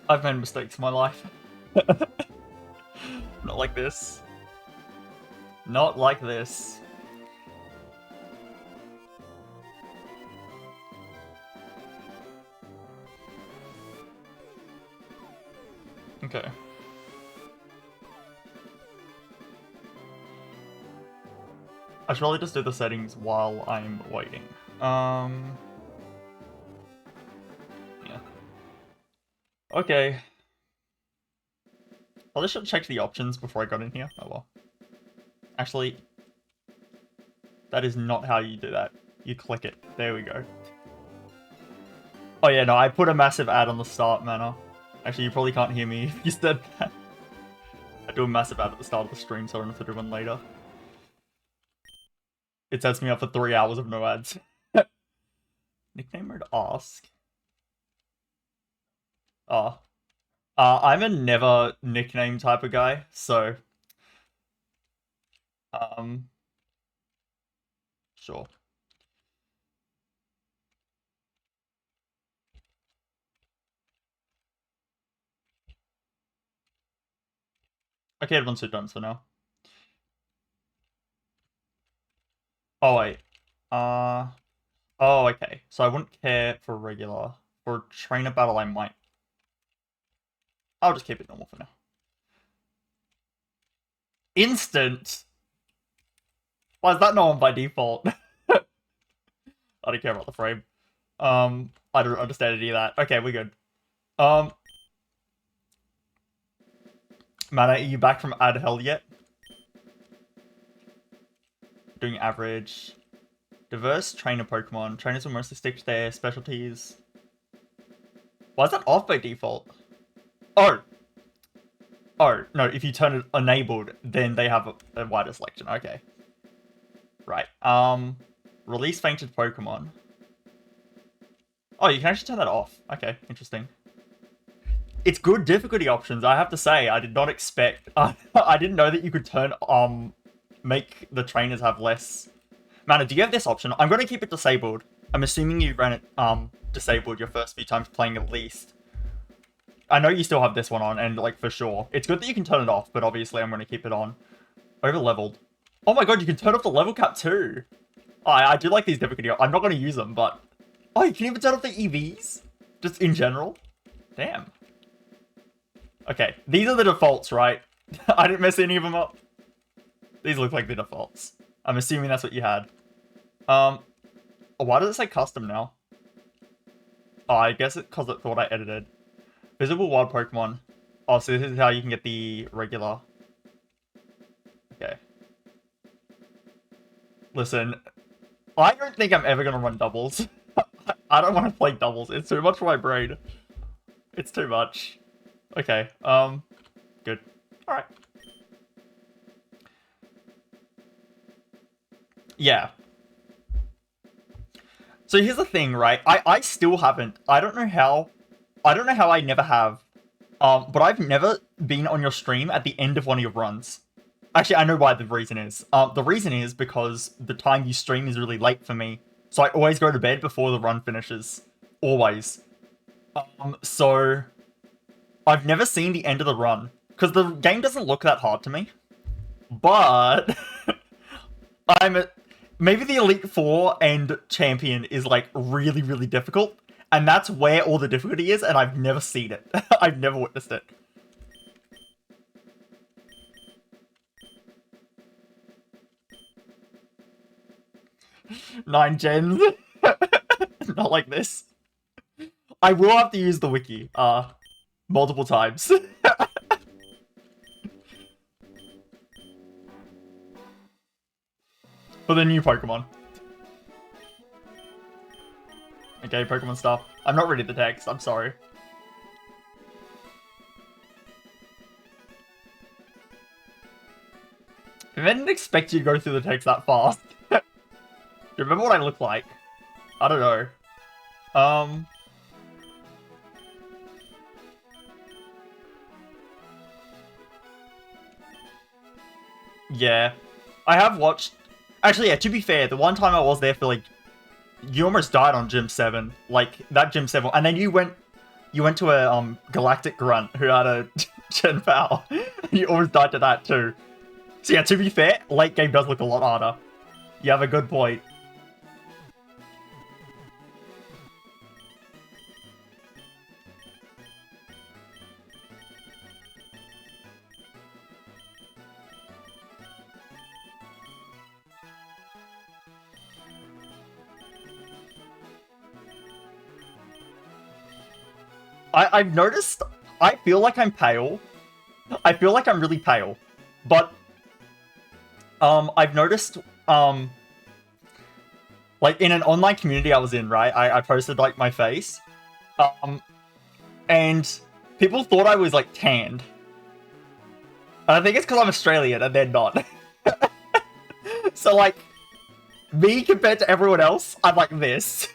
I've made mistakes in my life. Not like this. Not like this. Okay. I should probably just do the settings while I'm waiting. Yeah. Okay. I just should check the options before I got in here. Oh well. Actually, that is not how you do that. You click it. There we go. Oh yeah, no, I put a massive ad on the start, Manor. Actually, you probably can't hear me if you said that. I do a massive ad at the start of the stream, so I don't have to do one later. It sets me up for 3 hours of no ads. Nickname mode ask. Oh. I'm a never nickname type of guy, so... Sure. Okay, everyone's done for now. Oh, wait. Oh, okay. So I wouldn't care for regular. For trainer battle, I might. I'll just keep it normal for now. Instant? Why is that not on by default? I don't care about the frame. I don't understand any of that. Okay, we're good. Mana, are you back from ad hell yet? Doing average. Diverse trainer Pokemon. Trainers will mostly stick to their specialties. Why is that off by default? Oh! Oh, no, if you turn it enabled, then they have a wider selection. Okay. Right. Release fainted Pokemon. Oh, you can actually turn that off. Okay, interesting. It's good difficulty options, I have to say. I did not expect... I didn't know that you could turn... make the trainers have less... Mana, do you have this option? I'm going to keep it disabled. I'm assuming you ran it disabled your first few times playing at least. I know you still have this one on, and like for sure. It's good that you can turn it off, but obviously I'm going to keep it on. Over-leveled. Oh my god, you can turn off the level cap too! Oh, I do like these difficulty... I'm not going to use them, but... Oh, you can even turn off the EVs? Just in general? Damn. Okay, these are the defaults, right? I didn't mess any of them up. These look like the defaults. I'm assuming that's what you had. Why does it say custom now? Oh, I guess it's because it thought I edited. Visible wild Pokemon. Oh, so this is how you can get the regular. Okay. Listen, I don't think I'm ever going to run doubles. I don't want to play doubles. It's too much for my brain. It's too much. Okay, good. Alright. Yeah. So here's the thing, right? I still haven't. I don't know how I never have. But I've never been on your stream at the end of one of your runs. Actually, I know why the reason is. The reason is because the time you stream is really late for me. So I always go to bed before the run finishes. Always. So I've never seen the end of the run. Because the game doesn't look that hard to me. But maybe the Elite Four and Champion is like really, really difficult. And that's where all the difficulty is, and I've never seen it. I've never witnessed it. Nine gens. Not like this. I will have to use the wiki, multiple times. For the new Pokemon. Okay, Pokemon stuff. I'm not reading the text, I'm sorry. I didn't expect you to go through the text that fast. Do you remember what I look like? I don't know. Yeah. I have watched... Actually, yeah, to be fair, the one time I was there for, like... You almost died on Gym 7. Like, that Gym 7... And then you went you went to a Galactic Grunt who had a Gen Power. You almost died to that too. So yeah, to be fair, late game does look a lot harder. You have a good point. I've noticed, I feel like I'm pale. I feel like I'm really pale. But, I've noticed, like, in an online community I was in, right? I posted, like, my face. And people thought I was, like, tanned. And I think it's because I'm Australian and they're not. So, like, me compared to everyone else, I'm like this.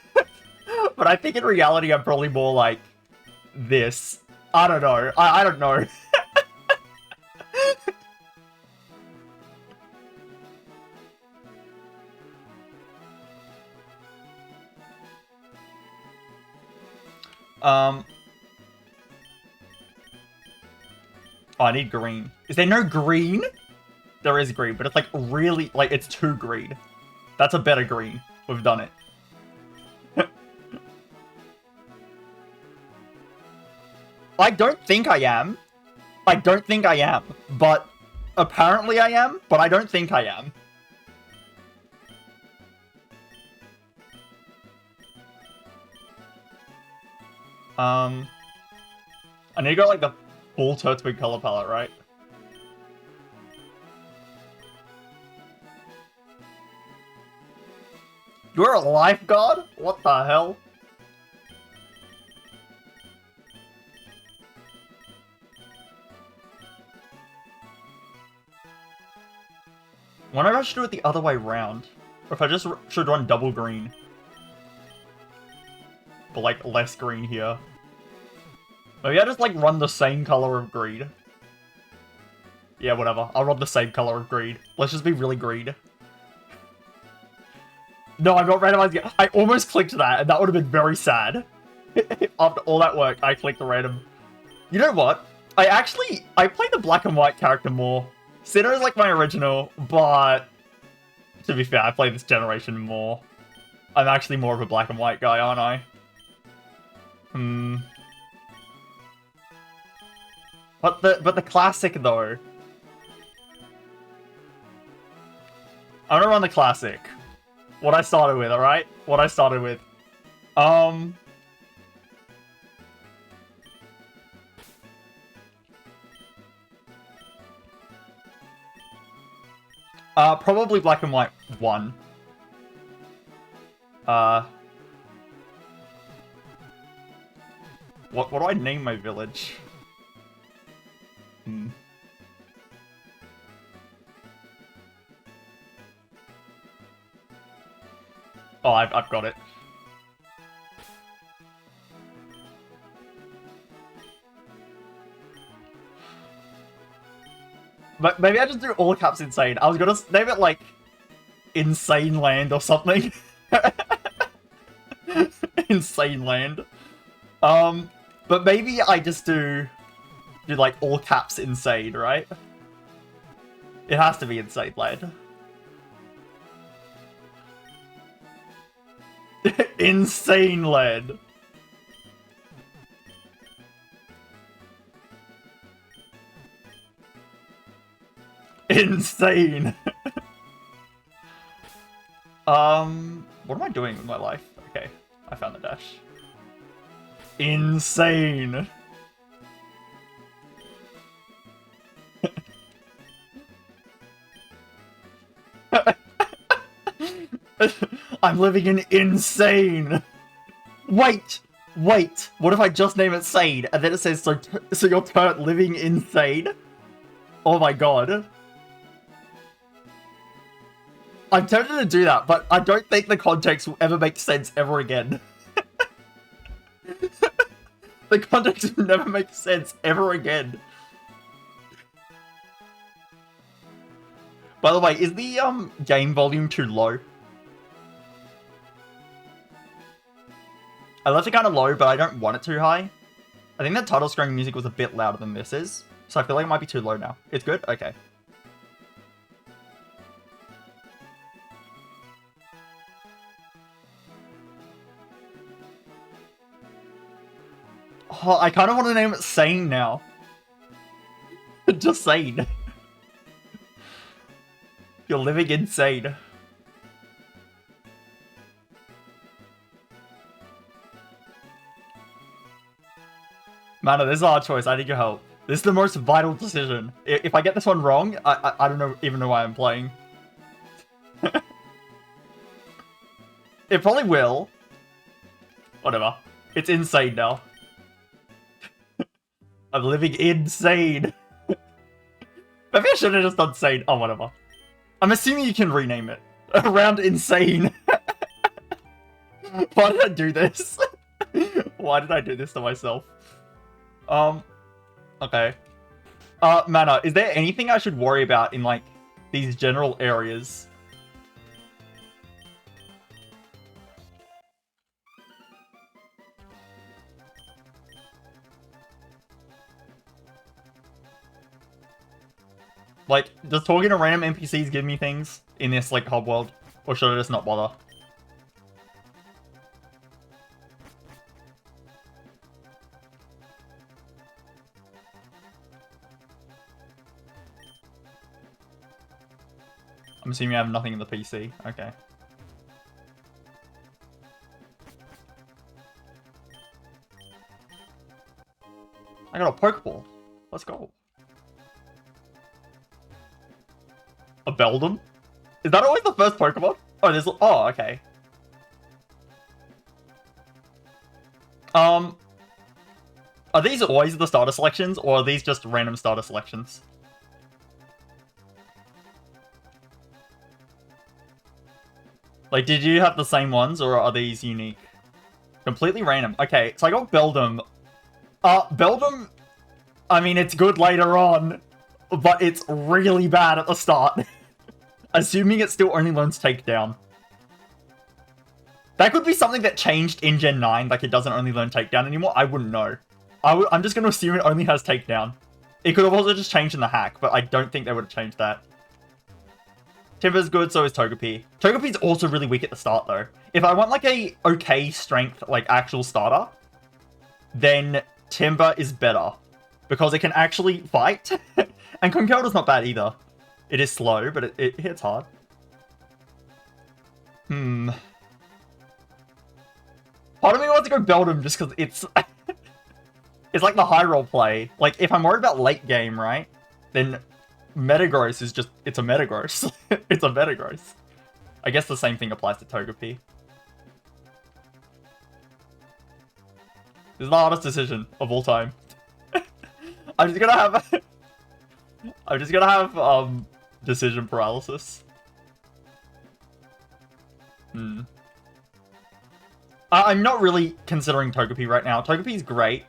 But I think in reality, I'm probably more like this. I don't know. I don't know. Oh, I need green. Is there no green? There is green, but it's like really, like it's too green. That's a better green. We've done it. I don't think I am. I don't think I am, but apparently I am, but I don't think I am. I need to go like the full Turtwig color palette, right? You're a lifeguard? What the hell? I wonder if I should do it the other way round. Or if I just should run double green. But like less green here. Maybe I just like run the same color of green. Yeah, whatever. I'll run the same color of green. Let's just be really green. No, I'm not randomizing. I almost clicked that, and that would have been very sad. After all that work, I clicked the random. You know what? I play the black and white character more. Sinnoh is like my original, but to be fair, I play this generation more. I'm actually more of a black and white guy, aren't I? But the classic though. I'm gonna run the classic. What I started with, alright? What I started with. Probably black and white 1. What do I name my village? Oh, I've got it. But maybe I just do all caps insane. I was gonna name it like Insane Land or something. Insane Land. But maybe I just do like all caps insane, right? It has to be Insane Land. Insane Land. Insane. What am I doing with my life? Okay, I found the dash. Insane. I'm living in insane. Wait. What if I just name it Sane and then it says so you're living insane? Oh my god. I'm tempted to do that, but I don't think the context will ever make sense ever again. The context will never make sense ever again. By the way, is the game volume too low? I left it kind of low, but I don't want it too high. I think the title screen music was a bit louder than this is, so I feel like it might be too low now. It's good? Okay. Oh, I kind of want to name it Sane now. Just Sane. You're living insane. Mana, this is a hard choice. I need your help. This is the most vital decision. If I get this one wrong, I don't even know why I'm playing. It probably will. Whatever. It's insane now. I'm living insane. Maybe I should have just done sane. Oh, whatever. I'm assuming you can rename it. Around insane. Why did I do this? Why did I do this to myself? Okay. Mana, is there anything I should worry about in, like, these general areas? Like, does talking to random NPCs give me things in this, like, hub world? Or should I just not bother? I'm assuming I have nothing in the PC. Okay. I got a Pokeball. Let's go. A Beldum? Is that always the first Pokemon? Oh, there's... Oh, okay. Are these always the starter selections, or are these just random starter selections? Like, did you have the same ones, or are these unique? Completely random. Okay, so I got Beldum. Beldum... I mean, it's good later on, but it's really bad at the start. Assuming it still only learns Takedown. That could be something that changed in Gen 9, like it doesn't only learn Takedown anymore. I wouldn't know. I'm just going to assume it only has Takedown. It could have also just changed in the hack, but I don't think they would have changed that. Timber's good, so is Togepi. Togepi's also really weak at the start, though. If I want, like, a okay strength, like, actual starter, then Timber is better. Because it can actually fight. And Conkeldurr's not bad either. It is slow, but it hits hard. Part of me wants to go Beldum just because it's... it's like the high roll play. Like, if I'm worried about late game, right? Then Metagross is just... It's a Metagross. It's a Metagross. I guess the same thing applies to Togepi. This is the hardest decision of all time. I'm just gonna have decision paralysis. I'm not really considering Togepi right now. Togepi's great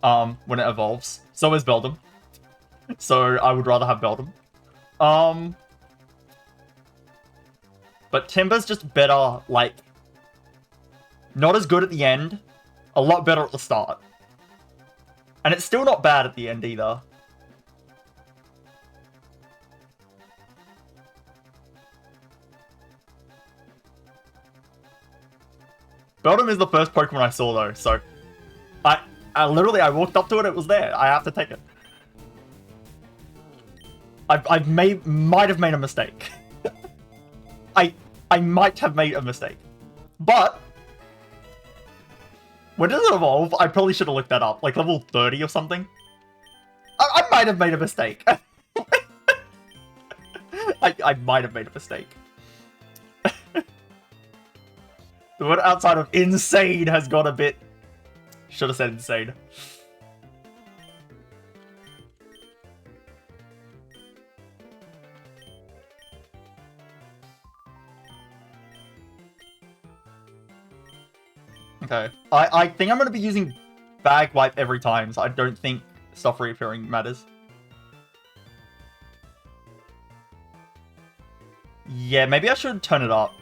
when it evolves. So is Beldum. So I would rather have Beldum. But Timber's just better, like, not as good at the end, a lot better at the start. And it's still not bad at the end either. Beldum is the first Pokemon I saw though, so I literally walked up to it, it was there. I have to take it. Might have made a mistake. I might have made a mistake. But when does it evolve? I probably should have looked that up. Like level 30 or something. I might have made a mistake. I might have made a mistake. The word outside of insane has got a bit... Should have said insane. Okay. I think I'm going to be using bag wipe every time, so I don't think stuff reappearing matters. Yeah, maybe I should turn it up.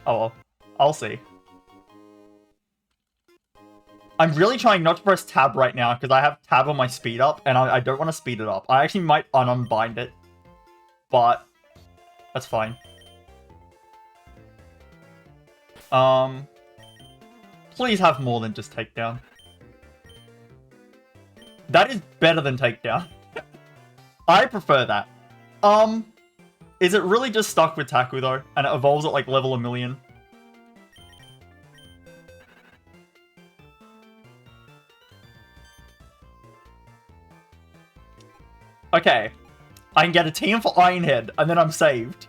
Oh well. I'll see. I'm really trying not to press tab right now because I have tab on my speed up and I don't want to speed it up. I actually might unbind it, but that's fine. Please have more than just takedown. That is better than takedown. I prefer that. Is it really just stuck with Taku though? And it evolves at like level 1,000,000? Okay. I can get a TM for Iron Head, and then I'm saved.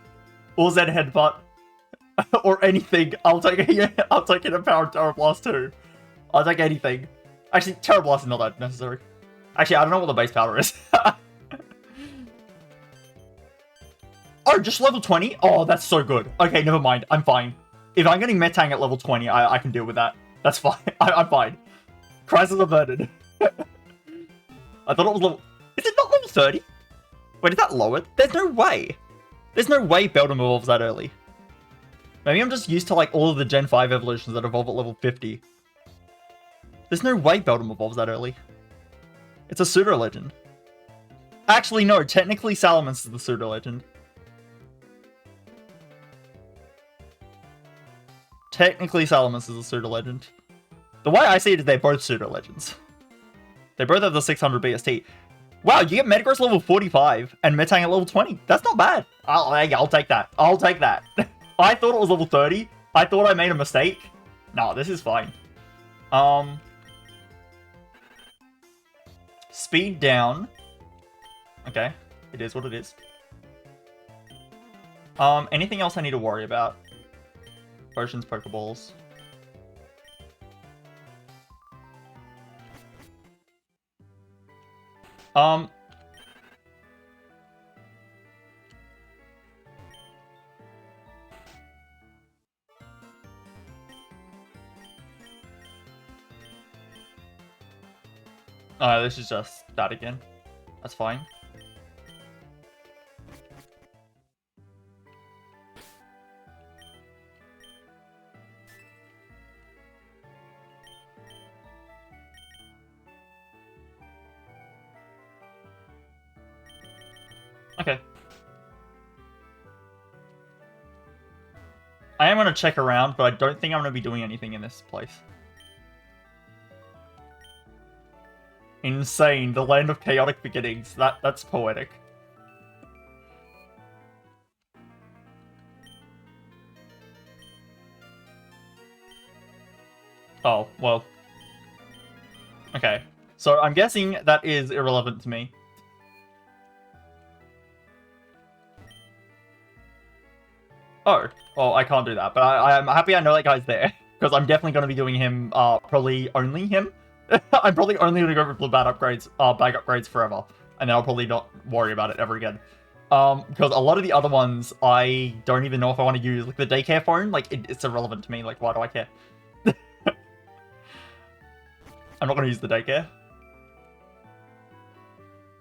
Or Z Headbutt. Or anything. I'll take it in a Power Terra Blast too. I'll take anything. Actually, Terra Blast is not that necessary. Actually, I don't know what the base power is. Oh, just level 20? Oh, that's so good. Okay, never mind. I'm fine. If I'm getting Metang at level 20, I can deal with that. That's fine. I'm fine. Crisis averted. I thought it was level... Is it not level 30? Wait, is that lower? There's no way. There's no way Beldum evolves that early. Maybe I'm just used to like all of the Gen 5 evolutions that evolve at level 50. There's no way Beldum evolves that early. It's a pseudo-legend. Actually, no. Technically, Salamence is the pseudo-legend. Technically, Salamence is a pseudo-legend. The way I see it is they're both pseudo-legends. They both have the 600 BST. Wow, you get Metagross level 45 and Metang at level 20. That's not bad. I'll take that. I'll take that. I thought it was level 30. I thought I made a mistake. No, this is fine. Speed down. Okay, it is what it is. Anything else I need to worry about? Potions, Pokeballs. This is just that again. That's fine. Okay. I am going to check around, but I don't think I'm going to be doing anything in this place. Insane. The land of chaotic beginnings. That's poetic. Oh, well. Okay. So I'm guessing that is irrelevant to me. Oh, well, I can't do that, but I'm happy I know that guy's there, because I'm definitely going to be doing him, probably only him. I'm probably only going to go for bad upgrades, bag upgrades forever, and then I'll probably not worry about it ever again. Because a lot of the other ones, I don't even know if I want to use, like the daycare phone, like, it's irrelevant to me, like, why do I care? I'm not going to use the daycare.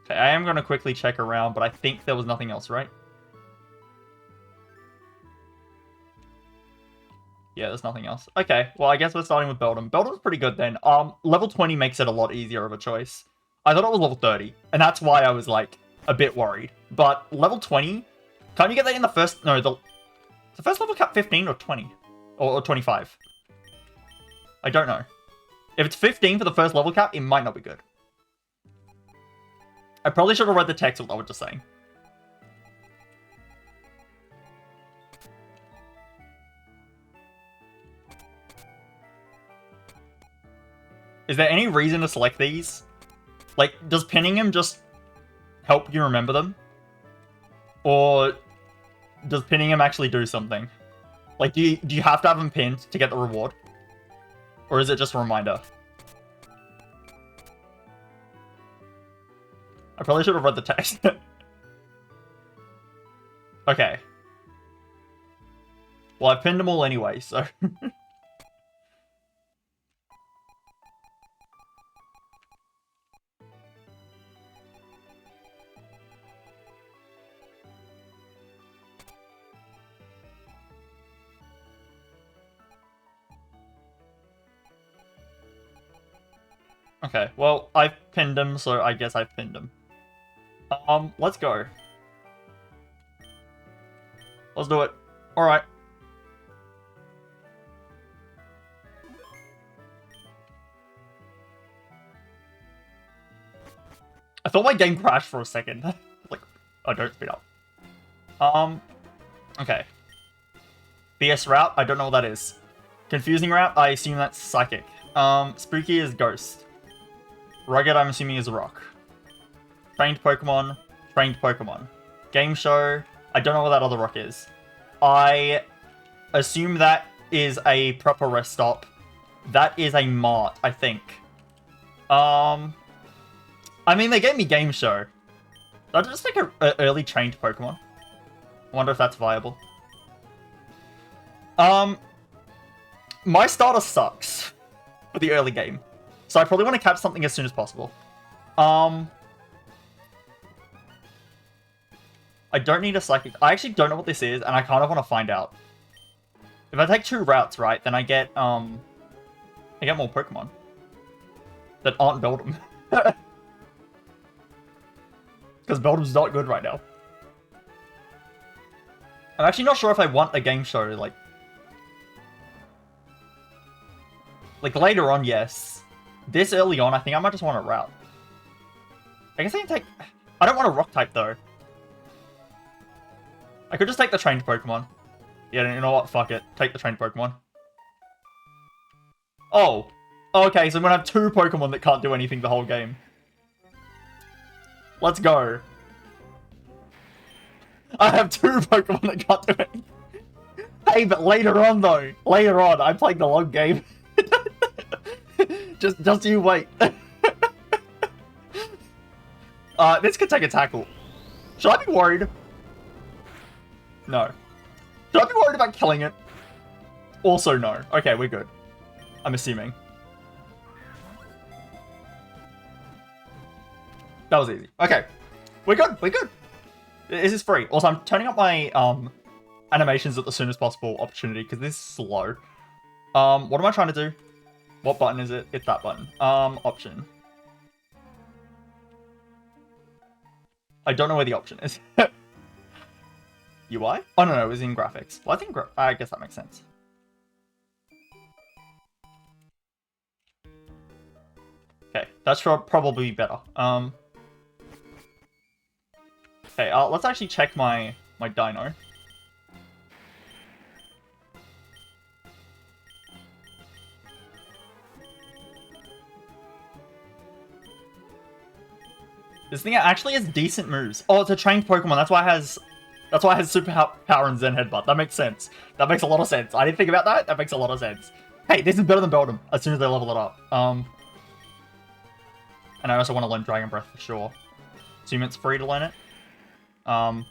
Okay, I am going to quickly check around, but I think there was nothing else, right? Yeah, there's nothing else. Okay, well, I guess we're starting with Beldum. Beldum's pretty good then. Level 20 makes it a lot easier of a choice. I thought it was level 30, and that's why I was, like, a bit worried. But level 20, can't you get that in the first... No, the first level cap 15 or 20? Or 25? I don't know. If it's 15 for the first level cap, it might not be good. I probably should have read the text of what I was just saying. Is there any reason to select these? Like, does pinning him just help you remember them? Or does pinning him actually do something? Like, do you have to have him pinned to get the reward? Or is it just a reminder? I probably should have read the text. Okay. Well, I've pinned them all anyway, so... Okay, well, I've pinned him, so I guess I've pinned him. Let's go. Let's do it. Alright. I thought my game crashed for a second. Like, oh, don't speed up. Okay. BS route, I don't know what that is. Confusing route, I assume that's psychic. Spooky is ghost. Rugged, I'm assuming is rock. Trained Pokemon, trained Pokemon. Game show, I don't know what that other rock is. I assume that is a proper rest stop. That is a mart, I think. I mean, they gave me game show. I'll just take an early trained Pokemon. I wonder if that's viable. My starter sucks for the early game, so I probably want to catch something as soon as possible. I don't need a psychic. I actually don't know what this is, and I kind of want to find out. If I take 2 routes, right, then I get more Pokemon that aren't Beldum. Because Beldum's not good right now. I'm actually not sure if I want a game show, like later on, yes. This early on, I think I might just want a route. I guess I can take... I don't want a rock type, though. I could just take the trained Pokemon. Yeah, you know what? Fuck it. Take the trained Pokemon. Oh. Okay, so I'm gonna have 2 Pokemon that can't do anything the whole game. Let's go. I have 2 Pokemon that can't do anything. Hey, but later on, though. Later on, I'm playing the long game. just you wait. This could take a tackle. Should I be worried? No. Should I be worried about killing it? Also, no. Okay, we're good. I'm assuming. That was easy. Okay. We're good. We're good. This is free. Also, I'm turning up my animations at the soonest possible opportunity because this is slow. What am I trying to do? What button is it? It's that button. Option. I don't know where the option is. UI? Oh, no, it was in graphics. Well, I guess that makes sense. Okay, that's probably better. Okay, let's actually check my dino. This thing actually has decent moves. Oh, it's a trained Pokemon. That's why it has super power and Zen Headbutt. That makes sense. That makes a lot of sense. I didn't think about that. That makes a lot of sense. Hey, this is better than Beldum as soon as they level it up. And I also want to learn Dragon Breath for sure. Assume it's free to learn it. Yeah,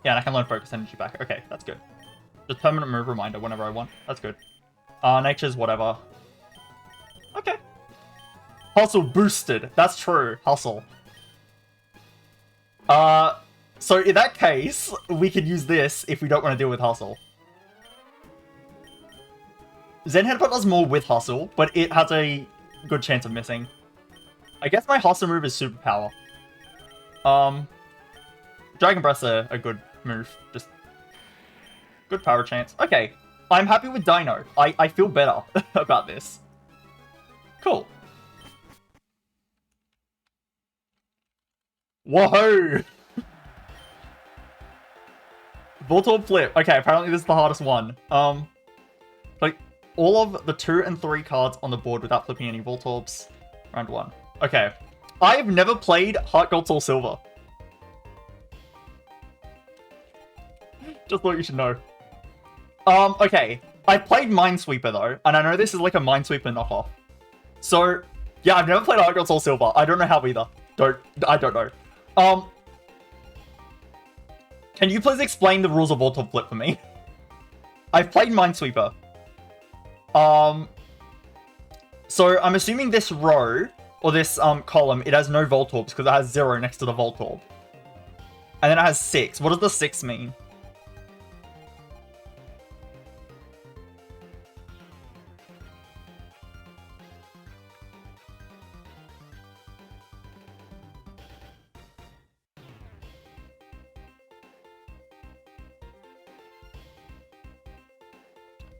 and I can learn Focus Energy back. Okay, that's good. Just permanent move reminder whenever I want. That's good. Nature's whatever. Okay. Hustle boosted. That's true. Hustle. So in that case, we could use this if we don't want to deal with Hustle. Zen Headbutt does more with Hustle, but it has a good chance of missing. I guess my Hustle move is Superpower. Dragon Breath's a good move. Just good power chance. Okay, I'm happy with Dino. I feel better about this. Cool. Whoa! Voltorb flip. Okay, apparently this is the hardest one. Like, all of the 2 and 3 cards on the board without flipping any Voltorbs. Round 1. Okay. I've never played Heart Gold Soul Silver. Just thought you should know. Okay. I played Minesweeper though, and I know this is like a Minesweeper knockoff. So, yeah, I've never played Heart Gold Soul Silver. I don't know how either. I don't know. Can you please explain the rules of Voltorb Flip for me? I've played Minesweeper. So I'm assuming this row, or this column, it has no Voltorbs because it has 0 next to the Voltorb. And then it has 6. What does the 6 mean?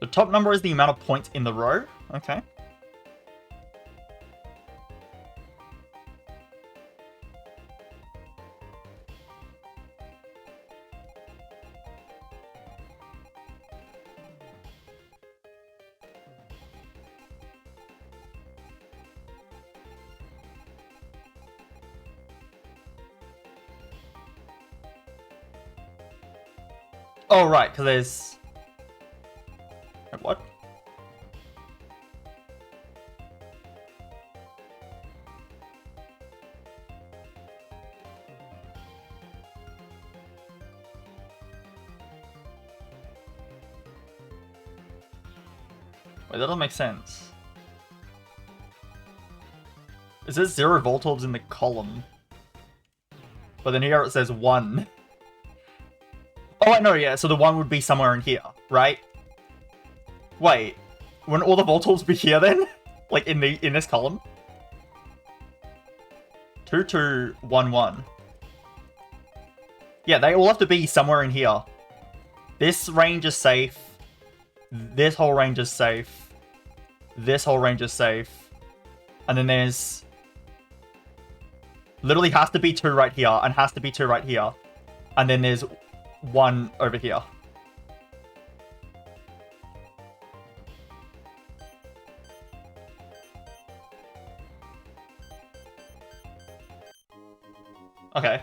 The top number is the amount of points in the row. Okay. Oh, right, because there's... Wait, what? Wait, that doesn't make sense. It says 0 Voltorbs in the column. But then here it says 1. Oh, I know, yeah, so the 1 would be somewhere in here, right? Wait, wouldn't all the Voltorbs be here then? Like, in this column? 2, 2, 1, 1. Yeah, they all have to be somewhere in here. This range is safe. This whole range is safe. This whole range is safe. And then there's... Literally has to be 2 right here, and has to be 2 right here. And then there's 1 over here. Okay.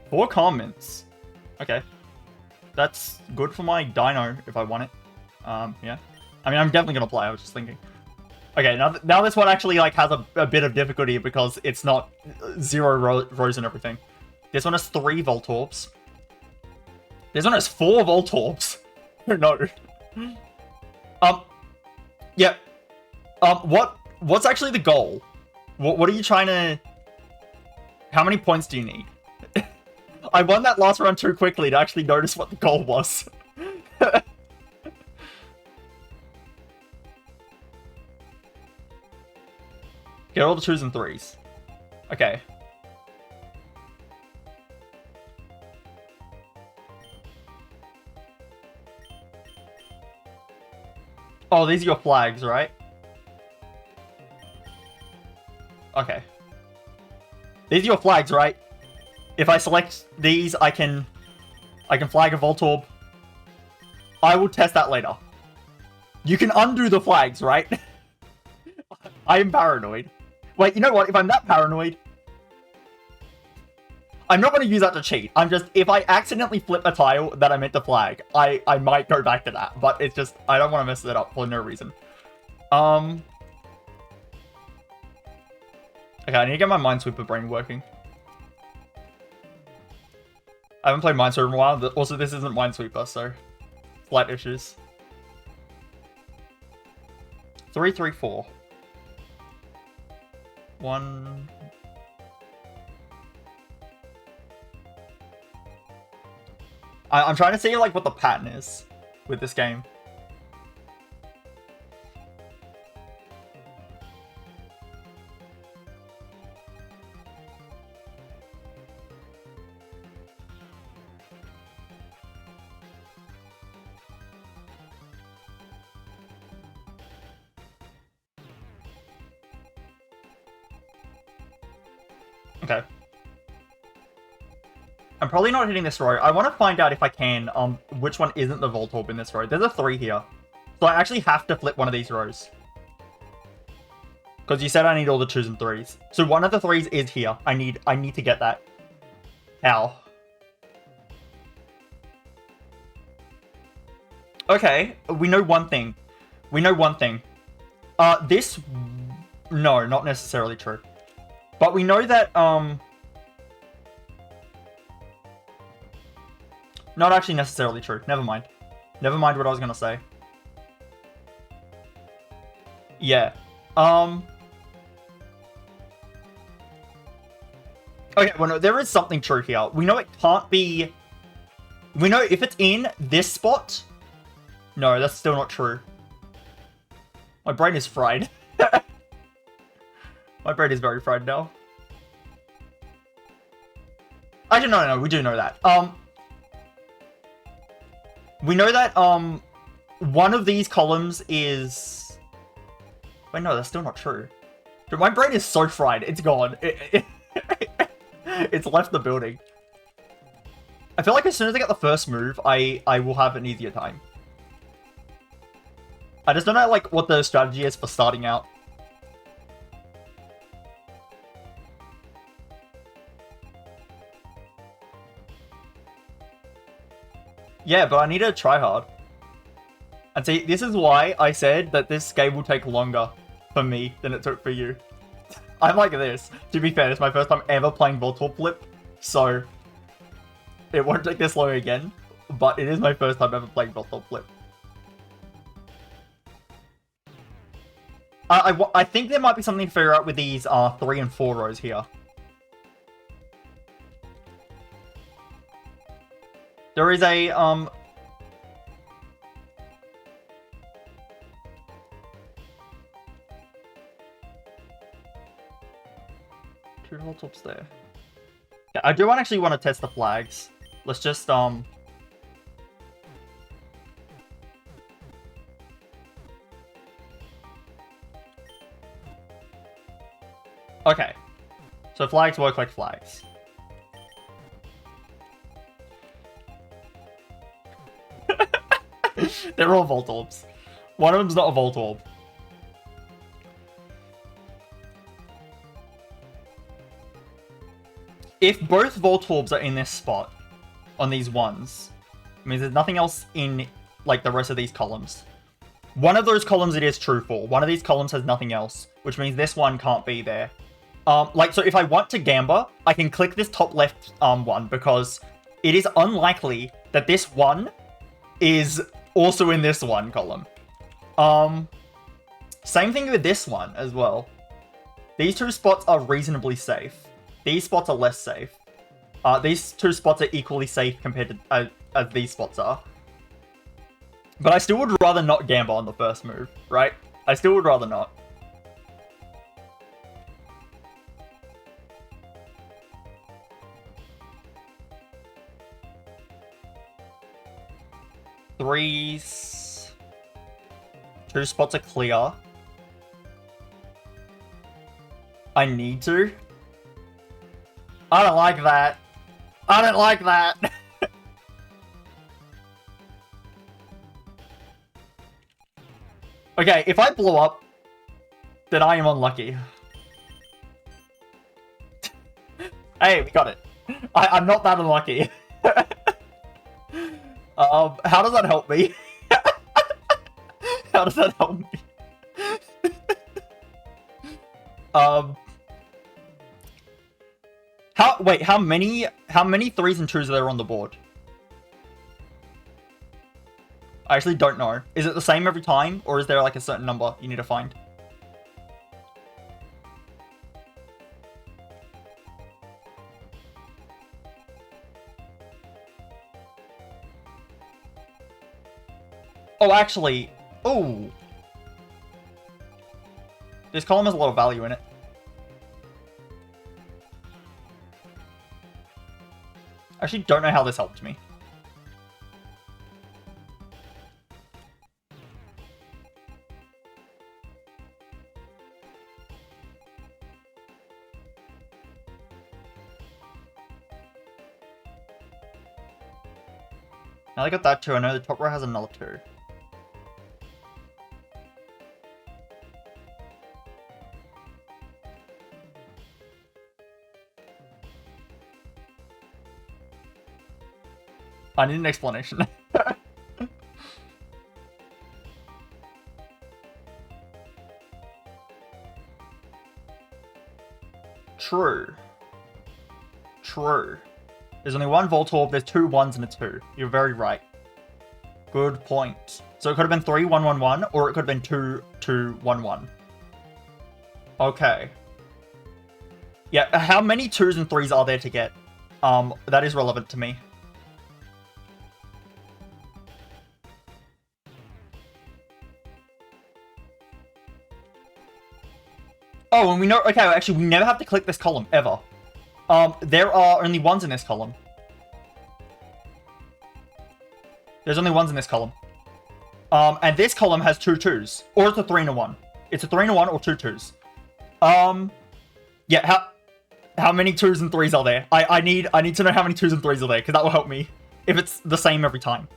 4 comments. Okay. That's good for my dino if I want it. Yeah. I mean, I'm definitely gonna play, I was just thinking. Okay, now this one actually like has a bit of difficulty because it's not 0 rows and everything. This one has 3 Voltorbs. This one has 4 Voltorbs. No. Yeah. What's actually the goal? What are you trying to... How many points do you need? I won that last round too quickly to actually notice what the goal was. Get all the 2s and 3s. Okay. Oh, these are your flags, right? Okay. These are your flags, right? If I select these, I can flag a Voltorb. I will test that later. You can undo the flags, right? I am paranoid. Wait, you know what? If I'm that paranoid... I'm not going to use that to cheat. I'm just... If I accidentally flip a tile that I meant to flag, I might go back to that. But it's just... I don't want to mess it up for no reason. Okay, I need to get my Minesweeper brain working. I haven't played Minesweeper in a while. Also, this isn't Minesweeper, so... Slight issues. 3, 3, 4. 1... I'm trying to see, like, what the pattern is with this game. Okay. I'm probably not hitting this row. I want to find out if I can, which one isn't the Voltorb in this row. There's a 3 here. So I actually have to flip one of these rows. Because you said I need all the 2s and 3s. So one of the 3s is here. I need to get that. How? Okay, we know one thing. We know one thing. This... No, not necessarily true. But we know that, not actually necessarily true. Never mind. Never mind what I was gonna say. Yeah. Okay, well, no, there is something true here. We know it can't be... We know if it's in this spot... No, that's still not true. My brain is fried. My brain is very fried now. Actually, no, we do know that. We know that, one of these columns is... Wait, no, that's still not true. Dude, my brain is so fried. It's gone. It's left the building. I feel like as soon as I get the first move, I will have an easier time. I just don't know, like, what the strategy is for starting out. Yeah, but I need to try hard. And see, this is why I said that this game will take longer for me than it took for you. I'm like this. To be fair, it's my first time ever playing Voltorb Flip, so it won't take this long again, but it is my first time ever playing Voltorb Flip. I think there might be something to figure out with these 3 and 4 rows here. There is a, two Voltorbs there. Yeah, I do actually want to test the flags. Let's just, okay. So flags work like flags. They're all Voltorbs. One of them's not a Voltorb. If both Voltorbs are in this spot, on these ones, it means there's nothing else in, like, the rest of these columns. One of those columns it is true for. One of these columns has nothing else, which means this one can't be there. Like, so if I want to Gamba, I can click this top left one, because it is unlikely that this one is also in this one column. Same thing with this one as well. These two spots are reasonably safe. These spots are less safe. These two spots are equally safe compared to as these spots are. But I still would rather not Gamba on the first move, right? I still would rather not. Threes. Two spots are clear. I need to. I don't like that. I don't like that. Okay, if I blow up, then I am unlucky. Hey, we got it. I'm not that unlucky. How does that help me? How does that help me? Wait, how many threes and twos are there on the board? I actually don't know. Is it the same every time, or is there like a certain number you need to find? Oh, actually, oh, this column has a lot of value in it. I actually don't know how this helped me. Now I got that too. I know the top row has another two. I need an explanation. True. True. There's only one Voltorb, there's 2 1s and a 2. You're very right. Good point. So it could have been 3 1 1 1, or it could have been 2 2 1 1. Okay. Yeah, how many 2s and 3s are there to get? That is relevant to me. Oh, and we know... Okay, actually, we never have to click this column, ever. There are only ones in this column. There's only ones in this column. And this column has 2 2s. Or it's a 3 and a 1. It's a 3 and a 1 or 2 2s. Yeah, how many 2s and 3s are there? I need to know how many 2s and 3s are there, because that will help me. If it's the same every time.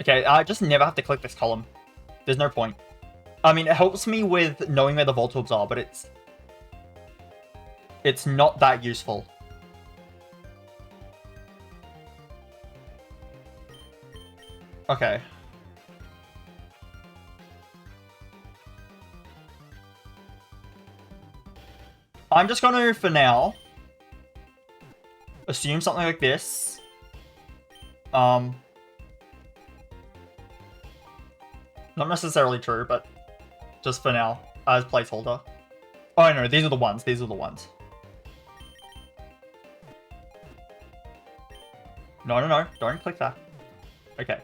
Okay, I just never have to click this column. There's no point. I mean, it helps me with knowing where the Voltorbs are, but it's not that useful. Okay. I'm just gonna, for now, assume something like this. Not necessarily true, but just for now, as placeholder. Oh no, these are the ones. These are the ones. No, don't click that. Okay.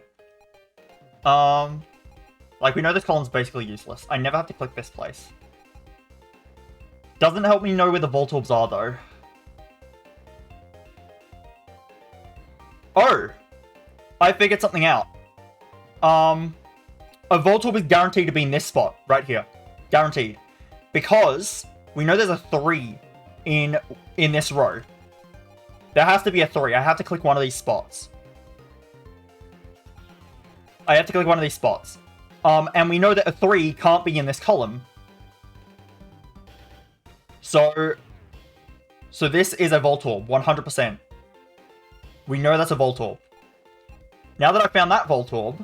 Like, we know this column's basically useless. I never have to click this place. Doesn't help me know where the Voltorbs are, though. Oh! I figured something out. A Voltorb is guaranteed to be in this spot, right here. Guaranteed. Because we know there's a 3 in this row. There has to be a 3. I have to click one of these spots. I have to click one of these spots. And we know that a 3 can't be in this column. So this is a Voltorb, 100%. We know that's a Voltorb. Now that I found that Voltorb,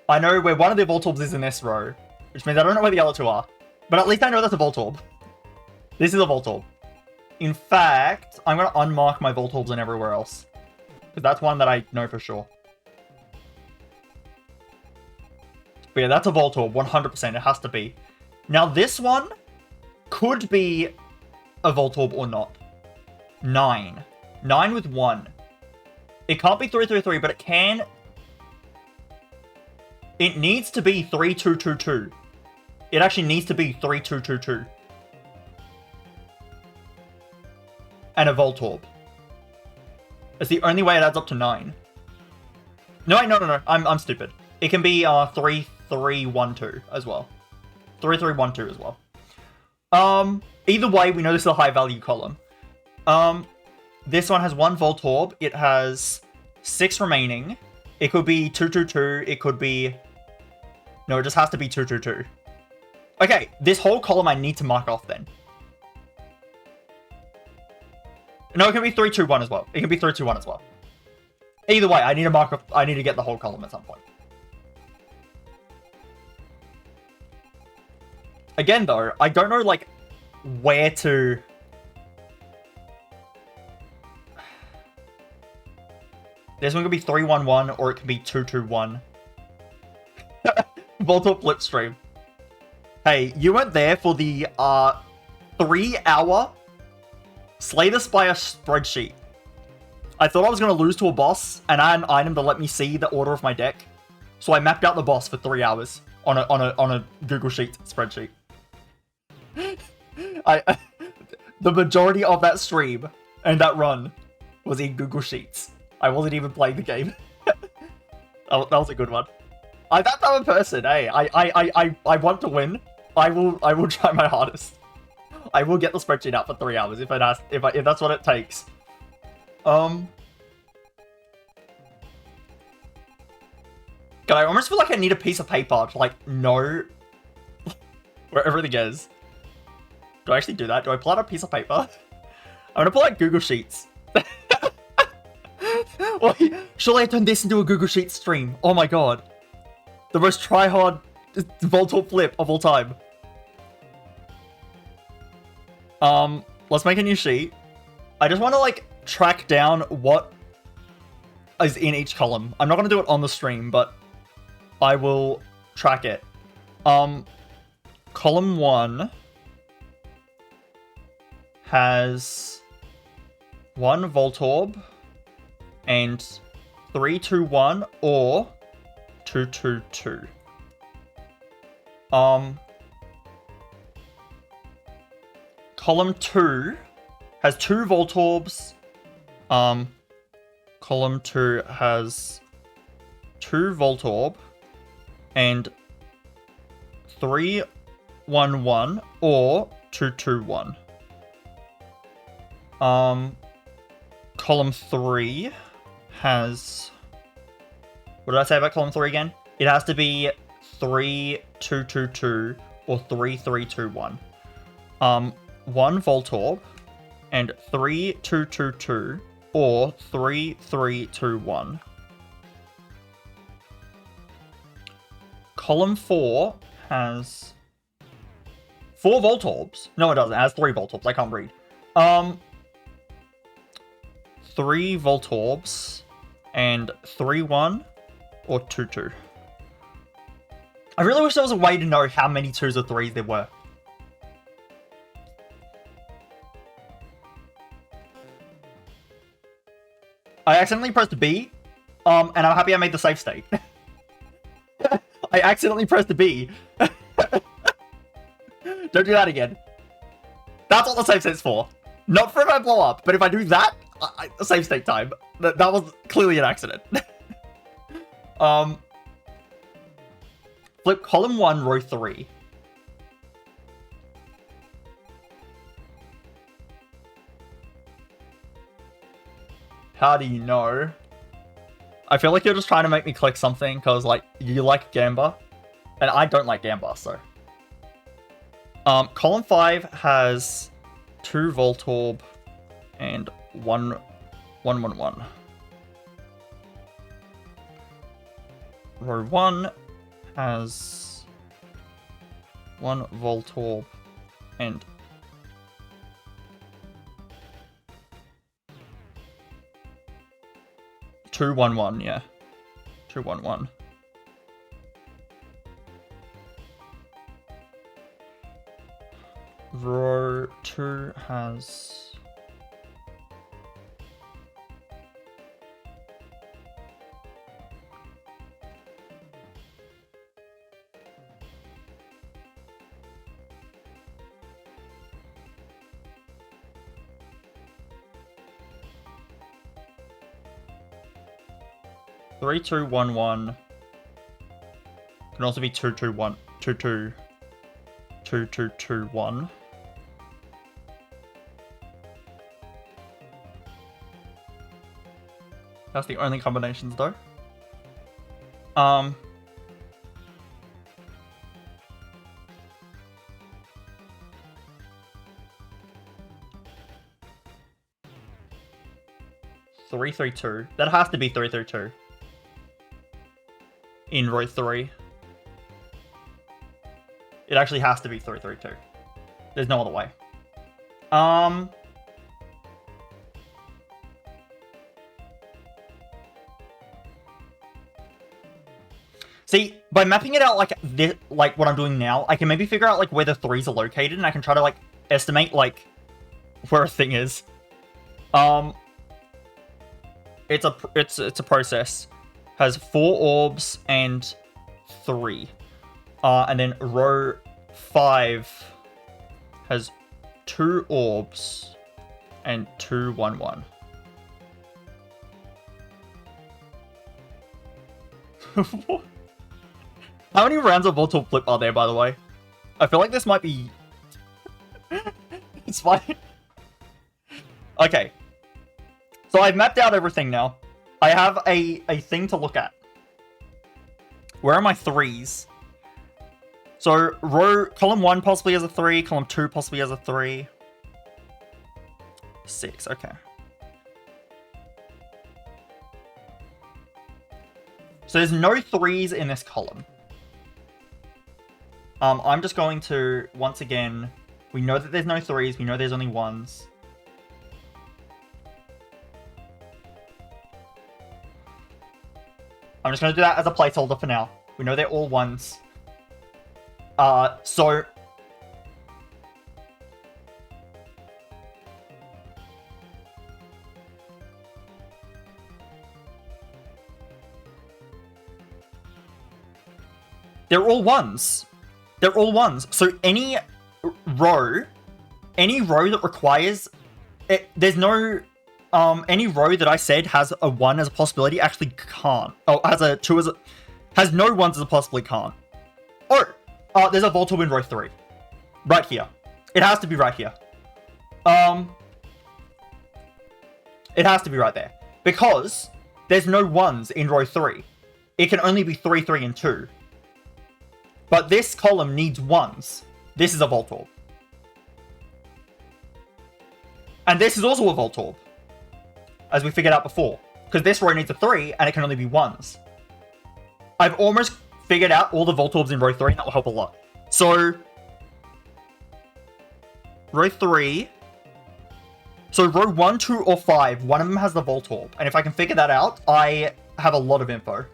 I know where one of the Voltorbs is in this row, which means I don't know where the other 2 are. But at least I know that's a Voltorb. This is a Voltorb. In fact, I'm going to unmark my Voltorbs and everywhere else. Because that's one that I know for sure. But yeah, that's a Voltorb, 100%. It has to be. Now this one could be a Voltorb or not. 9. 9 with 1. It can't be 333, but it can... It needs to be 3222. It actually needs to be 3222. And a Voltorb. It's the only way it adds up to 9. No, I'm stupid. It can be 3312 as well. 3312 as well. Either way, we know this is a high value column. This one has 1 Voltorb. It has 6 remaining. It could be 222. It could be... No, it just has to be 222. Okay, this whole column I need to mark off then. No, it can be 321 as well. It can be 321 as well. Either way, I need to mark off... I need to get the whole column at some point. Again, though, I don't know, like, where to... This one could be 311, or it could be 221. Voltorb Flipstream. Hey, you weren't there for the 3-hour Slay the Spire spreadsheet. I thought I was going to lose to a boss, and I had an item to let me see the order of my deck. So I mapped out the boss for 3 hours on a Google Sheets spreadsheet. The majority of that stream and that run was in Google Sheets. I wasn't even playing the game. that was a good one. I'm that type of person, hey. I want to win. I will try my hardest. I will get the spreadsheet out for 3 hours if that's what it takes. God, I almost feel like I need a piece of paper to, like, know where everything is. Do I actually do that? Do I pull out a piece of paper? I'm gonna pull out Google Sheets. Wait, surely I turned this into a Google Sheets stream. Oh my god. The most try-hard Voltorb flip of all time. Let's make a new sheet. I just want to, like, track down what is in each column. I'm not going to do it on the stream, but I will track it. Column 1 has 1 Voltorb and 321 or 2, 2, 2. Column 2 has 2 Voltorbs. Column 2 has 2 Voltorb and 3, 1, 1 or 2, 2, 1. Column 3 has... What did I say about column 3 again? It has to be 3, 2, 2, 2 or 3, 3, 2, 1. 1 Voltorb and 3, 2, 2, 2 or 3, 3, 2, 1. Column 4 has 4 Voltorbs. No, it doesn't. It has 3 Voltorbs. I can't read. 3 Voltorbs and 3, 1 or 2, 2. I really wish there was a way to know how many 2s or 3s there were. I accidentally pressed B, and I'm happy I made the save state. I accidentally pressed B. Don't do that again. That's what the save state's for. Not for if I blow up, but if I do that, save state time. That was clearly an accident. Flip column 1, row 3. How do you know? I feel like you're just trying to make me click something because, like, you like Gamba, and I don't like Gamba, so. Column 5 has 2 Voltorb and 1, 1, 1, 1. Row 1 has 1 Voltorb and 2, 1, 1, yeah. 2, 1, 1. Row 2 has... Three, 2, 1, 1. Can also be 2, 2, 1, 2, 2, 2, 2, 2, 1. That's the only combinations though. Three, 3, 2. That has to be 3, 3, 2. In row 3. It actually has to be 3, 3, 2. There's no other way. See, by mapping it out like this, like what I'm doing now, I can maybe figure out like where the 3s are located, and I can try to like estimate like where a thing is. It's a process. Has 4 orbs and 3. And then row 5 has 2 orbs and 2, 1, 1. How many rounds of Voltorb Flip are there, by the way? I feel like this might be... It's fine. Okay. So I've mapped out everything now. I have a thing to look at. Where are my 3s? So column 1 possibly has a 3, column 2 possibly has a 3. 6, okay. So there's no 3s in this column. I'm just going to, once again, we know that there's no 3s, we know there's only 1s. I'm just going to do that as a placeholder for now. We know they're all 1s. So... They're all ones. They're all ones. So any row that requires it, there's no any row that I said has a 1 as a possibility actually can't. Oh, has a 2 as a has no 1s as a possibility can't. Oh, there's a Voltorb in row 3. Right here. It has to be right here. It has to be right there. Because there's no 1s in row 3. It can only be 3, 3, and 2. But this column needs 1s. This is a Voltorb. And this is also a Voltorb. As we figured out before. Because this row needs a 3, and it can only be 1s. I've almost figured out all the Voltorbs in row 3, and that will help a lot. So, row 3. So row 1, 2, or 5, one of them has the Voltorb. And if I can figure that out, I have a lot of info.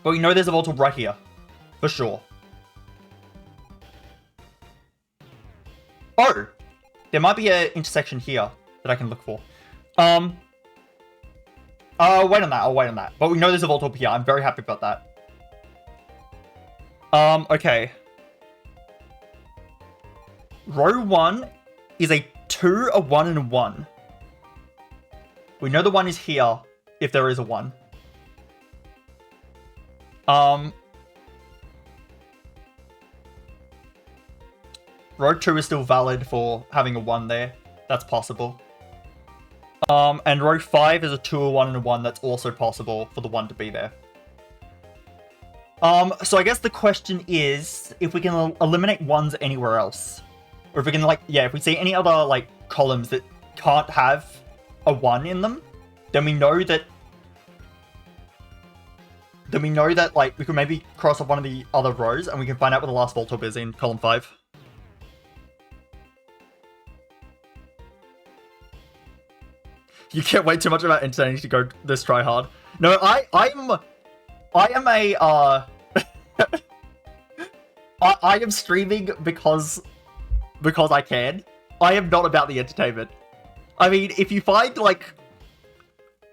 But we know there's a Voltorb right here. For sure. Oh! There might be an intersection here that I can look for. Wait on that. I'll wait on that. But we know there's a Voltorb here. I'm very happy about that. Okay. Row 1 is a 2, a 1, and a 1. We know the 1 is here, if there is a 1. Row 2 is still valid for having a 1 there. That's possible. And row 5 is a 2, a 1, and a 1. That's also possible for the 1 to be there. So I guess the question is if we can eliminate 1s anywhere else. Or if we can, like, yeah, if we see any other, like, columns that can't have a 1 in them, then we know that, like, we can maybe cross off one of the other rows and we can find out what the last Voltorb is in column 5. You can't wait too much about entertaining to go this try hard. No, I am a, I am streaming because I can. I am not about the entertainment. I mean, if you find, like,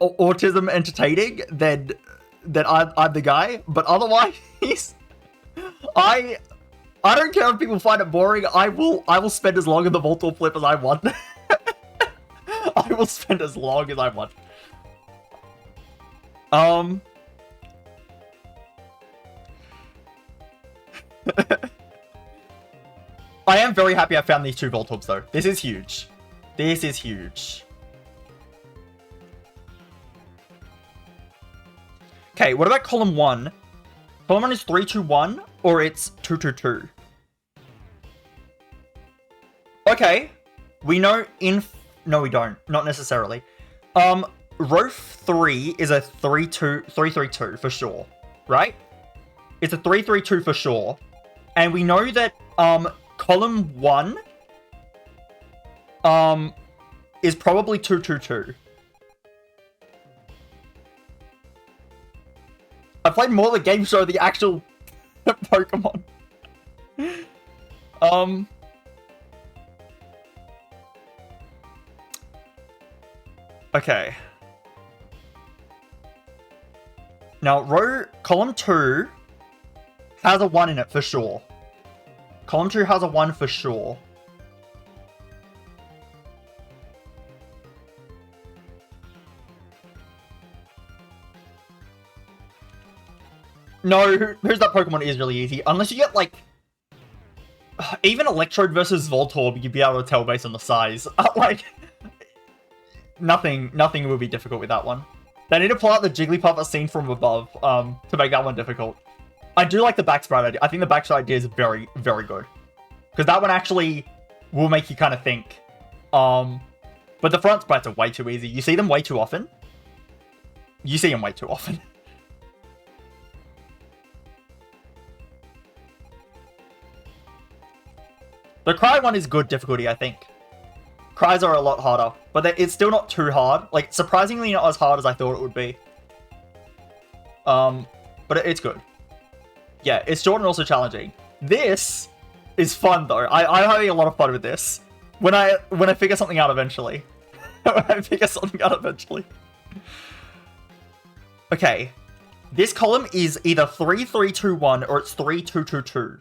autism entertaining, then I'm the guy. But otherwise, I don't care if people find it boring. I will spend as long in the Voltorb flip as I want. I will spend as long as I want. I am very happy I found these 2 Voltorbs though. This is huge. This is huge. Okay, what about column 1? Column 1 is 3, 2, 1, or it's 2, 2, 2. Okay. We know no, we don't. Not necessarily. Row 3 is a 3, 2, 3, 3, 2 for sure. Right? It's a 3, 3, 2 for sure. And we know that, column 1 is probably 2, 2, 2. I played more the game show than the actual Pokemon. Okay. Now, column 2 has a 1 in it for sure. Column 2 has a 1 for sure. No, who's that Pokemon is really easy. Unless you get, like, even Electrode versus Voltorb, you'd be able to tell based on the size. Like, nothing will be difficult with that one. They need to pull out the Jigglypuff as seen from above, to make that one difficult. I do like the back sprite idea. I think the back sprite idea is very, very good. Because that one actually will make you kind of think. But the front sprites are way too easy. You see them way too often. You see them way too often. The Cry one is good difficulty, I think. Cries are a lot harder, but it's still not too hard. Like, surprisingly not as hard as I thought it would be. But it's good. Yeah, it's short and also challenging. This is fun, though. I'm having a lot of fun with this. When I figure something out eventually. Okay. This column is either 3, 3, 2, 1 or it's 3, 2, 2, 2.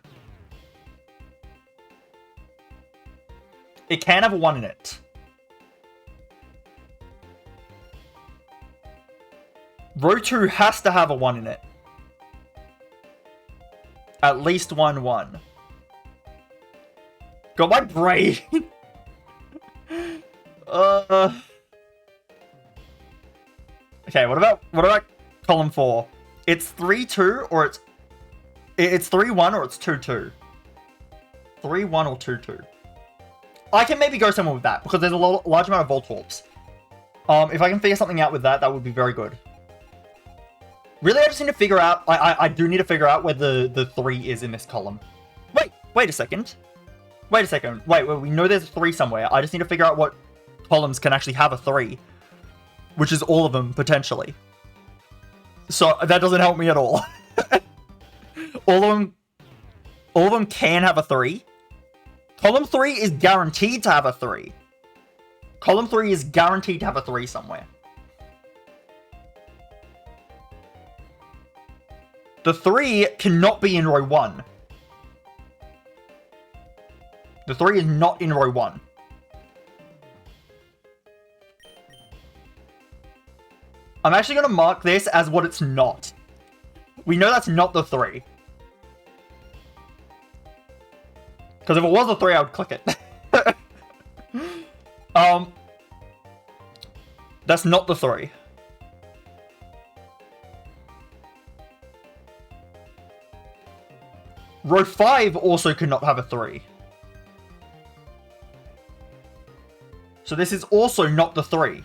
It can have a 1 in it. Row 2 has to have a 1 in it. At least 1, 1. Got my brain. Okay, what about column 4? It's 3, 2 or it's 3, 1 or it's 2, 2. 3, 1 or 2, 2. I can maybe go somewhere with that because there's a large amount of Voltorbs. If I can figure something out with that, that would be very good. Really, I just need to figure out... I do need to figure out where the 3 is in this column. Wait a second. Wait, we know there's a 3 somewhere. I just need to figure out what columns can actually have a 3. Which is all of them, potentially. So, that doesn't help me at all. All of them can have a 3. Column 3 is guaranteed to have a 3. Column 3 is guaranteed to have a 3 somewhere. The 3 cannot be in row 1. The 3 is not in row 1. I'm actually going to mark this as what it's not. We know that's not the 3. Because if it was a 3, I would click it. That's not the 3. Row 5 also could not have a 3. So this is also not the 3.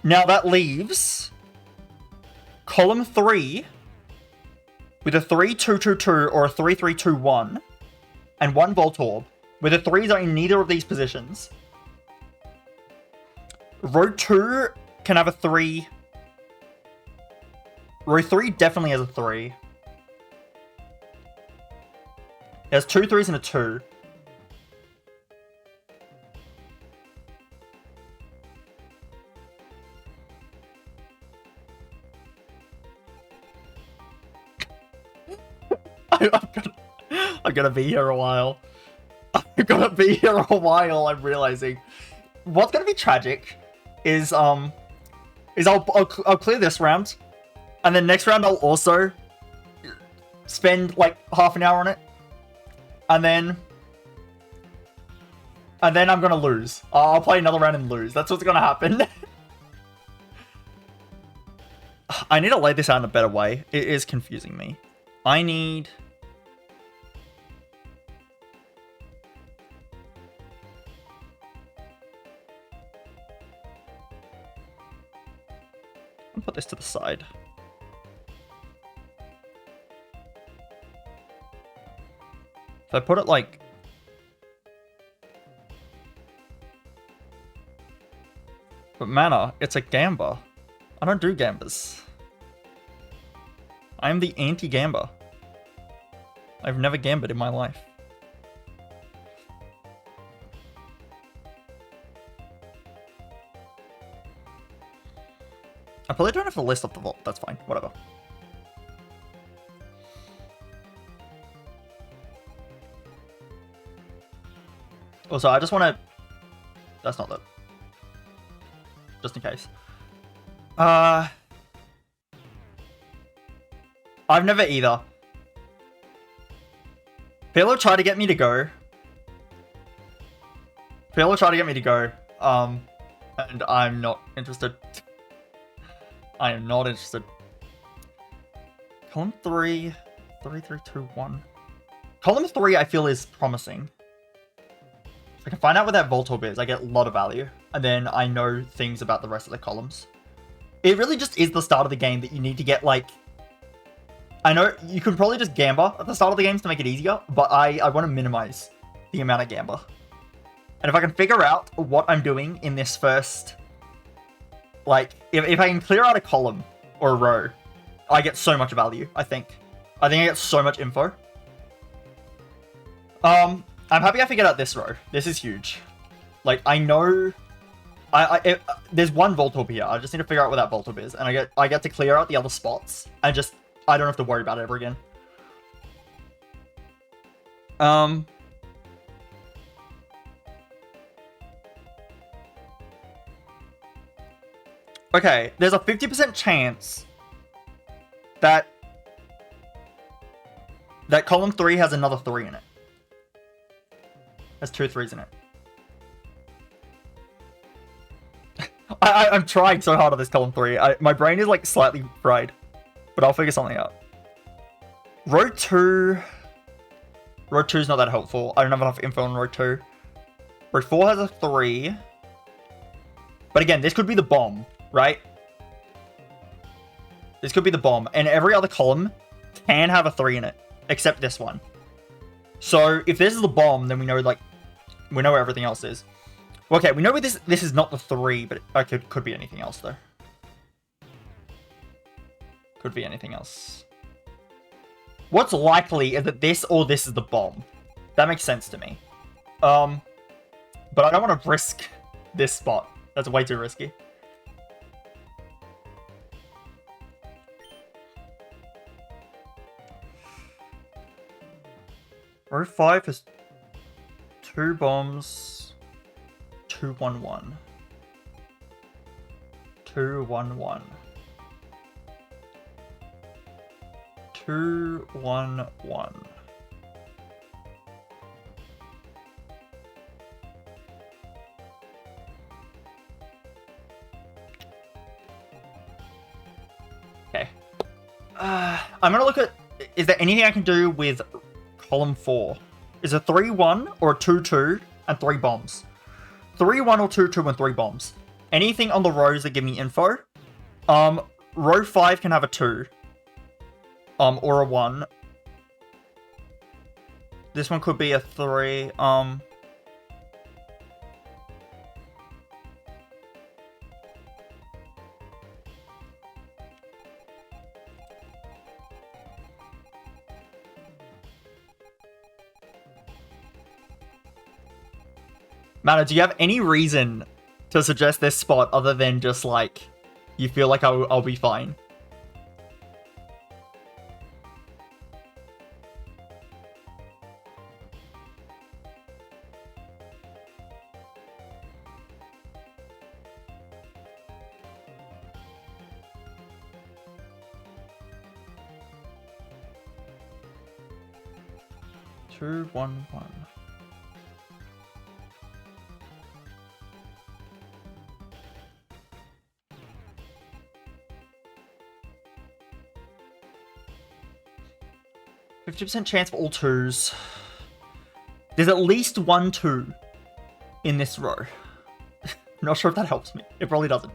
Now that leaves column 3 with a 3, 2, 2, 2 or a 3, 3, 2, 1 and 1 Voltorb, where the 3s are in neither of these positions. Row 2 can have a 3. Row 3 definitely has a 3. It has 2 3s and a 2. I'm gonna be here a while. I'm gonna be here a while, I'm realizing. What's gonna be tragic is I'll clear this round. And then next round I'll also spend like half an hour on it. And then I'm gonna lose. I'll play another round and lose. That's what's gonna happen. I need to lay this out in a better way. It is confusing me. I need... I'll put this to the side. If I put it like... But mana, it's a Gamba. I don't do Gambas. I am the anti-Gamba. I've never Gambed in my life. I probably don't have to list off the vault. That's fine. Whatever. Also, I just want to... That's not that. Just in case. I've never either. People try to get me to go. And I'm not interested. I am not interested. Column 3, 3, 3, 2, 1. Column 3 I feel is promising. If I can find out where that Voltorb is, I get a lot of value. And then I know things about the rest of the columns. It really just is the start of the game that you need to get, like... I know you could probably just Gamba at the start of the games to make it easier, but I want to minimize the amount of Gamba. And if I can figure out what I'm doing in this first... Like, if I can clear out a column or a row, I get so much value, I think. I get so much info. I'm happy I figured out this row. This is huge. Like, I know There's one Voltorb here. I just need to figure out where that Voltorb is, and I get to clear out the other spots. I don't have to worry about it ever again. Okay, there's a 50% chance that column 3 has another 3 in it. Has 2 3s in it. I'm trying so hard on this column 3. My brain is like slightly fried, but I'll figure something out. Row 2 is not that helpful. I don't have enough info on row 2. Row 4 has a 3. But again, this could be the bomb, right? This could be the bomb. And every other column can have a 3 in it, except this one. So if this is the bomb, then we know where everything else is. Okay, we know this is not the 3, but it could be anything else though. Could be anything else. What's likely is that this or this is the bomb. That makes sense to me. But I don't want to risk this spot. That's way too risky. Row 5 has 2 bombs. 2 1 1. 2 1 1. 2 1 1. Okay. I'm gonna look at. Is there anything I can do with column 4? Is it 3 1 or 2 2 and 3 bombs? 3 1 or 2 2 and 3 bombs. Anything on the rows that give me info. Row 5 can have a 2. Or a 1. This one could be a 3. Mana, do you have any reason to suggest this spot other than just like you feel like I'll be fine? Two, 1 1. %50 chance for all 2s. There's at least 1 2 in this row. Not sure if that helps me. It probably doesn't.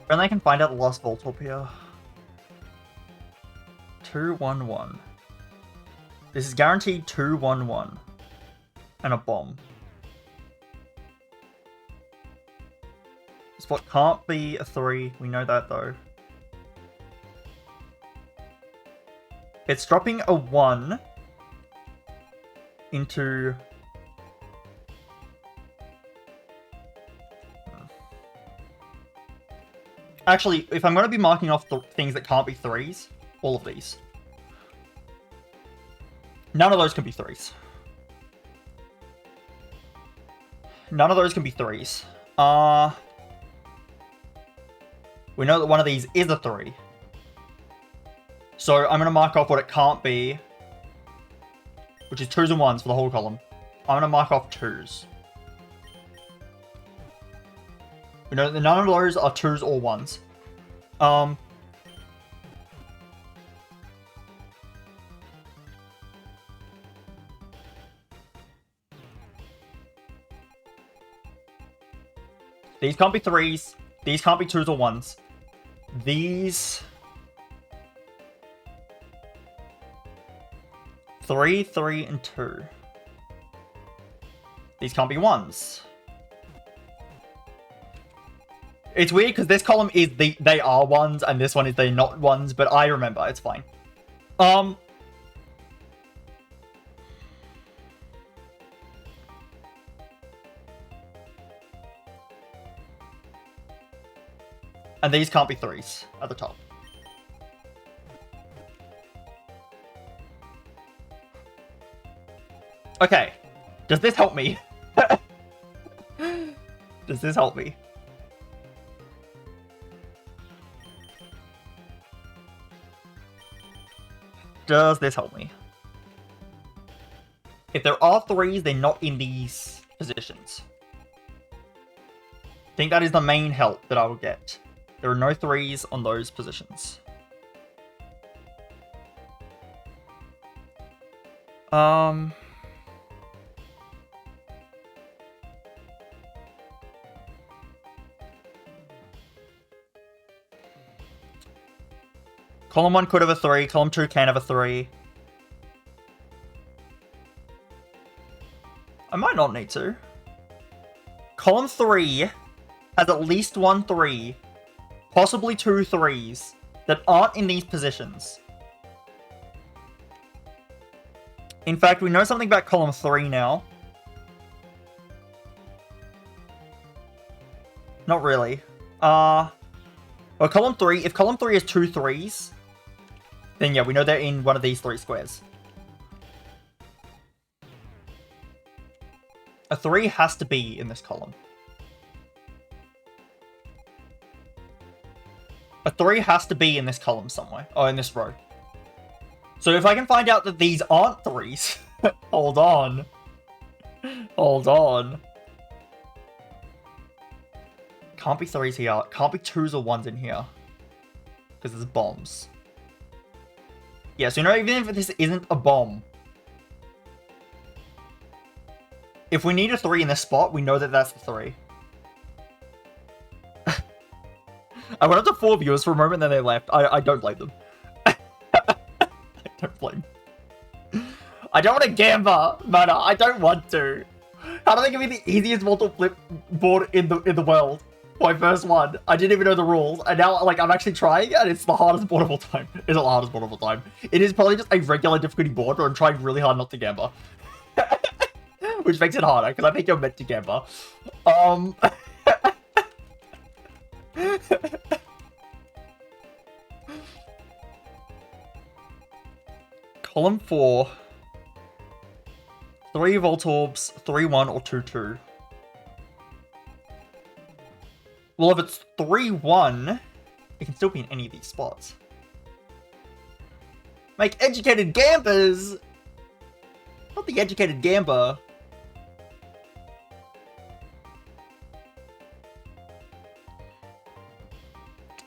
And I can find out the lost Voltorb here. 2 1 1. This is guaranteed 2 1 1. And a bomb. This spot can't be a 3. We know that though. It's dropping a 1 into... Actually, if I'm going to be marking off the things that can't be 3s, all of these. None of those can be 3s. None of those can be 3s. We know that one of these is a 3. So I'm going to mark off what it can't be, which is 2s and 1s for the whole column. I'm going to mark off 2s. We know that none of those are 2s or 1s. These can't be 3s. These can't be 2s or 1s. These... 3, 3, and 2. These can't be 1s. It's weird because this column is they are 1s and this one is they're not 1s, but I remember, it's fine. And these can't be 3s at the top. Okay. Does this help me? Does this help me? Does this help me? If there are 3s, they're not in these positions. I think that is the main help that I will get. There are no 3s on those positions. Column 1 could have a 3, column 2 can have a 3. I might not need to. Column 3 has at least 1 3, possibly 2 3s, that aren't in these positions. In fact, we know something about column 3 now. Not really. Well, column 3, if column 3 has 2 3s, then yeah, we know they're in one of these 3 squares. A 3 has to be in this column. A 3 has to be in this column somewhere. Oh, in this row. So if I can find out that these aren't 3s... Hold on. Hold on. Can't be 3s here. Can't be 2s or 1s in here. Because there's bombs. Yeah, so you know, even if this isn't a bomb, if we need a 3 in this spot, we know that that's the 3. I went up to 4 viewers for a moment, then they left. I don't blame them. I don't blame them. I don't want to gamble, man. I don't want to. How do they give me the easiest Voltorb flip board in the world? My first one. I didn't even know the rules, and now like I'm actually trying, and it's the hardest board of all time. It's not the hardest board of all time. It is probably just a regular difficulty board, but I'm trying really hard not to gamble. Which makes it harder, because I think you're meant to gamble. Column 4. 3 Voltorbs, 3-1 or 2-2. Well, if it's 3-1, it can still be in any of these spots. Make educated gambers! Not the educated gambler.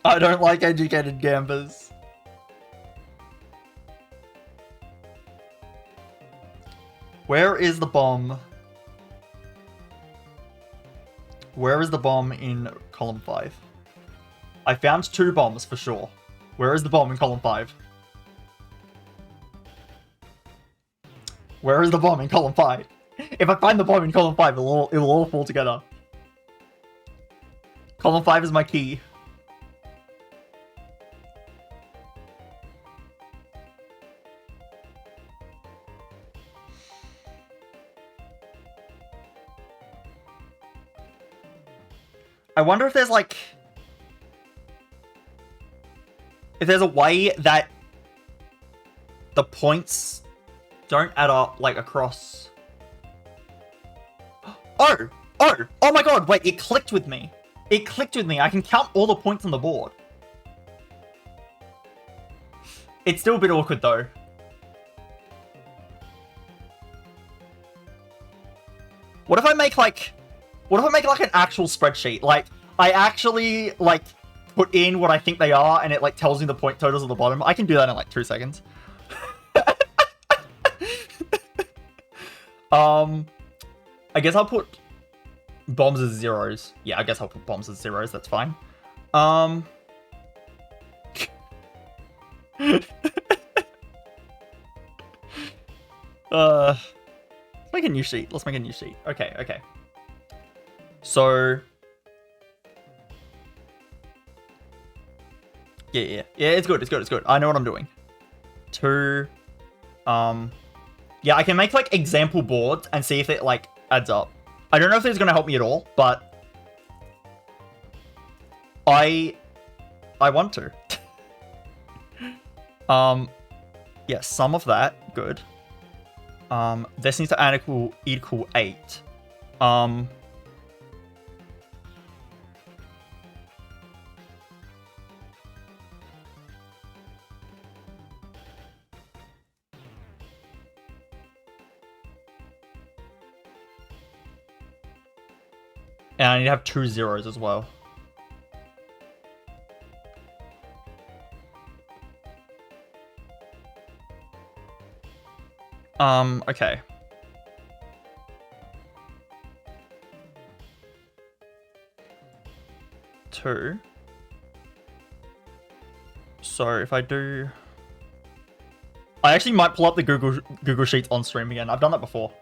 I don't like educated gambers. Where is the bomb? Where is the bomb in column 5? I found 2 bombs for sure. Where is the bomb in column 5? Where is the bomb in column 5? If I find the bomb in column 5, it will all fall together. Column 5 is my key. I wonder if there's like... if there's a way that the points don't add up, like, across... Oh! Oh! Oh my god! Wait, it clicked with me. It clicked with me. I can count all the points on the board. It's still a bit awkward, though. What if I make, like... what if I make, like, an actual spreadsheet? Like, I actually, like, put in what I think they are, and it, like, tells me the point totals at the bottom. I can do that in, like, 2 seconds. I guess I'll put Bombs as zeros. Yeah, I guess I'll put bombs as zeros. That's fine. Let's make a new sheet. Let's make a new sheet. Okay, okay. So yeah, it's good, it's good, it's good. I know what I'm doing. Two, yeah, I can make like example boards and see if it like adds up. I don't know if it's gonna help me at all, but I want to. Yeah, some of that, good. This needs to equal 8. And I need to have 2 zeros as well. Okay. Two. So if I do... I actually might pull up the Google Sheets on stream again. I've done that before.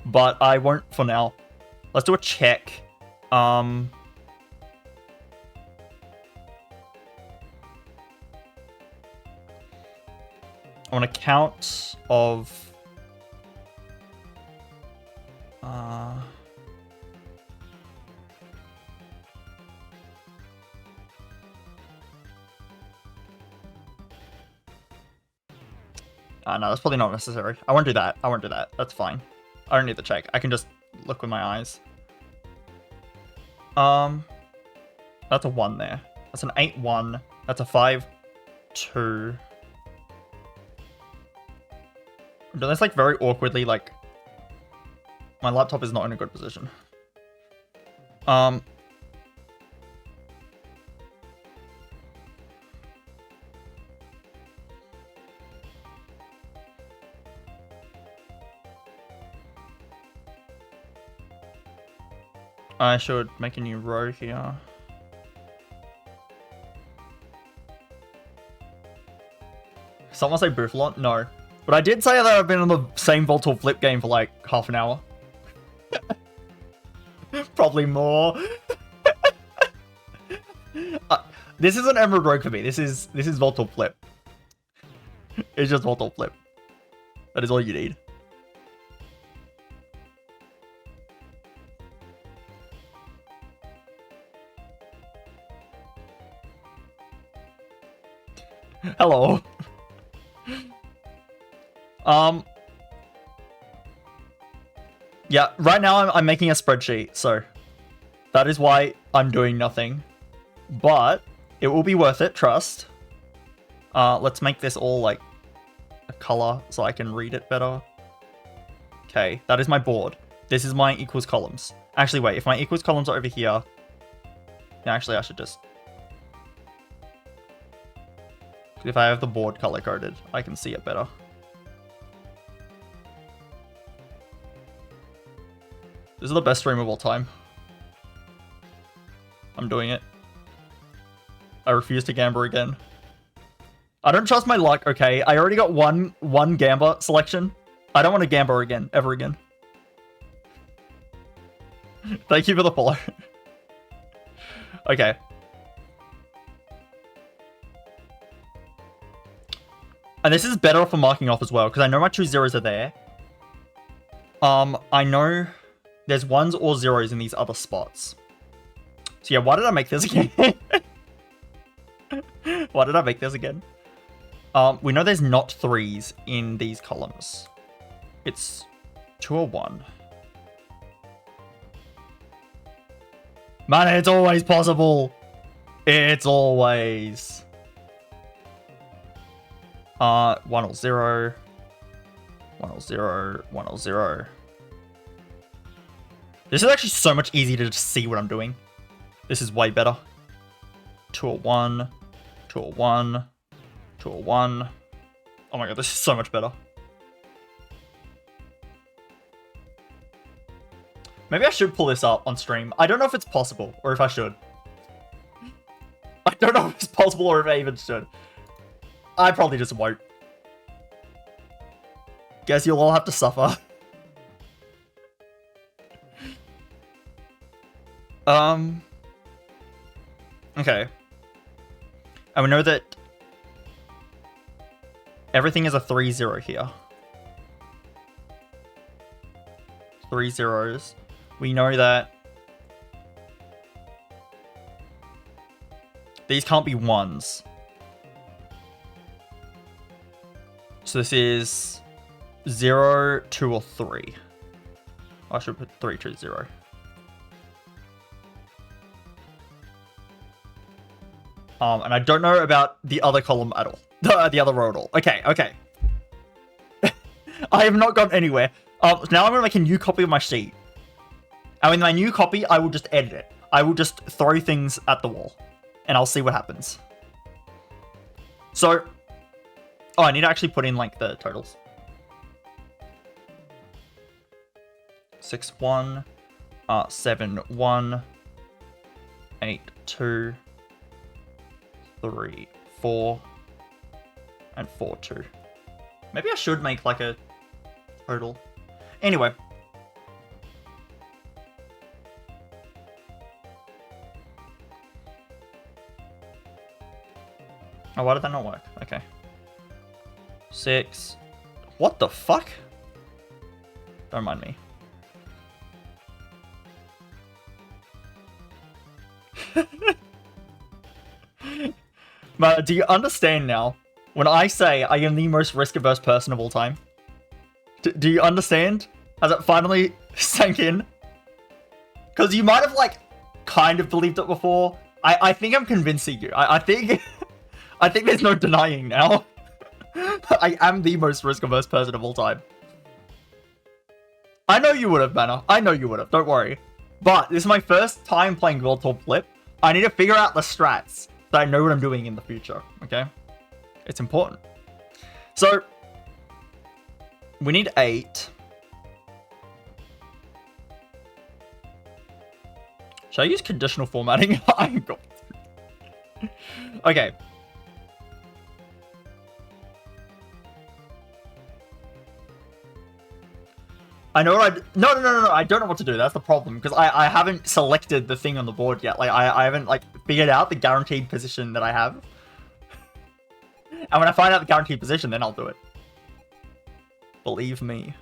But I won't for now. Let's do a check. I want a count of... no, that's probably not necessary. I won't do that. I won't do that. That's fine. I don't need the check. I can just look with my eyes. That's a 1 there. That's an 8-1. That's a 5-2. That's like very awkwardly, like... My laptop is not in a good position. I should make a new row here. Someone say Buffalon? No. But I did say that I've been on the same Voltorb flip game for like half an hour. Probably more. This is an Emerald Rogue for me. This is Voltorb flip. It's just Voltorb flip. That is all you need. Hello. Yeah, right now I'm making a spreadsheet, so that is why I'm doing nothing. But it will be worth it, trust. Let's make this all like a color so I can read it better. Okay, that is my board. This is my equals columns. Actually, wait, if my equals columns are over here... Yeah, actually, I should just... If I have the board color-coded, I can see it better. This is the best stream of all time. I'm doing it. I refuse to gamble again. I don't trust my luck, okay? I already got one gamba selection. I don't want to gamble again, ever again. Thank you for the follow. Okay. And this is better for marking off as well, because I know my 2 zeros are there. I know there's 1s or 0s in these other spots. So yeah, why did I make this again? Why did I make this again? We know there's not 3s in these columns. It's 2 or 1. Man, it's always possible. It's always... 1 or 0. 1 or 0. 1 or 0. This is actually so much easier to just see what I'm doing. This is way better. 2 or 1. 2 or 1. 2 or 1. Oh my god, this is so much better. Maybe I should pull this up on stream. I don't know if it's possible, or if I should. I don't know if it's possible, or if I even should. I probably just won't. Guess you'll all have to suffer. Okay. And we know that everything is a 3-0 here. 3 zeros. We know that these can't be ones. So this is 0, 2, or 3. I should put 3, 2, 0. And I don't know about the other column at all. The other row at all. Okay, okay. I have not gone anywhere. Now I'm going to make a new copy of my sheet. And with my new copy, I will just edit it. I will just throw things at the wall. And I'll see what happens. So... Oh, I need to actually put in, like, the totals. 6, 1. 7, 1. 8, 2. 3, 4. And 4, 2. Maybe I should make, like, a total. Anyway. Oh, why did that not work? Okay. 6. What the fuck? Don't mind me. But do you understand now? When I say I am the most risk-averse person of all time? Do you understand? Has it finally sank in? Because you might have, like, kind of believed it before. I think I'm convincing you. I think... I think there's no denying now. I am the most risk-averse person of all time. I know you would have, Banner. I know you would have. Don't worry. But this is my first time playing Voltorb Flip. I need to figure out the strats so I know what I'm doing in the future. Okay? It's important. So, we need 8. Should I use conditional formatting? I'm going to. Okay. I know what no, I don't know what to do. That's the problem, because I haven't selected the thing on the board yet. Like, I haven't, like, figured out the guaranteed position that I have. And when I find out the guaranteed position, then I'll do it. Believe me.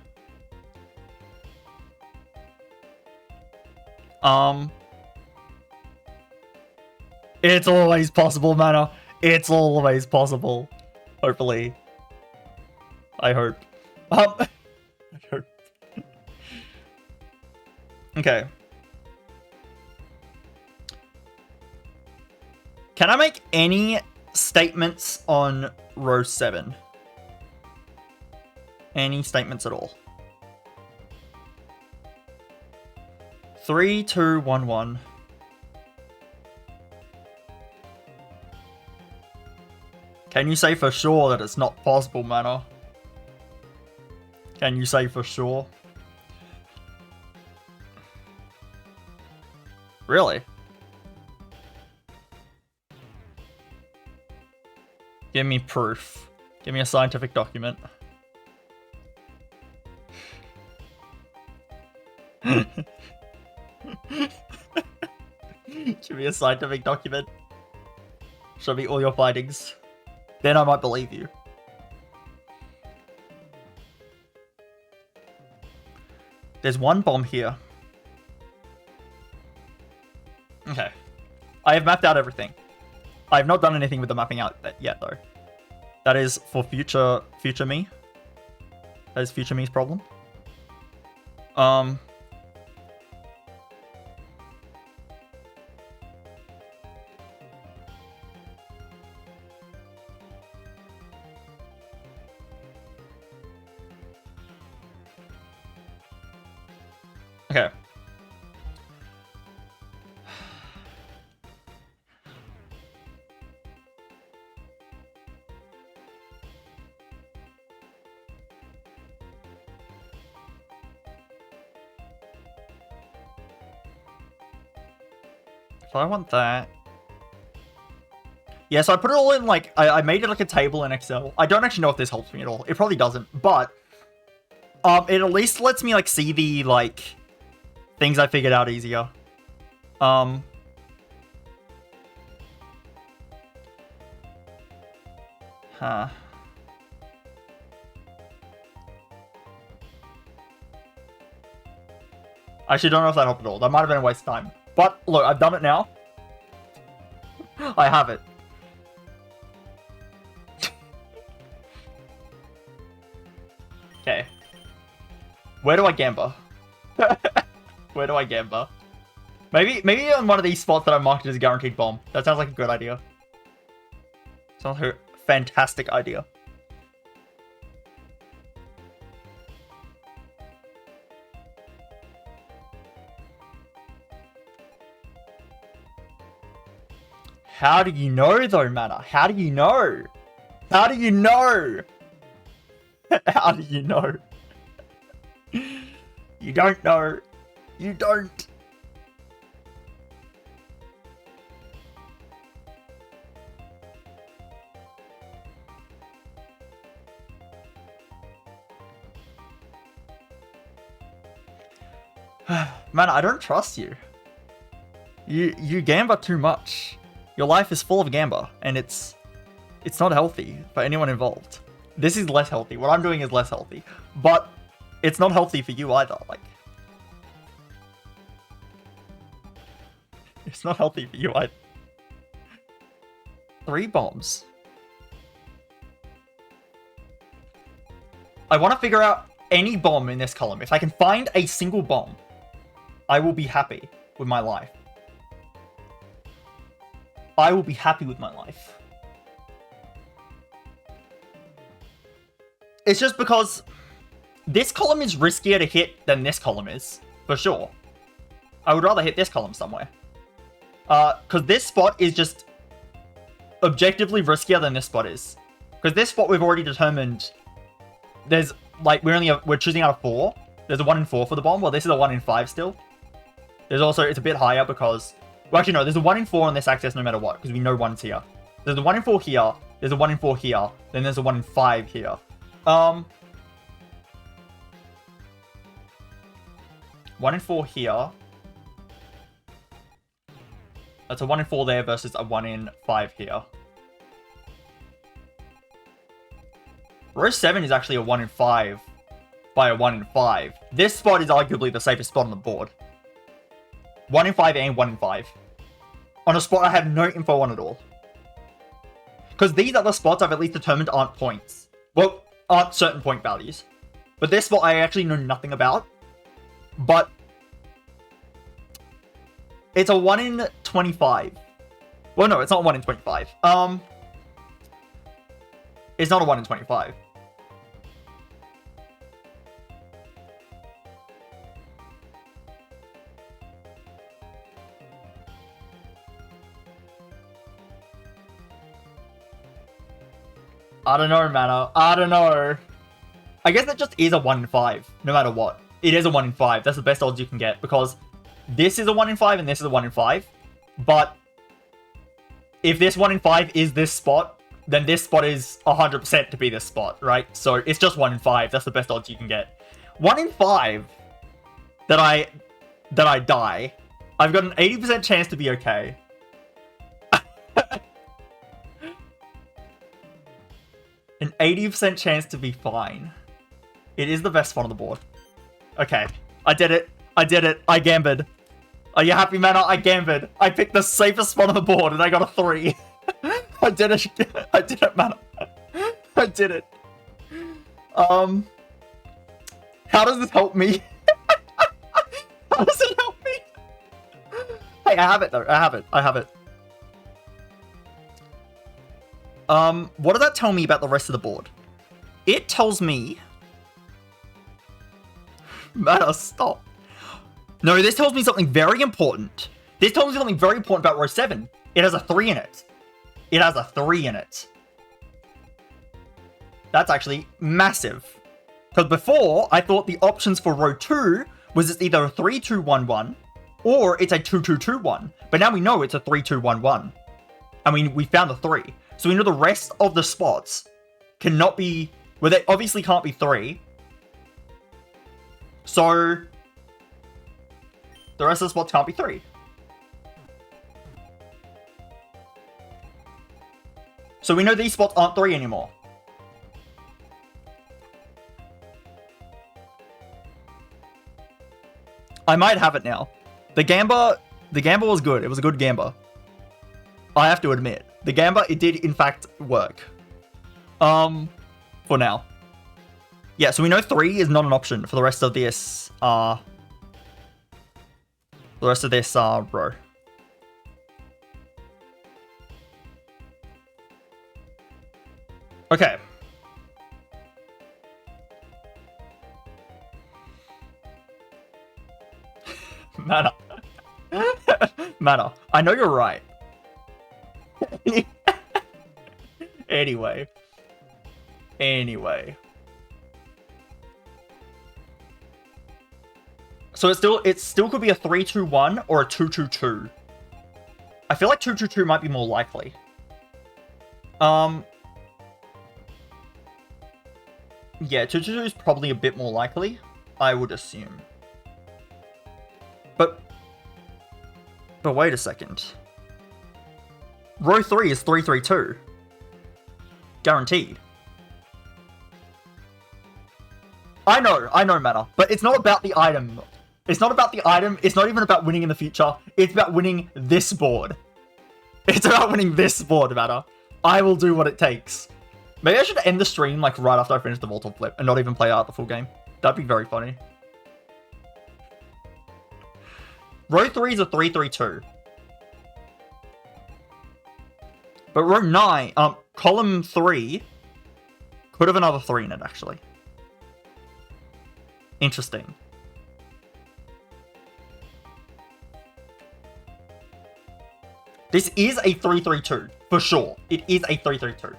It's always possible, Mana. It's always possible. Hopefully. I hope. I hope. Okay. Can I make any statements on row 7? Any statements at all? 3, 2, 1, 1. Can you say for sure that it's not possible, Manor? Can you say for sure? Really? Give me proof. Give me a scientific document. Give me a scientific document. Show me all your findings. Then I might believe you. There's one bomb here. Okay. I have mapped out everything. I have not done anything with the mapping out yet, though. That is for future me. That is future me's problem. Okay. So I want that. Yeah, so I put it all in, like, I made it like a table in Excel. I don't actually know if this helps me at all. It probably doesn't, but it at least lets me, like, see the, like, things I figured out easier. Huh. I actually don't know if that helped at all. That might have been a waste of time. But, look, I've done it now. I have it. Okay. Where do I gamba? Where do I gamba? Maybe on one of these spots that I marked as a guaranteed bomb. That sounds like a good idea. Sounds like a fantastic idea. How do you know though, Mana? How do you know? How do you know? How do you know? You don't know. You don't. Man, I don't trust you. You gamba too much. Your life is full of gamba, and it's not healthy for anyone involved. This is less healthy. What I'm doing is less healthy, but it's not healthy for you either. Like, it's not healthy for you either. 3 bombs. I want to figure out any bomb in this column. If I can find a single bomb, I will be happy with my life. I will be happy with my life. It's just because this column is riskier to hit than this column is, for sure. I would rather hit this column somewhere. Because this spot is just objectively riskier than this spot is. Because this spot we've already determined there's, like, we're choosing out of 4. There's a 1 in 4 for the bomb, well this is a 1 in 5 still. There's also, it's a bit higher because, well actually no, there's a 1 in 4 on this axis no matter what, because we know 1's here. There's a 1 in 4 here, there's a 1 in 4 here, then there's a 1 in 5 here. 1 in 4 here. That's a 1 in 4 there versus a 1 in 5 here. Row 7 is actually a 1 in 5 by a 1 in 5. This spot is arguably the safest spot on the board. 1 in 5 and 1 in 5. On a spot I have no info on at all. Because these other spots I've at least determined aren't points. Well, aren't certain point values. But this spot I actually know nothing about. But it's a 1 in 25. Well, no, it's not 1 in 25. It's not a 1 in 25. I don't know, Mana. I don't know. I guess that just is a 1 in 5, no matter what. It is a 1 in 5. That's the best odds you can get, because this is a 1 in 5 and this is a 1 in 5. But if this 1 in 5 is this spot, then this spot is 100% to be this spot, right? So it's just 1 in 5. That's the best odds you can get. 1 in 5 that I die. I've got an 80% chance to be okay. An 80% chance to be fine. It is the best spot on the board. Okay. I did it. I did it. I gambled. Are you happy, Mana? I gambled. I picked the safest spot on the board and I got a 3. I did it. I did it, Mana. I did it. How does this help me? How does it help me? Hey, I have it though. I have it. I have it. What does that tell me about the rest of the board? It tells me... Mana, stop. No, this tells me something very important. This tells me something very important about row 7. It has a 3 in it. It has a 3 in it. That's actually massive. Because before, I thought the options for row 2 was it's either a 3-2-1-1 Or it's a 2-2-2-1. But now we know it's a 3-2-1-1. I mean, we found the 3. So we know the rest of the spots cannot be... Well, they obviously can't be 3. So the rest of the spots can't be 3. So we know these spots aren't 3 anymore. I might have it now. The Gamba was good. It was a good Gamba. I have to admit. The Gamba, it did in fact work. For now. Yeah, so we know 3 is not an option for the rest of this, row. Okay. Mana. Mana. I know you're right. Anyway. So it still could be a 3-2-1 or a 2-2-2. I feel like 2-2-2 might be more likely. Yeah, 2-2-2 is probably a bit more likely, I would assume. But wait a second. Row 3 is 3-3-2. Guaranteed. I know, Mana, but it's not about the item. It's not about the item. It's not even about winning in the future. It's about winning this board. It's about winning this board, Mana. I will do what it takes. Maybe I should end the stream like right after I finish the Voltorb flip and not even play out the full game. That'd be very funny. Row 3 is a 3-3-2. But row 9, column 3 could have another 3 in it, actually. Interesting. This is a 3-3-2, for sure. It is a 3-3-2.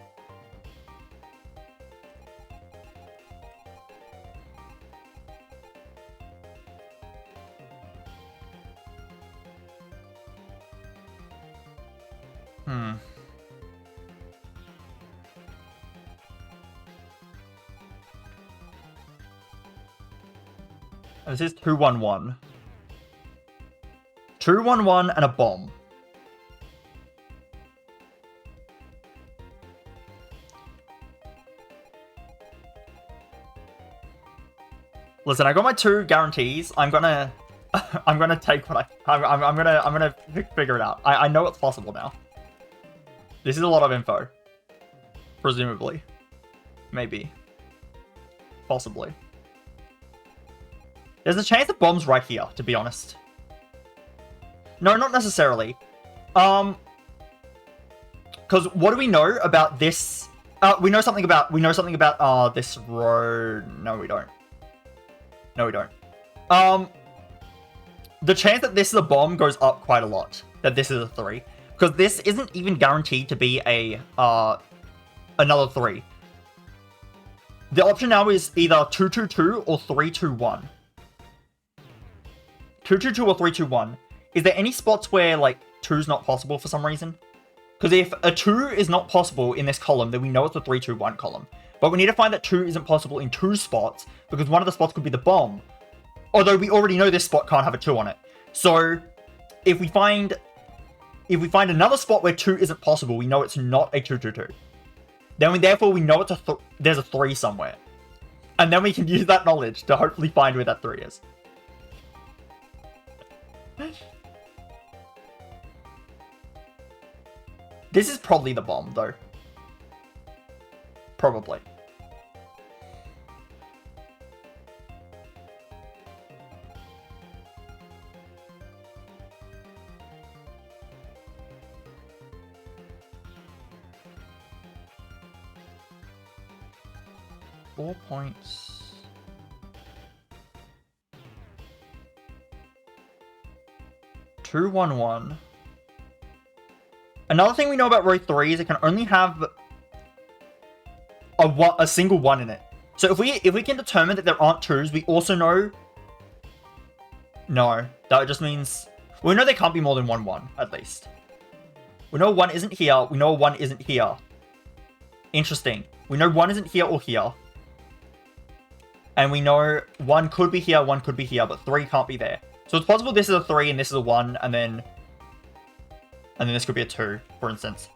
This is 2-1-1. 2-1-1 and a bomb. Listen, I got my 2 guarantees. I'm gonna take what I'm gonna figure it out. I know it's possible now. This is a lot of info. Presumably. Maybe. Possibly. There's a chance the bomb's right here, to be honest. No, not necessarily. Because what do we know about this? We know something about this row. No, we don't. The chance that this is a bomb goes up quite a lot. That this is a 3, because this isn't even guaranteed to be a another 3. The option now is either 2-2-2 or 3-2-1. 2-2-2 or 3-2-1. Is there any spots where, like, 2's not possible for some reason? Because if a 2 is not possible in this column, then we know it's a 3-2-1 column. But we need to find that 2 isn't possible in 2 spots, because one of the spots could be the bomb. Although we already know this spot can't have a 2 on it. So, if we find another spot where 2 isn't possible, we know it's not a 2-2-2. Then therefore we know it's there's a 3 somewhere. And then we can use that knowledge to hopefully find where that 3 is. This is probably the bomb, though. Probably. Four points. Two, 1-1. Another thing we know about row 3 is it can only have a single 1 in it. So if we can determine that there aren't 2s, we also know... No, that just means We know there can't be more than 1-1, at least. We know 1 isn't here. We know 1 isn't here. Interesting. We know 1 isn't here or here. And we know 1 could be here, 1 could be here, but 3 can't be there. So it's possible this is a 3 and this is a 1, and then this could be a 2, for instance.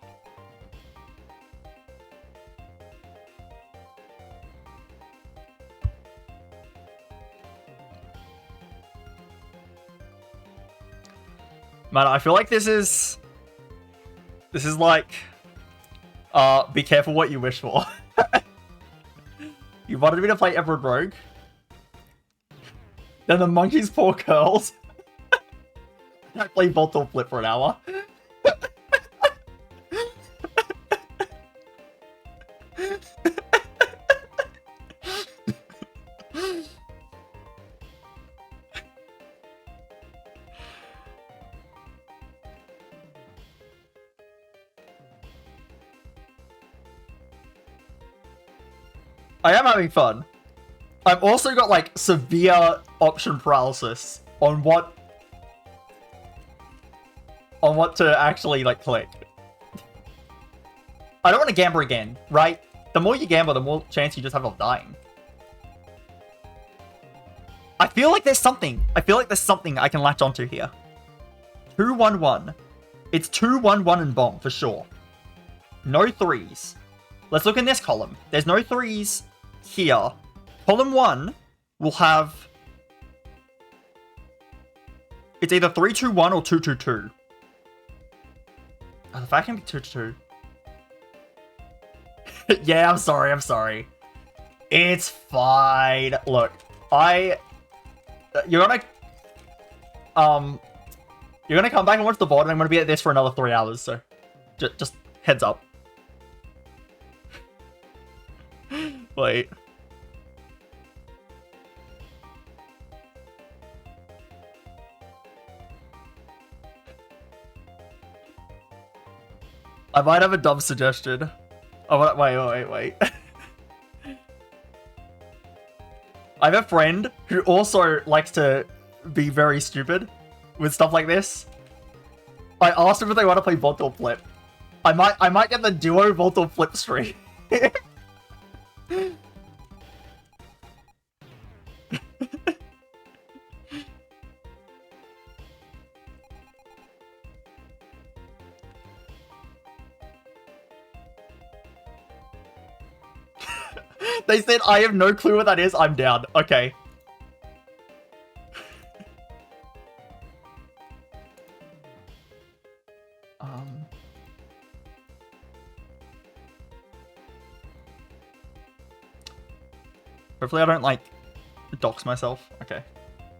Man, I feel like this is like, be careful what you wish for. You wanted me to play Emerald Rogue? Then the monkey's paw curls. I play Voltorb Flip for an hour. I am having fun. I've also got like severe option paralysis on what to actually like click. I don't want to gamble again, right? The more you gamble, the more chance you just have of dying. I feel like there's something. I feel like there's something I can latch onto here. 2-1-1. It's 2-1-1 and bomb for sure. No 3s. Let's look in this column. There's no 3s here. Column 1 will have... It's either 3-2-1 or 2-2-2. Oh, the fact can be 2-2-2. Yeah, I'm sorry. It's fine. Look, you're gonna come back and watch the VOD, and I'm gonna be at this for another 3 hours, so just heads up. Wait. I might have a dumb suggestion. Oh, wait. I have a friend who also likes to be very stupid with stuff like this. I asked him if they want to play Voltorb Flip. I might get the duo Voltorb Flip stream. They said, I have no clue what that is. I'm down. Okay. Hopefully I don't, like, dox myself. Okay.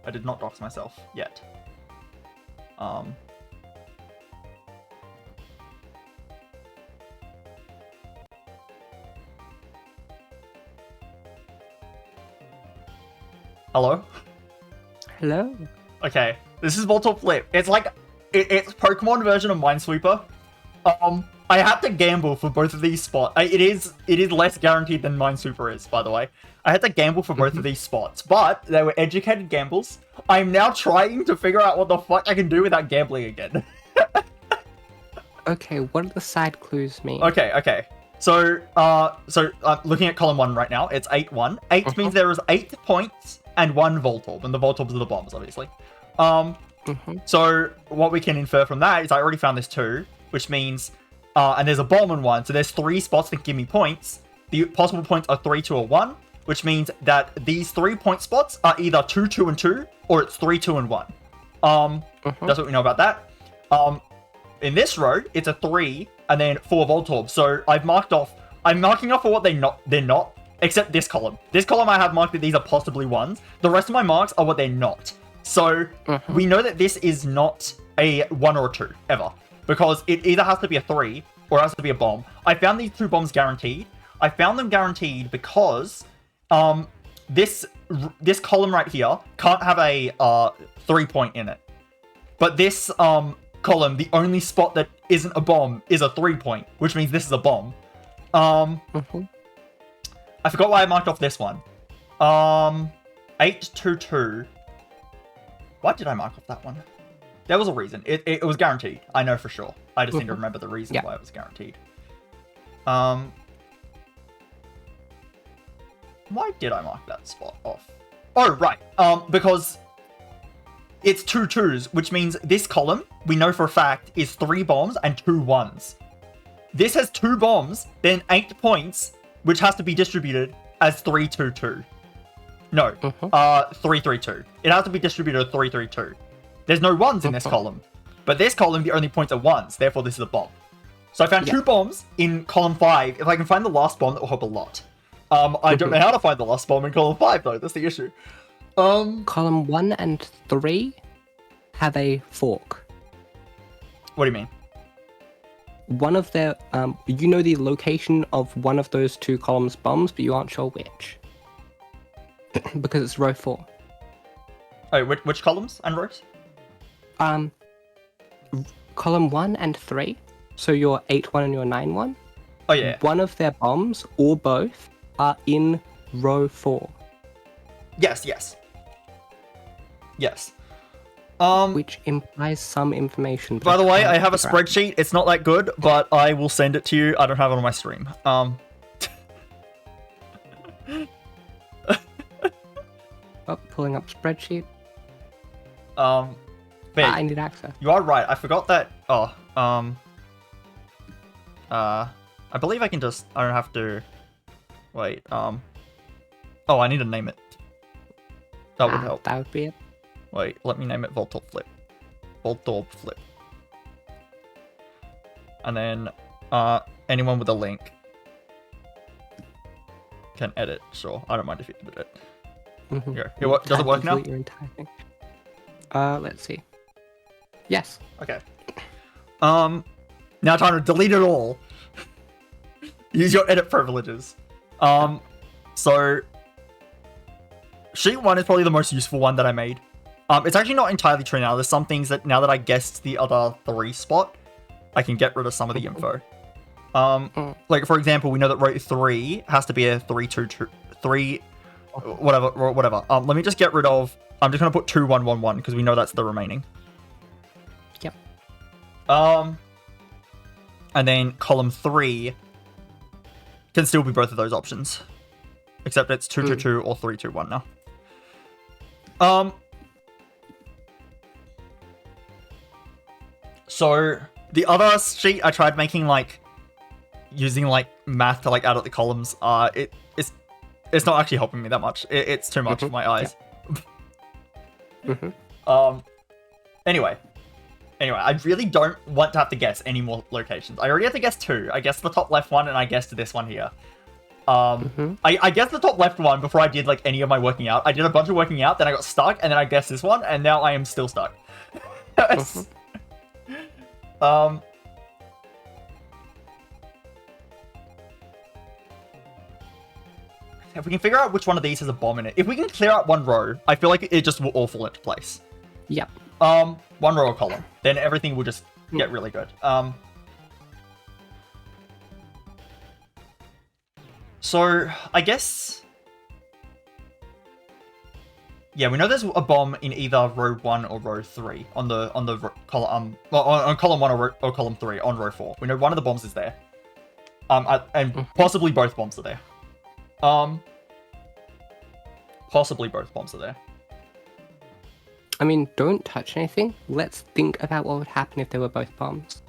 I did not dox myself yet. Hello? Hello? Okay, this is Voltorb Flip. It's like, it's Pokemon version of Minesweeper. I had to gamble for both of these spots. It is less guaranteed than Minesweeper is, by the way. I had to gamble for both of these spots, but they were educated gambles. I'm now trying to figure out what the fuck I can do without gambling again. Okay, what do the side clues mean? Okay. So looking at column 1 right now, it's 8-1. 8 means there is 8 points and 1 Voltorb, and the Voltorbs are the bombs, obviously. So what we can infer from that is I already found this 2, which means, and there's a bomb in 1, so there's 3 spots that give me points. The possible points are 3, 2, or 1, which means that these 3 point spots are either 2, 2, and 2, or it's 3, 2, and 1. That's what we know about that. In this row, it's a 3, and then 4 Voltorb. So I'm marking off for what they're not, except this column. This column I have marked that these are possibly 1s. The rest of my marks are what they're not. So we know that this is not a 1 or a 2, ever. Because it either has to be a 3, or it has to be a bomb. I found these 2 bombs guaranteed. I found them guaranteed because this column right here can't have a 3 point in it. But this column, the only spot that isn't a bomb is a 3 point, which means this is a bomb. I forgot why I marked off this one. 8-2-2. Why did I mark off that one? There was a reason. It was guaranteed. I know for sure. I just need to Mhm. remember the reason Yeah. why it was guaranteed. Why did I mark that spot off? Oh, right. Because it's 2 2s, which means this column, we know for a fact, is 3 bombs and 2 1s. This has 2 bombs, then 8 points, which has to be distributed as 3 2 2. No, 3 3 2. It has to be distributed as 3 3 2. There's no 1s in this column. But this column, the only points are 1s, therefore this is a bomb. So I found 2 bombs in column 5. If I can find the last bomb, that will help a lot. I don't know how to find the last bomb in column 5, though. That's the issue. Column 1 and 3 have a fork. What do you mean? One of their, you know the location of one of those 2 columns bombs, but you aren't sure which. Because it's row 4. Oh, which columns and rows? Column 1 and 3, so your 8-1 and your 9-1. Oh, yeah. One of their bombs, or both, are in row 4. Yes. Which implies some information. By the way, I have a figure out. spreadsheet. It's not that good, but I will send it to you. I don't have it on my stream. Oh, pulling up spreadsheet. But I need access. you are right. I forgot that. I believe I can just. I don't have to. Wait. Oh, I need to name it. That would help. That would be it. Wait, let me name it Voltorb Flip. Voltorb Flip. And then, anyone with a link can edit. Sure, I don't mind if you edit it. Mm-hmm. Here, what, does it work now? Your entire thing. Let's see. Yes. Okay. Now time to delete it all. Use your edit privileges. So sheet 1 is probably the most useful one that I made. It's actually not entirely true now. There's some things that now that I guessed the other 3 spot, I can get rid of some of the info. Like for example, we know that row 3 has to be a 3 2 2 3 whatever. Let me just get rid of. I'm just gonna put 2 1 1 1 because we know that's the remaining. Yep. And then column 3 can still be both of those options, except it's 2 2 2 or 3 2 1 now. So the other sheet I tried making using math to add up the columns. It's not actually helping me that much. It's too much for my eyes. Anyway, I really don't want to have to guess any more locations. I already have to guess 2. I guessed the top left one, and I guessed this one here. I guessed the top left one before I did any of my working out. I did a bunch of working out, then I got stuck, and then I guessed this one, and now I am still stuck. If we can figure out which one of these has a bomb in it, if we can clear out one row, I feel like it just will all fall into place. Yep. One row or column, then everything will just get really good. So I guess, yeah, we know there's a bomb in either row 1 or row 3 on column on column 1 or column 3 on row 4. We know one of the bombs is there, and possibly both bombs are there. Possibly both bombs are there. I mean, don't touch anything. Let's think about what would happen if they were both bombs.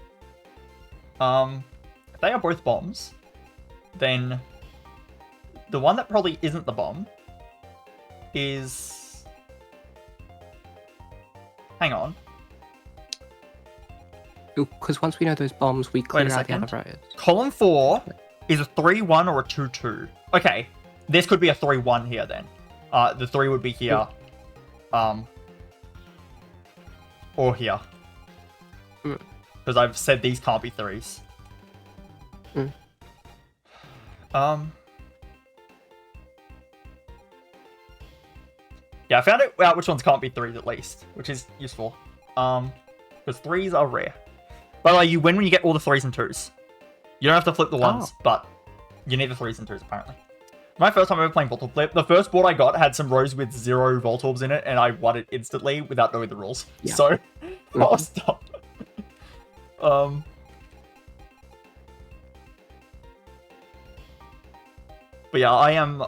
If they are both bombs, then the one that probably isn't the bomb is... Hang on. Because once we know those bombs, we clear out the other rows. Column 4 is a 3-1 or a 2-2. Okay, this could be a 3-1 here then. The 3 would be here. Or here. Because I've said these can't be 3s. Yeah, I found out which ones can't be 3s at least, which is useful. Because 3s are rare. By the way, you win when you get all the 3s and 2s. You don't have to flip the 1s, but you need the 3s and 2s apparently. My first time ever playing Voltorb Flip, the first board I got had some rows with 0 Voltorbs in it, and I won it instantly without knowing the rules. Yeah. So, I'll stop. But yeah, I am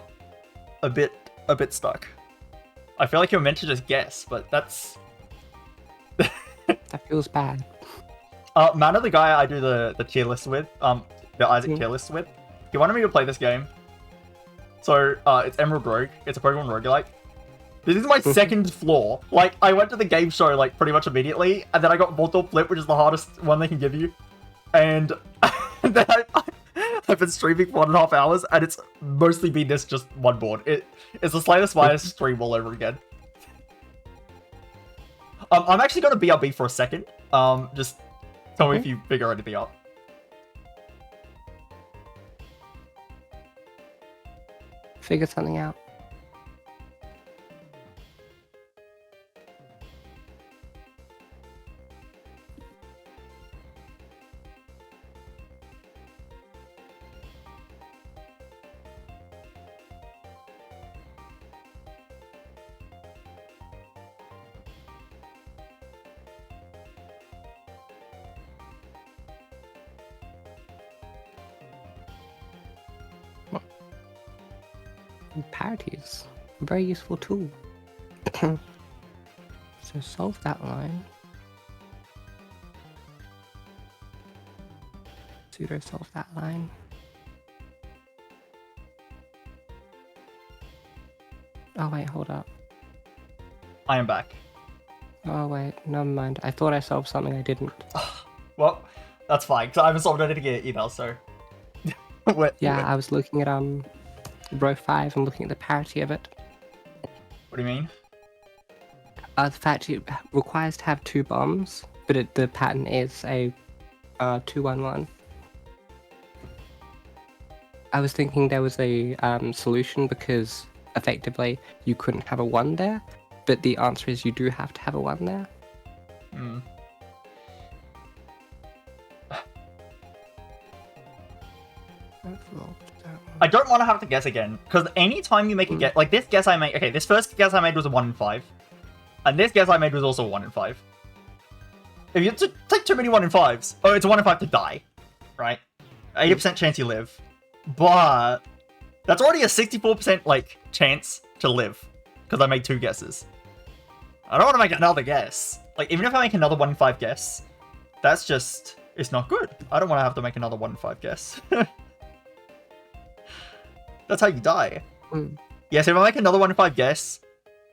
a bit stuck. I feel like you're meant to just guess, but that's... That feels bad. Manna, the guy I do the tier list with, the Isaac tier list with, he wanted me to play this game. So, it's Emerald Rogue. It's a Pokemon roguelike. This is my second floor. Like, I went to the game show, like, pretty much immediately, and then I got Voltorb Flip, which is the hardest one they can give you. And then I've been streaming for 1.5 hours, and it's mostly been this just one board. It's the Slayer Spire stream all over again. I'm actually going to BRB for a second. Just tell me if you figure anything out. Figure something out. Parodies. A very useful tool. So solve that line. Pseudo solve that line. Oh wait, hold up. I am back. Oh wait, never mind. I thought I solved something I didn't. Well, that's fine, because I haven't solved anything either, so... Yeah, I was looking at row 5 and looking at the parity of it. What do you mean? The fact it requires to have 2 bombs, but the pattern is a 2-1-1. I was thinking there was a solution because effectively you couldn't have a 1 there, but the answer is you do have to have a 1 there. Hmm. I don't want to have to guess again, because anytime you make a guess, like this guess I made, okay, this first guess I made was a 1 in 5, and this guess I made was also 1 in 5. If you take too many 1 in 5s, oh, it's a 1 in 5 to die, right? 80% chance you live, but that's already a 64% like chance to live, because I made 2 guesses. I don't want to make another guess. Like, even if I make another 1 in 5 guess, that's just, it's not good. I don't want to have to make another 1 in 5 guess. That's how you die. Yeah, so if I make another 1 in 5 guess,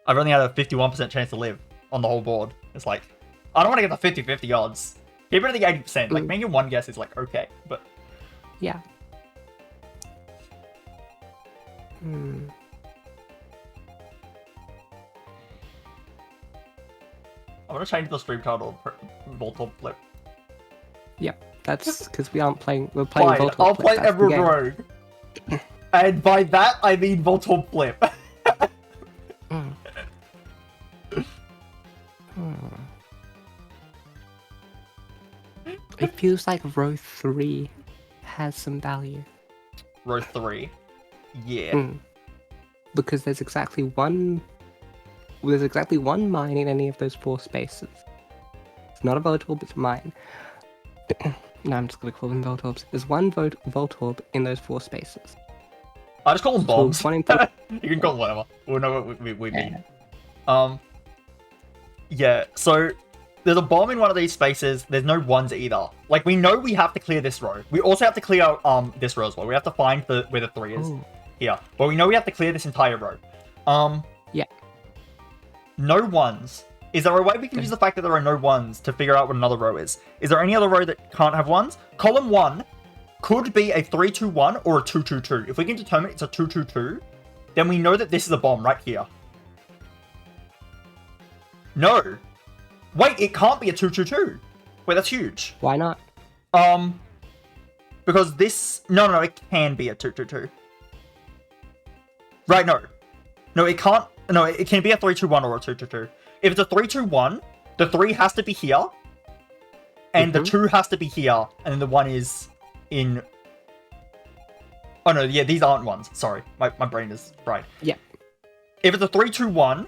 I've only had a 51% chance to live on the whole board. It's like, I don't want to get the 50-50 odds. Keep it at the 80%. Like, making 1 guess is like, okay, but... Yeah. Hmm. I'm gonna change the stream title to Voltorb Flip. Yep, that's because we aren't playing, we're playing Fine, Voltorb I'll Flip, play that's the Emerald game. Rogue. And by that, I mean Voltorb Flip. It feels like row 3 has some value. Row 3. Yeah. Because there's exactly one mine in any of those 4 spaces. It's not a Voltorb, it's a mine. No, I'm just gonna call them Voltorbs. There's one Voltorb in those 4 spaces. I just call them bombs. So You can call them whatever. We'll know what we mean. Yeah, so there's a bomb in one of these spaces. There's no 1s either. Like, we know we have to clear this row. We also have to clear this row as well. We have to find where the 3 is. Here. But we know we have to clear this entire row. Yeah. No 1s. Is there a way we can use the fact that there are no 1s to figure out what another row is? Is there any other row that can't have 1s? Column 1 could be a 3-2-1 or a 2-2-2. If we can determine it's a 2-2-2, then we know that this is a bomb right here. No. Wait, it can't be a 2-2-2. Wait, that's huge. Why not? Because this... No, it can be a 2-2-2. Right, no. No, it can't... No, it can be a 3-2-1 or a 2-2-2. If it's a 3-2-1, the 3 has to be here, and the 2 has to be here, and then the 1 is in Oh no, yeah, these aren't ones. Sorry, my brain is fried. Yeah. If it's a 3-2-1,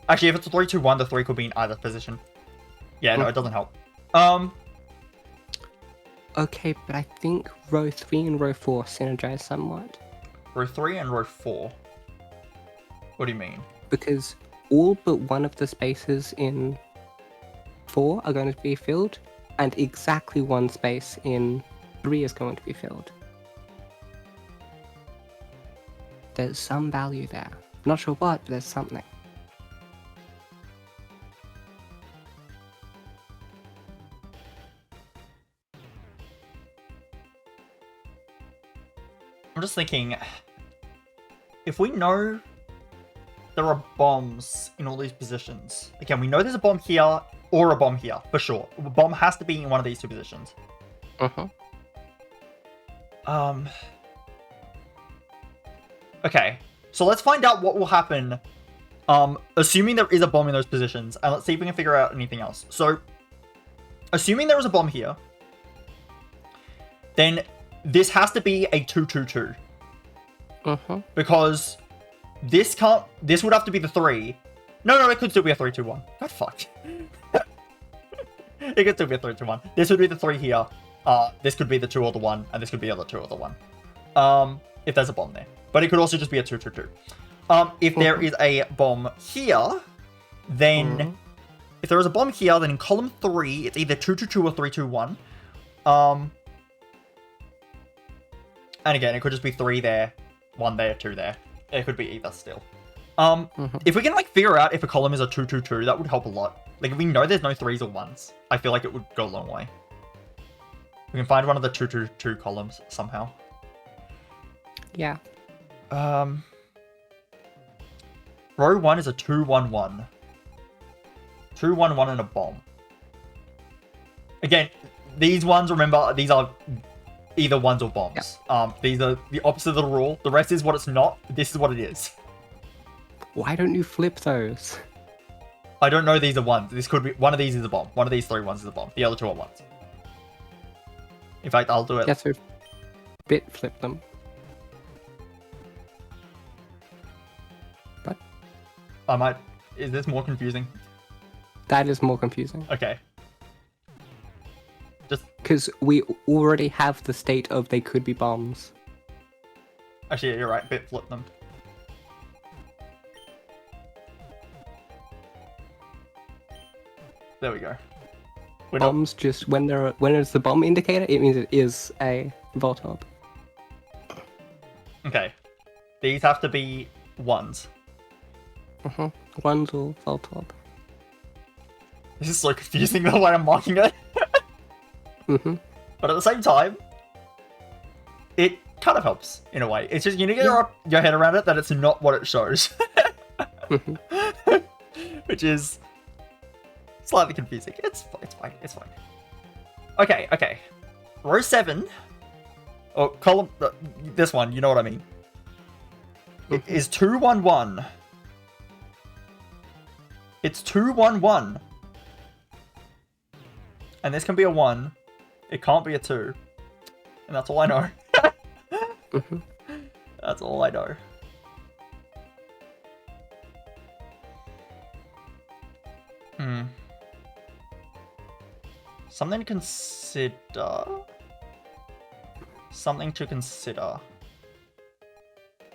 actually, if it's a 3-2-1, the 3 could be in either position. Yeah, no, it doesn't help. Okay, but I think row 3 and row 4 synergize somewhat. Row 3 and row 4. What do you mean? Because all but one of the spaces in 4 are going to be filled, and exactly one space in 3 is going to be filled. There's some value there. Not sure what, but there's something. I'm just thinking, if we know there are bombs in all these positions, again, we know there's a bomb here or a bomb here, for sure. A bomb has to be in one of these two positions. Okay, so let's find out what will happen, assuming there is a bomb in those positions, and let's see if we can figure out anything else. So, assuming there is a bomb here, then this has to be a 2-2-2. Because this would have to be the 3. No, it could still be a 3-2-1. God, fuck. It could still be a 3-2-1. This would be the 3 here. This could be the 2 or the 1, and this could be the other 2 or the 1. If there's a bomb there. But it could also just be a 2-2-2. If there is a bomb here, then... If there is a bomb here, then in column 3, it's either 2-2-2 or 3-2-1. And again, it could just be 3 there, 1 there, 2 there. It could be either still. If we can, like, figure out if a column is a 2-2-2, that would help a lot. Like, if we know there's no 3s or 1s, I feel like it would go a long way. We can find one of the 2-2-2 columns somehow. Yeah. Row 1 is a 2-1-1. 2-1-1 and a bomb. Again, these ones, remember, these are either ones or bombs. Yep. These are the opposite of the rule. The rest is what it's not. This is what it is. Why don't you flip those? I don't know these are ones. This could be... One of these is a bomb. One of these 3 ones is a bomb. The other 2 are ones. In fact, I'll do it. Yeah, so bit flip them. But I might... Is this more confusing? That is more confusing. Okay. Just... Because we already have the state of they could be bombs. Actually, yeah, you're right. Bit flip them. There we go. Bombs just when it's the bomb indicator, it means it is a Voltorb. Okay. These have to be ones. Ones or Voltorb. This is so confusing the way I'm marking it. But at the same time, it kind of helps in a way. It's just you need to get your head around it that it's not what it shows. Which is slightly confusing. It's fine. Okay. Row 7. Or column... this one, you know what I mean. It is 2-1-1. It's 2-1-1. And this can be a 1. It can't be a 2. And that's all I know. That's all I know. Something to consider. Something to consider.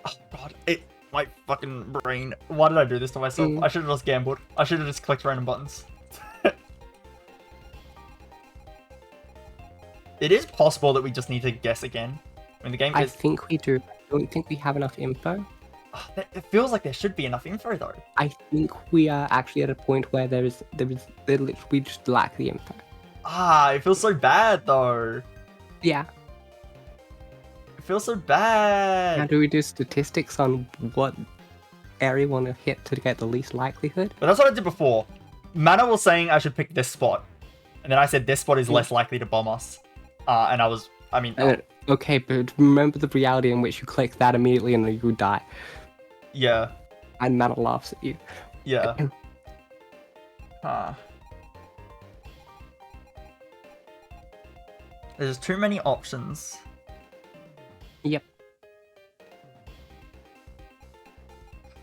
Oh god, my fucking brain. Why did I do this to myself? I should have just gambled. I should have just clicked random buttons. It is possible that we just need to guess again. I mean, the game is... I think we do. I don't think we have enough info. It feels like there should be enough info, though. I think we are actually at a point where we just lack the info. It feels so bad, though. Yeah. It feels so bad. How do we do statistics on what area we want to hit to get the least likelihood? But that's what I did before. Mana was saying I should pick this spot. And then I said this spot is less likely to bomb us. And okay, but remember the reality in which you click that immediately and then you die. Yeah. And Mana laughs at you. Yeah. There's too many options. Yep.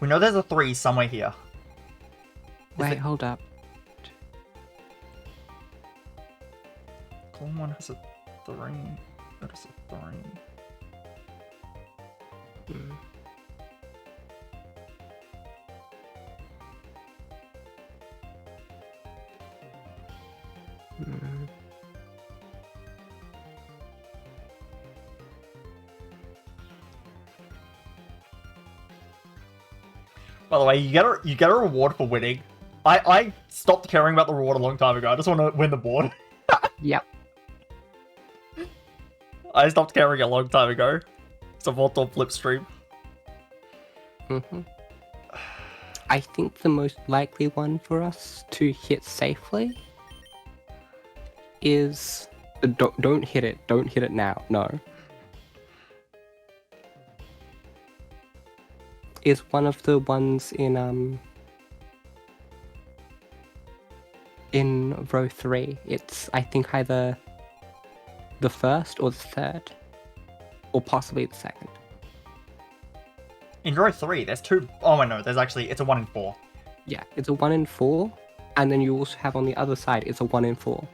We know there's a 3 somewhere here. Wait, hold up. Column 1 has a 3. That is a 3. Hmm. Hmm. By the way, you get a reward for winning. I stopped caring about the reward a long time ago. I just want to win the board. Yep. I stopped caring a long time ago. It's a Voltorb flip stream. Mm-hmm. I think the most likely one for us to hit safely is don't hit it. Don't hit it now. No. Is one of the ones in row 3. It's I think either the first or the third, or possibly the second. In row 3, there's 2. Oh, wait, no. There's actually... It's a 1 in 4. Yeah, it's a 1 in 4, and then you also have on the other side, it's a 1 in 4.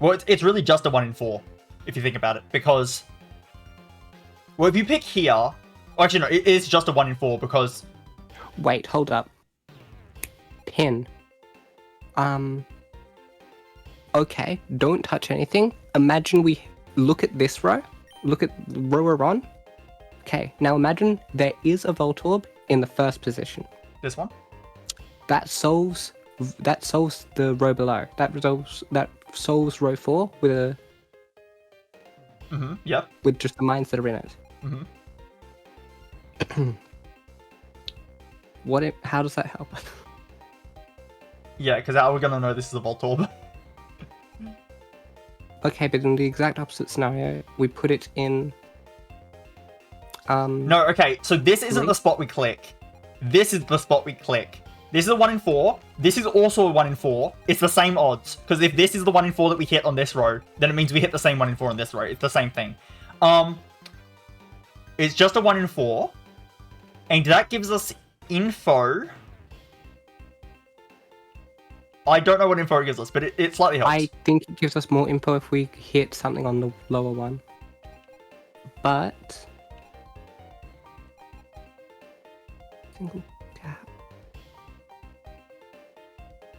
Well, it's really just a 1 in 4, if you think about it. Because... Well, if you pick here... Oh, actually, no. It is just a 1 in 4 because... Wait, hold up. Pin. Okay, don't touch anything. Imagine we look at this row. Look at the row we're on. Okay, now imagine there is a Voltorb in the first position. This one? That solves the row below. That solves row 4 with a Yep. with just the mines that are in it. How does that help? Yeah, because how are we gonna know this is a Voltorb? Okay, but in the exact opposite scenario, we put it in... No, okay, so this isn't the spot we click. This is the spot we click. This is a 1 in 4. This is also a 1 in 4. It's the same odds. Because if this is the 1 in 4 that we hit on this row, then it means we hit the same 1 in 4 on this row. It's the same thing. It's just a 1 in 4. And that gives us info. I don't know what info it gives us, but it slightly helps. I think it gives us more info if we hit something on the lower one. But... Single tap.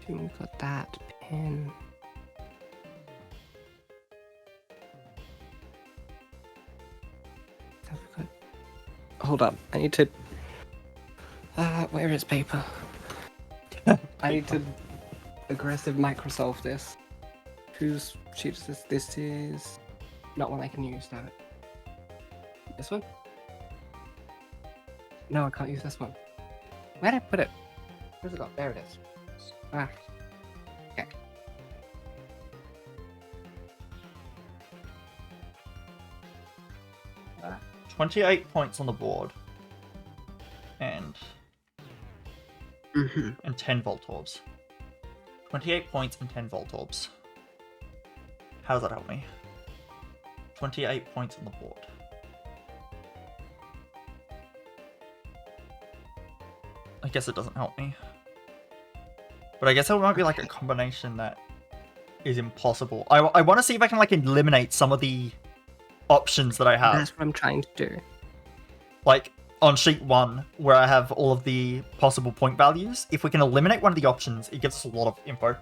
We got that pin. Have we got... Hold up, I need to... where is paper? I need to aggressive Microsoft this. Whose sheet is this? This is not one I can use, damn it. This one? No, I can't use this one. Where did I put it? Where's it got? There it is. Ah. Okay. 28 points on the board. And 10 Voltorbs. 28 points and 10 Voltorbs. How does that help me? 28 points on the board. I guess it doesn't help me. But I guess it might be like a combination that is impossible. I want to see if I can like eliminate some of the options that I have. That's what I'm trying to do. Like on sheet 1, where I have all of the possible point values, if we can eliminate one of the options, it gives us a lot of info.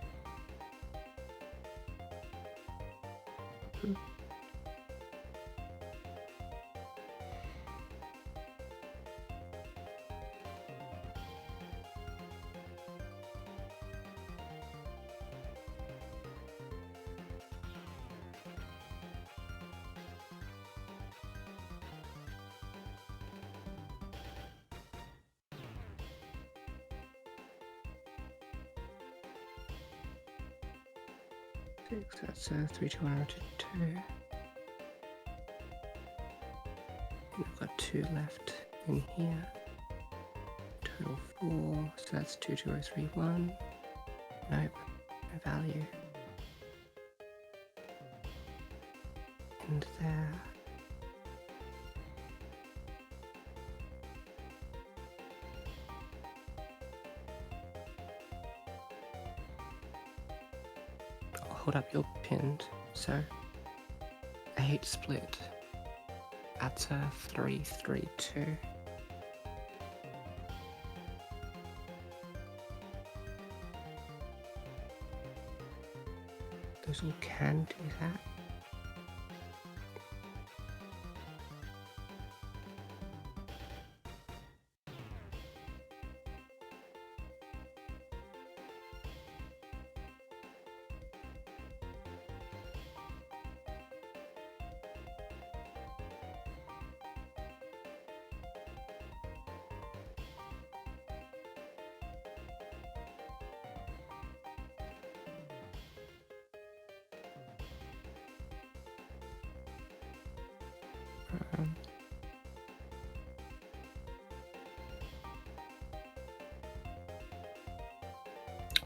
That's 3, 2, 1, 2. I've got 2 left in here. Total 4, so that's 2, 2, 0, 3, 1. Nope, no value. And there. hold up your pinned. So 8 split. That's a 3-3-2. Those all can do that.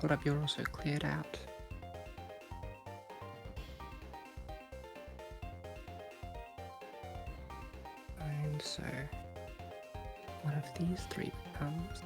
Hold up, you're also cleared out. And so one of these 3 becomes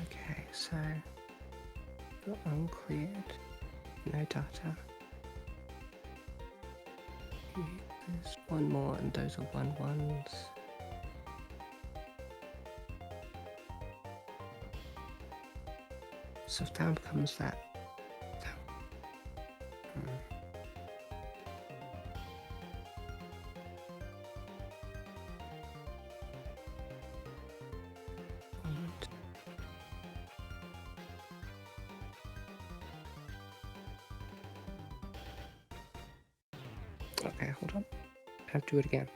okay, so you're uncleared, no data. There's one more, and those are 1-1s. So if down becomes that. Okay, hold on. I have to do it again.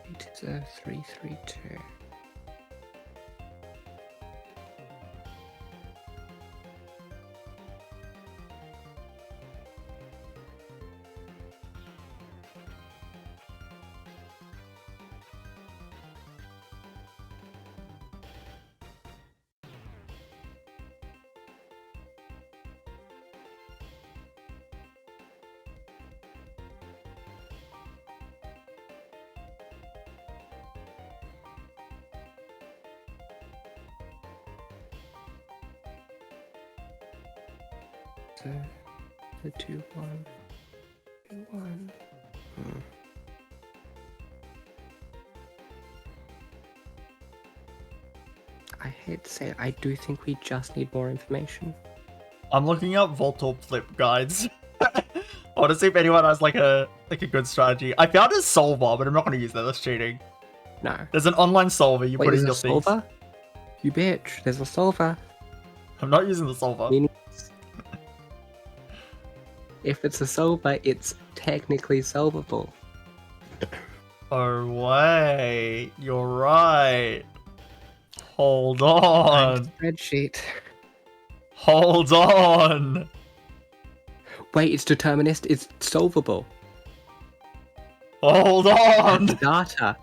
It is a 3-3-2. The 2-1. 2-1. I hate to say it, I do think we just need more information. I'm looking up Voltorb flip guides. I want to see if anyone has like a good strategy. I found a solver, but I'm not going to use that. That's cheating. No. There's an online solver. You put in your things. Solver? You bitch. There's a solver. I'm not using the solver. If it's a solver, it's technically solvable. Oh wait, you're right. Hold on. Spreadsheet. Hold on. Wait, it's determinist. It's solvable. Hold on. That's data.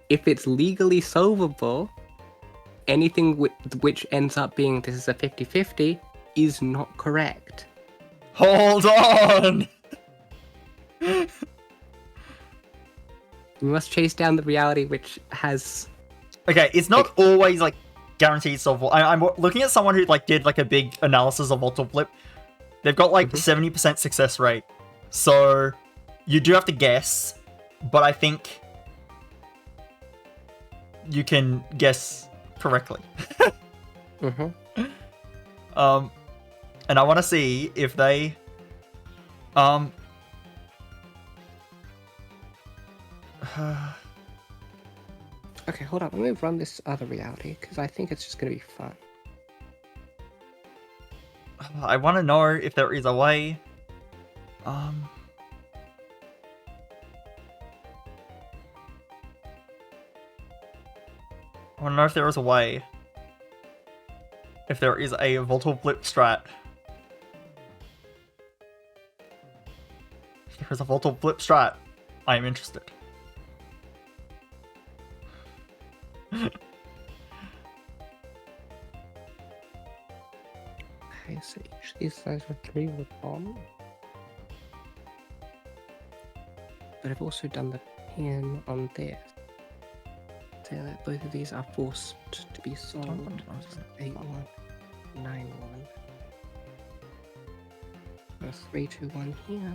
If it's legally solvable, anything which ends up being this is a 50-50 is not correct. Hold on. We must chase down the reality which has. Okay, it's not always like guaranteed solvable. I'm looking at someone who like did like a big analysis of Voltorb flip. They've got like 70% success rate. So You do have to guess, but I think you can guess correctly. Mm-hmm. And I want to see if they, Okay, hold up. Let me run this other reality because I think it's just gonna be fun. I want to know if there is a way. I want to know if there is a way. If there is a Voltorb flip strat. If there is a Voltorb flip strat, I am interested. Okay, so each of these sides were 3 with bomb. But I've also done the pin on this. So that both of these are forced to be solved. 8-1, 9-1. So 3-2-1 here.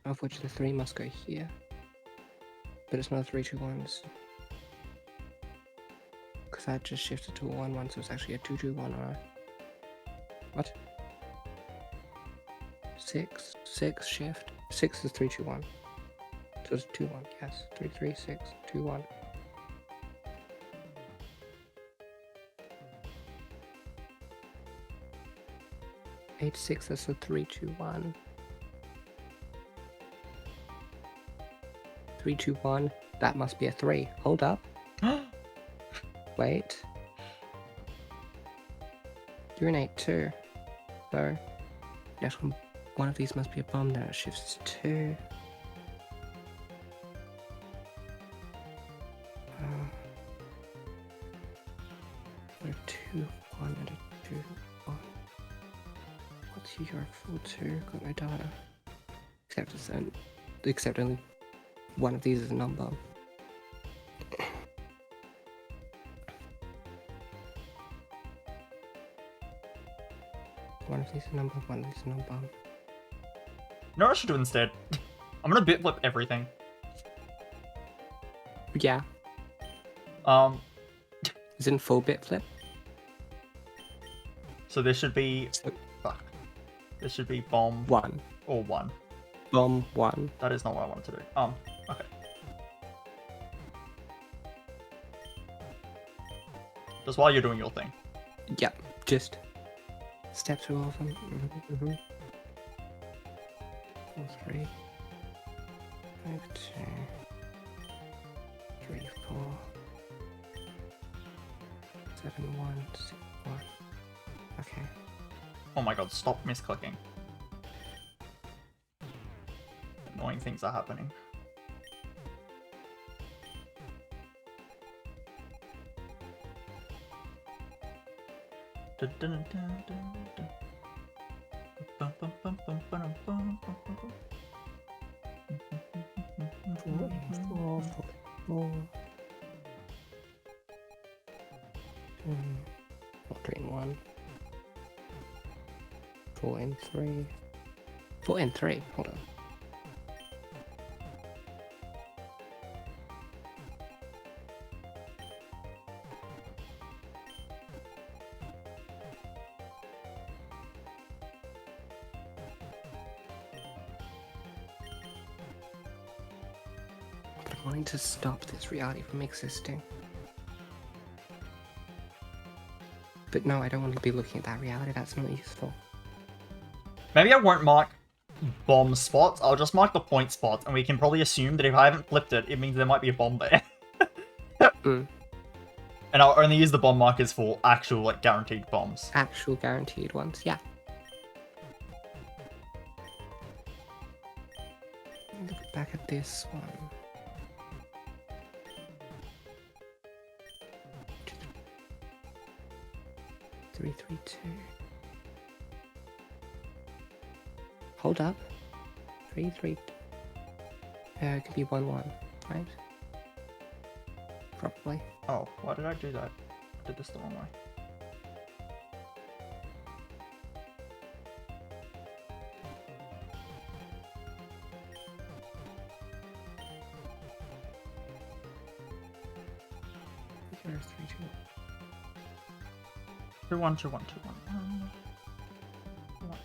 Of which the 3 must go here. But it's not a 3-2-1. Because I just shifted to a 1-1, so it's actually a 2-2-1 or what? 6 shift. 6 is 3-2-1. So it's 2-1, yes. 3-3-6, 2-1. Eight 6, that's a 3-2-1. 3-2-1. That must be a 3. Hold up. Wait. You're an 8-2. So next one of these must be a bomb, then it shifts to 2. A 2-1 and a 2-1. What's your 4-2? Got no data. Except only one of these is a number. One of these is a number, one of these is a number. You know what I should do instead? I'm gonna bit flip everything. Yeah. Is it in full bit flip? So this should be... Fuck. This should be bomb 1. or 1. Bomb 1. That is not what I wanted to do. Okay. Just while you're doing your thing. Yep, just step through all of them. 4, 3, 5, 2, 3, 4, 7, 1, 6, 1. Okay. Oh my god, stop misclicking. Annoying things are happening. Green 1. 4 and 3. 4 and 3. Hold on. But I'm wanting to stop this reality from existing. But no, I don't want to be looking at that reality. That's not useful. Maybe I won't mark bomb spots. I'll just mark the point spots, and we can probably assume that if I haven't flipped it, it means there might be a bomb there. And I'll only use the bomb markers for actual, like, guaranteed bombs. Actual guaranteed ones, yeah. Look back at this one. 3-3-2. Hold up. 3-3. It could be 1-1, right? Probably. Oh, why did I do that? I did this the wrong way. 0, 3, 2. 2 1 2 1 2 1 1. 2 1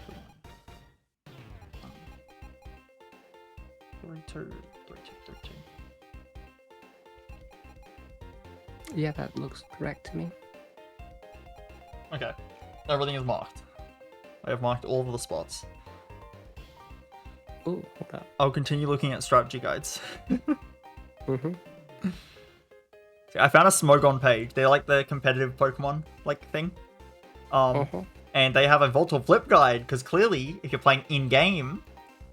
2 1. 3 2 3 2 3 2. Yeah, that looks correct to me. Okay. Everything is marked. I have marked all of the spots. Ooh, hold up. I'll continue looking at strategy guides. Mm-hmm. I found a Smogon page. They're like the competitive Pokemon like thing. And they have a Voltorb Flip guide, because clearly, if you're playing in-game,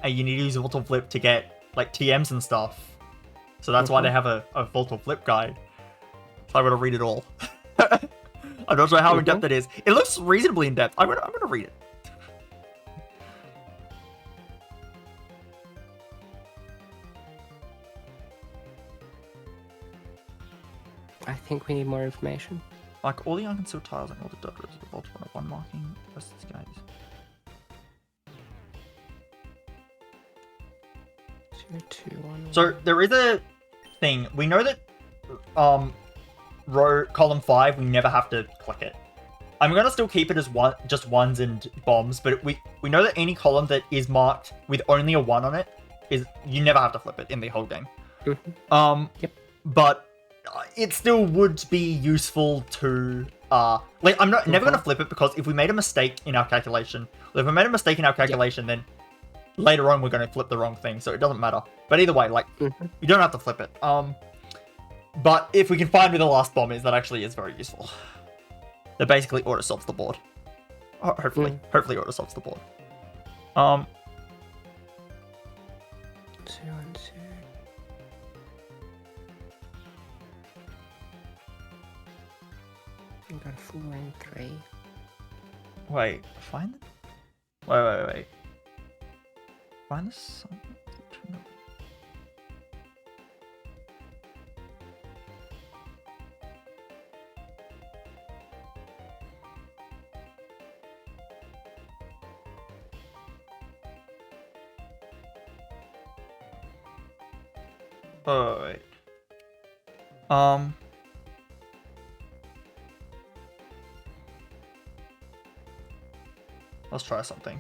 and you need to use a Voltorb Flip to get like TMs and stuff. So that's why they have a Voltorb Flip guide. So I'm gonna read it all. I'm not sure how in-depth it is. It looks reasonably in-depth. I'm gonna read it. I think we need more information. Like all the unconcealed tiles and all the dirt roads of the Voltorb are one marking versus guys. 0, 2, 1. So there is a thing. We know that column 5 we never have to click it. I'm gonna still keep it as just ones and bombs, but we know that any column that is marked with only a 1 on it is you never have to flip it in the whole game. Yep. But it still would be useful to like I'm never gonna flip it, because if we made a mistake in our calculation, then later on we're gonna flip the wrong thing, so it doesn't matter. But either way, like you don't have to flip it. But if we can find where the last bomb is, that actually is very useful. That basically auto solves the board. Hopefully auto solves the board. 2 and 2. We got 4 and 3. Wait. Find this. Oh, wait. Let's try something.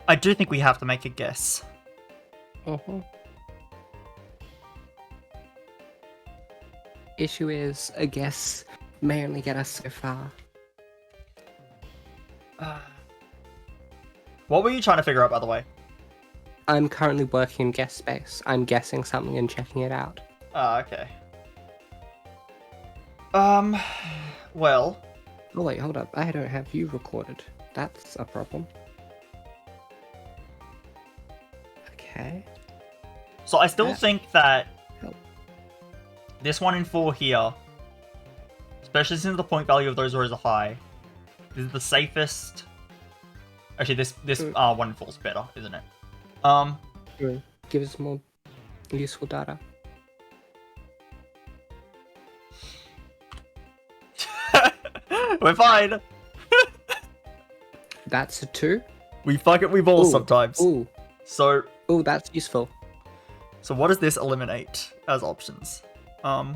I do think we have to make a guess. Issue is, a guess may only get us so far. What were you trying to figure out, by the way? I'm currently working in guess space. I'm guessing something and checking it out. Ah, okay. Well. Oh wait, hold up. I don't have you recorded. That's a problem. Okay. So I still think that Help. this 1 in 4 here, especially since the point value of those rows are high, is the safest Actually, this one falls better, isn't it? Give us more useful data. We're fine. That's a 2. We fuck it, we ball Ooh, sometimes. Ooh, So that's useful. So what does this eliminate as options? That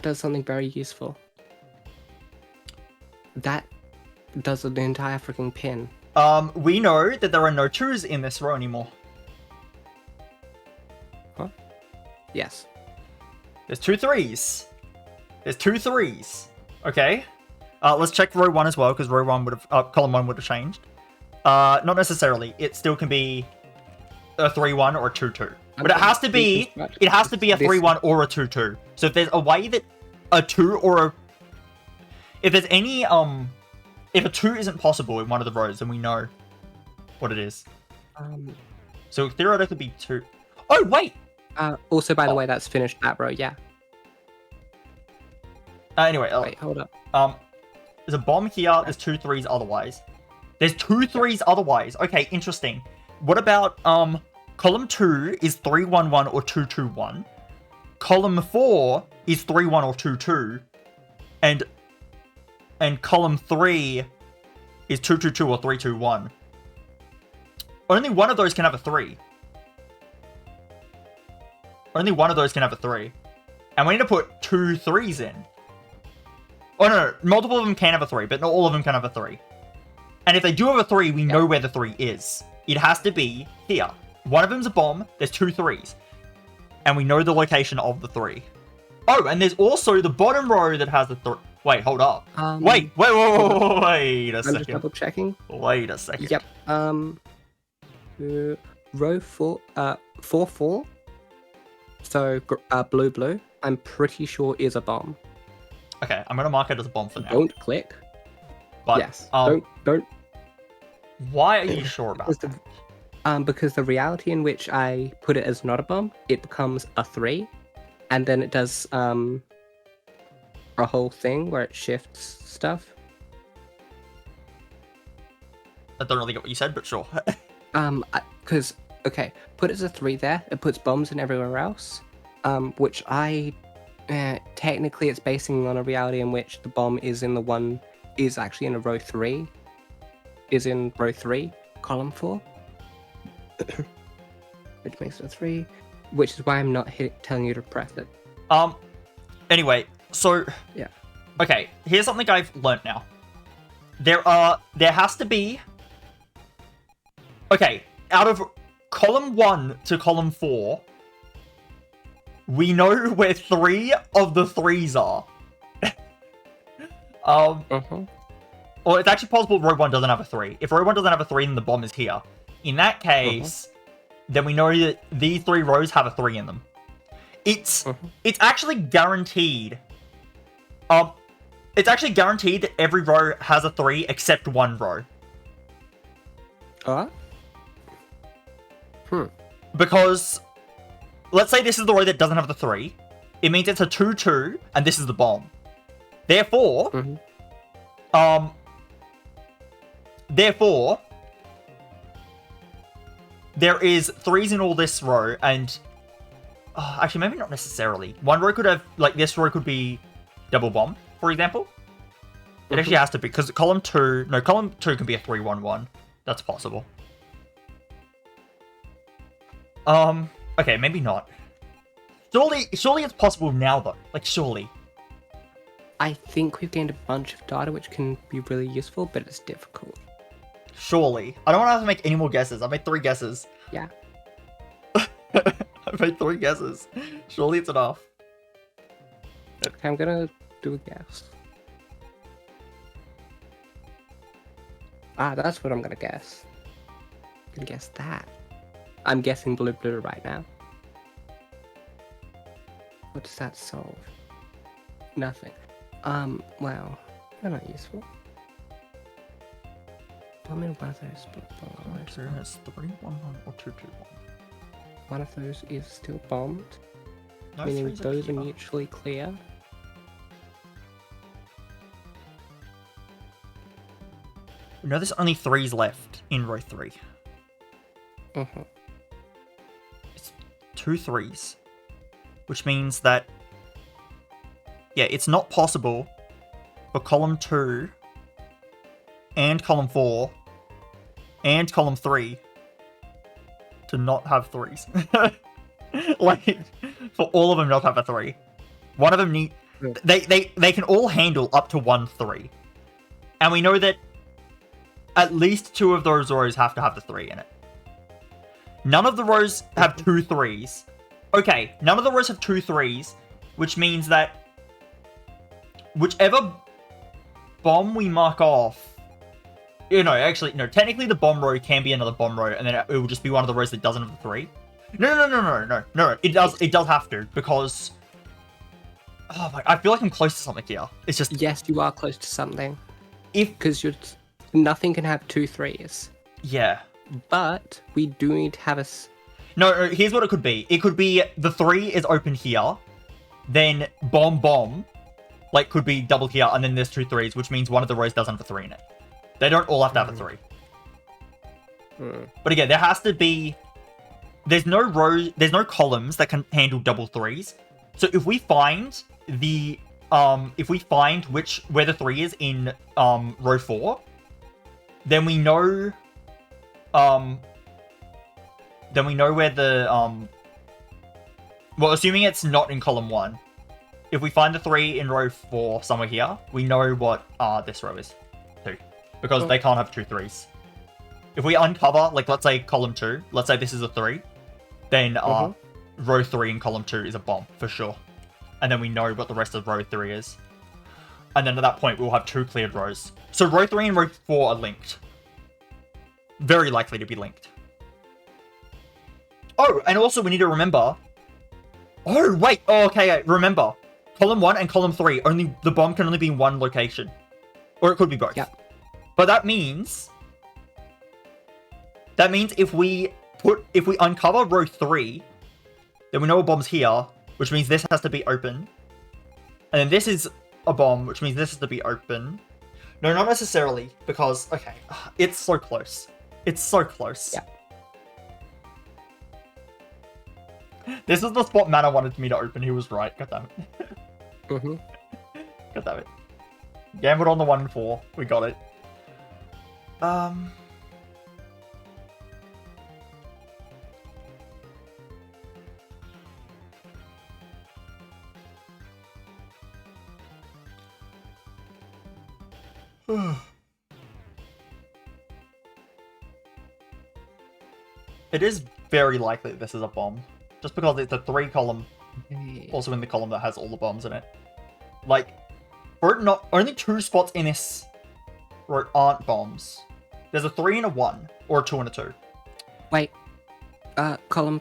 does something very useful. That does the entire freaking pin. We know that there are no 2s in this row anymore. Huh? Yes. There's 2 3s. There's 2 3s. Okay. Let's check row 1 as well, because row 1 would have column 1 would have changed. Not necessarily. It still can be a 3-1 or a 2-2. But it has to be a 3-1 or a 2-2. So if there's a way that a 2 or a if there's any if a 2 isn't possible in one of the rows, then we know what it is. So theoretically be 2. Oh wait! Also, by the way, that's finished that row, yeah. Anyway, Wait, hold up. There's a bomb here, there's 2 3s otherwise. There's 2 3s otherwise. Okay, interesting. What about column 2 is 3-1-1 or 2-2-1. Column 4 is 3-1 or 2-2. And column 3 is 2-2-2 or 3-2-1. Only one of those can have a 3. Only one of those can have a 3. And we need to put 2 3s in. Oh no, multiple of them can have a 3, but not all of them can have a 3. And if they do have a 3, we know where the 3 is. It has to be here. One of them's a bomb, there's 2 3s. And we know the location of the 3. Oh, and there's also the bottom row that has the 3. Wait, hold up. Wait a second. I'm just double checking. Wait a second. Yep. Row 4, 4-4. So, blue, I'm pretty sure is a bomb. Okay, I'm gonna mark it as a bomb for now. Don't click. But, yes. Don't. Why are you sure about that? Because the reality in which I put it as not a bomb, it becomes a 3, and then it does a whole thing where it shifts stuff. I don't really get what you said, but sure. Because okay, put it as a 3 there. It puts bombs in everywhere else. Which technically it's basing on a reality in which the bomb is actually in a row 3. Is in row 3, column 4. Which makes it a 3. Which is why I'm not telling you to press it. Anyway, so yeah. Okay, here's something I've learnt now. There has to be. Okay, out of column 1 to column 4, we know where 3 of the 3s are. Or it's actually possible row 1 doesn't have a 3. If row 1 doesn't have a 3, then the bomb is here. In that case, then we know that these 3 rows have a 3 in them. It's actually guaranteed. It's actually guaranteed that every row has a 3 except one row. Because let's say this is the row that doesn't have the 3. It means it's a 2-2, and this is the bomb. Therefore, there is 3s in all this row, and actually maybe not necessarily. One row could have, like, this row could be double bomb, for example. It actually has to be, because column 2 can be a 3-1-1. That's possible. Okay, maybe not. Surely it's possible now, though. Like, surely. I think we've gained a bunch of data which can be really useful, but it's difficult. Surely. I don't want to have to make any more guesses. I made 3 guesses. Yeah. I made 3 guesses. Surely it's enough. Okay, I'm gonna do a guess. That's what I'm gonna guess. I'm gonna guess that. I'm guessing blue right now. What does that solve? Nothing. Well, they're not useful. Tell me one of those. There has 3-1-1 or 2-2-1. One of those is still bombed, No, meaning those are mutually clear. We know there's only 3s left in row 3. Mm-hmm. It's 2 3s. Which means that... Yeah, it's not possible for column 2 and column 4 and column 3 to not have 3s. Like, for all of them not to have a 3. One of them need... They can all handle up to 1 3. And we know that at least 2 of those rows have to have the 3 in it. None of the rows have 2 3s. Okay, none of the rows have 2 3s, which means that whichever bomb we mark off... actually, no, technically the bomb row can be another bomb row, and then it will just be one of the rows that doesn't have the 3. No, it does have to, because... Oh my, I feel like I'm close to something here. It's just... Yes, you are close to something. If... Because nothing can have 2 3s. Yeah. But we do need to have a... No, here's what it could be. It could be the 3 is open here, then bomb, like, could be double here, and then there's 2 3s, which means one of the rows doesn't have a 3 in it. They don't all have to have a 3. But again, there has to be... There's no columns that can handle double 3s. So if we find the... if we find where the 3 is in row 4, then we know... Then we know where the... Well, assuming it's not in column 1. If we find the 3 in row 4 somewhere here, we know what this row is too. Because they can't have 2 3s. If we uncover, like, let's say column 2, let's say this is a 3, then row 3 in column 2 is a bomb, for sure. And then we know what the rest of row 3 is. And then at that point, we'll have 2 cleared rows. So row 3 and row 4 are linked. Very likely to be linked. Oh, and also we need to remember... Oh, wait! Oh, okay, remember. Column 1 and column 3, the bomb can only be in one location. Or it could be both. Yeah. But that means... if we uncover row 3, then we know a bomb's here, which means this has to be open. And then this is a bomb, which means this has to be open. No, not necessarily, because, okay, it's so close. It's so close. Yeah. This is the spot Mana wanted me to open. He was right. God damn it. God damn it. Gambled on the 1 and 4. We got it. It is very likely that this is a bomb. Just because it's a 3 column, also in the column that has all the bombs in it. Like, only 2 spots in this row aren't bombs. There's a 3 and a 1, or a 2 and a 2. Wait, column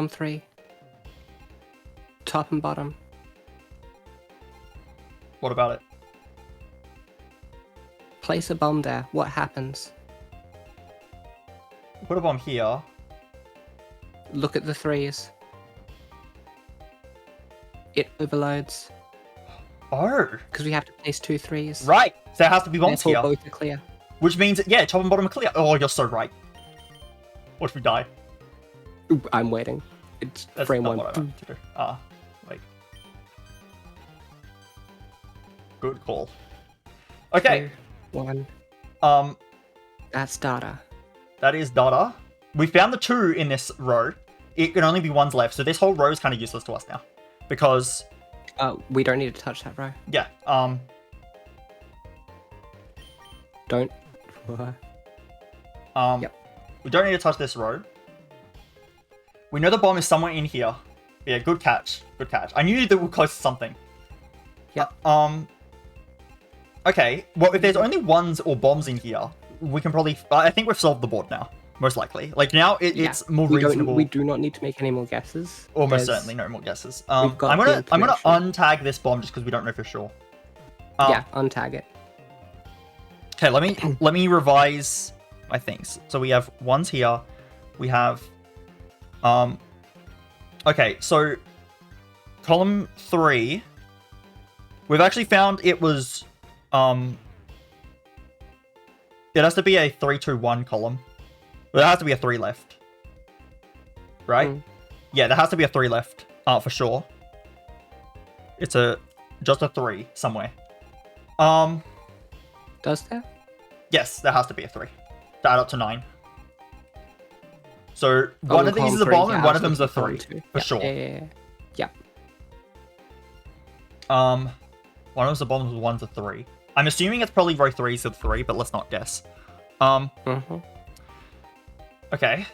3. Top and bottom. What about it? Place a bomb there. What happens? Put a bomb here. Look at the 3s. It overloads. Oh. Because we have to place 2 3s. Right. So there has to be bombs here. Both are clear. Which means, yeah, top and bottom are clear. Oh, you're so right. What if we die? Ooh, I'm waiting. It's That's frame not 1. what I meant to do. Wait. Good call. Okay. 2, 1. That's data. That is data. We found the 2 in this row. It can only be 1s left, so this whole row is kind of useless to us now. Because... we don't need to touch that row. Yeah, Don't. Yep. We don't need to touch this row. We know the bomb is somewhere in here. Yeah, good catch. Good catch. I knew that we were close to something. Yeah. Okay, well, if there's only 1s or bombs in here, we can probably... I think we've solved the board now. Most likely. Like, now it's more reasonable. We do not need to make any more guesses. Almost certainly no more guesses. I'm gonna untag this bomb just because we don't know for sure. Yeah, untag it. Okay, let me revise my things. So we have 1s here. We have okay, so column 3. We've actually found it was It has to be a 3-2-1 column. Well, there has to be a 3 left. Right? Mm. Yeah, there has to be a 3 left. For sure. It's just a 3 somewhere. Does there? Yes, there has to be a 3. To add up to 9. So Oh, one in of these column is a three, bomb yeah, and I one was of them's a looking at column 3. two. For Yeah, sure. Yeah. One of them's a bomb and one's a 3. I'm assuming it's probably row 3 is a 3, but let's not guess. Mm-hmm. Okay.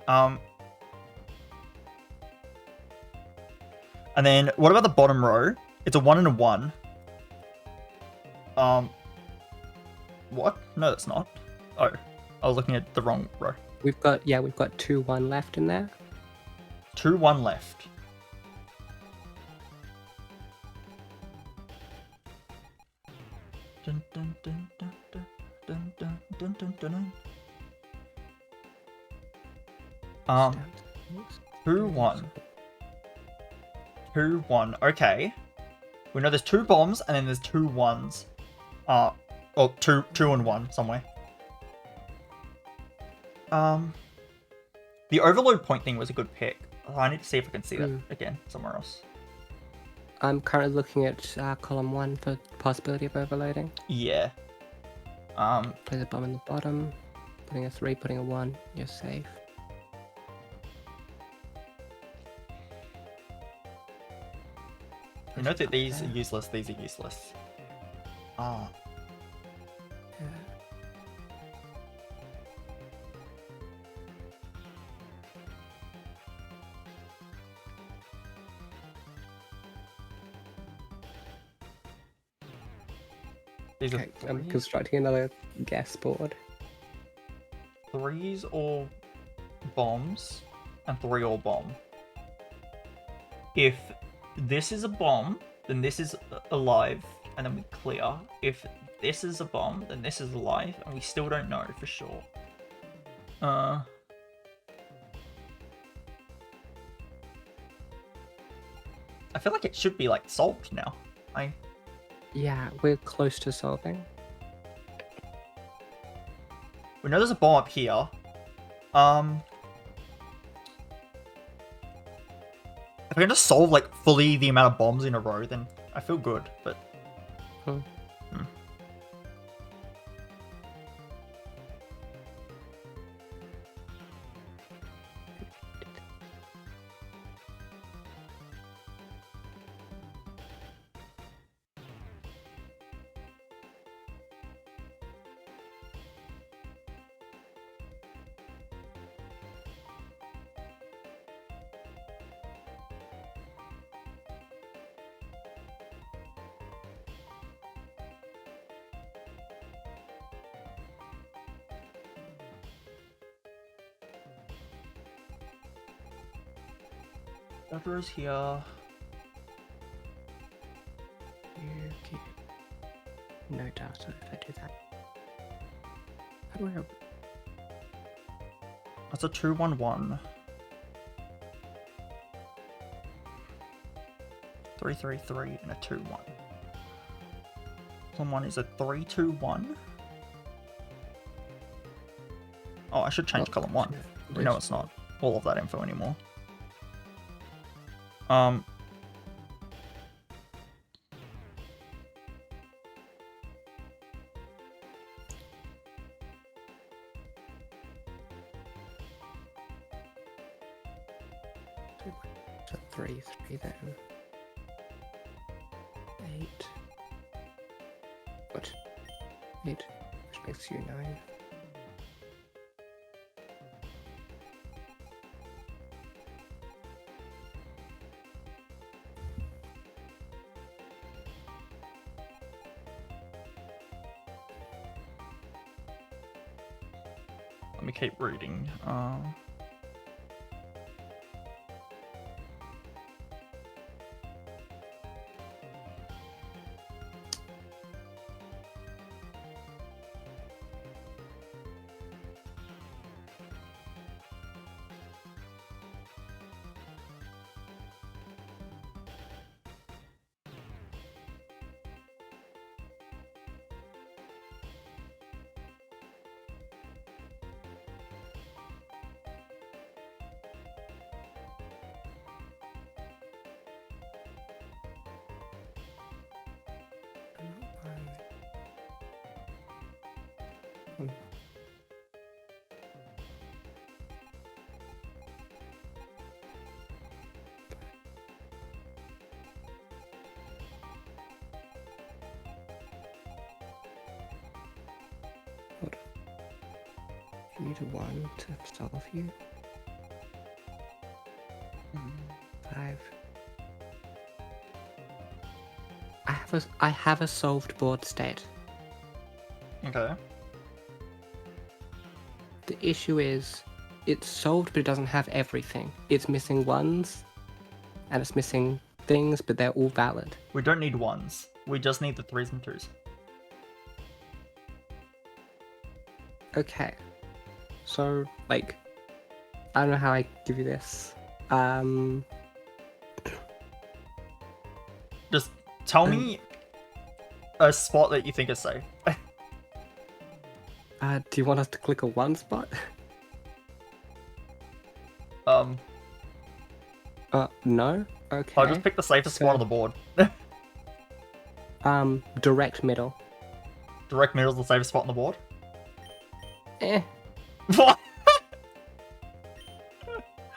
And then what about the bottom row? It's a 1 and a 1. What? No, that's not. Oh, I was looking at the wrong row. We've got 2-1 left in there. 2-1 left. Dun, dun, dun, dun, dun, dun, dun, dun, dun, dun, dun. 2-1. 2-1. Okay. We know there's 2 bombs and then there's 2 1s. Or 2 and 1 somewhere. The overload point thing was a good pick. I need to see if I can see that again somewhere else. I'm currently looking at column 1 for possibility of overloading. Yeah. Play the bomb in the bottom. Putting a 3, putting a 1. You're safe. You know that these are useless. These are useless. Yeah. These Okay, are I'm threes? constructing another guess board. 3s or bombs, and 3 or bomb. If this is a bomb, then this is alive, and then we clear. If this is a bomb, then this is alive, and we still don't know for sure. I feel like it should be like solved now. Yeah, we're close to solving. We know there's a bomb up here. If I can just solve like fully the amount of bombs in a row, then I feel good. But Whatever is here. Okay. No data if I do that. How do I open? That's a 2-1-1. 3-3-3 and a 2-1. Column 1 is a 3-2-1. Oh, I should change column 1. We know it's not all of that info anymore. So 3, then. 8. What? 8, which makes you 9. Let me keep reading. one. Hold on. You need a 1 to solve you. 5. I have a solved board state. Okay. The issue is, it's solved, but it doesn't have everything. It's missing 1s, and it's missing things, but they're all valid. We don't need 1s. We just need the 3s and 2s. Okay. So, like, I don't know how I give you this. Just tell me a spot that you think is safe. Do you want us to click a 1 spot? No? Okay. I'll just pick the safest spot on the board. Direct middle. Direct middle's the safest spot on the board? Eh. What?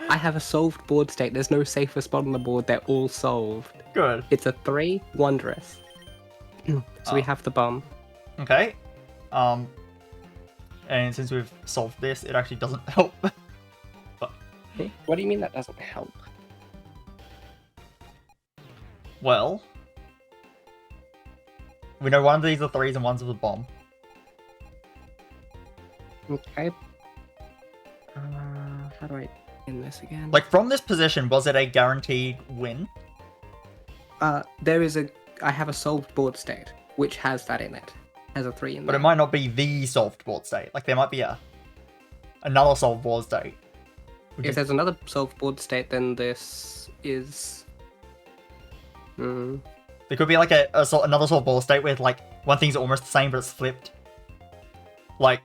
I have a solved board state. There's no safer spot on the board. They're all solved. Good. It's a 3, wondrous. So we have the bomb. Okay. And since we've solved this, it actually doesn't help. But, What do you mean that doesn't help? well, we know one of these are 3s and one's of a bomb. Okay. How do I end this again? Like, from this position, was it a guaranteed win? I have a solved board state, which has that in it. Has a 3 in But there. it might not be the solved board state. Like, there might be another solved board state. If there's another solved board state, then this is... There could be like another solved board state where like one thing's almost the same but it's flipped. Like,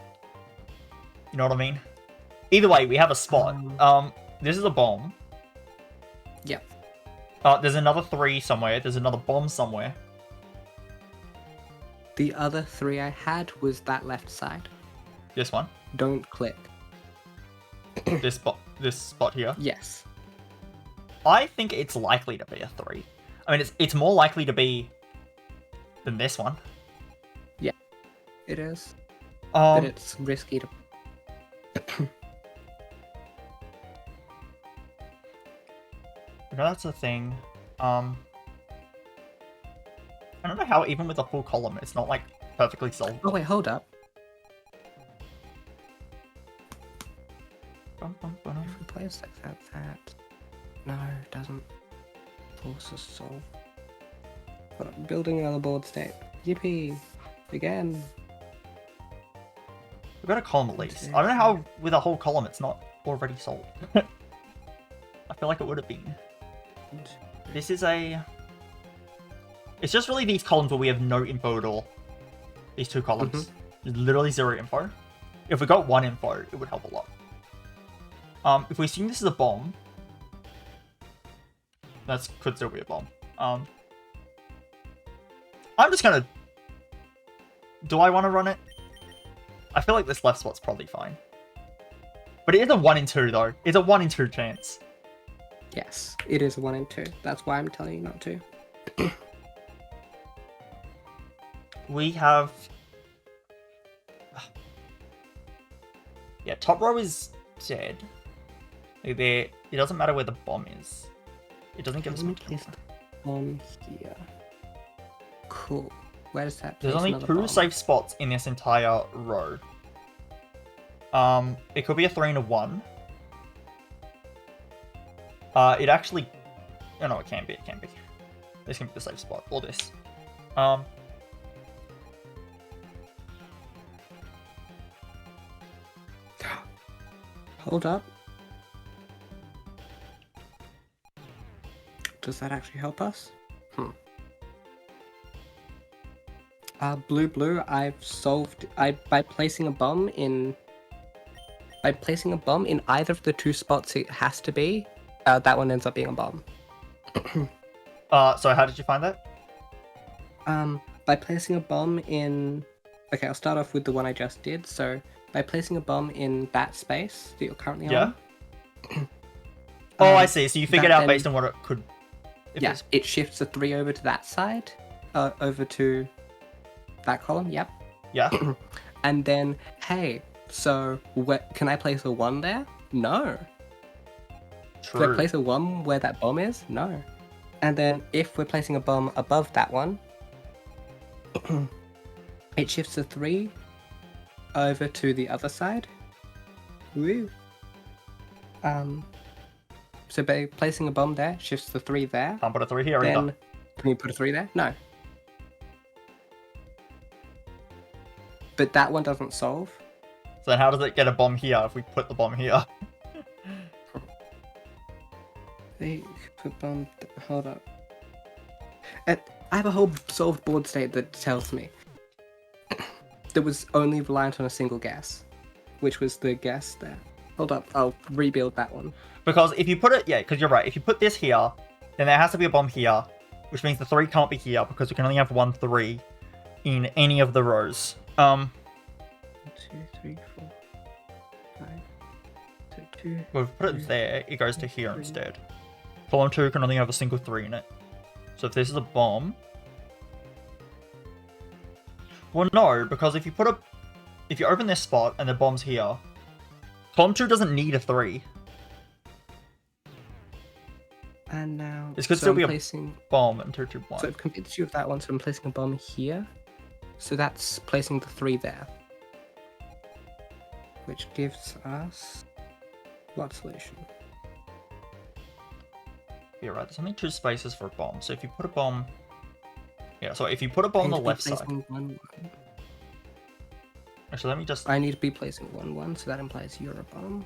you know what I mean? Either way, we have a spot. This is a bomb. Yep. There's another 3 somewhere. There's another bomb somewhere. The other 3 I had was that left side. This one. Don't click. This spot here. Yes. I think it's likely to be a 3. I mean, it's more likely to be than this one. Yeah, it is. But Um, it's risky to... that's the thing. I don't know how even with a full column, it's not like perfectly solved. Oh wait, hold up. If we place like that... No, it doesn't force us to solve. Hold up, building another board state. Yippee! Again. We've got a column at least. I don't know how with a whole column it's not already solved. I feel like it would have been. This is it's just really these columns where we have no info at all. These 2 columns. There's literally 0 info. If we got 1 info, it would help a lot. If we assume this is a bomb, that could still be a bomb. I'm just gonna... Do I want to run it? I feel like this left spot's probably fine. But it is a 1 in 2 though. It's a 1 in 2 chance. Yes, it is a 1 in 2. That's why I'm telling you not to. We have... Yeah, top row is dead. Like there, it doesn't matter where the bomb is. It doesn't give us much place on here. Cool. Where does that There's place only another 2 bomb? safe spots in this entire row. It could be a 3 and a 1. It actually... Oh no, it can be, This can be the safe spot, or this. Hold up. Does that actually help us? Blue, I've solved... By placing a bomb in either of the 2 spots it has to be, that one ends up being a bomb. So how did you find that? By placing a bomb in Okay, I'll start off with the one I just did. So by placing a bomb in that space that you're currently Yeah. on. Oh, I see. So you figured that out then- based on what it could. If Yeah, it's... it shifts the 3 over to that side, over to that column. Yep. Yeah. And then, hey, so can I place a 1 there? No. Can I True. place a 1 where that bomb is? No. And then if we're placing a bomb above that one, it shifts the 3 over to the other side. Woo. So by placing a bomb there, shifts the 3 there. Can't put a 3 here Then either. can you put a 3 there? No. But that one doesn't solve. So then how does it get a bomb here if we put the bomb here? They put bomb. Hold up. I have a whole solved board state that tells me that was only reliant on a single guess, which was the guess there. Hold up, I'll rebuild that one. Because if you put it... Yeah, because you're right. If you put this here, then there has to be a bomb here, which means the 3 can't be here because we can only have 1 3 in any of the rows. 1, 2, 3, 4, 5. So 2. Well, if we put it there, it goes to here instead. Column 2 can only have a single 3 in it. So if this is a bomb... Well, no, because if you put a... If you open this spot and the bomb's here, column 2 doesn't need a 3. And now This could so still I'm be a placing. bomb in 2 2 1. So I've convinced you of that one, so I'm placing a bomb here. So that's placing the 3 there. Which gives us what solution? Yeah, right. There's only 2 spaces for a bomb. So if you put a bomb... Yeah, so if you put a bomb on the left side... 1, 1. Actually, let me just... I need to be placing 1 1, so that implies you're a bomb.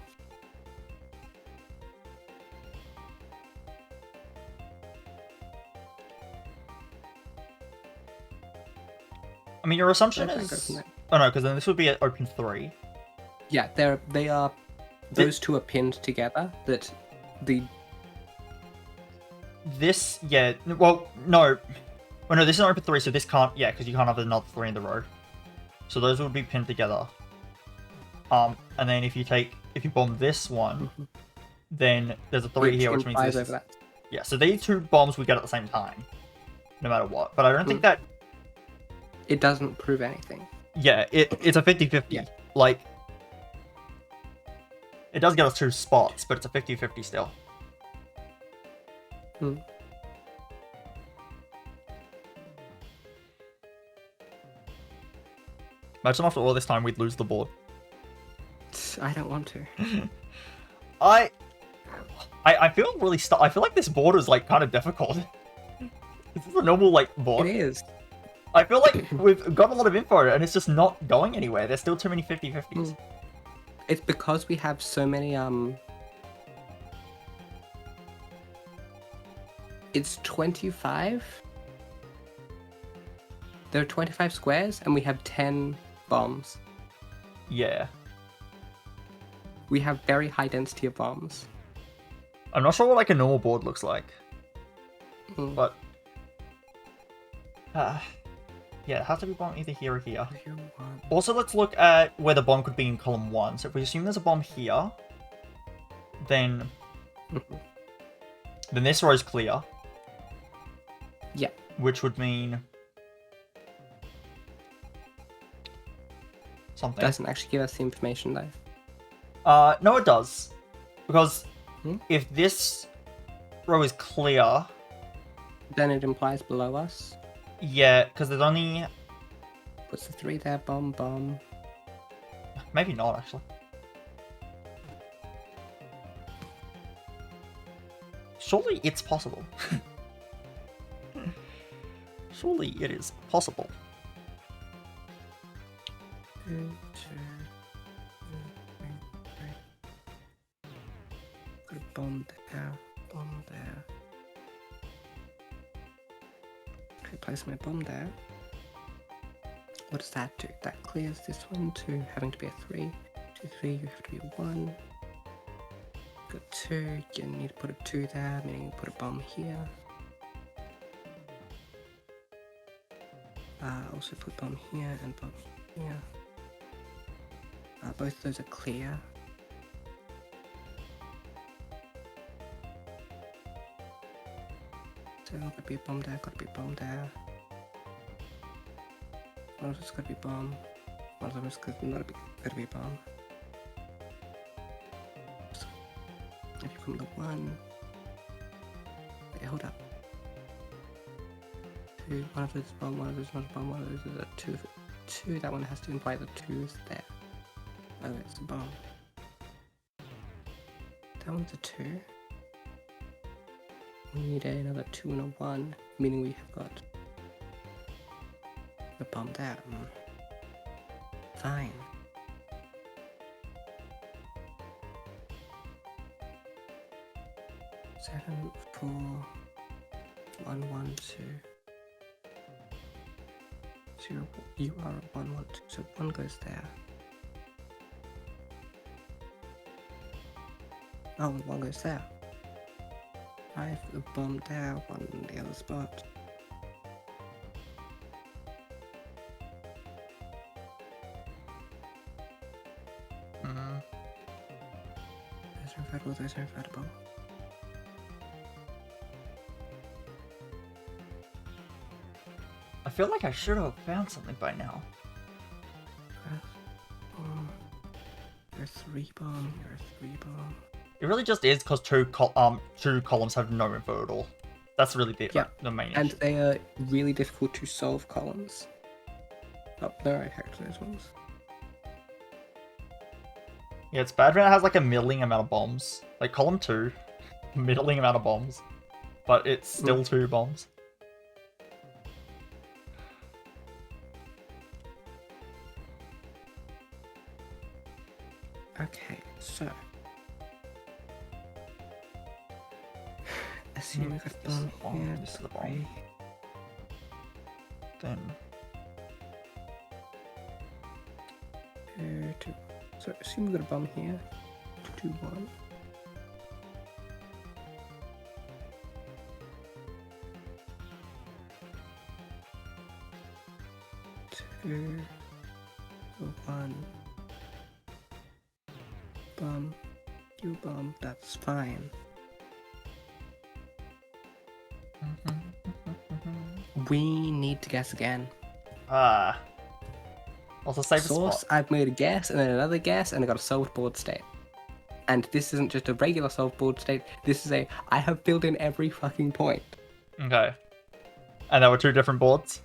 I mean, your assumption Okay, go from is... there. Oh no, because then this would be an open 3. Yeah, they are. Those two are pinned together. That the This, yeah, well, no. Well, no, this is an open 3, so this can't, yeah, because you can't have another 3 in the row. So those would be pinned together. And then if you bomb this one, then there's a 3 here, which means this over that. Yeah, so these 2 bombs we get at the same time, no matter what. But I don't think that... It doesn't prove anything. Yeah, it's a 50-50. Yeah. Like, it does get us 2 spots, but it's a 50-50 still. Hmm. Imagine after all this time we'd lose the board. I don't want to. I feel really stuck. I feel like this board is like kind of difficult. Is this a normal like board? It is. I feel like we've got a lot of info and it's just not going anywhere. There's still too many 50-50s. It's because we have so many It's 25. There are 25 squares and we have 10 bombs. Yeah. We have very high density of bombs. I'm not sure what like a normal board looks like. But yeah, it has to be bomb either here or here. Also, let's look at where the bomb could be in column 1. So if we assume there's a bomb here, then this row is clear. Yeah. Which would mean something. Doesn't actually give us the information though. No, it does. Because if this row is clear, then it implies below us. Yeah, because there's only... Puts the 3 there, bomb, bomb. Maybe not, actually. Surely it's possible. Surely it is possible. Put a bomb there, bomb there. Okay, place my bomb there. What does that do? That clears this one to having to be a 3. 2, 3, you have to be a 1. Got 2, you need to put a 2 there, meaning you put a bomb here. Also put bomb here and bomb here. both of those are clear. So gotta be a bomb there, gotta be a bomb there. One of them's gotta be a bomb. One of them is gotta be a bomb. So, if you come to 1... Wait, hold up. 2, one of those is a bomb, one of those is not a bomb, one of those is a 2. 2, that one has to imply the 2 is there. Oh, it's a bomb. That one's a 2. We need another 2 and a 1, meaning we have got the bomb there. Fine. Seven, 4, 1, 1, 2. 0, you are 1, 1, 2, so 1 goes there. Oh, 1 goes there. I have a bomb there, 1 in the other spot. Those are invertible, those are invertible. I feel like I should have found something by now. You're 3 bomb, you're 3 bomb. It really just is because two columns have no info at all. That's really the main issue. And they are really difficult to solve columns. Oh, there I hacked those ones. Yeah, it's bad when it has like a middling amount of bombs. Like column 2, middling amount of bombs, but it's still 2 bombs. Okay, so assume we got a bomb here. This is the bomb. Then 2. So assume we got a bomb here. 2, 1. Two, 1. Bomb. You bomb. That's fine. We need to guess again. Also save a Source, spot. I've made a guess and then another guess and I got a solved board state. And this isn't just a regular solved board state, this is I have filled in every fucking point. Okay. And there were 2 different boards?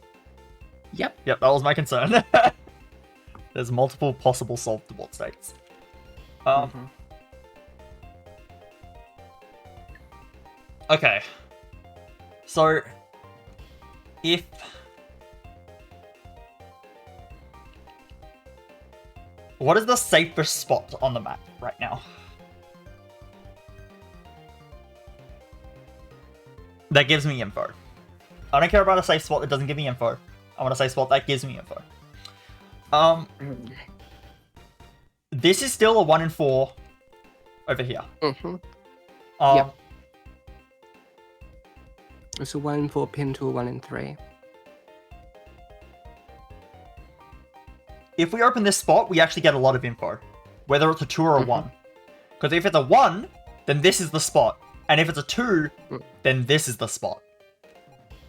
Yep. Yep, that was my concern. There's multiple possible solved board states. Okay. So, if... What is the safest spot on the map right now? That gives me info. I don't care about a safe spot that doesn't give me info. I want a safe spot that gives me info. This is still a 1 in 4 over here. Yep. It's a 1 in 4 pin to a 1 in 3. If we open this spot, we actually get a lot of info. Whether it's a 2 or a 1. Because if it's a 1, then this is the spot. And if it's a 2, then this is the spot.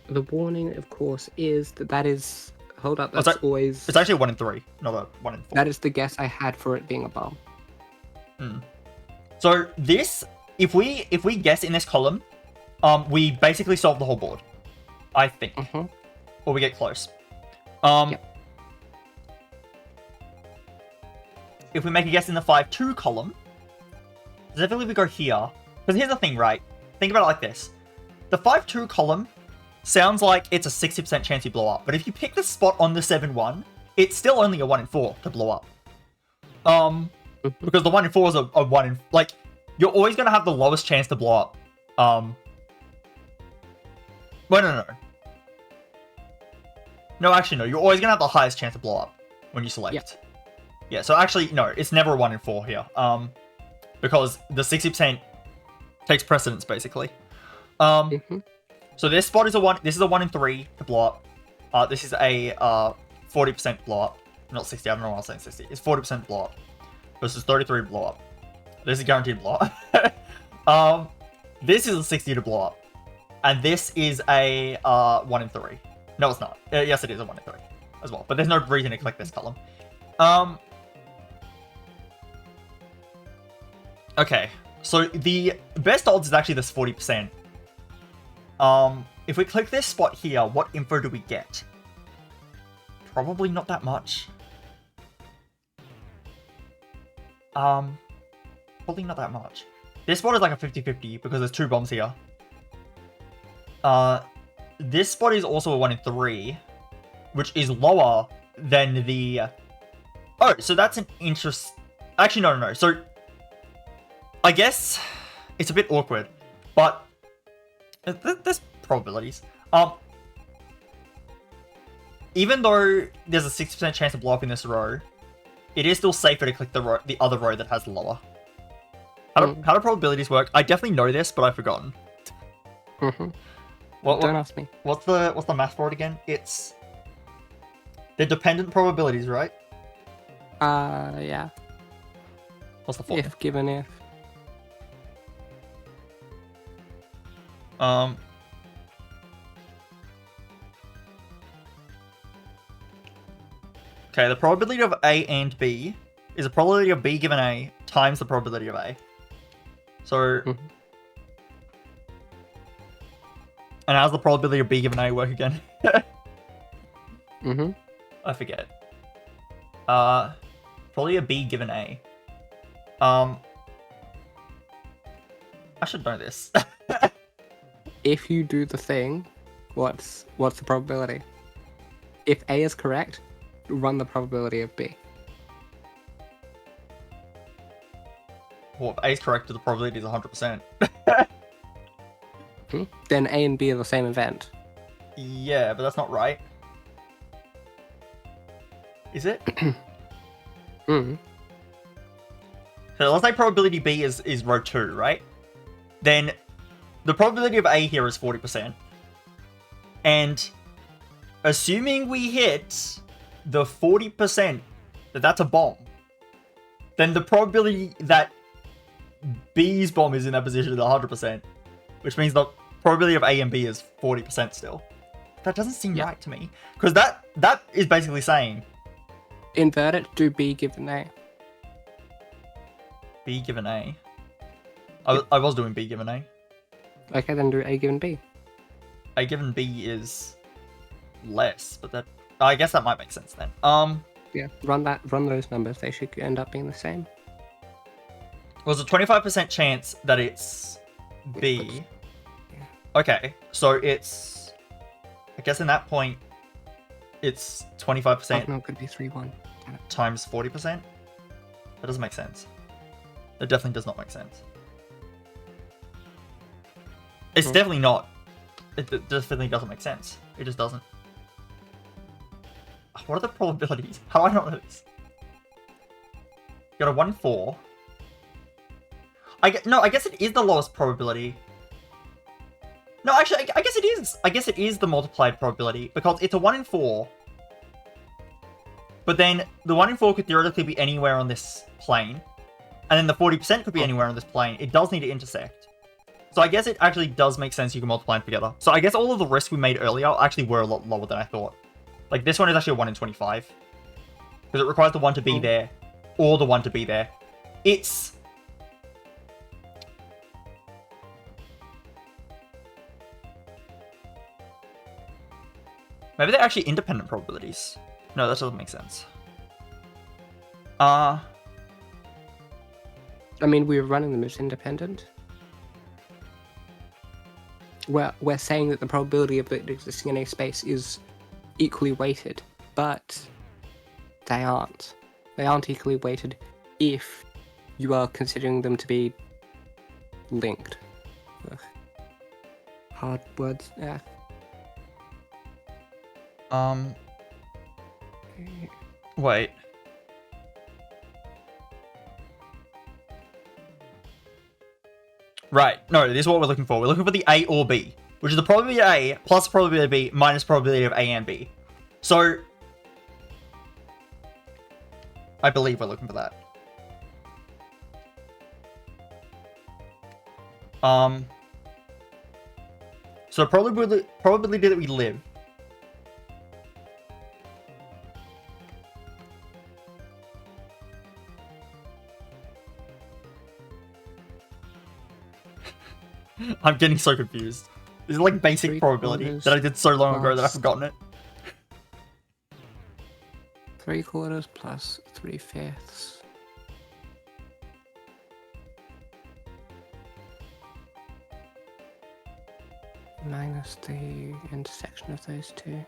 The warning, of course, is that is... Hold up, that's always... It's actually a 1 in 3, not a 1 in 4. That is the guess I had for it being a bomb. So this, if we guess in this column, we basically solve the whole board. I think. Or we get close. Yep. If we make a guess in the 5-2 column, because I feel like we go here. Because here's the thing, right? Think about it like this. The 5-2 column sounds like it's a 60% chance you blow up. But if you pick the spot on the 7-1, it's still only a 1 in 4 to blow up. Because the 1 in 4 is a 1 in... Like, you're always going to have the lowest chance to blow up. Well, no. No, actually, no. You're always going to have the highest chance to blow up when you select. Yep. Yeah, so actually, no. It's never a 1 in 4 here. Because the 60% takes precedence, basically. So this spot is a 1... This is a 1 in 3 to blow up. This is a 40% blow up. Not 60, I don't know why I was saying 60. It's 40% blow versus 33 to blow up. This is guaranteed blow up. This is a 60 to blow up. And this is a 1 in 3. No, it's not. Yes, it is a 1 in 3 as well. But there's no reason to click this column. Okay. So the best odds is actually this 40%. If we click this spot here, what info do we get? Probably not that much. Probably not that much. This spot is like a 50-50 because there's 2 bombs here. This spot is also a 1 in 3, which is lower than the... Oh, so that's an interest... Actually, no. So, I guess it's a bit awkward, but there's probabilities. Even though there's a 60% chance of blow up in this row, it is still safer to click the other row that has lower. How do probabilities work? I definitely know this, but I've forgotten. Don't ask me. What's the math for it again? It's the dependent probabilities, right? Yeah. What's the formula? If given if. Okay, the probability of A and B is the probability of B given A times the probability of A. So, and how's the probability of B given A work again? I forget. Probably a B given A. I should know this. If you do the thing, what's the probability? If A is correct, run the probability of B. Well, if A is correct, the probability is 100%. Then A and B are the same event. Yeah, but that's not right. Is it? So let's say probability B is row 2, right? Then the probability of A here is 40%. And assuming we hit the 40% that's a bomb, then the probability that B's bomb is in that position is 100%, which means the probability of A and B is 40% still. That doesn't seem right to me, because that is basically saying invert it, do B given A. B given A. I was doing B given A. Okay, then do A given B. A given B is less, but that I guess that might make sense then. Yeah, run those numbers. They should end up being the same. Well, there's a 25% chance that it's B. Okay, so it's... I guess in that point, it's 25% no, it could be 3-1. times 40%? That doesn't make sense. That definitely does not make sense. It's definitely not. It definitely doesn't make sense. It just doesn't. What are the probabilities? How do I not know this? You got a 1 in 4. I guess it is the lowest probability. No, actually, I guess it is. I guess it is the multiplied probability, because it's a 1 in 4. But then the 1 in 4 could theoretically be anywhere on this plane. And then the 40% could be anywhere on this plane. It does need to intersect. So I guess it actually does make sense you can multiply them together. So I guess all of the risks we made earlier actually were a lot lower than I thought. Like, this one is actually a 1 in 25. Because it requires the 1 to be there, or the 1 to be there. It's... Maybe they're actually independent probabilities. No, that doesn't make sense. I mean, we're running them as independent. We're saying that the probability of it existing in a space is equally weighted, but they aren't. They aren't equally weighted if you are considering them to be linked. Ugh. Hard words. Yeah. Wait. Right. No, this is what we're looking for. We're looking for the A or B, which is the probability of A plus probability of B minus probability of A and B. So, I believe we're looking for that. So probability that we live. I'm getting so confused. This is like basic 3 probability quarters that I did so long ago that I've plus- forgotten it. 3/4 plus 3/5. Minus the intersection of those two.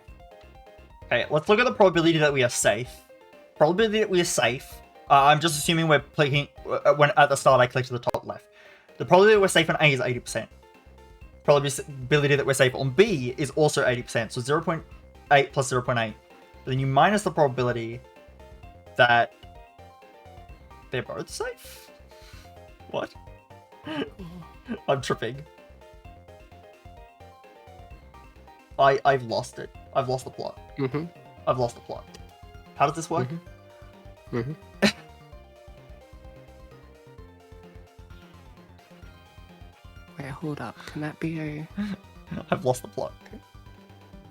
Okay, let's look at the probability that we are safe. Probability that we are safe. I'm just assuming we're clicking when at the start I click to the top left. The probability that we're safe on A is 80%. Probability that we're safe on B is also 80%. So 0.8 plus 0.8. Then you minus the probability that they're both safe. What? I'm tripping. I've lost it. I've lost the plot. Mm-hmm. I've lost the plot. How does this work? Mm-hmm. Mm-hmm. Wait, hold up. Can that be a... I've lost the plot.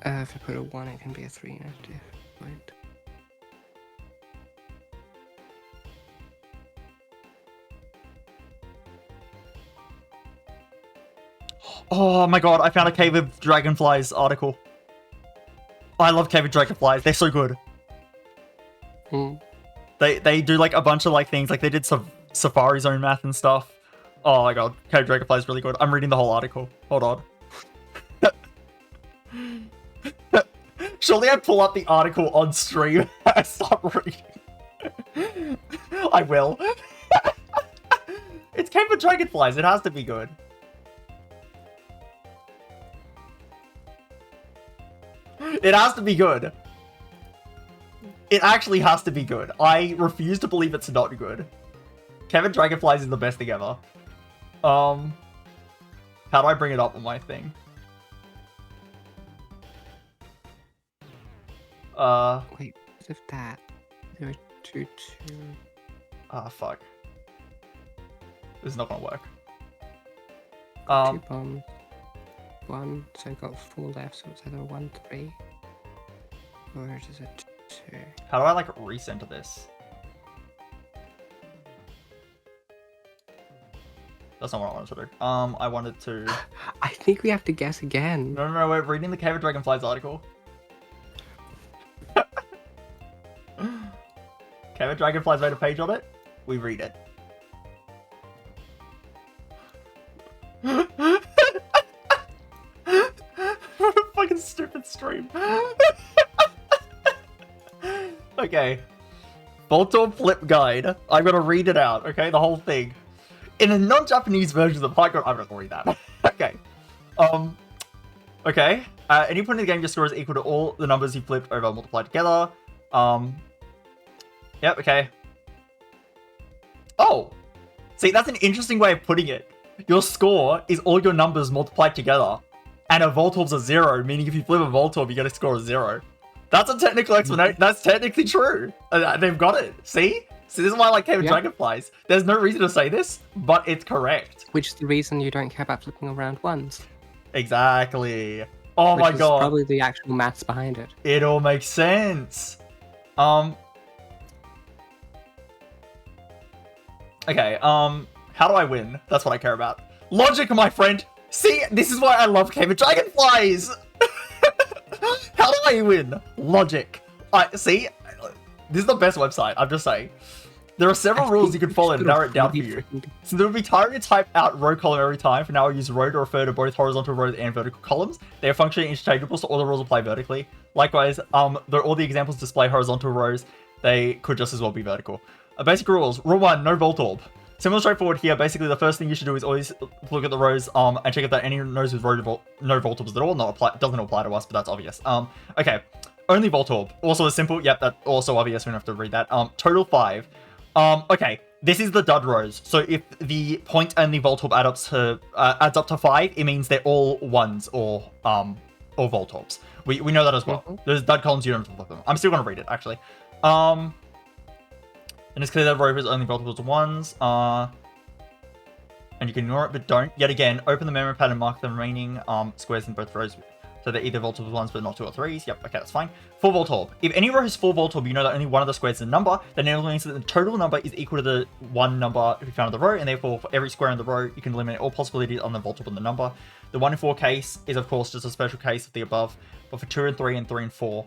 if I put a 1, it can be a 3 negative. Right. Oh my god, I found a Cave of Dragonflies article. I love Cave of Dragonflies. They're so good. Mm. They do like a bunch of like things. Like they did some Safari Zone math and stuff. Oh my god, Cave of Dragonflies is really good. I'm reading the whole article. Hold on. Surely I pull up the article on stream and I start reading. I will. It's Cave of Dragonflies. It has to be good. It has to be good. It actually has to be good. I refuse to believe it's not good. Kevin Dragonflies is the best thing ever. How do I bring it up on my thing? Wait, what if that? 0, 2, 2. Ah, fuck. This is not gonna work. 2 bombs. 1, so I've got 4 left, so it's either 1, 3. Or is it 2? How do I, like, recenter this? That's not what I wanted to do. I wanted to... I think we have to guess again. No, we're reading the Cave of Dragonflies article. Cave of Dragonflies made a page on it. We read it. What a fucking stupid stream. Okay. Voltorb Flip Guide. I'm gonna read it out, okay? The whole thing. In a non-Japanese version of the Python, I'm not gonna read that. Okay. Okay. At any point in the game, your score is equal to all the numbers you flipped over multiplied together. Yep, okay. Oh! See, that's an interesting way of putting it. Your score is all your numbers multiplied together. And a Voltorb's a 0, meaning if you flip a Voltorb, you get a score of 0. That's a technical explanation. That's technically true. They've got it. See? So this is why I like Cave of Dragonflies. There's no reason to say this, but it's correct. Which is the reason you don't care about flipping around ones. Exactly. Oh my god. Which is probably the actual maths behind it. It all makes sense. Okay, how do I win? That's what I care about. Logic, my friend! See, this is why I love Cave of Dragonflies! How do I win? Logic. See? This is the best website, I'm just saying. There are several rules you can follow to narrow it down for you. Since it would be tiring to type out row column every time, for now I'll use row to refer to both horizontal rows and vertical columns. They are functionally interchangeable, so all the rules apply vertically. Likewise, though all the examples display horizontal rows, they could just as well be vertical. Basic rules. Rule 1, no Voltorb. Similar straightforward here. Basically, the first thing you should do is always look at the rows and check if there are any rows with no Voltorbs at all. Doesn't apply to us, but that's obvious. Okay. Only Voltorb. Also as simple. Yep, that's also obvious. We don't have to read that. Total 5. Okay. This is the dud rows. So if the point and the Voltorb adds up to 5, it means they're all 1s or Voltorbs. We know that as well. There's dud columns, you don't have to flip them. I'm still gonna read it, actually. And it's clear that row is only Voltorbs to 1s. and you can ignore it, but don't, yet again, open the memory pad and mark the remaining squares in both rows. So they're either Voltorb 1s, but not 2 or 3s. Yep, okay, that's fine. 4 Voltorb. If any row has 4 Voltorb, you know that only one of the squares is a number. Then it means that the total number is equal to the one number we found on the row, and therefore for every square in the row, you can eliminate all possibilities on the Voltorb and the number. The 1 in 4 case is, of course, just a special case of the above. But for 2 and 3 and 3 and 4,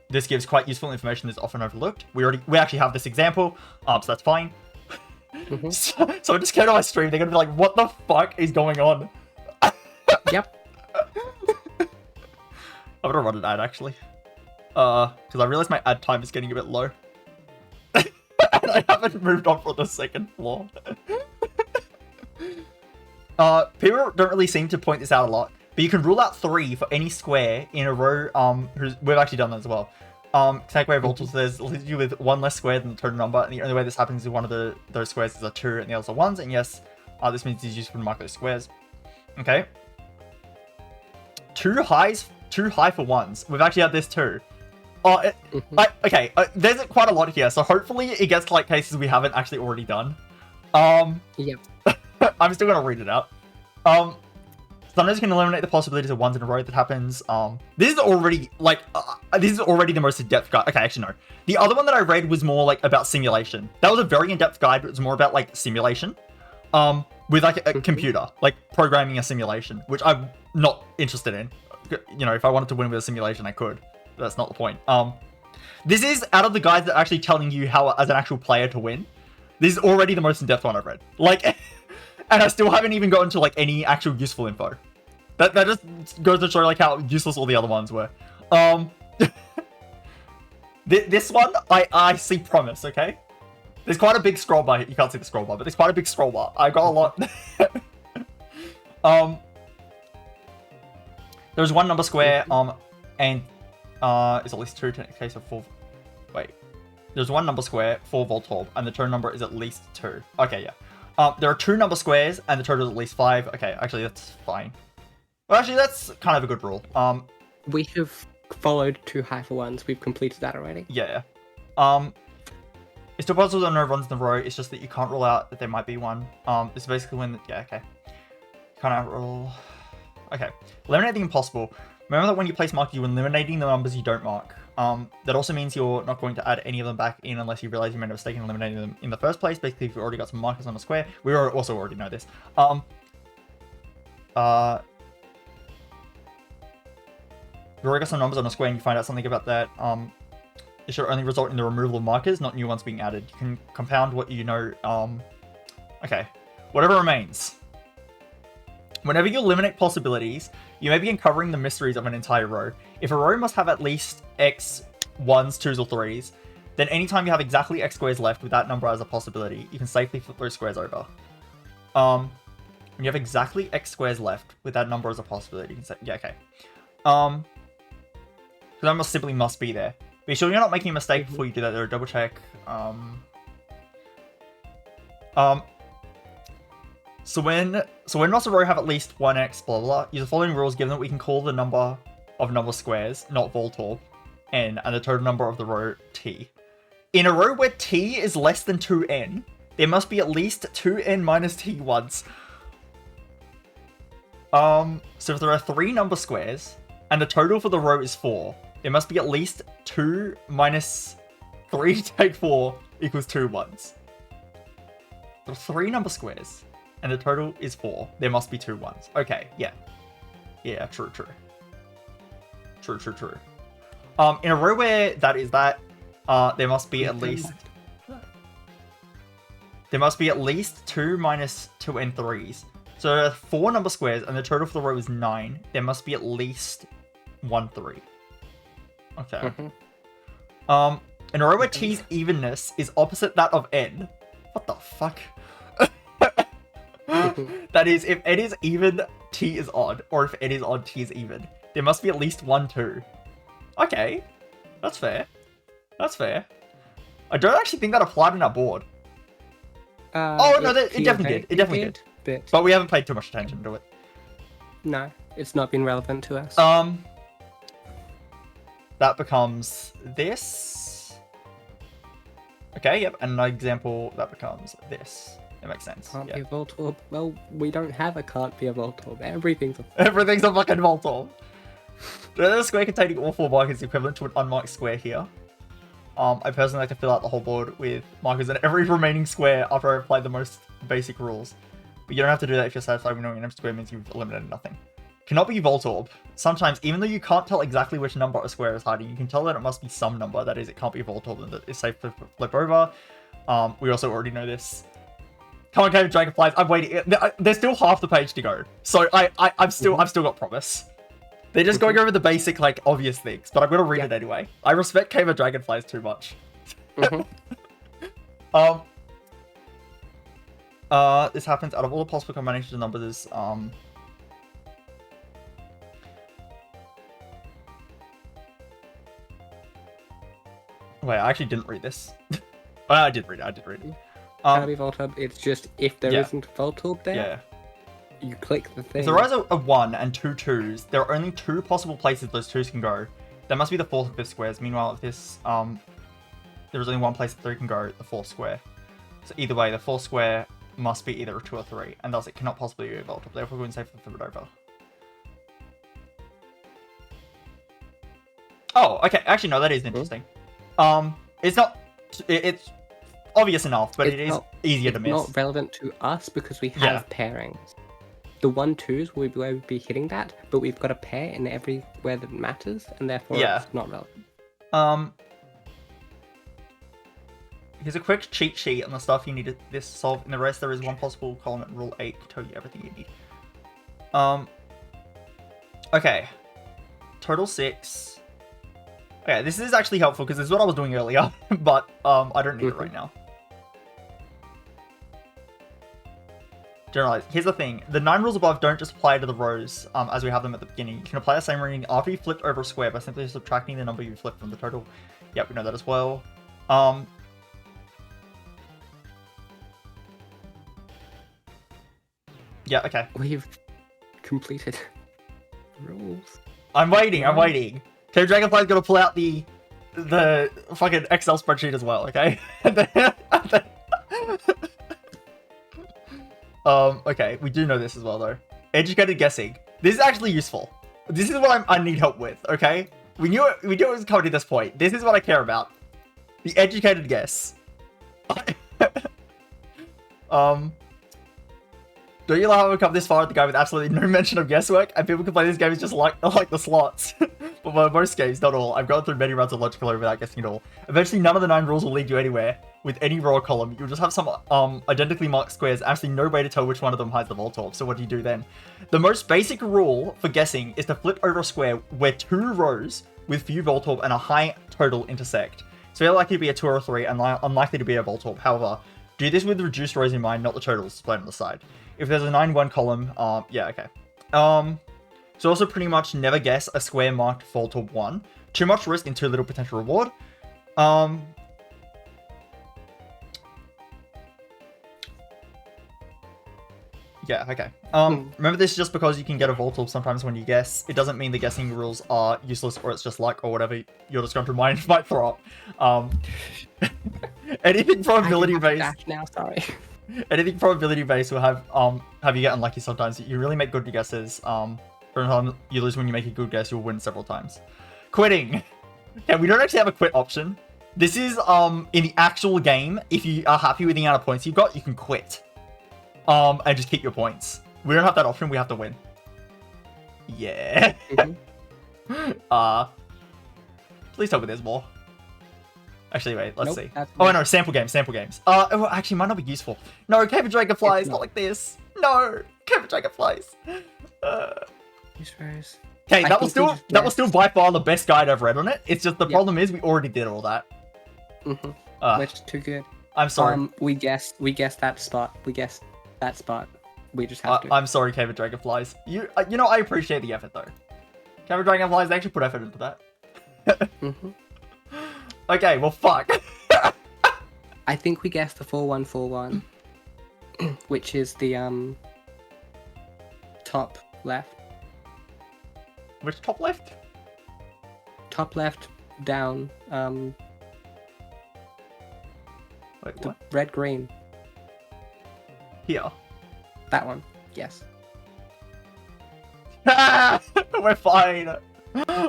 this gives quite useful information that's often overlooked. We actually have this example, so that's fine. So I just came to my stream, they're gonna be like, what the fuck is going on? Yep. I'm gonna run an ad actually. Because I realized my ad time is getting a bit low. And I haven't moved on from the second floor. People don't really seem to point this out a lot, but you can rule out 3 for any square in a row. We've actually done that as well. Take away Voltorb, so there's leaves you with 1 less square than the total number, and the only way this happens is one of those squares is a 2 and the others are 1s, and yes, this means it's useful to mark those squares. Okay. Too high for 1s. We've actually had this too. Okay, there's quite a lot here, so hopefully it gets to like cases we haven't actually already done. Yep. I'm still gonna read it out. Sometimes you can eliminate the possibilities of 1s in a row that happens. This is already like this is already the most in-depth guide. Okay, actually no. The other one that I read was more like about simulation. That was a very in-depth guide, but it was more about like simulation. With like a computer, like programming a simulation, which I'm not interested in. You know, if I wanted to win with a simulation, I could. That's not the point. This is out of the guides that are actually telling you how, as an actual player, to win. This is already the most in-depth one I've read. Like, and I still haven't even gotten to like any actual useful info. That just goes to show like how useless all the other ones were. This one, I see promise. Okay, there's quite a big scroll bar. You can't see the scroll bar, but there's quite a big scroll bar. I got a lot. There's 1 number square, and it's at least 2 in case of 4. Wait, there's 1 number square, 4 Voltorb, and the total number is at least 2. Okay, yeah. There are 2 number squares, and the total is at least 5. Okay, actually that's fine. Well, actually that's kind of a good rule. We have followed 2 high for 1s. We've completed that already. Yeah. It's still possible there are no 1s in the row. It's just that you can't rule out that there might be one. It's basically when yeah, okay. Can't rule. Okay, eliminate the impossible. Remember that when you place markers, you're eliminating the numbers you don't mark. That also means you're not going to add any of them back in unless you realize you made a mistake in eliminating them in the first place. Basically, if you've already got some markers on a square, we also already know this. If you already got some numbers on a square and you find out something about that, it should only result in the removal of markers, not new ones being added. You can compound what you know. Okay, whatever remains. Whenever you eliminate possibilities, you may be uncovering the mysteries of an entire row. If a row must have at least x 1s, 2s, or 3s, then anytime you have exactly x squares left with that number as a possibility, you can safely flip those squares over. When you have exactly x squares left with that number as a possibility, you can say, yeah, okay. So that simply must be there. Be sure you're not making a mistake before you do that, though. Double check. So when must a row have at least 1x, blah, blah, blah, use the following rules given that we can call the number of number squares, not Voltorb, n, and the total number of the row, t. In a row where t is less than 2n, there must be at least 2n minus t once. So if there are 3 number squares, and the total for the row is 4, there must be at least 2 minus 3 take 4 equals 2 ones. There are 3 number squares. And the total is 4. There must be 2 1s. Okay, yeah. Yeah, true. True. In a row where that is that, there must be at least... There must be at least 2 minus 2 and 3s. So there are 4 number squares, and the total for the row is 9. There must be at least 1 3. Okay. In a row where t's evenness is opposite that of n. What the fuck? That is, if n is even, t is odd, or if n is odd, t is even. There must be at least 1 2. Okay, that's fair. I don't actually think that applied in our board. Oh no, it definitely did. It definitely did. But we haven't paid too much attention to it. No, it's not been relevant to us. That becomes this. Okay, yep, and an example that becomes this. That makes sense. Can't Yeah. be a Voltorb. Well, we don't have a can't be a Voltorb. Everything's a... Everything's a fucking Voltorb. The square containing all 4 markers is equivalent to an unmarked square here. I personally like to fill out the whole board with markers in every remaining square after I apply the most basic rules. But you don't have to do that if you're satisfied with knowing an empty square means you've eliminated nothing. Cannot be Voltorb. Sometimes, even though you can't tell exactly which number a square is hiding, you can tell that it must be some number. That is, it can't be Voltorb and that it's safe to flip over. We also already know this. Come on, Cave Dragonflies. I'm waiting. There's still half the page to go. So I've still got promise. They're just going over the basic, like, obvious things, but I'm gonna read it anyway. I respect Cave of Dragonflies too much. This happens out of all the possible combinations of numbers. Wait, I actually didn't read this. I did read it. Can't be Voltorb. It's just if there isn't Voltorb there, you click the thing. If there is a 1 and 2 2s, there are only 2 possible places those 2s can go. That must be the 4th and 5th squares. Meanwhile, if this there is only 1 place the 3 can go, the 4th square. So either way, the 4th square must be either a 2 or 3, and thus it cannot possibly be a Voltorb. Therefore, we can safely flip it over. Oh, okay. Actually, no, that is interesting. It's not. It's obvious enough, but it is easier to miss. It's not relevant to us because we have pairings. The 1-2s will be hitting that, but we've got a pair in everywhere that matters, and therefore it's not relevant. Here's a quick cheat sheet on the stuff you need to solve. In the rest, there is one possible column at Rule 8 to tell you everything you need. Okay. Total 6. Okay, this is actually helpful because this is what I was doing earlier, but I don't need it right now. Generalize. Here's the thing. The 9 rules above don't just apply to the rows as we have them at the beginning. You can apply the same reading after you flipped over a square by simply subtracting the number you flipped from the total. Yep, we know that as well. Yeah, okay. We've completed rules. I'm waiting. Cave Dragonfly's gonna pull out the fucking Excel spreadsheet as well, okay? Okay, we do know this as well, though. Educated guessing. This is actually useful. This is what I need help with, okay? We knew it was covered at this point. This is what I care about. The educated guess. Don't you love how we come this far with the guy with absolutely no mention of guesswork? And people can play this game is just like the slots. But for most games, not all. I've gone through many rounds of logical without guessing at all. Eventually, none of the 9 rules will lead you anywhere. With any row or column, you'll just have some identically marked squares, absolutely no way to tell which one of them hides the Voltorb. So what do you do then? The most basic rule for guessing is to flip over a square where 2 rows with few Voltorb and a high total intersect. So they're likely to be a 2 or a 3 and unlikely to be a Voltorb. However, do this with reduced rows in mind, not the totals displayed on the side. If there's a 9-1 column, yeah, okay. So also pretty much never guess a square marked Voltorb 1. Too much risk and too little potential reward. Yeah, okay. Remember this just because you can get a Voltorb sometimes when you guess. It doesn't mean the guessing rules are useless or it's just luck or whatever your disgruntled mind might throw up. Anything probability based. Now, sorry. Anything probability based will have you get unlucky sometimes. You really make good guesses. For the time you lose when you make a good guess, you'll win several times. Quitting. Okay, we don't actually have a quit option. This is in the actual game. If you are happy with the amount of points you've got, you can quit. And just keep your points. We don't have that option. We have to win. Yeah. Please tell me there's more. Actually, wait. Let's see. Oh no, sample games. Oh, actually, might not be useful. No, Cave of Dragonflies, not like this. No, Cave of Dragonflies. Okay, that was still by far the best guide I've read on it. It's just the problem is we already did all that. Which is too good. I'm sorry. We guessed that spot. We guessed that spot. We just have to. I'm sorry, Cave of Dragonflies. You know, I appreciate the effort though. Cave of Dragonflies, they actually put effort into that. Okay, well, fuck. I think we guessed the 4141, which is the top left. Which top left? Top left, down. Wait, the what? red green. Here. That one. Yes. We're fine.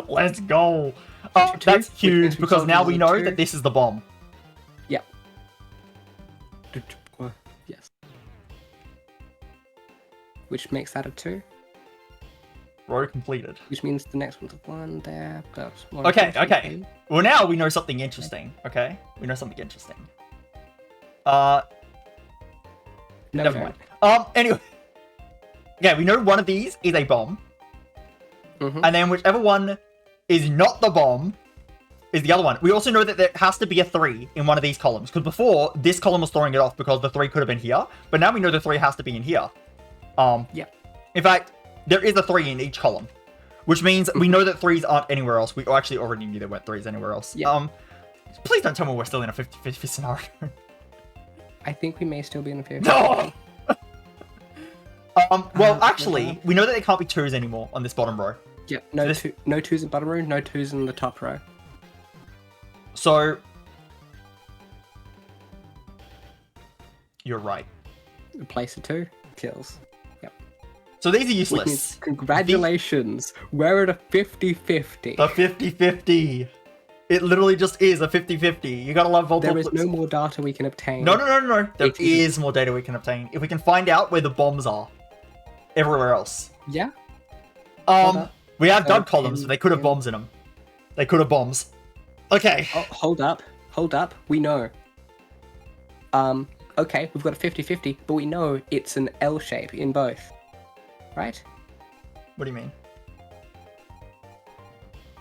Let's go. Two, That's which huge means we because solved now it we as a know 2. that this is the bomb. Yep. Yes. Which makes that a 2. Row completed. Which means the next one's a 1 there. That's 1, Okay, 2, 3, okay. 3. Well, now we know something interesting. Okay, we know something interesting. Never mind. Anyway. Yeah, we know one of these is a bomb. And then whichever one is not the bomb is the other one. We also know that there has to be a 3 in one of these columns. Because before, this column was throwing it off because the 3 could have been here. But now we know the 3 has to be in here. Yeah. In fact, there is a 3 in each column. Which means we know that 3s aren't anywhere else. We actually already knew there weren't 3s anywhere else. Yeah. Please don't tell me we're still in a 50-50 scenario. I think we may still be in the 50. No! Well, actually, we know that there can't be 2s anymore on this bottom row. Yeah, no, So this- no 2s in bottom row, no 2s in the top row. So... You're right. Place of 2 kills. Yep. So these are Which means, useless. congratulations, we're at a 50-50. The 50-50. It literally just is a 50-50. You gotta love Voltorb. There is no more data we can obtain. No. There It is more data we can obtain. If we can find out where the bombs are. Everywhere else. Yeah? Hold up. We have dug Oh, columns, but they could have bombs in them. They could have bombs. Okay. Oh, hold up. We know. Okay, we've got a 50-50, but we know it's an L shape in both. Right? What do you mean?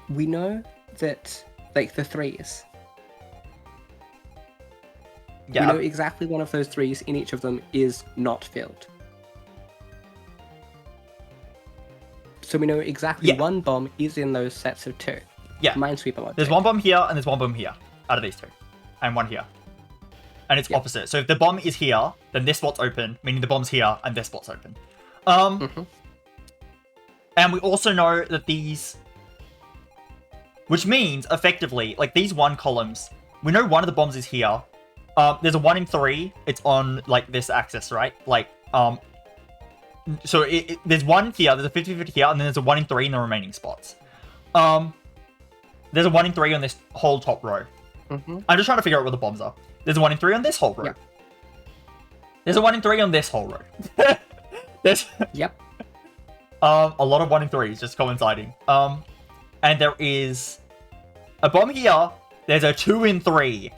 We know that, like, the 3s. Yeah. We know exactly one of those 3s in each of them is not filled. So we know exactly one bomb is in those sets of 2. Yeah. Minesweeper logic. There's one bomb here and there's one bomb here. Out of these 2. And one here. And it's opposite. So if the bomb is here, then this spot's open, meaning the bomb's here and this spot's open. And we also know that these... Which means, effectively, like these 1 columns, we know one of the bombs is here. There's a 1 in 3. It's on, like, this axis, right? Like, so there's 1 here, there's a 50-50 here, and then there's a 1 in 3 in the remaining spots. There's a 1 in 3 on this whole top row. I'm just trying to figure out where the bombs are. There's a 1 in 3 on this whole row. Yep. There's a 1 in 3 on this whole row. There's a lot of 1 in 3s just coinciding. And there is a bomb here. There's a 2 in 3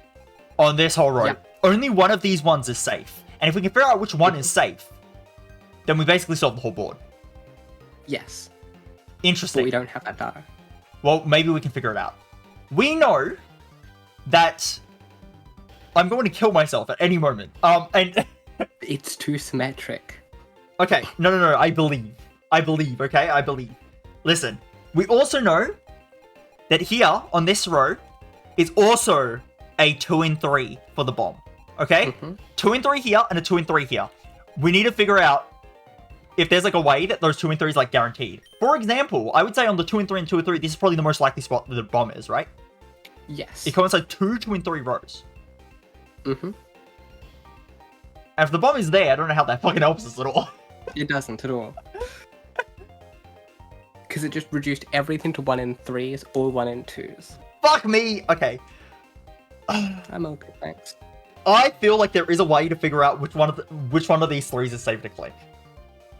on this whole row. Only one of these ones is safe. And if we can figure out which one is safe, then we basically solved the whole board. Yes. Interesting. But we don't have that data. Well, maybe we can figure it out. We know that I'm going to kill myself at any moment. And It's too symmetric. okay, no. I believe. Okay, I believe. Listen, we also know that here on this row is also a 2 in 3 for the bomb. Okay, 2 in 3 here and a 2 in 3 here. We need to figure out if there's like a way that those 2 in 3 is like guaranteed. For example, I would say on the 2 in 3 and 2 in 3, this is probably the most likely spot that the bomb is, right? Yes. It coincides 2 in 3 rows. Mm-hmm. And if the bomb is there, I don't know how that fucking helps us at all. It doesn't at all. Because it just reduced everything to 1 in 3s or 1 in 2s. Fuck me! Okay. I'm okay, thanks. I feel like there is a way to figure out which one of these 3s is safe to click.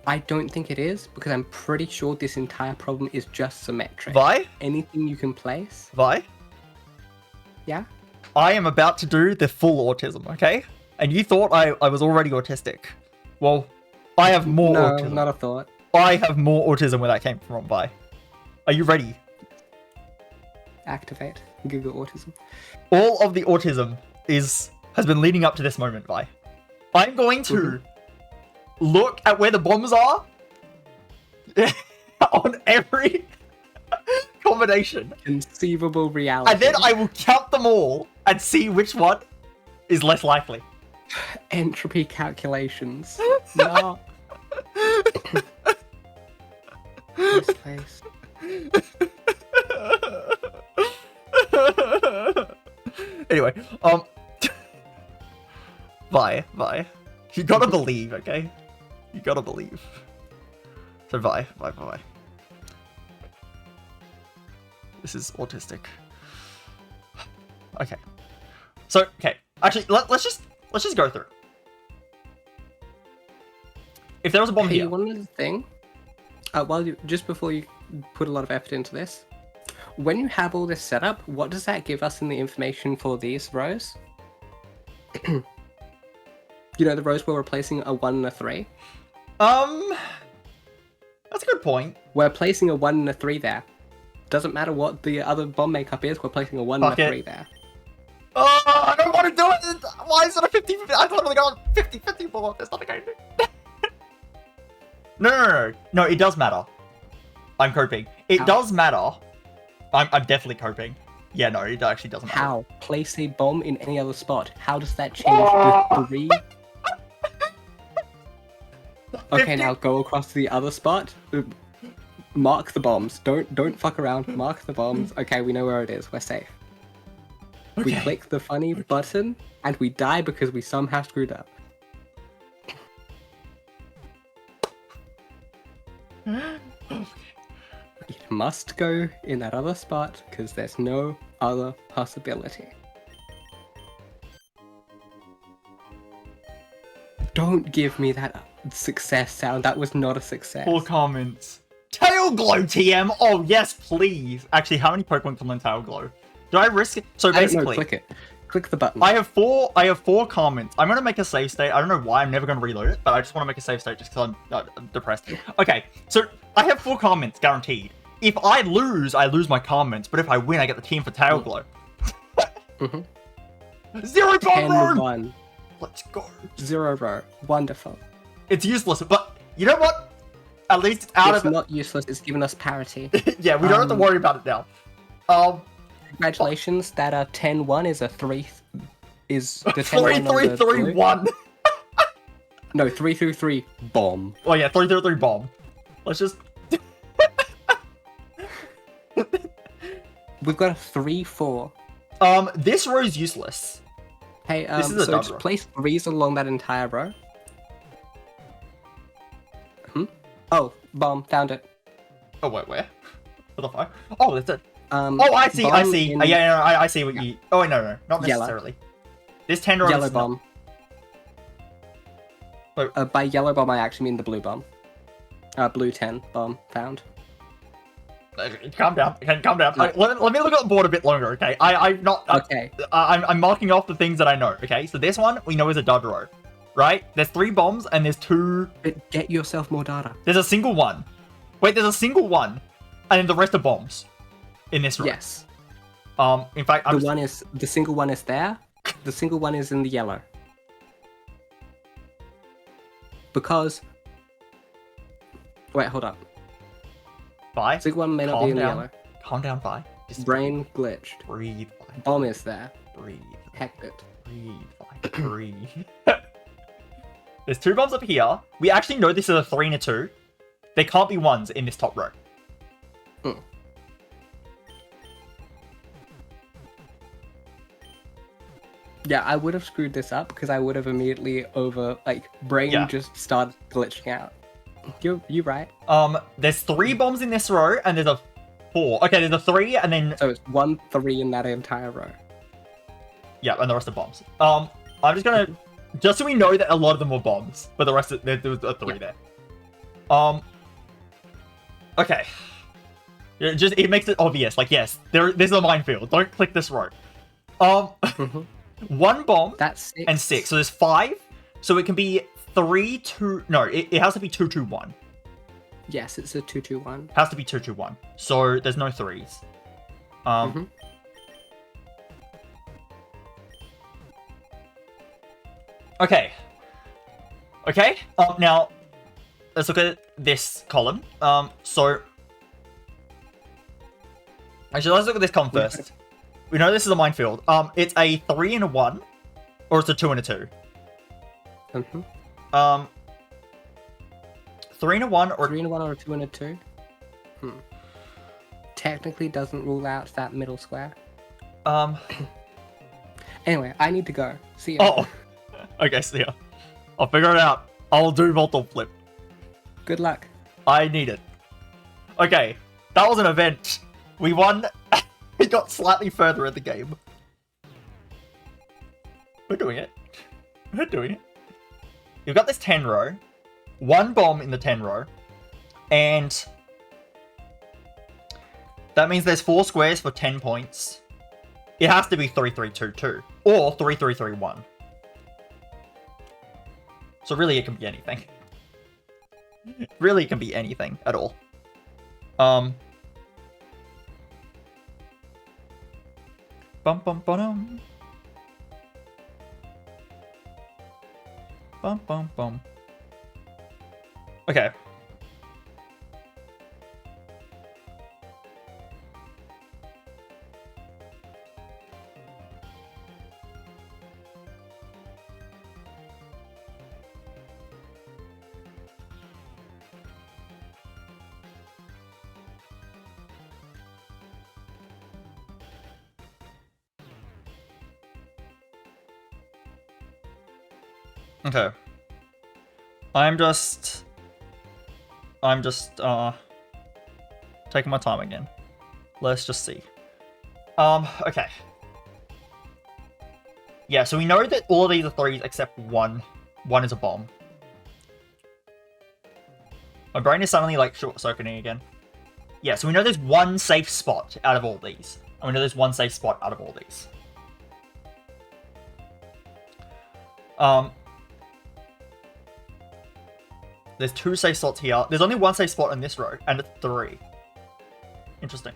I don't think it is, because I'm pretty sure this entire problem is just symmetric. Vi? Anything you can place. Vi? Yeah? I am about to do the full autism, okay? And you thought I was already autistic. Well, I have more No, autism. not a thought. I have more autism where that came from, Vi. Are you ready? Activate. Google autism. All of the autism has been leading up to this moment, Vi. I'm going to look at where the bombs are on every combination. Conceivable reality. And then I will count them all and see which one is less likely. Entropy calculations. No. This place. Anyway, Vi, You gotta believe, okay? You gotta believe. So bye. This is autistic. Okay. So, okay. Actually, let's just go through. If there was a bomb here. One other thing. Just before you put a lot of effort into this, when you have all this set up, what does that give us in the information for these rows? You know, the rows where we're placing a 1 and a 3? That's a good point. We're placing a 1 and a 3 there. Doesn't matter what the other bomb makeup is, we're placing a 1 and a 3 there. Oh, I don't want to do it! Why is it a 50-50? I thought we got 50-50 bomb. There's nothing I can do. No, it does matter. I'm coping. It does matter. I'm definitely coping. Yeah, no, it actually doesn't matter. How? Place a bomb in any other spot. How does that change the 3? Okay, now go across to the other spot. Mark the bombs. Don't fuck around. Mark the bombs. Okay, we know where it is. We're safe. Okay. We click the funny button, and we die because we somehow screwed up. It must go in that other spot, because there's no other possibility. Don't give me that success sound. That was not a success. 4 comments. Tail Glow TM! Oh, yes, please. Actually, how many Pokemon can learn Tail Glow? Do I risk it? So basically... click it. Click the button. I have four comments. I'm going to make a save state. I don't know why. I'm never going to reload it, but I just want to make a save state just because I'm depressed. Okay, so I have 4 comments guaranteed. If I lose my comments, but if I win, I get the team for Tail Glow. 0 bomb row! 1. Let's go. 0 row. Wonderful. It's useless, but you know what? At least it's out of it. It's not useless. It's given us parity. Yeah, we don't have to worry about it now. Congratulations. That 10-1 is a 3. Is the 3-3-3-1. No, 3-3-3 bomb. Oh yeah, 3-3-3 bomb. Let's just. We've got a 3-4. This row is useless. Hey, this is a so just row. place 3s along that entire row. Oh, bomb, found it. Oh wait, where? What the fuck? Oh, that's it. Oh, I see. I see what you. Oh wait, no, not necessarily. Yellow. This tender Yellow bomb. By yellow bomb, I actually mean the blue bomb. Blue 10 bomb found. Calm down. Okay, calm down. Let me look at the board a bit longer. Okay, I'm not. Okay. I'm marking off the things that I know. Okay, so this one we know is a dud row, right? There's 3 bombs and there's 2. But get yourself more data. There's a single one. Wait, there's a single one, and then the rest are bombs. In this row. Yes. In fact, the single one is there. The single one is in the yellow. Because. Wait, hold up. Bye. Single one may not be in the yellow. Calm down, bye. Just brain glitched. Breathe. Bye. Bomb is there. Breathe. Hecked it. Breathe. Bye. Breathe. There's 2 bombs up here. We actually know this is a 3 and a 2. There can't be 1s in this top row. Yeah, I would have screwed this up because I would have immediately brain just started glitching out. You right. There's 3 bombs in this row, and there's a 4. Okay, there's a 3, and then... So it's 1, 3 in that entire row. Yeah, and the rest are bombs. I'm just gonna... Just so we know that a lot of them were bombs, but the rest of... There was a 3 there. Okay. It makes it obvious. Like, yes, this is a minefield. Don't click this row. 1 bomb That's 6. and 6. So there's 5. So it can be 3, 2... No, it has to be 2, 2, 1. Yes, it's a 2, 2, 1. Has to be 2, 2, 1. So there's no 3s. Okay. Okay. Now, let's look at this column. So... Actually, let's look at this column first. We know this is a minefield. It's a 3 and a 1, or it's a 2 and a 2. 3 and a 1 or 3 and a 1 or a 2 and a 2. Technically doesn't rule out that middle square. Anyway, I need to go. See ya. Oh. Okay, see ya. I'll figure it out. I'll do Voltorb flip. Good luck. I need it. Okay, that was an event. We won. We got slightly further in the game. We're doing it. We're doing it. You've got this 10 row. One bomb in the 10 row. And that means there's 4 squares for 10 points. It has to be 3-3-2-2 or 3-3-3-1. So really it can be anything. Really it can be anything at all. Bum bum bum. Bum bum bum. Okay. Okay. I'm just taking my time again. Let's just see. Okay. Yeah, so we know that all of these are 3s except one. One is a bomb. My brain is suddenly like short-circuiting again. Yeah, so we know there's one safe spot out of all these. And we know there's one safe spot out of all these. There's 2 safe spots here. There's only 1 safe spot in this row, and it's 3. Interesting.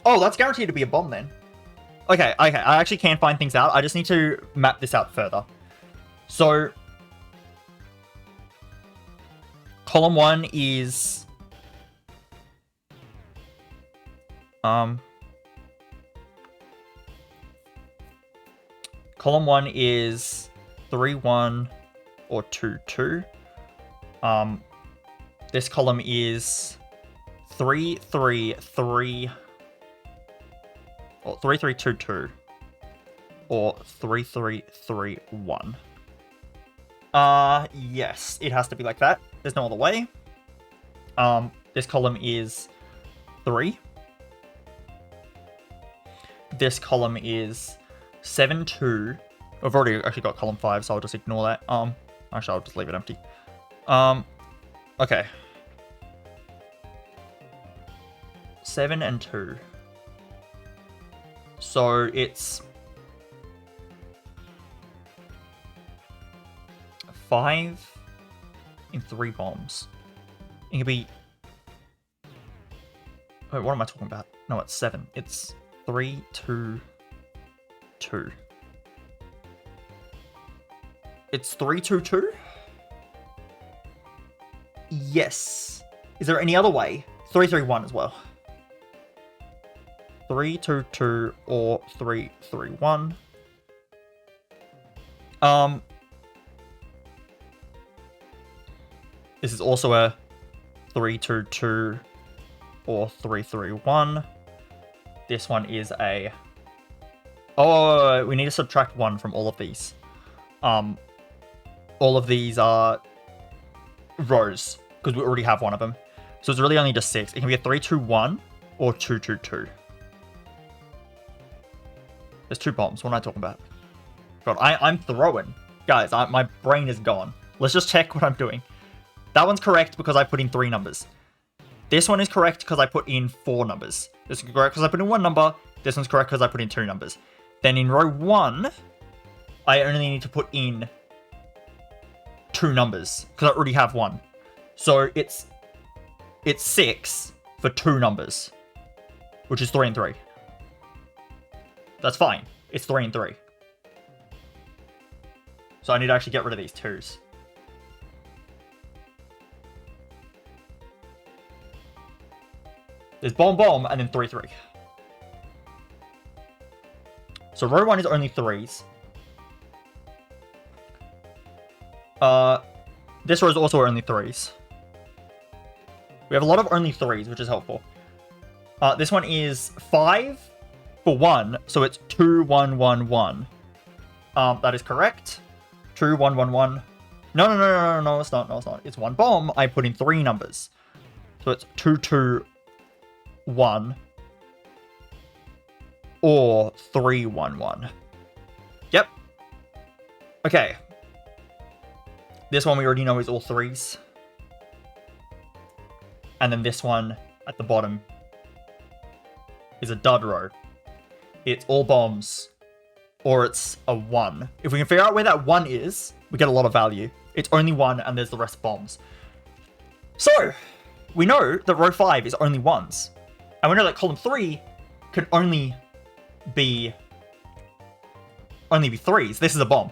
Oh, that's guaranteed to be a bomb then. Okay, I actually can find things out. I just need to map this out further. So, column 1 is... Column 1 is 3-1 or 2-2. This column is 3-3-3 or 3-3-2-2 or 3-3-3-1. Yes, it has to be like that. There's no other way. This column is 3. This column is 7-2. I've already actually got column 5, so I'll just ignore that. Actually, I'll just leave it empty. Okay. 7 and 2. So it's 5 in 3 bombs. It can be... Wait, what am I talking about? No, it's 7. It's 3, 2, 2. It's 3, 2, 2? Yes. Is there any other way? 3, 3, 1 as well. 3, 2, 2 or 3, 3, 1. This is also a 3, 2, 2 or 3, 3, 1. This one is a... Oh, we need to subtract 1 from all of these. All of these are rows, because we already have one of them. So it's really only just 6. It can be a 3, 2, 1 or 2, 2, 2. There's 2 bombs. What am I talking about? God, I'm throwing. Guys, my brain is gone. Let's just check what I'm doing. That one's correct because I put in 3 numbers. This one is correct because I put in 4 numbers. This is correct because I put in 1 number. This one's correct because I put in 2 numbers. Then in row 1, I only need to put in 2 numbers because I already have 1. So it's 6 for 2 numbers, which is 3 and 3. That's fine. It's 3 and 3. So I need to actually get rid of these 2s. There's bomb, bomb, and then 3, 3. So row 1 is only 3s. This row is also only 3s. We have a lot of only 3s, which is helpful. This one is 5 for 1, so it's 2, 1, 1, 1. That is correct. 2, 1, 1, 1. No, it's not. No, it's not. It's 1 bomb. I put in 3 numbers. So it's 2, 2, 1. Or 3, 1, 1. Yep. Okay. This one we already know is all 3s. And then this one at the bottom is a dud row. It's all bombs. Or it's a 1. If we can figure out where that 1 is, we get a lot of value. It's only 1 and there's the rest bombs. So, we know that row 5 is only 1s. And we know that column 3 can only be 3s. This is a bomb.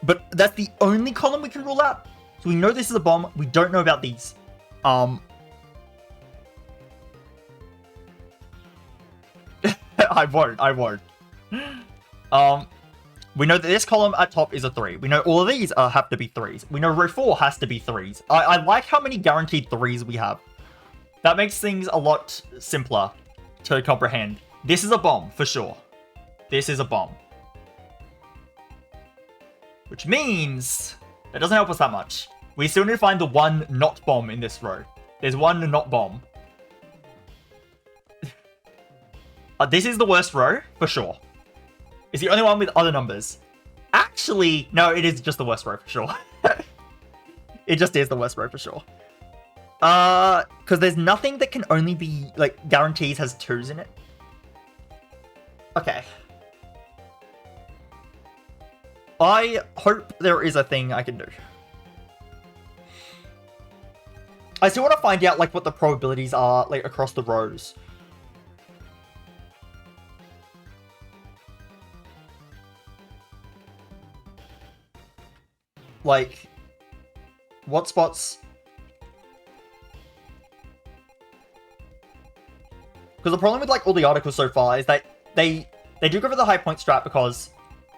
But that's the only column we can rule out. So we know this is a bomb. We don't know about these. I won't. We know that this column at top is a 3. We know all of these have to be 3s. We know row 4 has to be 3s. I like how many guaranteed 3s we have. That makes things a lot simpler to comprehend. This is a bomb, for sure. This is a bomb. Which means that doesn't help us that much. We still need to find the 1 not bomb in this row. There's 1 not bomb. This is the worst row, for sure. It's the only one with other numbers. Actually, no, it is just the worst row, for sure. It just is the worst row, for sure. Because there's nothing that can only be, like, guarantees has 2s in it. Okay. I hope there is a thing I can do. I still want to find out, like, what the probabilities are, like, across the rows. Like, what spots... Because the problem with, like, all the articles so far is that they do go for the high point strat because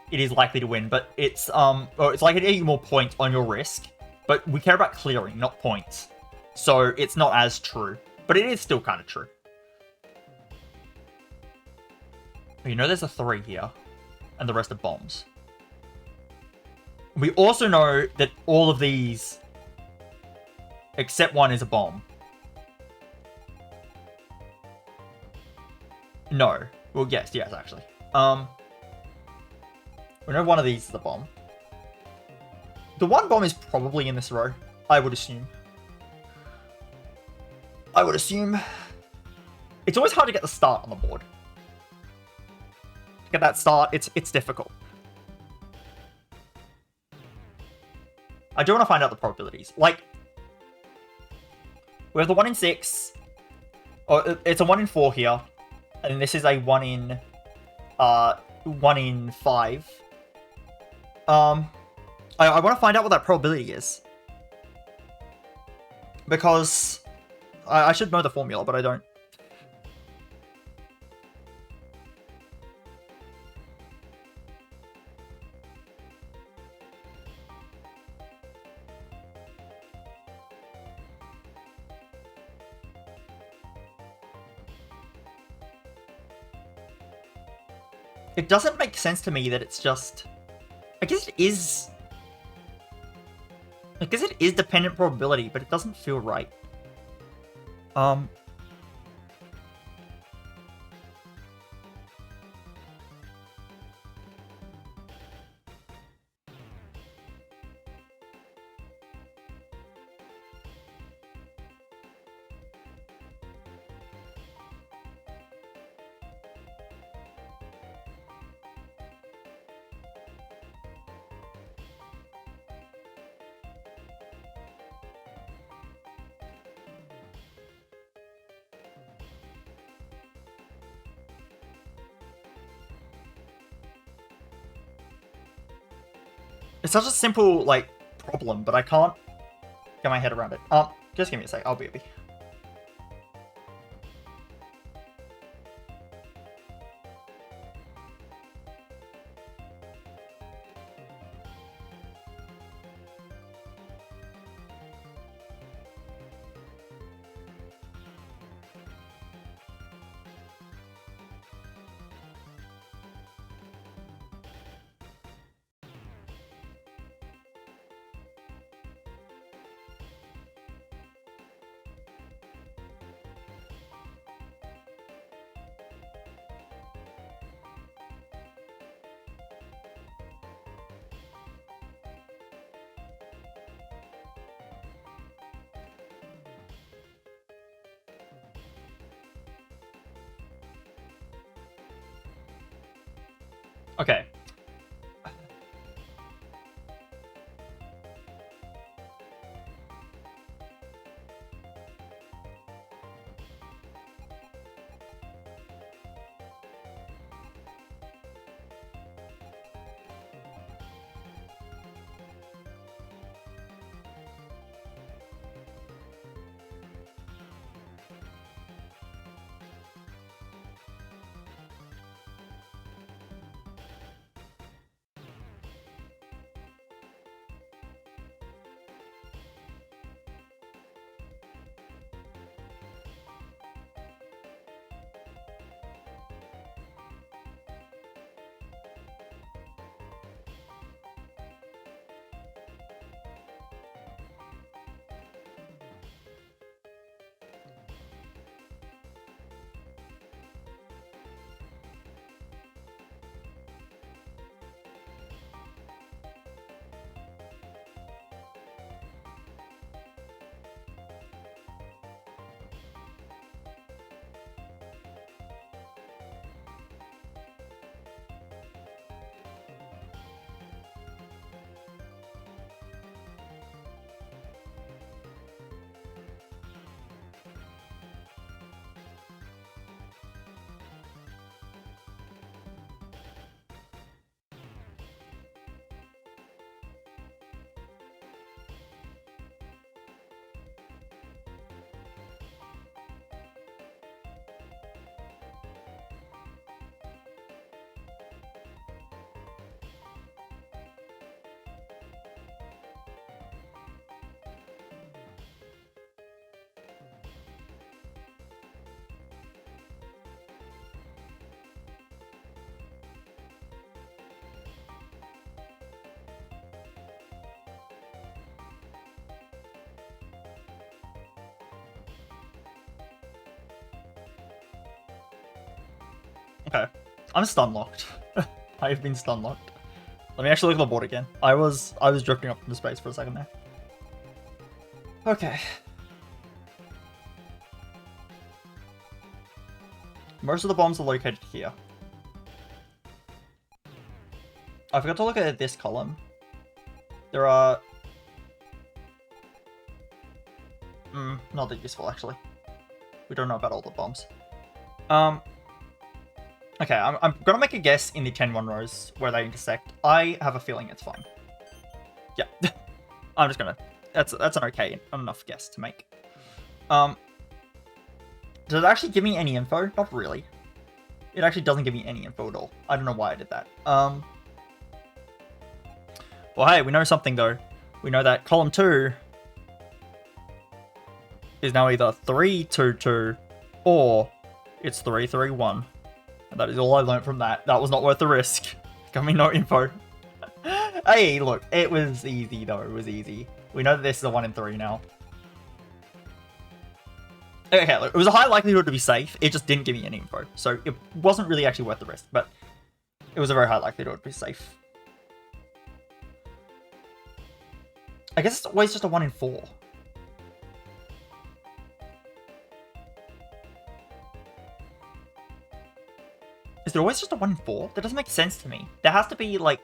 it is likely to win, but it's likely to get you more points on your risk. But we care about clearing, not points. So it's not as true. But it is still kind of true. You know there's a 3 here. And the rest are bombs. We also know that all of these, except 1, is a bomb. No. Well, yes, actually. We know one of these is a bomb. The 1 bomb is probably in this row, I would assume. It's always hard to get the start on the board. To get that start, it's difficult. I do want to find out the probabilities. Like, we have the 1 in 6. Oh, it's a 1 in 4 here. And this is a 1 in 5. I want to find out what that probability is. Because I should know the formula, but I don't. It doesn't make sense to me that it's just... I guess it is dependent probability, but it doesn't feel right. It's such a simple, like, problem, but I can't get my head around it. Just give me a sec. I'll be. Okay. Okay. I'm stun locked. I've been stun locked. Let me actually look at the board again. I was drifting up into space for a second there. Okay. Most of the bombs are located here. I forgot to look at this column. There are... not that useful, actually. We don't know about all the bombs. Okay, I'm gonna make a guess in the 10-1 rows where they intersect. I have a feeling it's fine. Yeah. I'm just gonna... That's an okay enough guess to make. Does it actually give me any info? Not really. It actually doesn't give me any info at all. I don't know why I did that. Well, hey, we know something, though. We know that column 2 is now either 3-2-2 or it's 3-3-1. And that is all I learned from that. That was not worth the risk. Got me no info. Hey, look, it was easy, though. It was easy. We know that this is a 1 in 3 now. Okay, look, it was a high likelihood to be safe. It just didn't give me any info. So it wasn't really actually worth the risk, but it was a very high likelihood to be safe. I guess it's always just a 1 in 4. Is there always just a 1 in 4? That doesn't make sense to me. There has to be, like,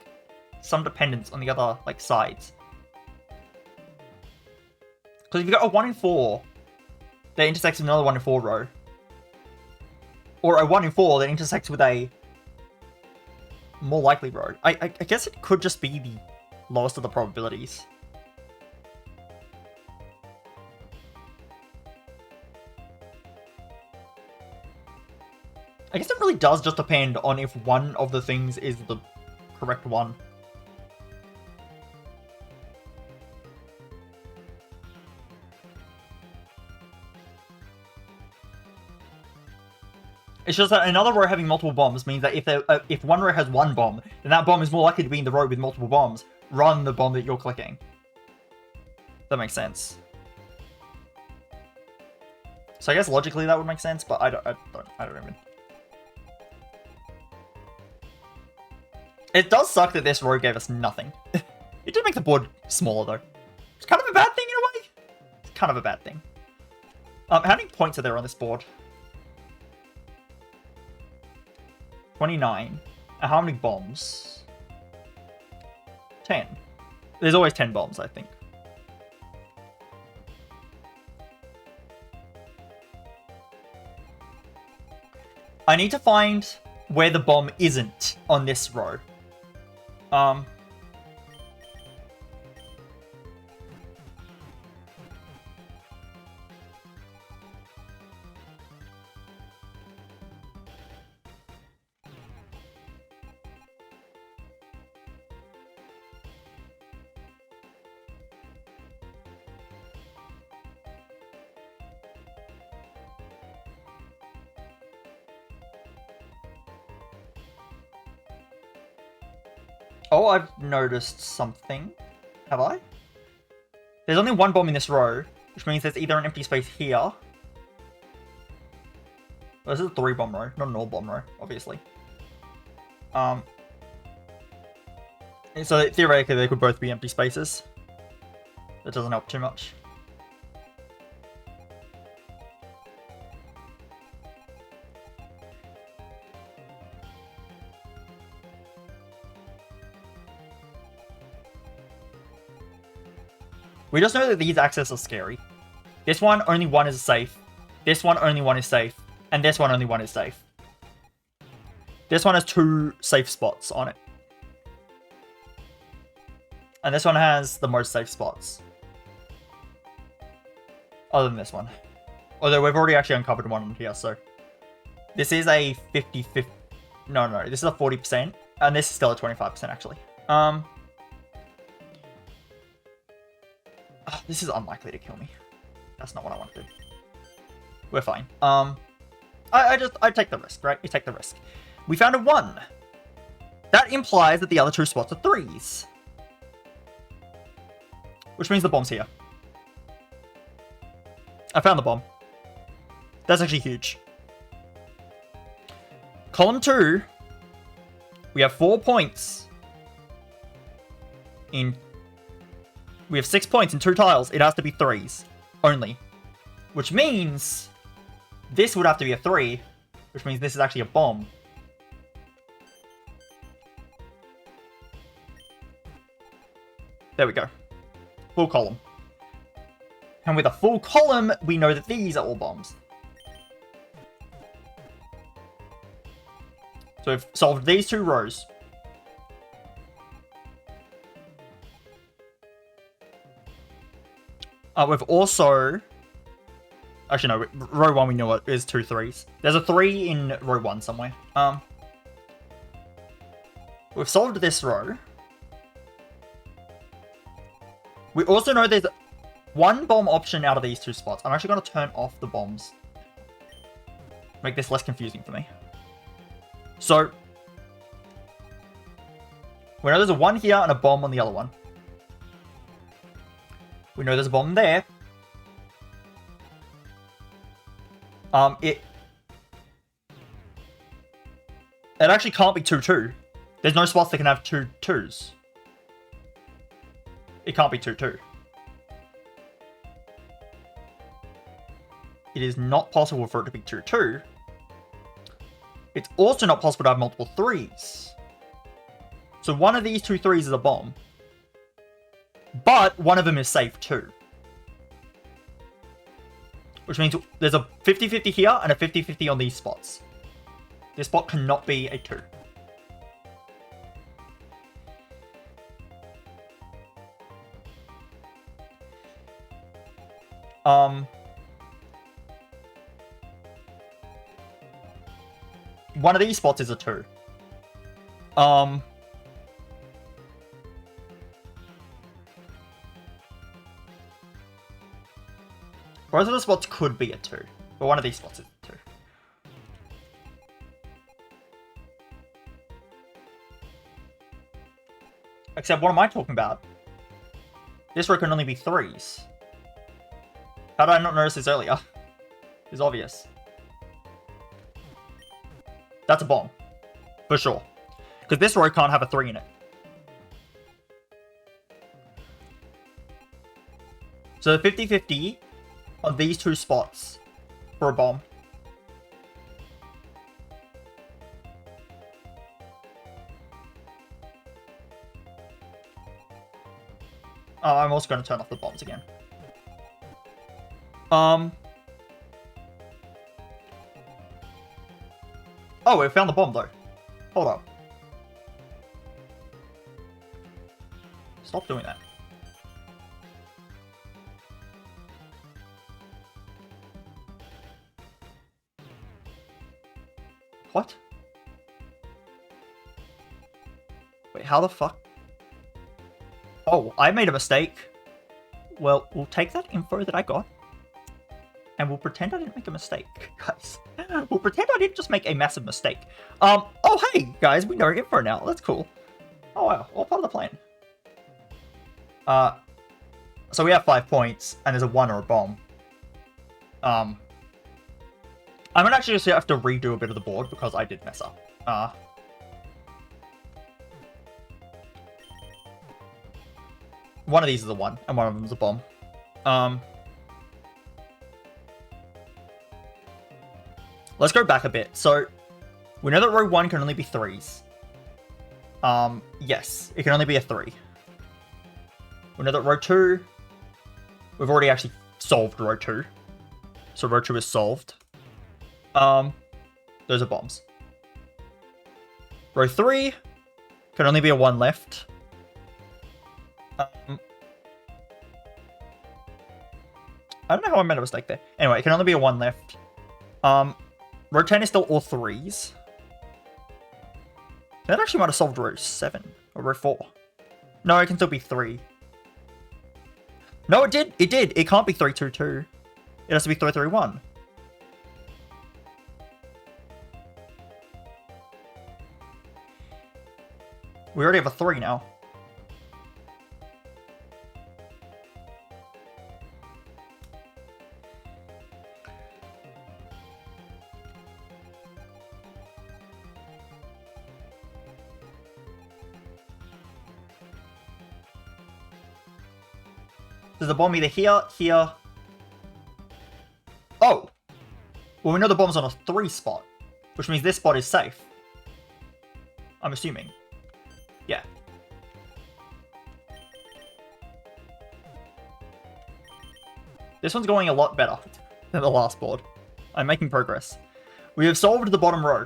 some dependence on the other, like, sides. Because if you've got a 1 in 4 that intersects with another 1 in 4 row, or a 1 in 4 that intersects with a more likely row, I guess it could just be the lowest of the probabilities. I guess it really does just depend on if one of the things is the correct one. It's just that another row having multiple bombs means that if one row has one bomb, then that bomb is more likely to be in the row with multiple bombs, rather than the bomb that you're clicking. That makes sense. So I guess logically that would make sense, but I don't even. It does suck that this row gave us nothing. It did make the board smaller, though. It's kind of a bad thing in a way. It's kind of a bad thing. How many points are there on this board? 29. How many bombs? 10. There's always 10 bombs, I think. I need to find where the bomb isn't on this row. Oh, I've noticed something. Have I? There's only one bomb in this row, which means there's either an empty space here. Well, this is a 3-bomb row, not an all-bomb row, obviously. So theoretically, they could both be empty spaces. That doesn't help too much. We just know that these access are scary. This one, only one is safe. This one, only one is safe. And this one, only one is safe. This one has 2 safe spots on it. And this one has the most safe spots. Other than this one. Although we've already actually uncovered one here, so... This is a 50-50... No, this is a 40%. And this is still a 25%, actually. This is unlikely to kill me. That's not what I want to do. We're fine. I take the risk, right? You take the risk. We found a 1. That implies that the other 2 spots are 3s. Which means the bomb's here. I found the bomb. That's actually huge. Column 2. We have 4 points. We have 6 points in 2 tiles. It has to be 3s. Only. Which means... This would have to be a 3. Which means this is actually a bomb. There we go. Full column. And with a full column, we know that these are all bombs. So we've solved these 2 rows. We've also... Actually, no. Row 1, we know it is 2 3s. There's a 3 in row 1 somewhere. We've solved this row. We also know there's 1 bomb option out of these 2 spots. I'm actually going to turn off the bombs. Make this less confusing for me. So... we know there's a 1 here and a bomb on the other one. We know there's a bomb there. It actually can't be 2-2. There's no spots that can have 2 2s. It can't be 2-2. It is not possible for it to be 2-2. It's also not possible to have multiple 3s. So one of these 2 3s is a bomb. But one of them is safe too. Which means there's a 50-50 here and a 50-50 on these spots. This spot cannot be a 2. One of these spots is a 2. Both of the spots could be a 2, but one of these spots is a 2. Except, what am I talking about? This row can only be 3s. How did I not notice this earlier? It's obvious. That's a bomb. For sure. Because this row can't have a 3 in it. So the 50-50 on these 2 spots for a bomb. I'm also going to turn off the bombs again. Oh, we found the bomb though. Hold up. Stop doing that. What? Wait, how the fuck? Oh, I made a mistake. Well, we'll take that info that I got, and we'll pretend I didn't make a mistake, guys. We'll pretend I didn't just make a massive mistake. Oh, hey, guys, we know info now. That's cool. Oh, wow, all part of the plan. So we have 5 points, and there's a 1 or a bomb. I'm gonna actually just have to redo a bit of the board, because I did mess up. One of these is a 1, and one of them is a bomb. Let's go back a bit. So, we know that row 1 can only be 3s. Yes, it can only be a 3. We know that row 2... We've already actually solved row 2. So row 2 is solved. Those are bombs. Row 3 can only be a 1 left. I don't know how I made a mistake there. Anyway, it can only be a 1 left. Row 10 is still all 3s. That actually might have solved row 7 or row 4. No, it can still be 3. No, it did. It did. It can't be 3-2-2. It has to be 3-3-1. We already have a 3 now. There's a bomb either here, here. Oh! Well, we know the bomb's on a 3 spot, which means this spot is safe. I'm assuming. Yeah. This one's going a lot better than the last board. I'm making progress. We have solved the bottom row.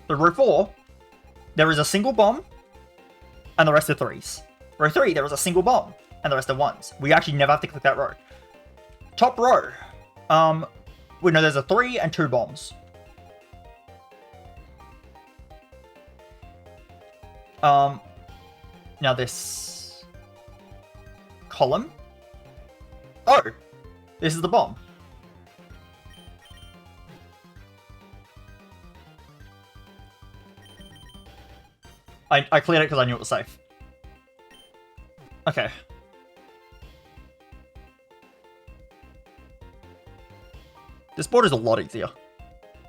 So row 4, there is a single bomb, and the rest are 3s. Row 3, there is a single bomb, and the rest are 1s. We actually never have to click that row. Top row. We know there's a 3 and 2 bombs. Now this column. Oh, this is the bomb. I cleared it because I knew it was safe. Okay. This board is a lot easier.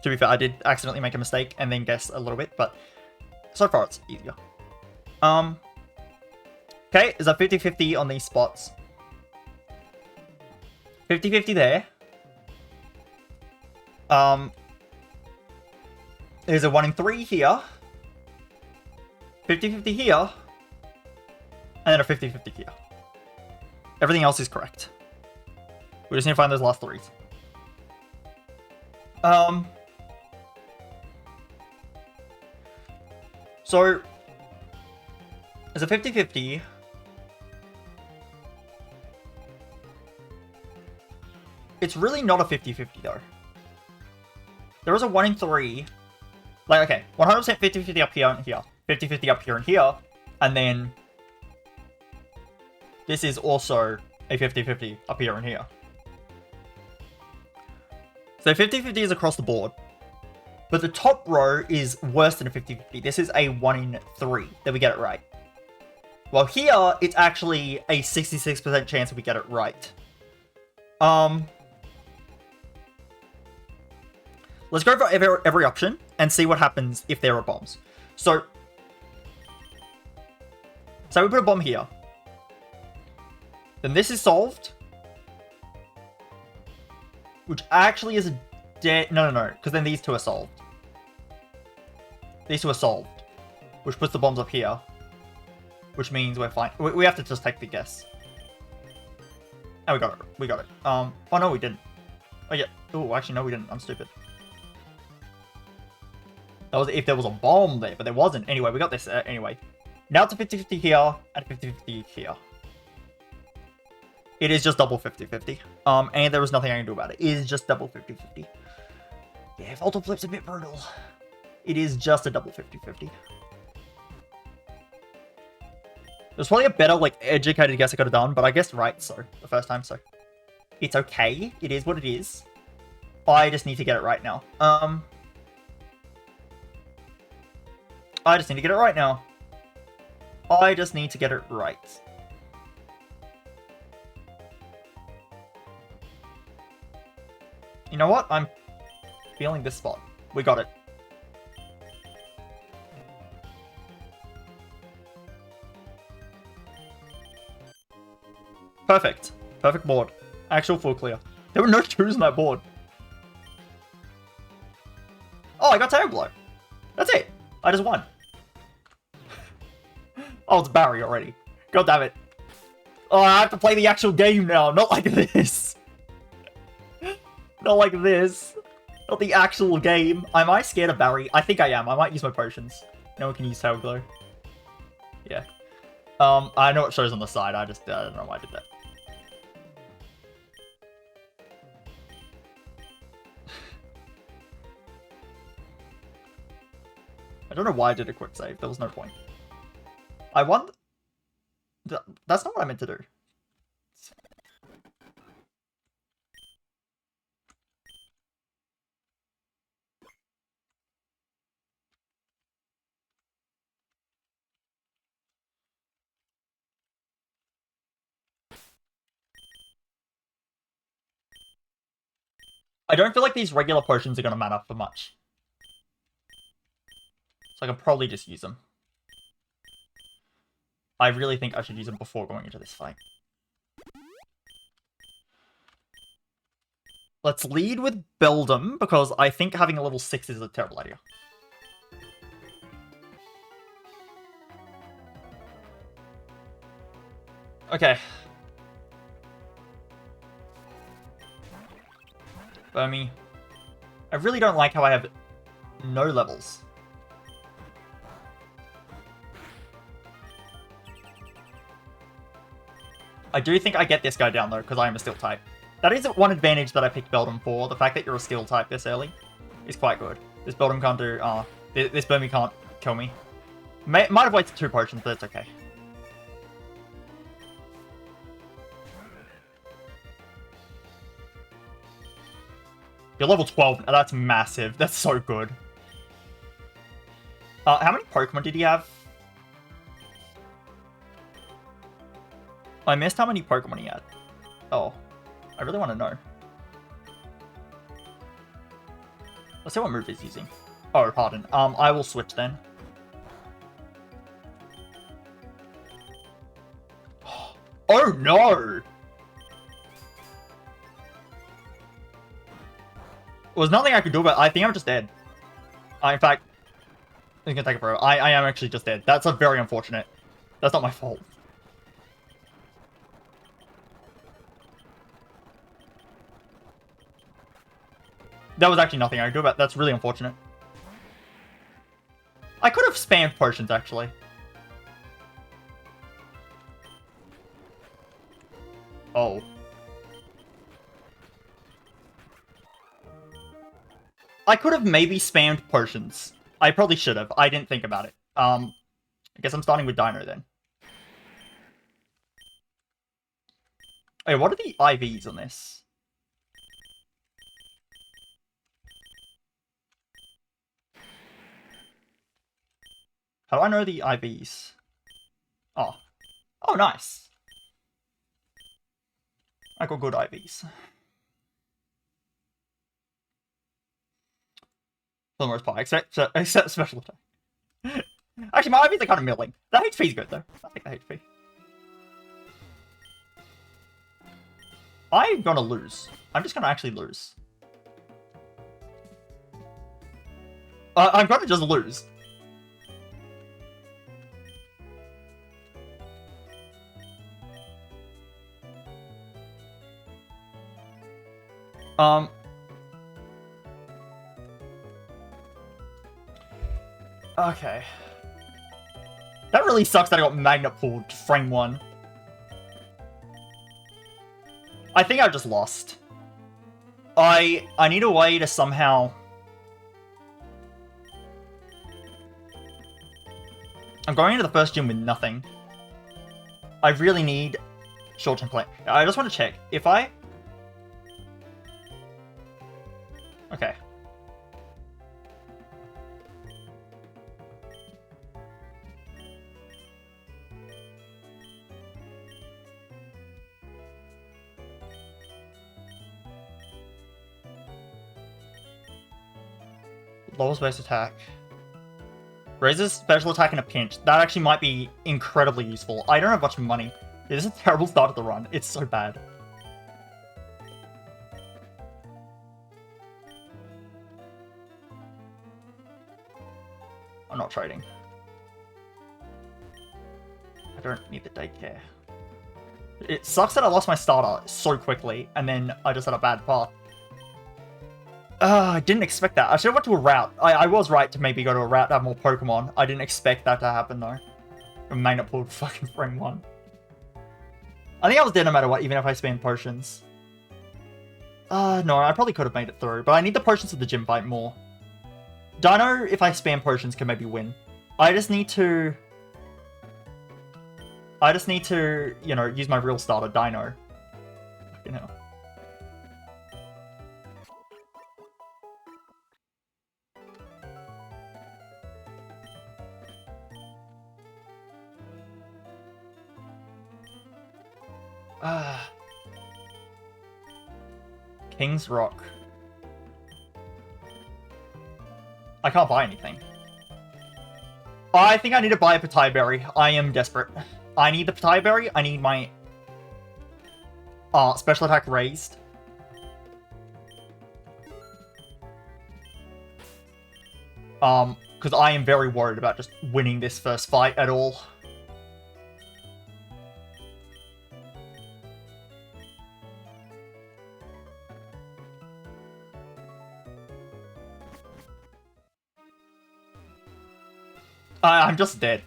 To be fair, I did accidentally make a mistake and then guess a little bit, but so far it's easier. Okay, is a 50-50 on these spots. 50-50 there. There's a 1 in 3 here. 50-50 here. And then a 50-50 here. Everything else is correct. We just need to find those last 3s. So, as a 50-50, it's really not a 50-50 though. There is a 1 in 3. Like, okay, 100% 50-50 up here and here. 50-50 up here and here. And then this is also a 50-50 up here and here. So 50-50 is across the board. But the top row is worse than a 50-50. This is a 1 in 3 that we get it right. While here, it's actually a 66% chance that we get it right. Let's go for every option and see what happens if there are bombs. So we put a bomb here. Then this is solved. Which actually is a dead. No, because then these two are solved. These two are solved. Which puts the bombs up here. Which means we're fine. We have to just take the guess. Oh, we got it. We got it. Oh no, we didn't. Oh yeah. Oh, actually no, we didn't. I'm stupid. That was if there was a bomb there, but there wasn't. Anyway, we got this anyway. Now it's a 50-50 here and a 50-50 here. It is just double 50-50. And there was nothing I can do about it. It is just double 50-50. Yeah, Voltorb Flip's a bit brutal. It is just a double 50-50. There's probably a better, like, educated guess I could have done, but I guessed right, so, the first time, so. It's okay. It is what it is. I just need to get it right now. I just need to get it right now. I just need to get it right. You know what? I'm feeling this spot. We got it. Perfect. Perfect board. Actual full clear. There were no 2s on that board. Oh, I got Tail Blow. That's it. I just won. Oh, it's Barry already. God damn it. Oh, I have to play the actual game now. Not like this. Not like this. Not the actual game. Am I scared of Barry? I think I am. I might use my potions. No one can use Tail Glow. Yeah. I know it shows on the side. I don't know why I did that. I don't know why I did a quick save. There was no point. I won. That's not what I meant to do. I don't feel like these regular potions are going to matter for much. So I can probably just use them. I really think I should use them before going into this fight. Let's lead with Beldum, because I think having a level 6 is a terrible idea. Okay. Burmy. I really don't like how I have no levels. I do think I get this guy down, though, because I am a Steel type. That is one advantage that I picked Beldum for. The fact that you're a Steel type this early is quite good. This Beldum can't do... this Burmy can't kill me. Might have wasted 2 potions, but it's okay. You're level 12. That's massive. That's so good. How many Pokemon did he have? I missed how many Pokemon he had. Oh. I really want to know. Let's see what move he's using. Oh, pardon. I will switch then. Oh no! There was nothing I could do about it. I think I'm just dead. In fact, it's gonna take it forever. I am actually just dead. That's very unfortunate. That's not my fault. There was actually nothing I could do about it. That's really unfortunate. I could have spammed potions, actually. Oh. I could have maybe spammed potions. I probably should have. I didn't think about it. I guess I'm starting with Dino then. Hey, what are the IVs on this? How do I know the IVs? Oh. Oh, nice. I got good IVs. For the most part, except special attack. Actually, my IVs are kind of milling. The HP's good, though. I think the HP. I'm gonna lose. I'm just gonna actually lose. I'm gonna just lose. Okay. That really sucks that I got magnet pulled frame 1. I think I just lost. I need a way to somehow... I'm going into the first gym with nothing. I really need short-term play. I just want to check. If I... Okay. Lowers base attack. Raises special attack in a pinch. That actually might be incredibly useful. I don't have much money. This is a terrible start of the run. It's so bad. I'm not trading. I don't need the daycare. It sucks that I lost my starter so quickly, and then I just had a bad path. I didn't expect that. I should have went to a route. I was right to maybe go to a route to have more Pokemon. I didn't expect that to happen, though. A magnet pulled fucking frame 1. I think I was dead no matter what, even if I spammed potions. No, I probably could have made it through, but I need the potions of the gym fight more. Dino, if I spam potions, can maybe win. I just need to, you know, use my real starter, Dino. Fucking hell. King's Rock. I can't buy anything. I think I need to buy a Petai Berry. I am desperate. I need the Petai Berry. I need my special attack raised. Because I am very worried about just winning this first fight at all. I'm just dead.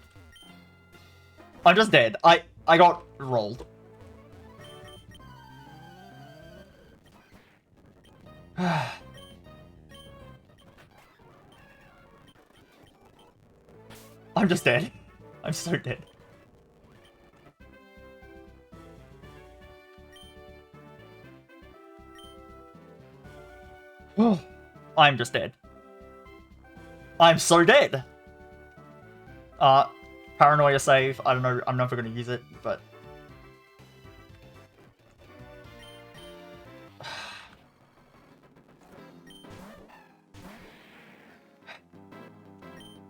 I'm just dead. I got rolled. I'm just dead. I'm so dead. I'm just dead. I'm so dead. Paranoia save. I don't know. I'm never going to use it, but...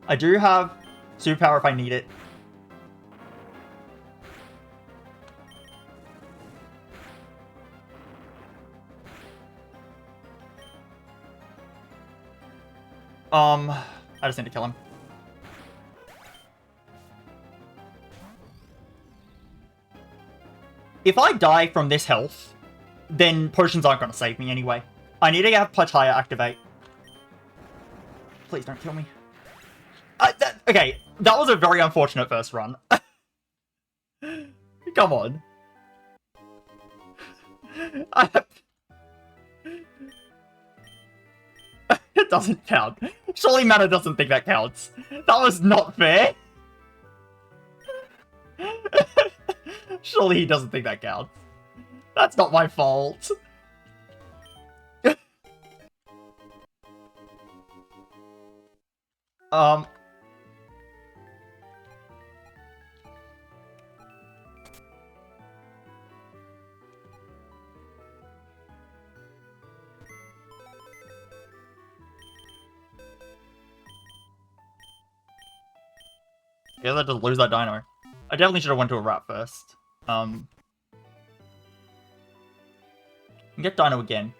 I do have superpower if I need it. I just need to kill him. If I die from this health, then potions aren't going to save me anyway. I need to have Plataya activate. Please don't kill me. Okay, that was a very unfortunate first run. Come on. It doesn't count. Surely Mana doesn't think that counts. That was not fair. Surely he doesn't think that counts. That's not my fault. Guess I just lose that dino. I definitely should have went to a rat first. Get dino again.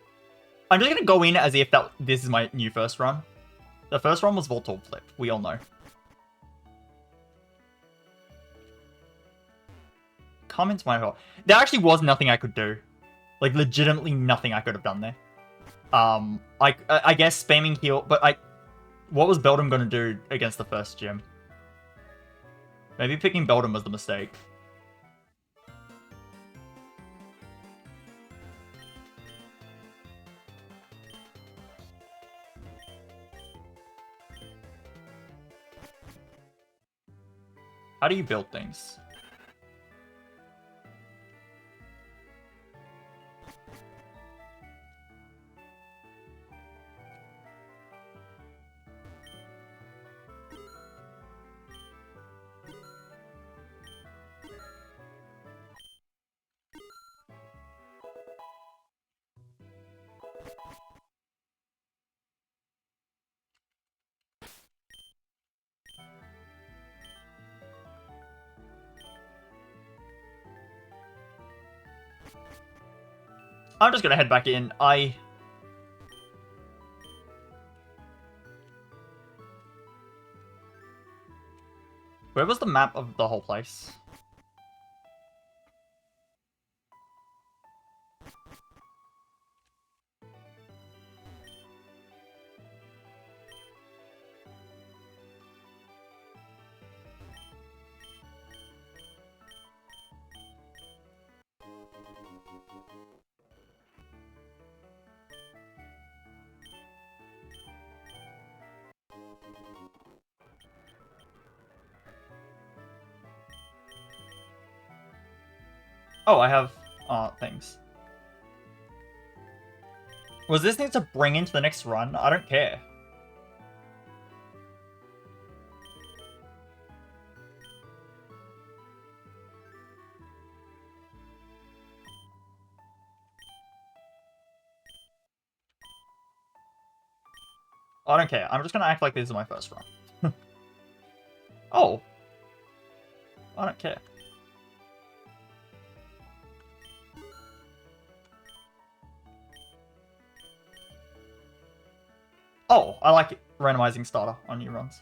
I'm just gonna go in as if this is my new first run. The first one was Voltorb flip. We all know. Come into my hole. There actually was nothing I could do. Like, legitimately nothing I could have done there. I guess spamming heal, but what was Beldum gonna do against the first gym? Maybe picking Beldum was the mistake. How do you build things? I'm just gonna head back in. Where was the map of the whole place? Oh, I have things. Was this need to bring into the next run? I don't care. I don't care. I'm just gonna act like this is my first run. Oh. I don't care. Oh, I like it. Randomizing starter on new runs.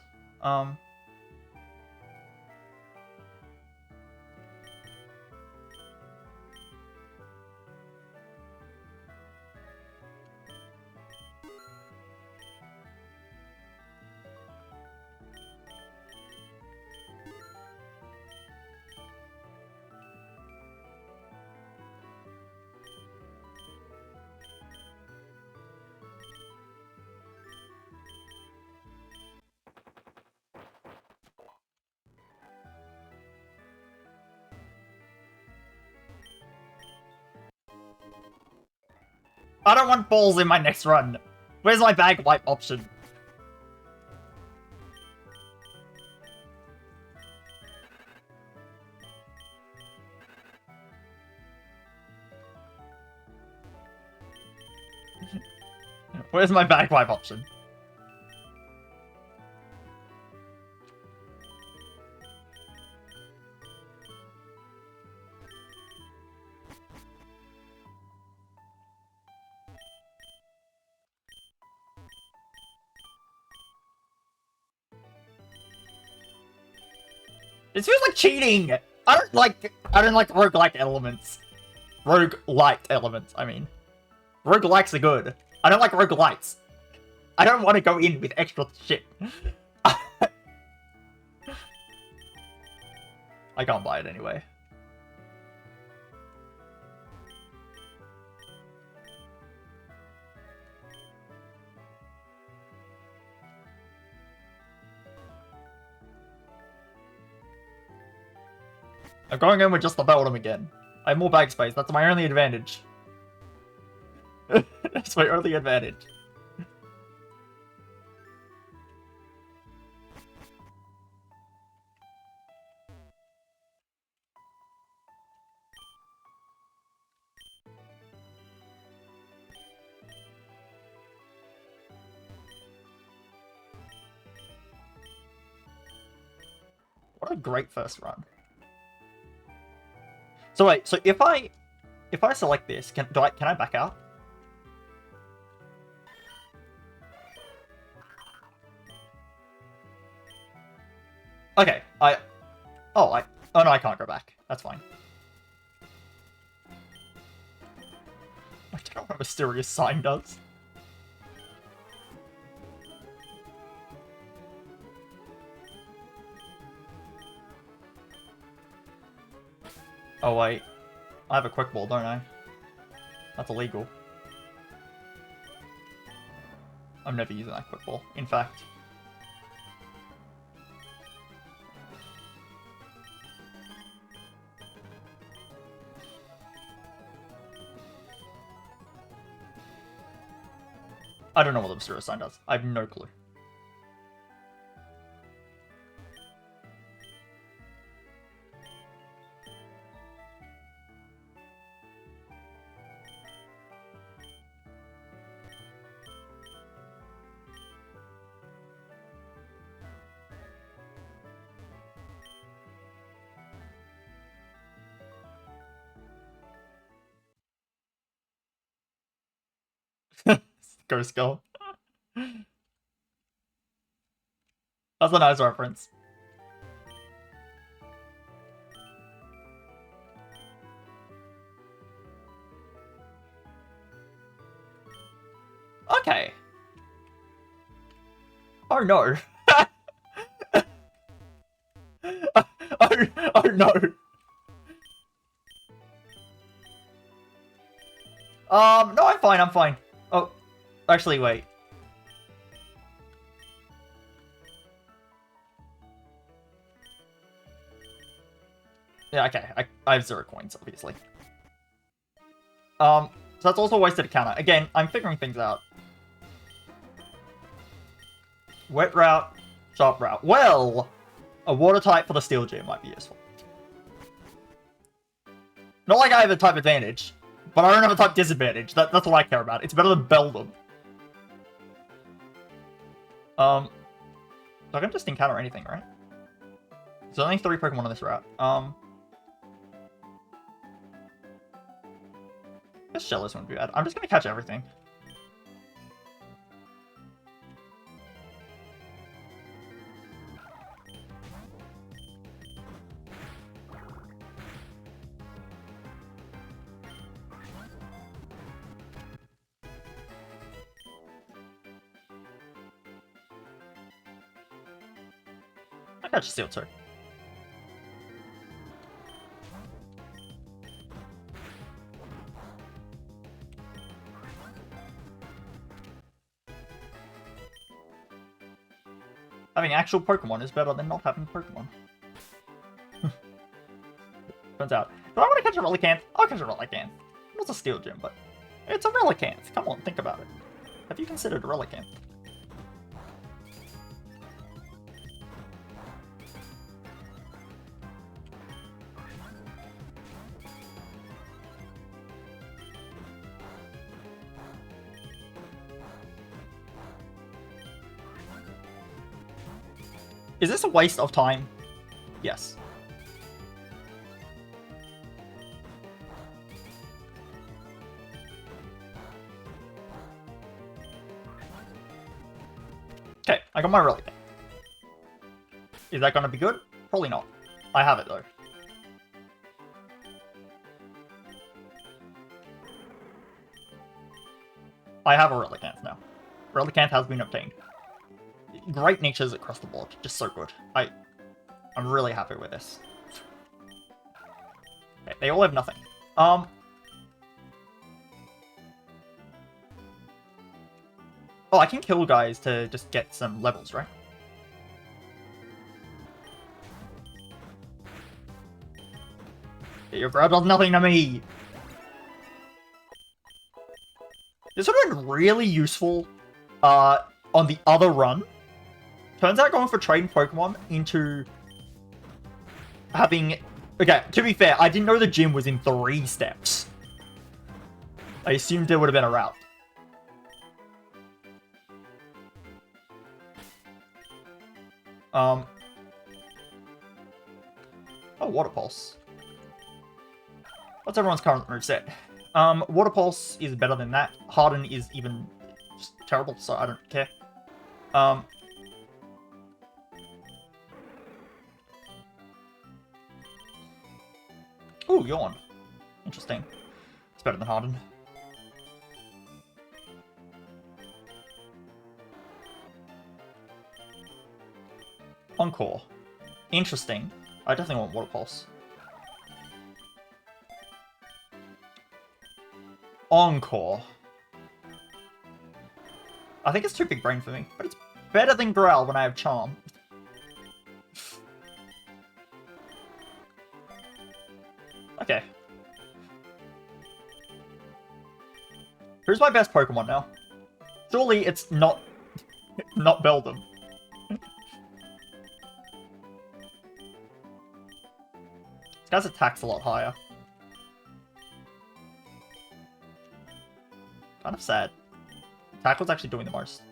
I don't want balls in my next run. Where's my bag wipe option? Where's my bag wipe option? This feels like cheating! I don't like roguelike elements. Roguelite elements, I mean. Roguelikes are good. I don't like roguelites. I don't want to go in with extra shit. I can't buy it anyway. I'm going in with just the Beldum again. I have more bag space. That's my only advantage. That's my only advantage. What a great first run. So wait, so if I select this, can I back out? Okay, oh, oh no, I can't go back. That's fine. I don't know what a mysterious sign does. Oh wait, I have a quick ball, don't I? That's illegal. I'm never using that quick ball, in fact. I don't know what the mysterious sign does. I have no clue. Ghost Skull. That's a nice reference. Okay. Oh no. oh no. No, I'm fine, I'm fine. Oh, actually, wait. Yeah, okay. I have 0 coins, obviously. So that's also a wasted counter. Again, I'm figuring things out. Wet route, sharp route. Well, a water type for the steel gym might be useful. Not like I have a type advantage, but I don't have a type disadvantage. That's what I care about. It's better than Beldum. So I can just encounter anything, right? There's only 3 Pokemon on this route. I guess Shellos wouldn't be bad. I'm just gonna catch everything. I catch Steel too. Having actual Pokemon is better than not having Pokemon. Turns out. Do I want to catch a Relicanth? I'll catch a Relicanth. It's a Steel Gym, but it's a Relicanth. Come on, think about it. Have you considered a Relicanth? Is this a waste of time? Yes. Okay, I got my Relic. Is that gonna be good? Probably not. I have it though. I have a Relicanth now. Relicanth has been obtained. Great niches across the board, just so good. I'm really happy with this. Okay, they all have nothing. Oh, I can kill guys to just get some levels, right? Your bro does nothing to me. This would have been really useful on the other run. Turns out going for trading Pokemon into having... Okay, to be fair, I didn't know the gym was in 3 steps. I assumed there would have been a route. Oh, Water Pulse. What's everyone's current moveset? Water Pulse is better than that. Harden is even just terrible, so I don't care. Ooh, Yawn. Interesting. It's better than Harden. Encore. Interesting. I definitely want Water Pulse. Encore. I think it's too big brain for me, but it's better than Growl when I have Charm. Okay. Who's my best Pokemon now? Surely it's not Beldum. This guy's attack's a lot higher. Kind of sad. Tackle's actually doing the most.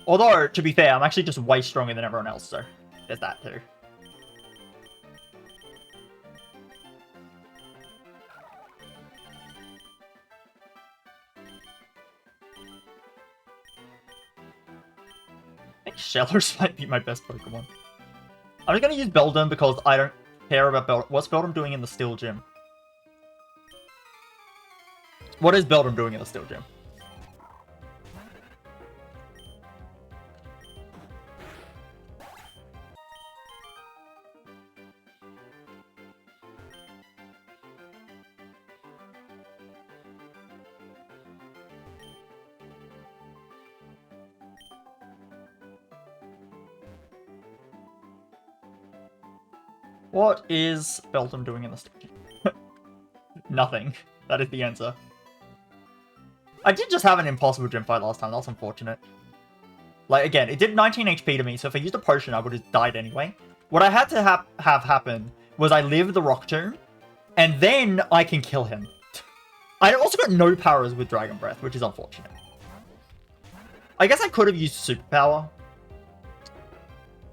Although, to be fair, I'm actually just way stronger than everyone else, so there's that too. I think Shellos might be my best Pokemon. I'm just gonna use Beldum because I don't care about Beldum. What's Beldum doing in the Steel Gym? What is Beldum doing in the Steel Gym? What is Beldum doing in the Steel Gym? Nothing. That is the answer. I did just have an impossible gym fight last time. That's unfortunate. Like, again, it did 19 HP to me, so if I used a potion, I would have died anyway. What I had to have happen was I live the Rock Tomb, and then I can kill him. I also got no powers with Dragon Breath, which is unfortunate. I guess I could have used Superpower.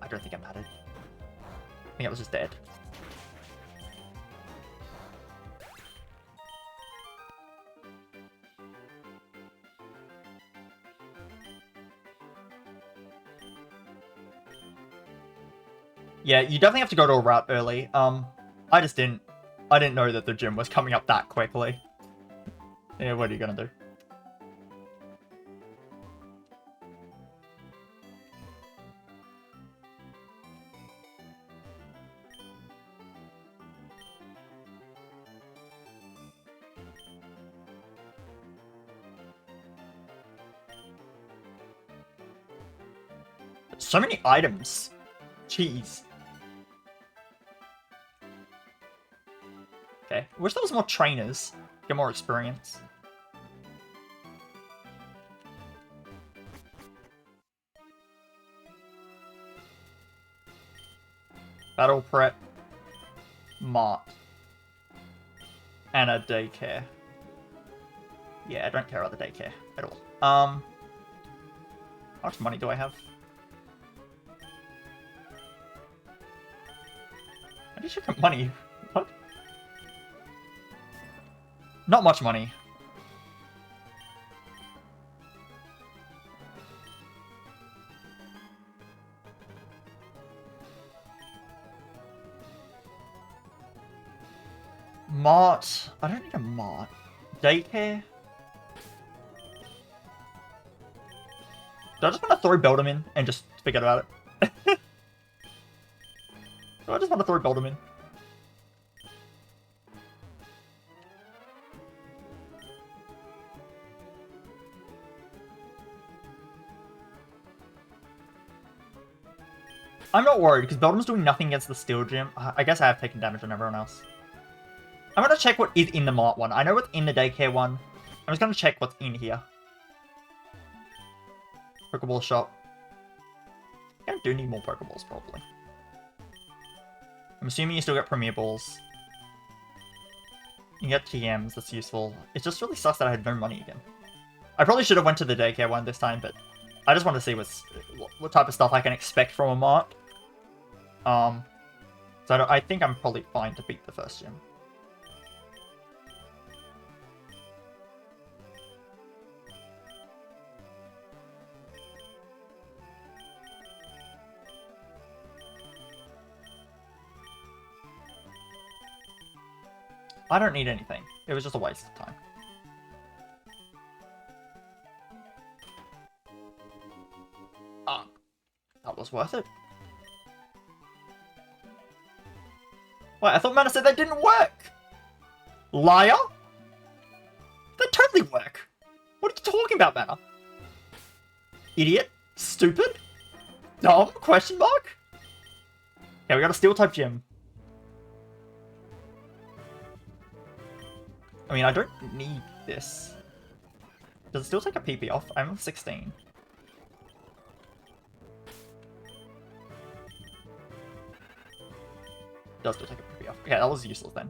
I don't think it mattered. I think I was just dead. Yeah, you definitely have to go to a route early. I didn't know that the gym was coming up that quickly. Yeah, what are you gonna do? So many items. Jeez. Okay, wish there was more trainers. Get more experience. Battle prep. Mart. And a daycare. Yeah, I don't care about the daycare at all. How much money do I have? How do you check money? What? Not much money. Mart. I don't need a mart. Daycare. Do I just want to throw Beldum in and just forget about it? Do I just want to throw Beldum in? I'm not worried, because Beldum's doing nothing against the Steel Gym. I guess I have taken damage on everyone else. I'm gonna check what is in the Mart one. I know what's in the Daycare one. I'm just gonna check what's in here. Pokeball shop. I do need more Pokeballs, probably. I'm assuming you still get Premier Balls. You get TMs, that's useful. It just really sucks that I had no money again. I probably should have went to the Daycare one this time, but I just want to see what type of stuff I can expect from a Mart. So I think I'm probably fine to beat the first gym. I don't need anything. It was just a waste of time. Ah, that was worth it. Wait, I thought Mana said that didn't work! Liar? They totally work! What are you talking about, Mana? Idiot? Stupid? Dumb? Question mark? Okay, we got a Steel-type gym. I mean, I don't need this. Does it still take a PP off? I'm on 16. Does still take a PP off. Okay, that was useless then.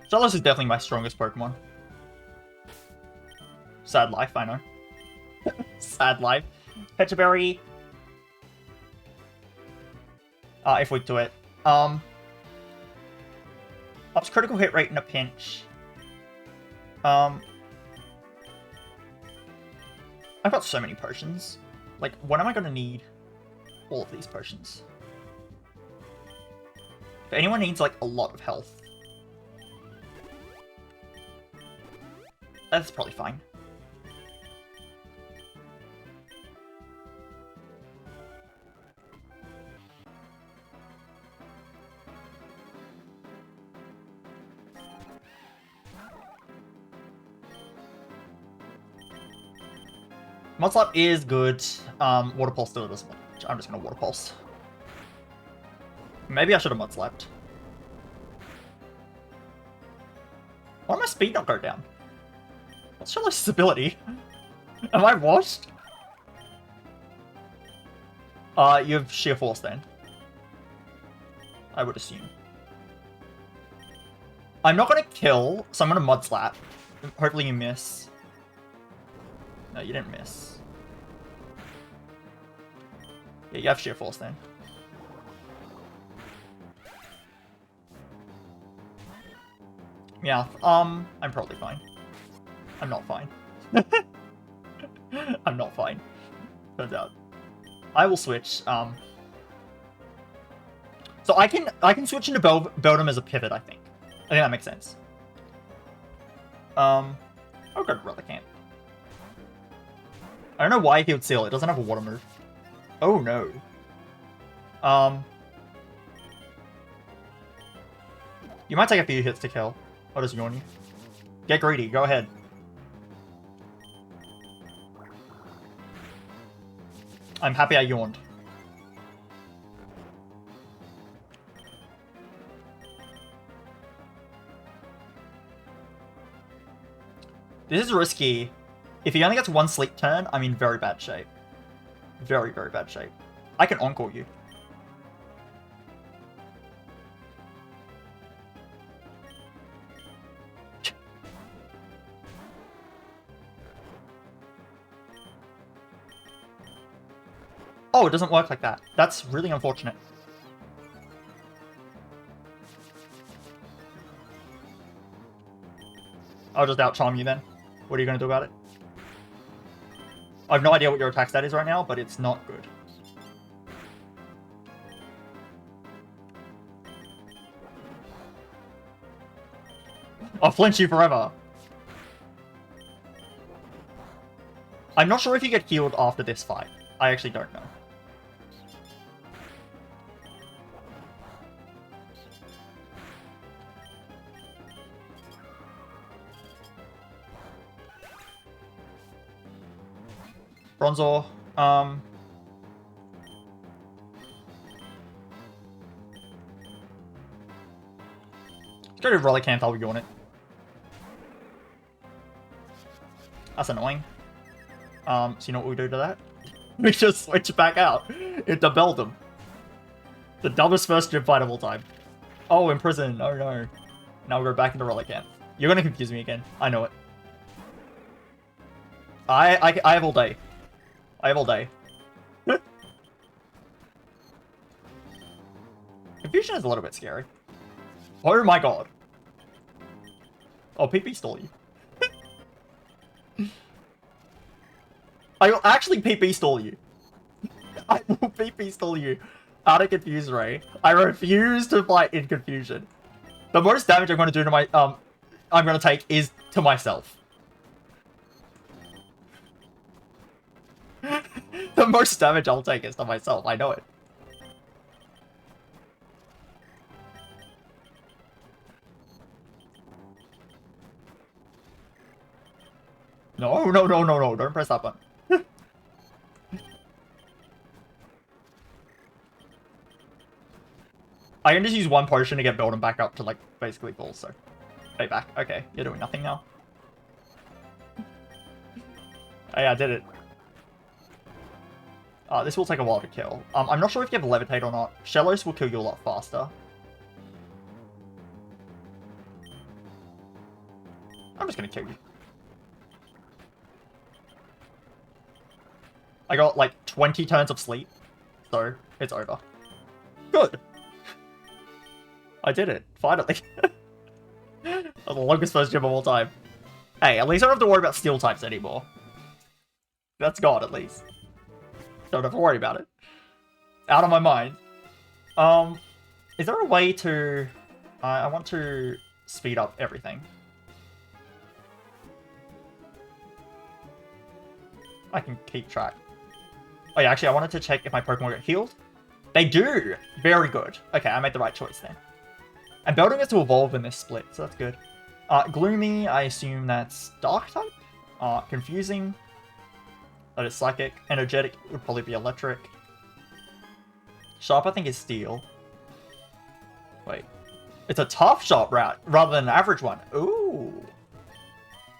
Jealous is definitely my strongest Pokemon. Sad life, I know. Sad life. Pechaberry. If we do it. Ups critical hit rate in a pinch. I've got so many potions. Like, when am I gonna need all of these potions? If anyone needs, like, a lot of health, that's probably fine. Mudslap is good. Water Pulse still doesn't much. I'm just gonna Water Pulse. Maybe I should have Mudslapped. Why did my speed not go down? What's Charlotte's ability? Am I washed? You have Sheer Force then. I would assume. I'm not gonna kill, so I'm gonna Mudslap. Hopefully you miss. No, you didn't miss. Yeah, you have Sheer Force then. Yeah, I'm probably fine. I'm not fine. I'm not fine. Turns out. I will switch, So I can switch into Beldum as a pivot, I think. I think that makes sense. I'll go to Relicanth. I don't know why he would seal. It doesn't have a water move. Oh no. You might take a few hits to kill. I'll just yawn you. Get greedy, go ahead. I'm happy I yawned. This is risky. If he only gets one sleep turn, I'm in very bad shape. Very, very bad shape. I can Encore you. Oh, it doesn't work like that. That's really unfortunate. I'll just out-charm you then. What are you going to do about it? I have no idea what your attack stat is right now, but it's not good. I'll flinch you forever. I'm not sure if you get healed after this fight. I actually don't know. Bronzor, let's go to Relicanth, I'll yawn it. That's annoying. So you know what we do to that? We just switch back out into Beldum. The dumbest first gym fight of all time. Oh, Imprison, oh no. Now we go back into Relicanth. You're gonna confuse me again, I know it. I have all day. I have all day. Confusion is a little bit scary. Oh my god. Oh, PP stole you. I will actually PP stall you. I will PP stall you out of Confuse Ray. I refuse to fight in confusion. The most damage I'm going to do to my I'm going to take is to myself. The most damage I'll take is to myself. I know it. No, no, no, no, no. Don't press that button. I can just use one potion to get Beldum back up to, like, basically full, so... Stay back. Okay, you're doing nothing now. Oh, yeah, I did it. This will take a while to kill. I'm not sure if you have Levitate or not. Shellos will kill you a lot faster. I'm just gonna kill you. I got, like, 20 turns of sleep, so it's over. Good! I did it, finally. The longest first gym of all time. Hey, at least I don't have to worry about steel types anymore. That's gone, at least. Don't have to worry about it. Out of my mind. Is there a way to... I want to speed up everything. I can keep track. Oh yeah, actually, I wanted to check if my Pokemon get healed. They do! Very good. Okay, I made the right choice then. And Beldum gets to evolve in this split, so that's good. Gloomy, I assume that's Dark type. Confusing, that is Psychic. Energetic would probably be Electric. Sharp, I think, is Steel. Wait. It's a tough Sharp route rather than an average one. Ooh.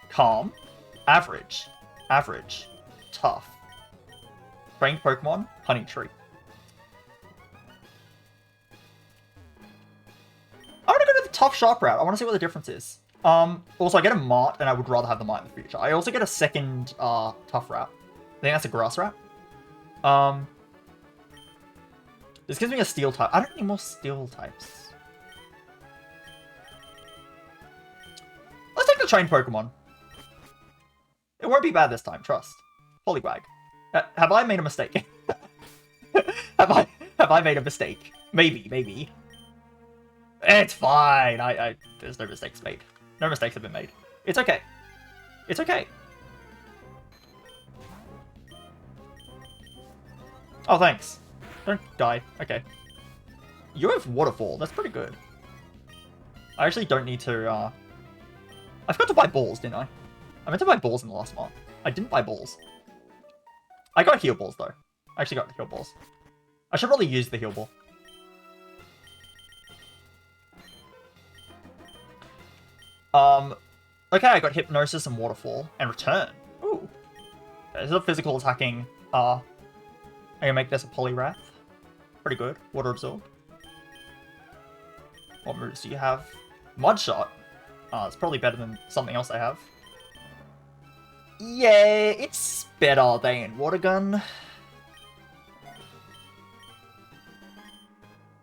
Calm. Average. Average. Tough. Trained Pokemon, Honey Tree. I'm gonna go to the tough Sharp route. I want to see what the difference is. Also, I get a Mart, and I would rather have the Mart in the future. I also get a second tough route. I think that's a Grass route. This gives me a Steel type. I don't need more Steel types. Let's take the trained Pokemon. It won't be bad this time, trust. Poliwag. Have I made a mistake? have I made a mistake? Maybe. It's fine. There's no mistakes made. No mistakes have been made. It's okay. It's okay. Oh, thanks. Don't die. Okay. You have Waterfall. That's pretty good. I actually don't need to, I forgot to buy balls, didn't I? I meant to buy balls in the last month. I didn't buy balls. I got heal balls, though. I actually got heal balls. I should probably use the heal ball. Okay, I got Hypnosis and Waterfall, and Return. Ooh. Okay, this is a physical attacking, I can make this a Poliwrath. Pretty good. Water Absorb. What moves do you have? Mud Shot. It's probably better than something else I have. Yeah, it's better than Water Gun.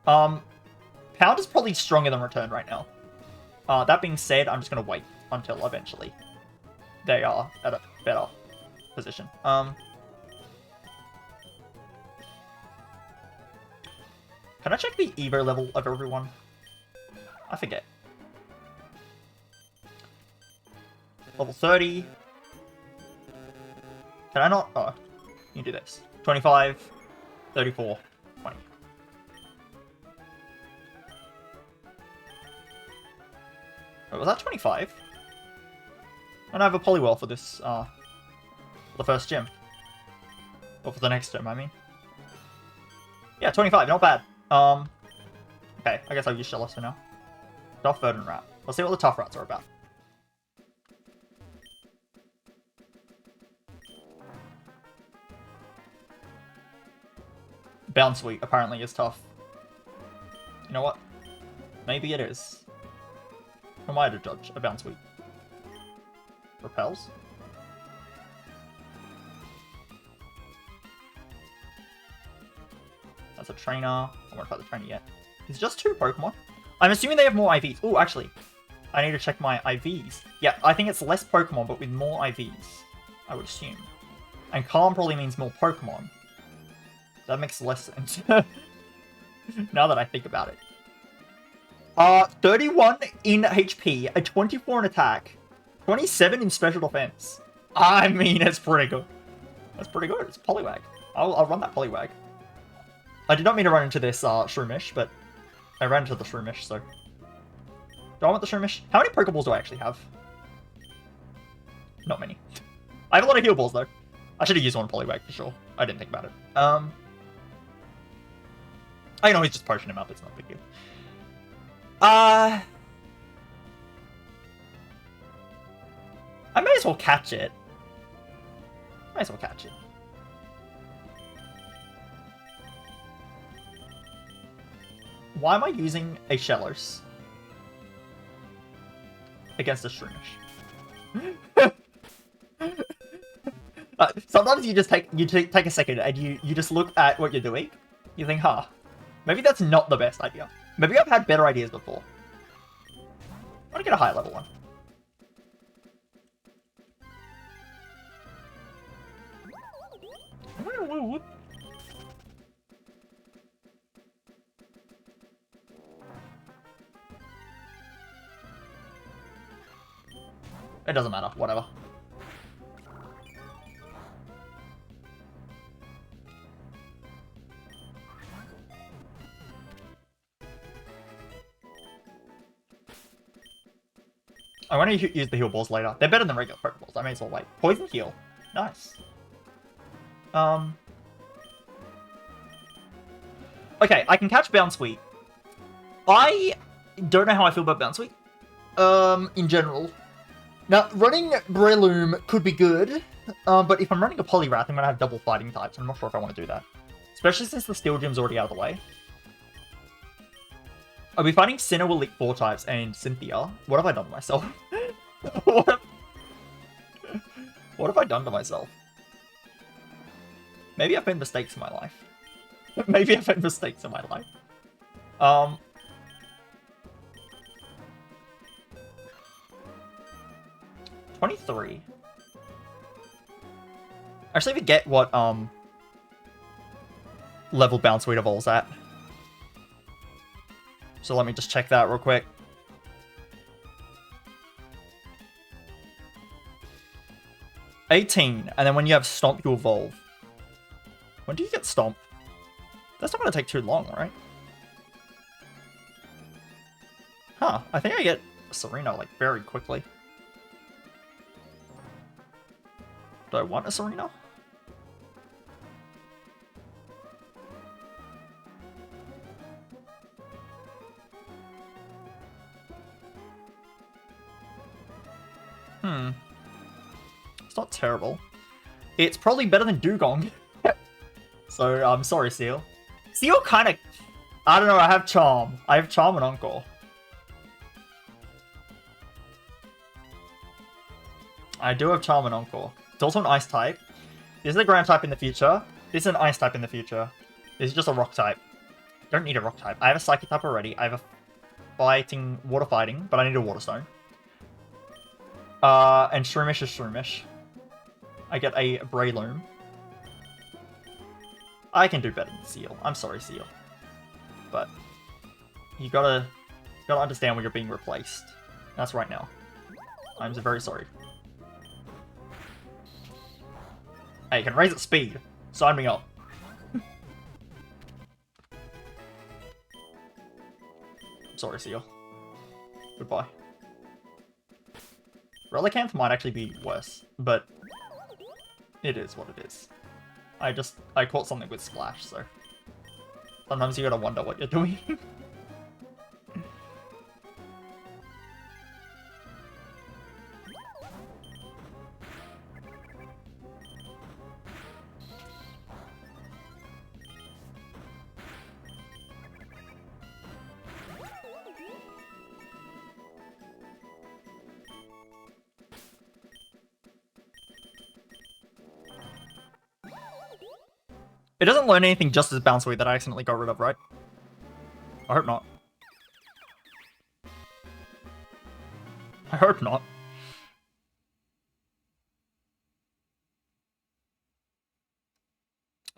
Pound is probably stronger than Return right now. That being said, I'm just gonna wait until eventually they are at a better position. Can I check the Evo level of everyone? I forget. Level 30. Can I not? Oh, you can do this. 25, 34, 20. Wait, was that 25? I don't have a Poliwhirl for this, for the first gym. Or for the next gym, I mean. Yeah, 25, not bad. Okay, I guess I'll use Shellos for now. Tough Verdant Rat. Let's see what the tough rats are about. Bounce Sweet apparently is tough. You know what? Maybe it is. Who am I to judge a Bounce Sweet? Repels? That's a trainer. I won't fight the trainer yet. It's just 2 Pokemon. I'm assuming they have more IVs. Oh, actually, I need to check my IVs. Yeah, I think it's less Pokemon, but with more IVs, I would assume. And calm probably means more Pokemon. That makes less sense. Now that I think about it. 31 in HP, a 24 in attack, 27 in special defense. I mean, it's pretty good. That's pretty good. It's Poliwag. I'll run that Poliwag. I did not mean to run into this Shroomish, but I ran into the Shroomish, so... Do I want the Shroomish? How many Pokeballs do I actually have? Not many. I have a lot of heal balls, though. I should have used one Poliwag for sure. I didn't think about it. I know he's just potion him up. It's not a big deal. I may as well catch it. Might as well catch it. Why am I using a Shellos against a Shroomish? Sometimes you just take a second and you just look at what you're doing. You think, huh, maybe that's not the best idea. Maybe I've had better ideas before. I want to get a higher level one. It doesn't matter, whatever. I want to use the heal balls later. They're better than regular Pokeballs. I may as well wait. Poison heal. Nice. Okay, I can catch Bounsweet. I don't know how I feel about Bounsweet. In general. Now, running Breloom could be good, but if I'm running a Poliwrath, I'm going to have double fighting types. I'm not sure if I want to do that. Especially since the Steel Gym's already out of the way. I'll be fighting Sinnoh, Elite 4 types, and Cynthia. What have I done to myself? What have I done to myself? Maybe I've made mistakes in my life. Maybe I've made mistakes in my life. 23. Actually, forget what level Bounsweet evolves at. So let me just check that real quick. $18, and then when you have Stomp, you evolve. When do you get Stomp? That's not going to take too long, right? Huh, I think I get Serena, like, very quickly. Do I want a Serena? It's not terrible. It's probably better than Dugong. So, I'm sorry, Seal. Seal kind of... I don't know, I have Charm. I have Charm and Encore. I do have Charm and Encore. It's also an Ice type. This is a Ground type in the future. This is an Ice type in the future. This is just a Rock type. Don't need a Rock type. I have a Psychic type already. I have a Water Fighting, but I need a Water Stone. And Shroomish is Shroomish. I get a Breloom. I can do better than Seal. I'm sorry, Seal. But you gotta understand when you're being replaced. That's right now. I'm very sorry. Hey, you can raise its speed. Sign me up. Sorry, Seal. Goodbye. Relicanth might actually be worse, but it is what it is. I caught something with Splash, so sometimes you gotta wonder what you're doing. It doesn't learn anything just as Bounsweet that I accidentally got rid of, right? I hope not. I hope not.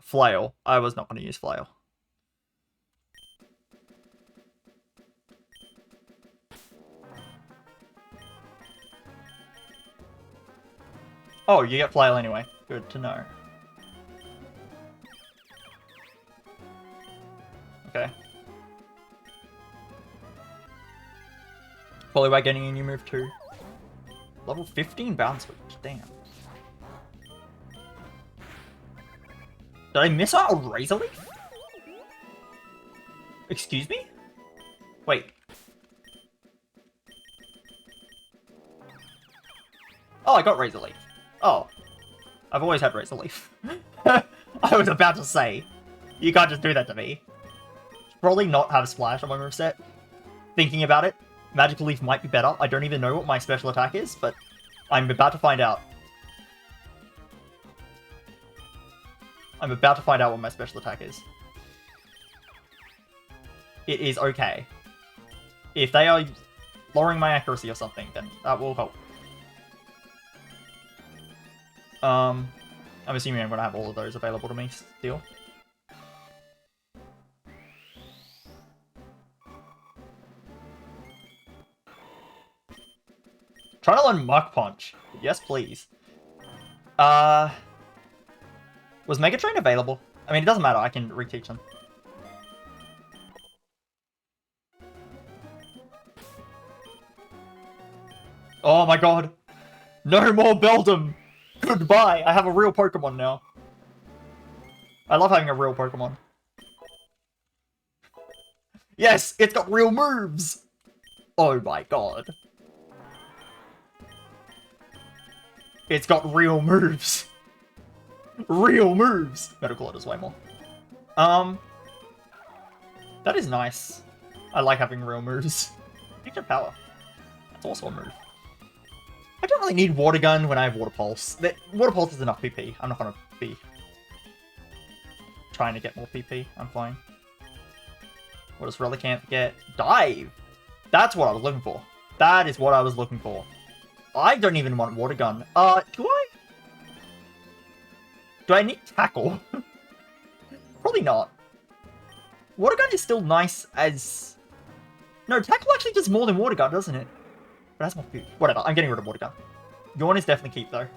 Flail. I was not going to use Flail. Oh, you get Flail anyway. Good to know. Okay. Probably by getting a new move too. Level 15 bounce switch. Damn. Did I miss out a Razor Leaf? Excuse me? Wait. Oh, I got Razor Leaf. Oh. I've always had Razor Leaf. I was about to say, you can't just do that to me. Probably not have Splash on my moveset. Thinking about it, Magical Leaf might be better. I don't even know what my special attack is, but I'm about to find out. I'm about to find out what my special attack is. It is okay. If they are lowering my accuracy or something, then that will help. I'm assuming I'm going to have all of those available to me still. Trying to learn Mach Punch. Yes, please. Was Mega Train available? I mean, it doesn't matter. I can reteach them. Oh my god. No more Beldum! Goodbye! I have a real Pokemon now. I love having a real Pokemon. Yes! It's got real moves! Oh my god. It's got real moves. Real moves! Medical does way more. That is nice. I like having real moves. Future Power. That's also a move. I don't really need Water Gun when I have Water Pulse. Water Pulse is enough PP. I'm not gonna be trying to get more PP. I'm fine. What does Relicanth get? Dive! That's what I was looking for. That is what I was looking for. I don't even want Water Gun. Do I? Do I need Tackle? Probably not. Water Gun is still nice as... No, Tackle actually does more than Water Gun, doesn't it? But that's more food. Whatever, I'm getting rid of Water Gun. Yawn is definitely keep, though.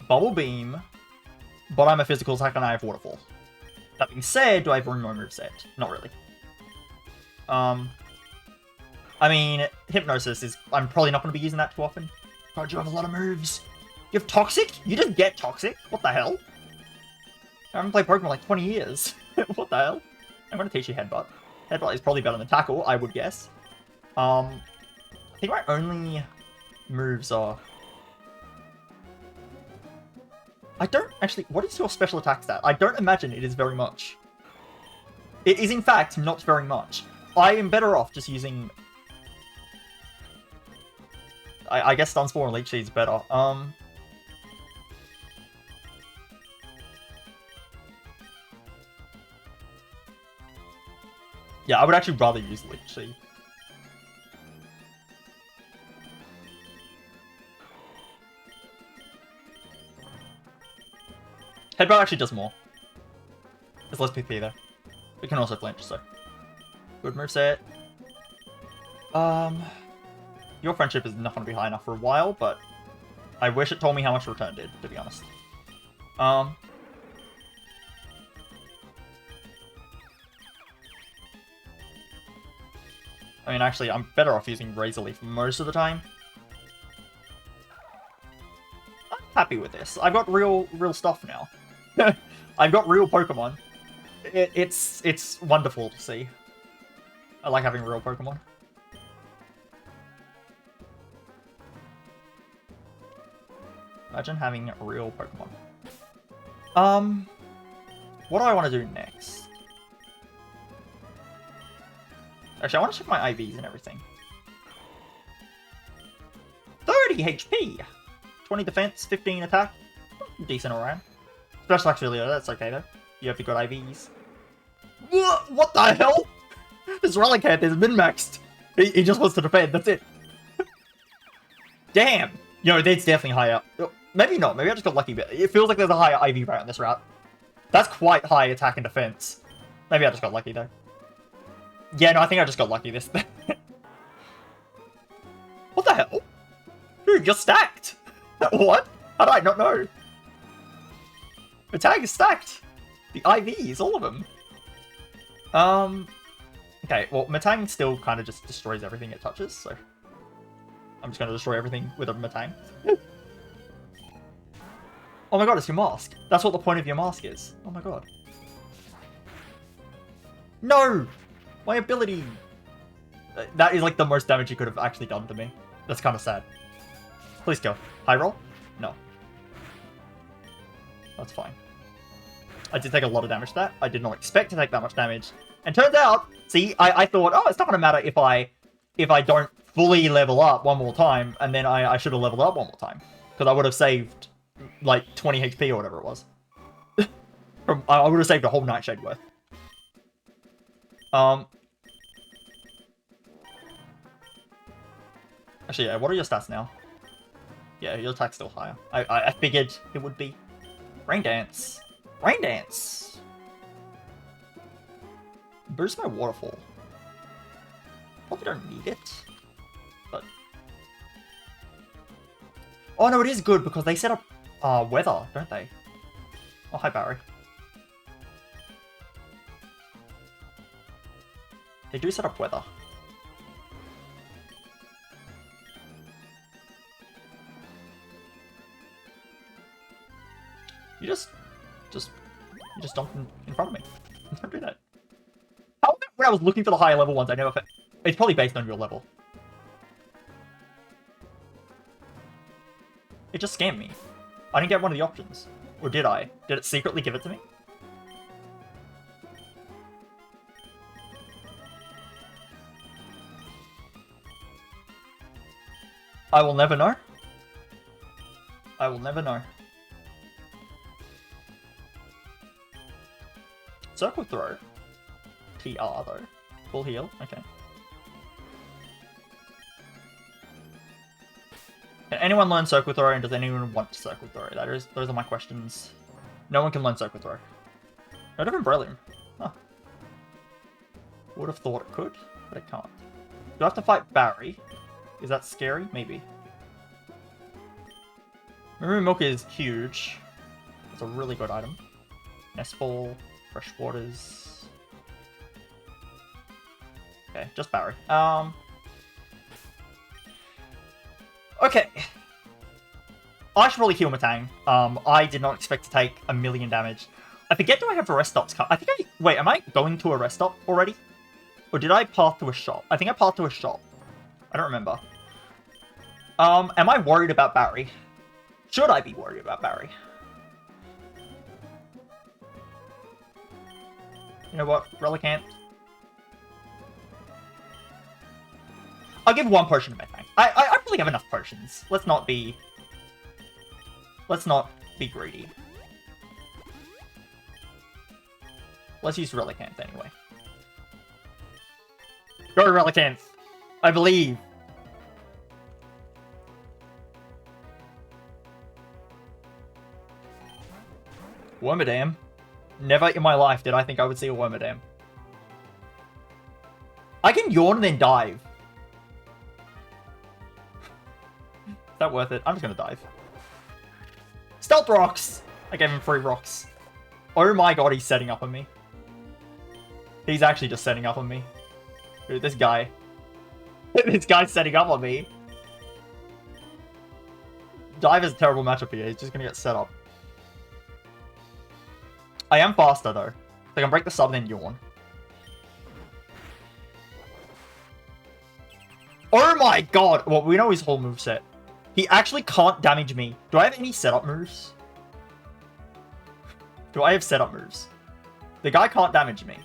Bubble Beam. But I'm a physical attack and I have Waterfall. That being said, do I have room or moveset? Not really. I mean, Hypnosis is... I'm probably not going to be using that too often. God, you have a lot of moves. You have Toxic? You just get Toxic? What the hell? I haven't played Pokemon like 20 years. What the hell? I'm going to teach you Headbutt. Headbutt is probably better than Tackle, I would guess. I think my only moves are... I don't actually... What is your special attack stat? I don't imagine it is very much. It is, in fact, not very much. I am better off just using... I guess Stun Spore and Leech Seed is better. Yeah, I would actually rather use Leech Seed. Headbutt actually does more. There's less PP though. It can also flinch, so. Good moveset. Your friendship is not going to be high enough for a while, but I wish it told me how much return did, to be honest. I mean, actually, I'm better off using Razor Leaf most of the time. I'm happy with this. I've got real stuff now. I've got real Pokemon. It's wonderful to see. I like having real Pokemon. Imagine having real Pokemon. What do I want to do next? Actually, I want to check my IVs and everything. 30 HP! 20 defense, 15 attack. Decent around. Special attack's really low, that's okay though. You have the good IVs. What the hell? This Relicanth is min-maxed. He just wants to defend, that's it. Damn! You know, it's definitely higher. Maybe not. Maybe I just got lucky, but it feels like there's a higher IV rate on this route. That's quite high attack and defense. Maybe I just got lucky, though. Yeah, no, I think I just got lucky this thing. What the hell? Dude, you're stacked. What? How did I not know? The tag is stacked. The IVs, all of them. Okay, well, Matang still kind of just destroys everything it touches, so... I'm just going to destroy everything with a Matang. Oh my god, it's your mask. That's what the point of your mask is. Oh my god. No! My ability! That is like the most damage you could have actually done to me. That's kind of sad. Please kill. High roll? No. That's fine. I did take a lot of damage to that. I did not expect to take that much damage. And turns out, see, I thought, oh, it's not going to matter if I don't fully level up one more time, and then I should have leveled up one more time. Because I would have saved, like, 20 HP or whatever it was. I would have saved a whole Nightshade worth. Actually, yeah, what are your stats now? Yeah, your attack's still higher. I figured it would be. Rain Dance. Rain Dance! Boost my waterfall. Probably don't need it. But... Oh no, it is good because they set up weather, don't they? Oh, hi Barry. They do set up weather. You just dunked in front of me. Don't do that. How, when I was looking for the higher level ones, I never... It's probably based on your level. It just scammed me. I didn't get one of the options. Or did I? Did it secretly give it to me? I will never know. I will never know. Circle throw. TR though. Full heal. Okay. Can anyone learn circle throw, and does anyone want circle throw? Those are my questions. No one can learn circle throw. Not even Brillium. Huh. Would have thought it could, but it can't. Do I have to fight Barry? Is that scary? Maybe. Maroon Milk is huge. It's a really good item. Nest Ball, Fresh Waters. Okay, just Barry. Okay. I should probably heal Matang. I did not expect to take 1,000,000 damage. I forget, do I have rest stops? I think wait, am I going to a rest stop already? Or did I path to a shop? I think I pathed to a shop. I don't remember. Am I worried about Barry? Should I be worried about Barry? You know what? Relicanth. I'll give one potion to Matang. I probably have enough potions. Let's not be greedy. Let's use Relicanth anyway. Go Relicanth! I believe! Wormadam. Never in my life did I think I would see a Wormadam. I can yawn and then dive. Is that worth it? I'm just gonna dive. Stealth rocks! I gave him 3 rocks. Oh my god, he's setting up on me. He's actually just setting up on me. Dude, this guy. This guy's setting up on me. Dive is a terrible matchup here. He's just gonna get set up. I am faster though. So I can break the sub and then yawn. Oh my god! Well, we know his whole moveset. He actually can't damage me. Do I have any setup moves? Do I have setup moves? The guy can't damage me.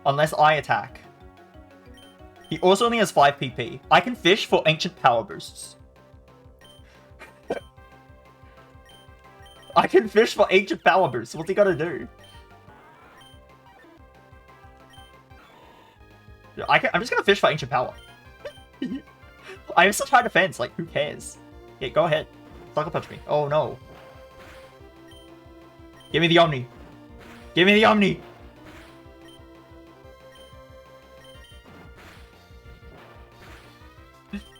Unless I attack. He also only has 5 PP. I can fish for ancient power boosts. I can fish for ancient power boosts. What's he gotta do? I'm just gonna fish for ancient power. I have such high defense, like, who cares? Yeah, go ahead. Sucker punch me. Oh no. Give me the Omni. Give me the Omni.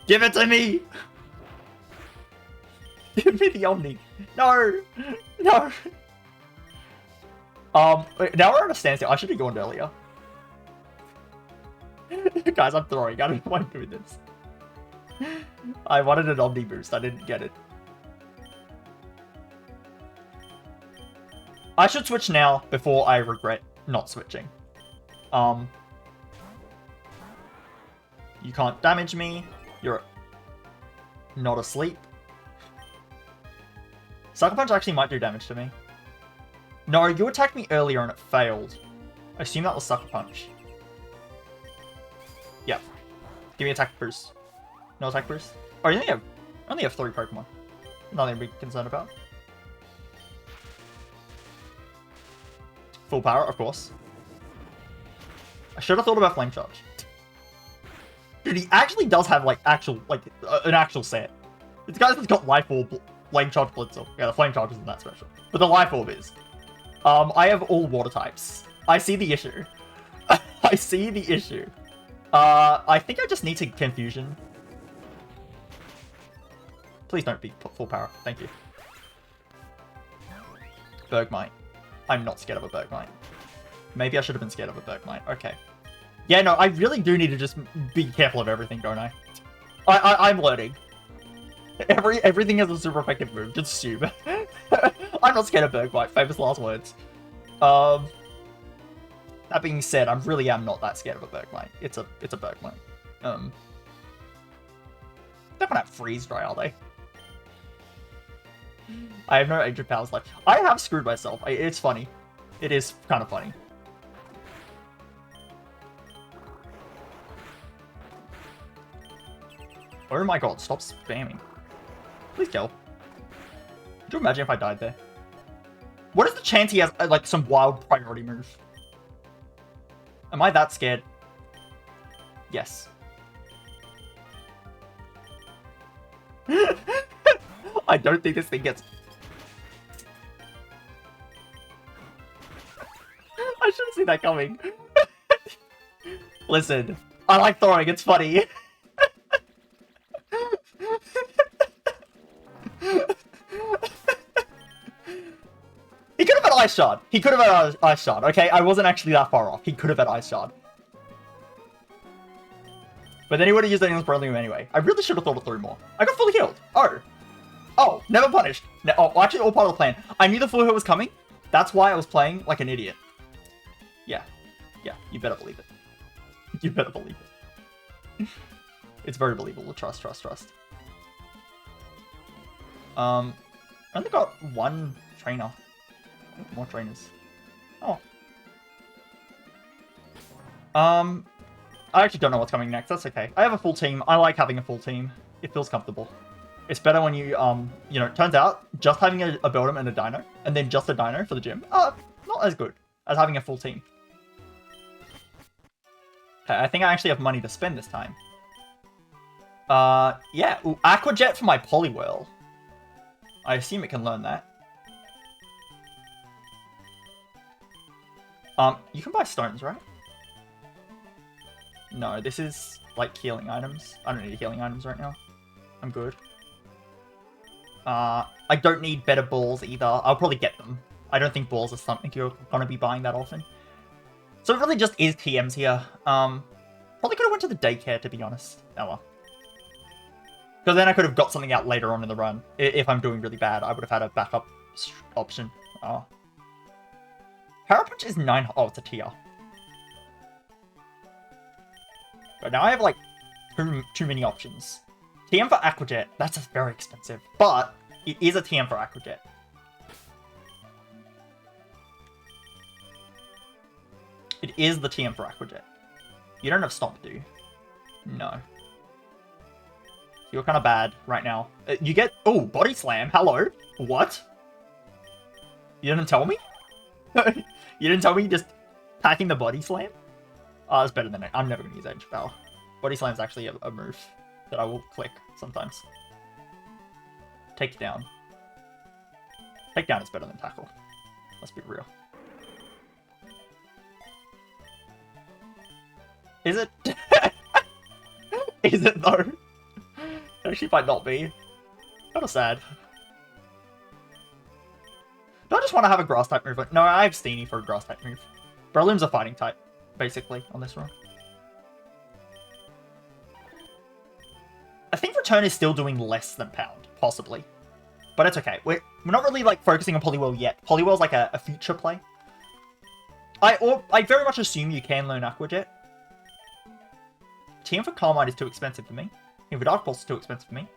Give it to me. Give me the Omni. No. No. Wait, now we're at a standstill. I should have gone earlier. Guys, I'm throwing. I don't know why I'm doing this. I wanted an Omni boost. I didn't get it. I should switch now before I regret not switching. You can't damage me. You're not asleep. Sucker Punch actually might do damage to me. No, you attacked me earlier and it failed. I assume that was Sucker Punch. Yep. Give me attack boost. No attack boost? Oh, you only have 3 Pokemon. Nothing to be concerned about. Full power, of course. I should have thought about Flame Charge. Dude, he actually does have, like, an actual set. This guy's got Life Orb, Flame Charge, Blitzel. Yeah, the Flame Charge isn't that special. But the Life Orb is. I have all water types. I see the issue. I see the issue. I think I just need to Confusion. Please don't be full power. Thank you. Bergmite. I'm not scared of a Bergmite. Maybe I should have been scared of a Bergmite. Okay. Yeah, no, I really do need to just be careful of everything, don't I? I'm learning. Everything has a super effective move. Just assume. I'm not scared of Bergmite. Famous last words. That being said, I really am not that scared of a Bergmite. It's a Bergmite. They're not have freeze dry, are they? I have no Ancient Powers left. I have screwed myself. It's funny. It is kind of funny. Oh my god, stop spamming. Please kill. Could you imagine if I died there? What is the chance he has, like, some wild priority move? Am I that scared? Yes. I don't think this thing gets... I should have seen that coming. Listen, I like throwing, it's funny. He could have had Ice Shard. He could have had Ice Shard, okay? I wasn't actually that far off. He could have had Ice Shard. But then he would have used it in his Brillium anyway. I really should have thought it through more. I got fully healed. Oh. Oh, never punished. No, oh, actually, all part of the plan. I knew the full heal was coming. That's why I was playing like an idiot. Yeah. Yeah, you better believe it. You better believe it. It's very believable. Trust, trust, trust. I only got 1 trainer. More trainers. Oh. I actually don't know what's coming next. That's okay. I have a full team. I like having a full team. It feels comfortable. It's better when you, you know, it turns out just having a Beldum and a Dino, and then just a Dino for the gym, not as good as having a full team. Okay, I think I actually have money to spend this time. Yeah. Ooh, Aqua Jet for my Poliwhirl. I assume it can learn that. You can buy stones, right? No, this is, like, healing items. I don't need healing items right now. I'm good. I don't need better balls either. I'll probably get them. I don't think balls are something you're gonna be buying that often. So it really just is TMs here. Probably could have went to the daycare, to be honest. Oh well. Because then I could have got something out later on in the run. If I'm doing really bad, I would have had a backup option. Oh. Power Punch is 9... Oh, it's a tier. But now I have, like, too many options. TM for Aqua Jet, that's very expensive. But it is a TM for Aqua Jet. It is the TM for Aqua Jet. You don't have Stomp, do you? No. You're kind of bad right now. You get... Oh, Body Slam. Hello. What? You didn't tell me? You didn't tell me just packing the Body Slam? Oh, that's better than it. I'm never going to use Ancient Power. Body Slam is actually a move that I will click sometimes. Take down. Take down is better than tackle. Let's be real. Is it? Is it though? It actually might not be. Kind of sad. Do I just want to have a grass type move? No, I have Steenie for a grass type move. Breloom's a fighting type, basically, on this run. I think Return is still doing less than Pound, possibly. But it's okay. We're not really like focusing on Poliwhirl yet. Poliwhirl's like a future play. I very much assume you can learn Aqua Jet. TM for Carmine is too expensive for me. TM for Dark Pulse is too expensive for me.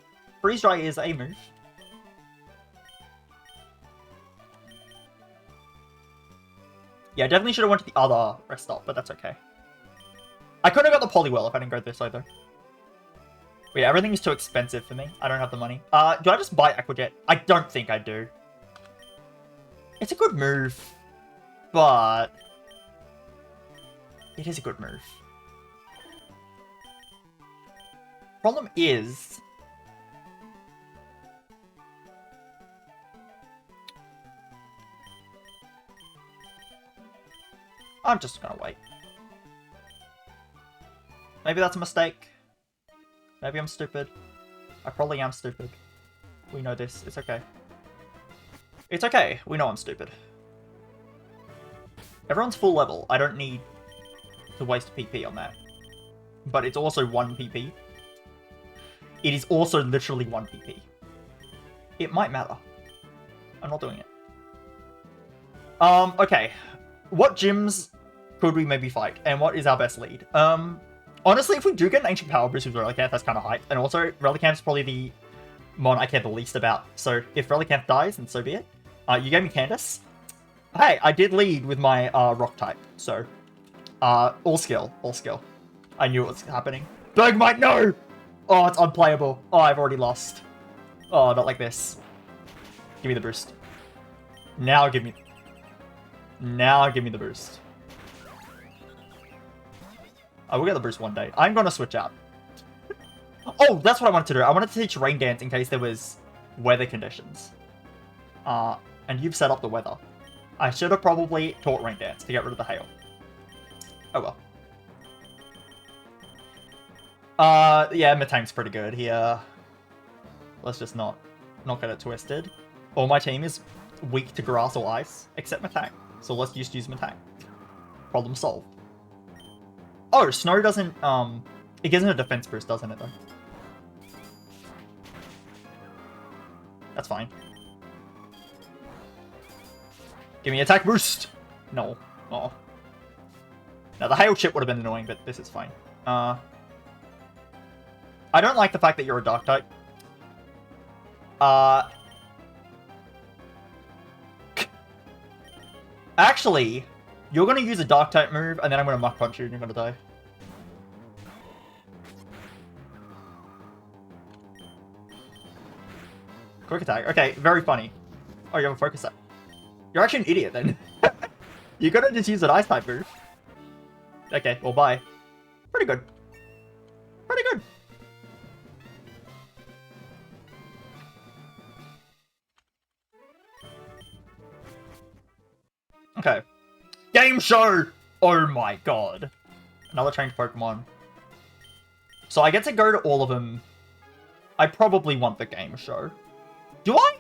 Freeze Dry is a move. Yeah, I definitely should have went to the other rest stop, but that's okay. I could have got the Poliwhirl if I didn't go this way though. But yeah, everything is too expensive for me. I don't have the money. Do I just buy Aqua Jet? I don't think I do. It's a good move, but it is a good move. Problem is, I'm just gonna wait. Maybe that's a mistake. Maybe I'm stupid. I probably am stupid. We know this. It's okay. It's okay. We know I'm stupid. Everyone's full level. I don't need to waste PP on that. But it's also 1 PP. It is also literally 1 PP. It might matter. I'm not doing it. Okay. What gyms could we maybe fight? And what is our best lead? Honestly, if we do get an Ancient Power Boost with Relicanth, that's kind of hype. And also, Relicanth is probably the mon I care the least about. So if Relicanth dies, then so be it. You gave me Candace. Hey, I did lead with my Rock type. So, all skill. All skill. I knew it was happening. Bergmite, no! Oh, it's unplayable. Oh, I've already lost. Oh, not like this. Give me the boost. Now give me... Now give me the boost. I will get the boost one day. I'm gonna switch out. Oh, that's what I wanted to do. I wanted to teach Rain Dance in case there was weather conditions. And you've set up the weather. I should have probably taught Rain Dance to get rid of the hail. Oh well. Yeah, Metang's pretty good here. Let's just not get it twisted. All my team is weak to grass or ice, except Metang. So let's just use Metang. Problem solved. Oh, Snow doesn't, it gives him a defense boost, doesn't it, though? That's fine. Give me attack boost! No. Oh. Now, the hail chip would have been annoying, but this is fine. I don't like the fact that you're a dark type. Actually, you're going to use a dark type move, and then I'm going to muck punch you, and you're going to die. Quick attack. Okay, very funny. Oh, you have a focus set. You're actually an idiot, then. You're going to just use an ice type move. Okay, well, bye. Pretty good. Pretty good. Okay. Game show! Oh my god. Another trained Pokemon. So I get to go to all of them. I probably want the game show. Do I?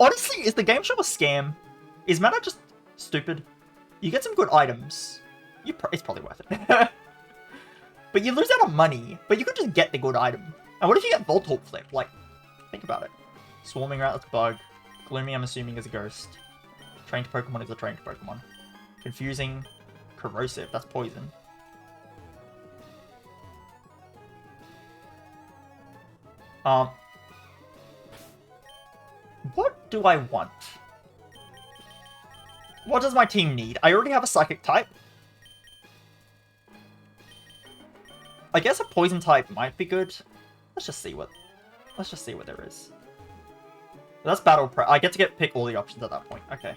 Honestly, is the game show a scam? Is Mana just stupid? You get some good items. It's probably worth it. But you lose out on money. But you could just get the good item. And what if you get Voltorb Flip? Like, think about it. Swarming Rattler's Bug. Gloomy, I'm assuming, is a ghost. Trained Pokemon is a trained Pokemon. Confusing. Corrosive. That's poison. What do I want? What does my team need? I already have a Psychic type. I guess a Poison type might be good. Let's just see what there is. That's Battle Prep. I get to pick all the options at that point. Okay.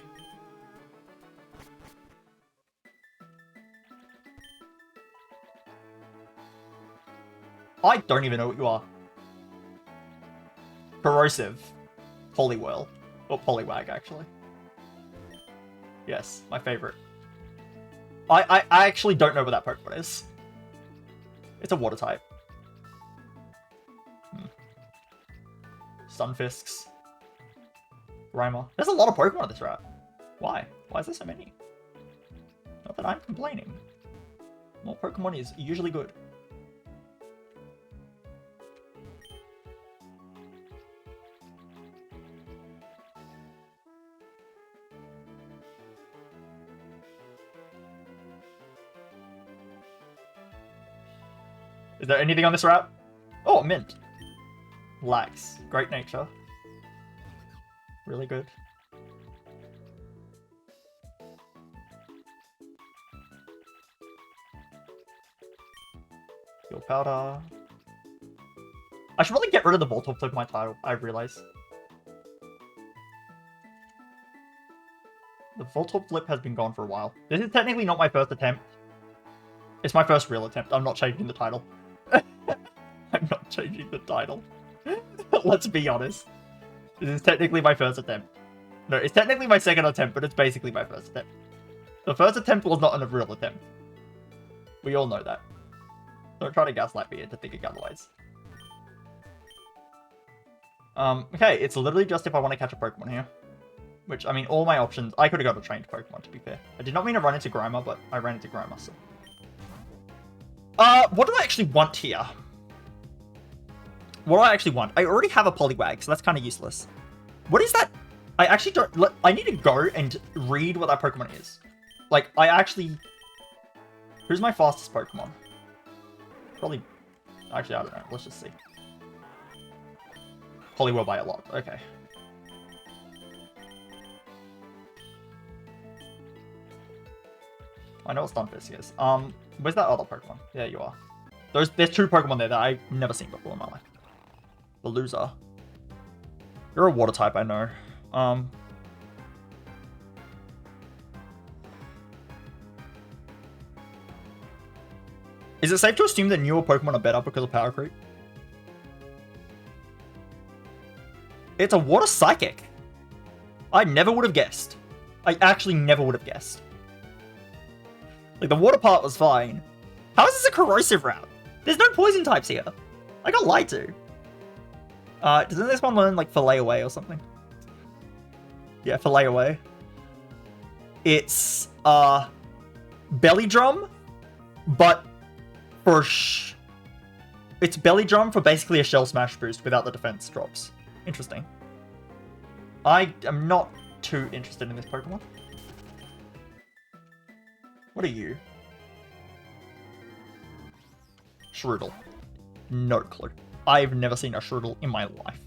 I don't even know what you are. Corrosive. Poliwhirl. Or Poliwag, actually. Yes, my favorite. I actually don't know what that Pokemon is. It's a water type. Stunfisks. Grimer. There's a lot of Pokemon on this route. Why? Why is there so many? Not that I'm complaining. More Pokemon is usually good. Is there anything on this route? Oh, Mint. Lax. Great nature. Really good. Fuel powder. I should probably get rid of the Voltorb flip in my title, I realize. The Voltorb flip has been gone for a while. This is technically not my first attempt. It's my first real attempt. I'm not changing the title. I'm not changing the title. Let's be honest. This is technically my first attempt. No, it's technically my second attempt, but it's basically my first attempt. The first attempt was not a real attempt. We all know that. Don't try to gaslight me into thinking otherwise. Okay, it's literally just if I want to catch a Pokemon here. Which, I mean, all my options... I could have got a trained Pokemon, to be fair. I did not mean to run into Grimer, but I ran into Grimer, so... what do I actually want here? What do I actually want? I already have a Poliwag, so that's kind of useless. What is that? I actually don't... I need to go and read what that Pokemon is. Like, I actually... Who's my fastest Pokemon? Probably... Actually, I don't know. Let's just see. Poliwhirl by a lot. Okay. I know what Stunfisk is. Where's that other Pokemon? There you are. There's two Pokemon there that I've never seen before in my life. The loser. You're a water type, I know. Is it safe to assume that newer Pokemon are better because of power creep? It's a water psychic. I never would have guessed. I actually never would have guessed. Like, the water part was fine. How is this a corrosive route? There's no poison types here. I got lied to. Doesn't this one learn, like, Fillet Away or something? Yeah, Fillet Away. It's, Belly Drum, but for it's Belly Drum for basically a Shell Smash boost without the defense drops. Interesting. I am not too interested in this Pokemon. What are you? Shroodle. No clue. I've never seen a Shroodle in my life.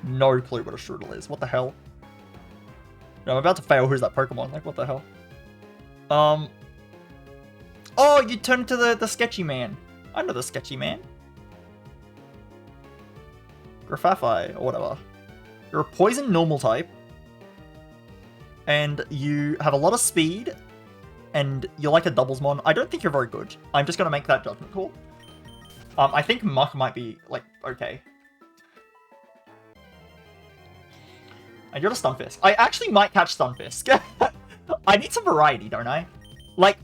No clue what a Shroodle is. What the hell? No, I'm about to fail. Who's that Pokemon? Like, what the hell? Oh, you turned into the sketchy man. I know the sketchy man. Grafafai, or whatever. You're a poison normal type. And you have a lot of speed. And you're like a doublesmon. I don't think you're very good. I'm just going to make that judgment call. I think Muck might be, like, okay. And you're a Stunfisk. I actually might catch Stunfisk. I need some variety, don't I? Like,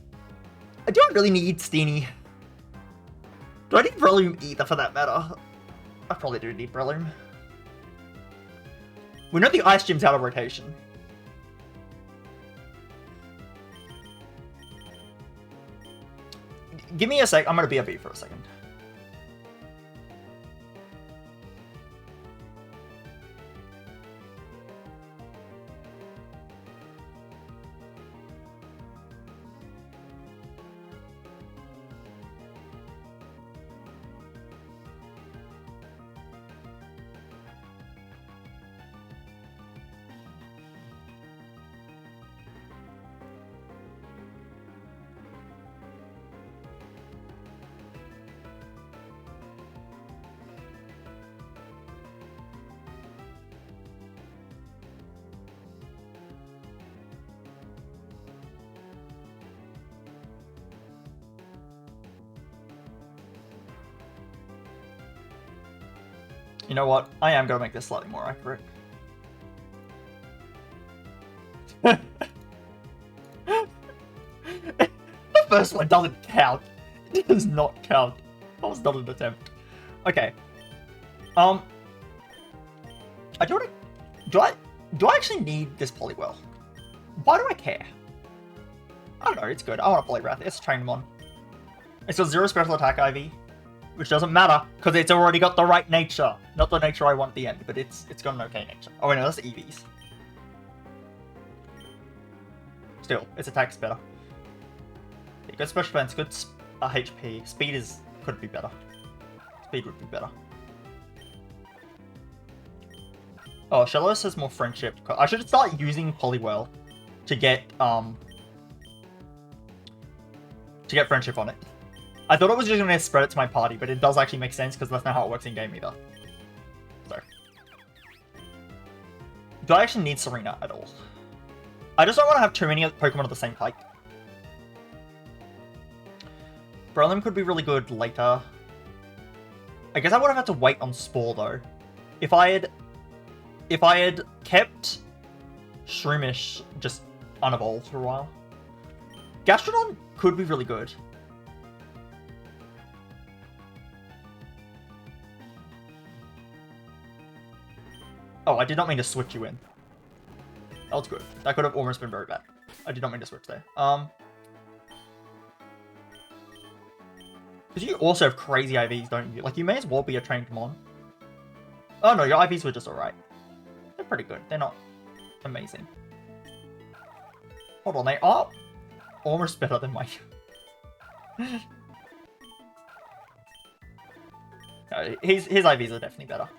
do I really need Steenie? Do I need Breloom either, for that matter? I probably do need Breloom. We know the Ice Gym's out of rotation. Give me a sec. I'm going to BRB for a second. You know what? I am gonna make this slightly more accurate. The first one doesn't count. It does not count. That was not an attempt. Okay. I do I actually need this Poliwhirl? Why do I care? I don't know, it's good. I want a Poliwrath. It's trained one. It's got 0 special attack IV, which doesn't matter, because it's already got the right nature. Not the nature I want at the end, but it's got an okay nature. Oh wait, no, that's EVs. Still, its attack's better. Yeah, good special defense, good HP. Speed could be better. Speed would be better. Oh, Shellos has more friendship. I should start using Poliwhirl to get friendship on it. I thought it was just going to spread it to my party, but it does actually make sense because that's not how it works in game either. So, do I actually need Serena at all? I just don't want to have too many Pokemon of the same type. Breloom could be really good later. I guess I would have had to wait on Spore though. If I had kept Shroomish just unevolved for a while. Gastrodon could be really good. Oh, I did not mean to switch you in. That was good. That could have almost been very bad. I did not mean to switch there. Because you also have crazy IVs, don't you? Like, you may as well be a trained Mon. Oh no, your IVs were just alright. They're pretty good. They're not amazing. Hold on, they are almost better than my... No, his IVs are definitely better.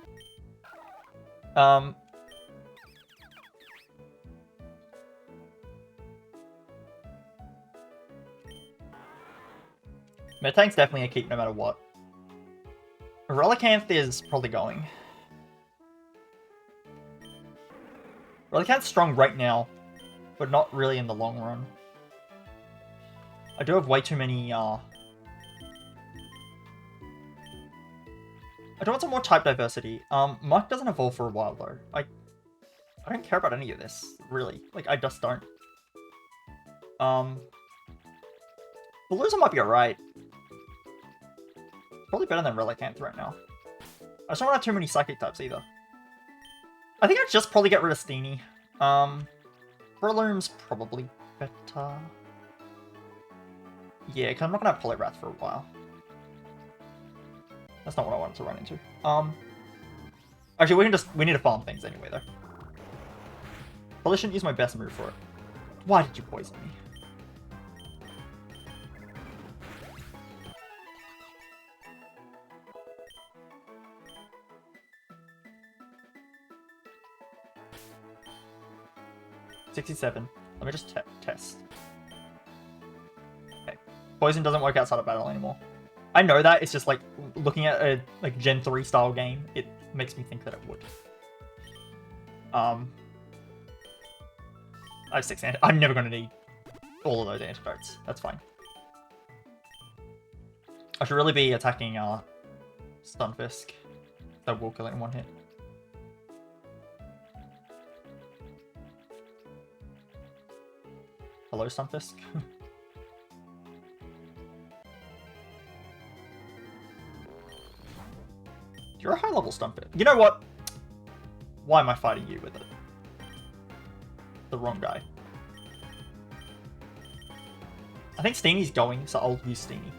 Metang's definitely a keep no matter what. Relicanth is probably going. Relicanth's strong right now, but not really in the long run. I do have way too many, I do want some more type diversity. Muk doesn't evolve for a while though. I don't care about any of this, really. Like, I just don't. Veluza might be alright. Probably better than Relicanth right now. I just don't want to have too many Psychic types either. I think I'd just probably get rid of Steenie. Breloom's probably better. Yeah, because I'm not going to have Poliwrath for a while. That's not what I wanted to run into. Actually, we need to farm things anyway, though. Probably shouldn't use my best move for it. Why did you poison me? $67. Let me just test. Okay. Poison doesn't work outside of battle anymore. I know that, it's just like, looking at a like Gen 3 style game, it makes me think that it would. I have 6 antidotes. I'm never going to need all of those antidotes. That's fine. I should really be attacking Stunfisk. That will kill it in one hit. Hello, Stunfisk. You're a high-level Stunfisk. You know what? Why am I fighting you with it? The wrong guy. I think Steenie's going, so I'll use Steenie.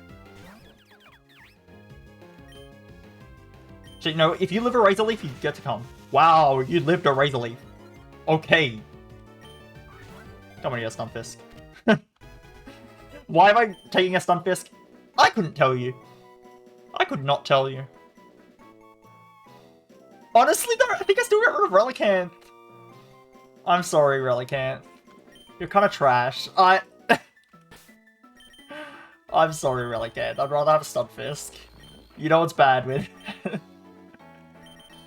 So, you know, if you live a Razor Leaf, you get to come. Wow, you lived a Razor Leaf. Okay. Come on here, Stunfisk. Why am I taking a Stunfisk? I couldn't tell you. I could not tell you. Honestly, though, I think I still got rid of Relicanth. I'm sorry, Relicanth. You're kind of trash. I'm sorry, Relicanth. I'd rather have a Stunfisk. You know what's bad with...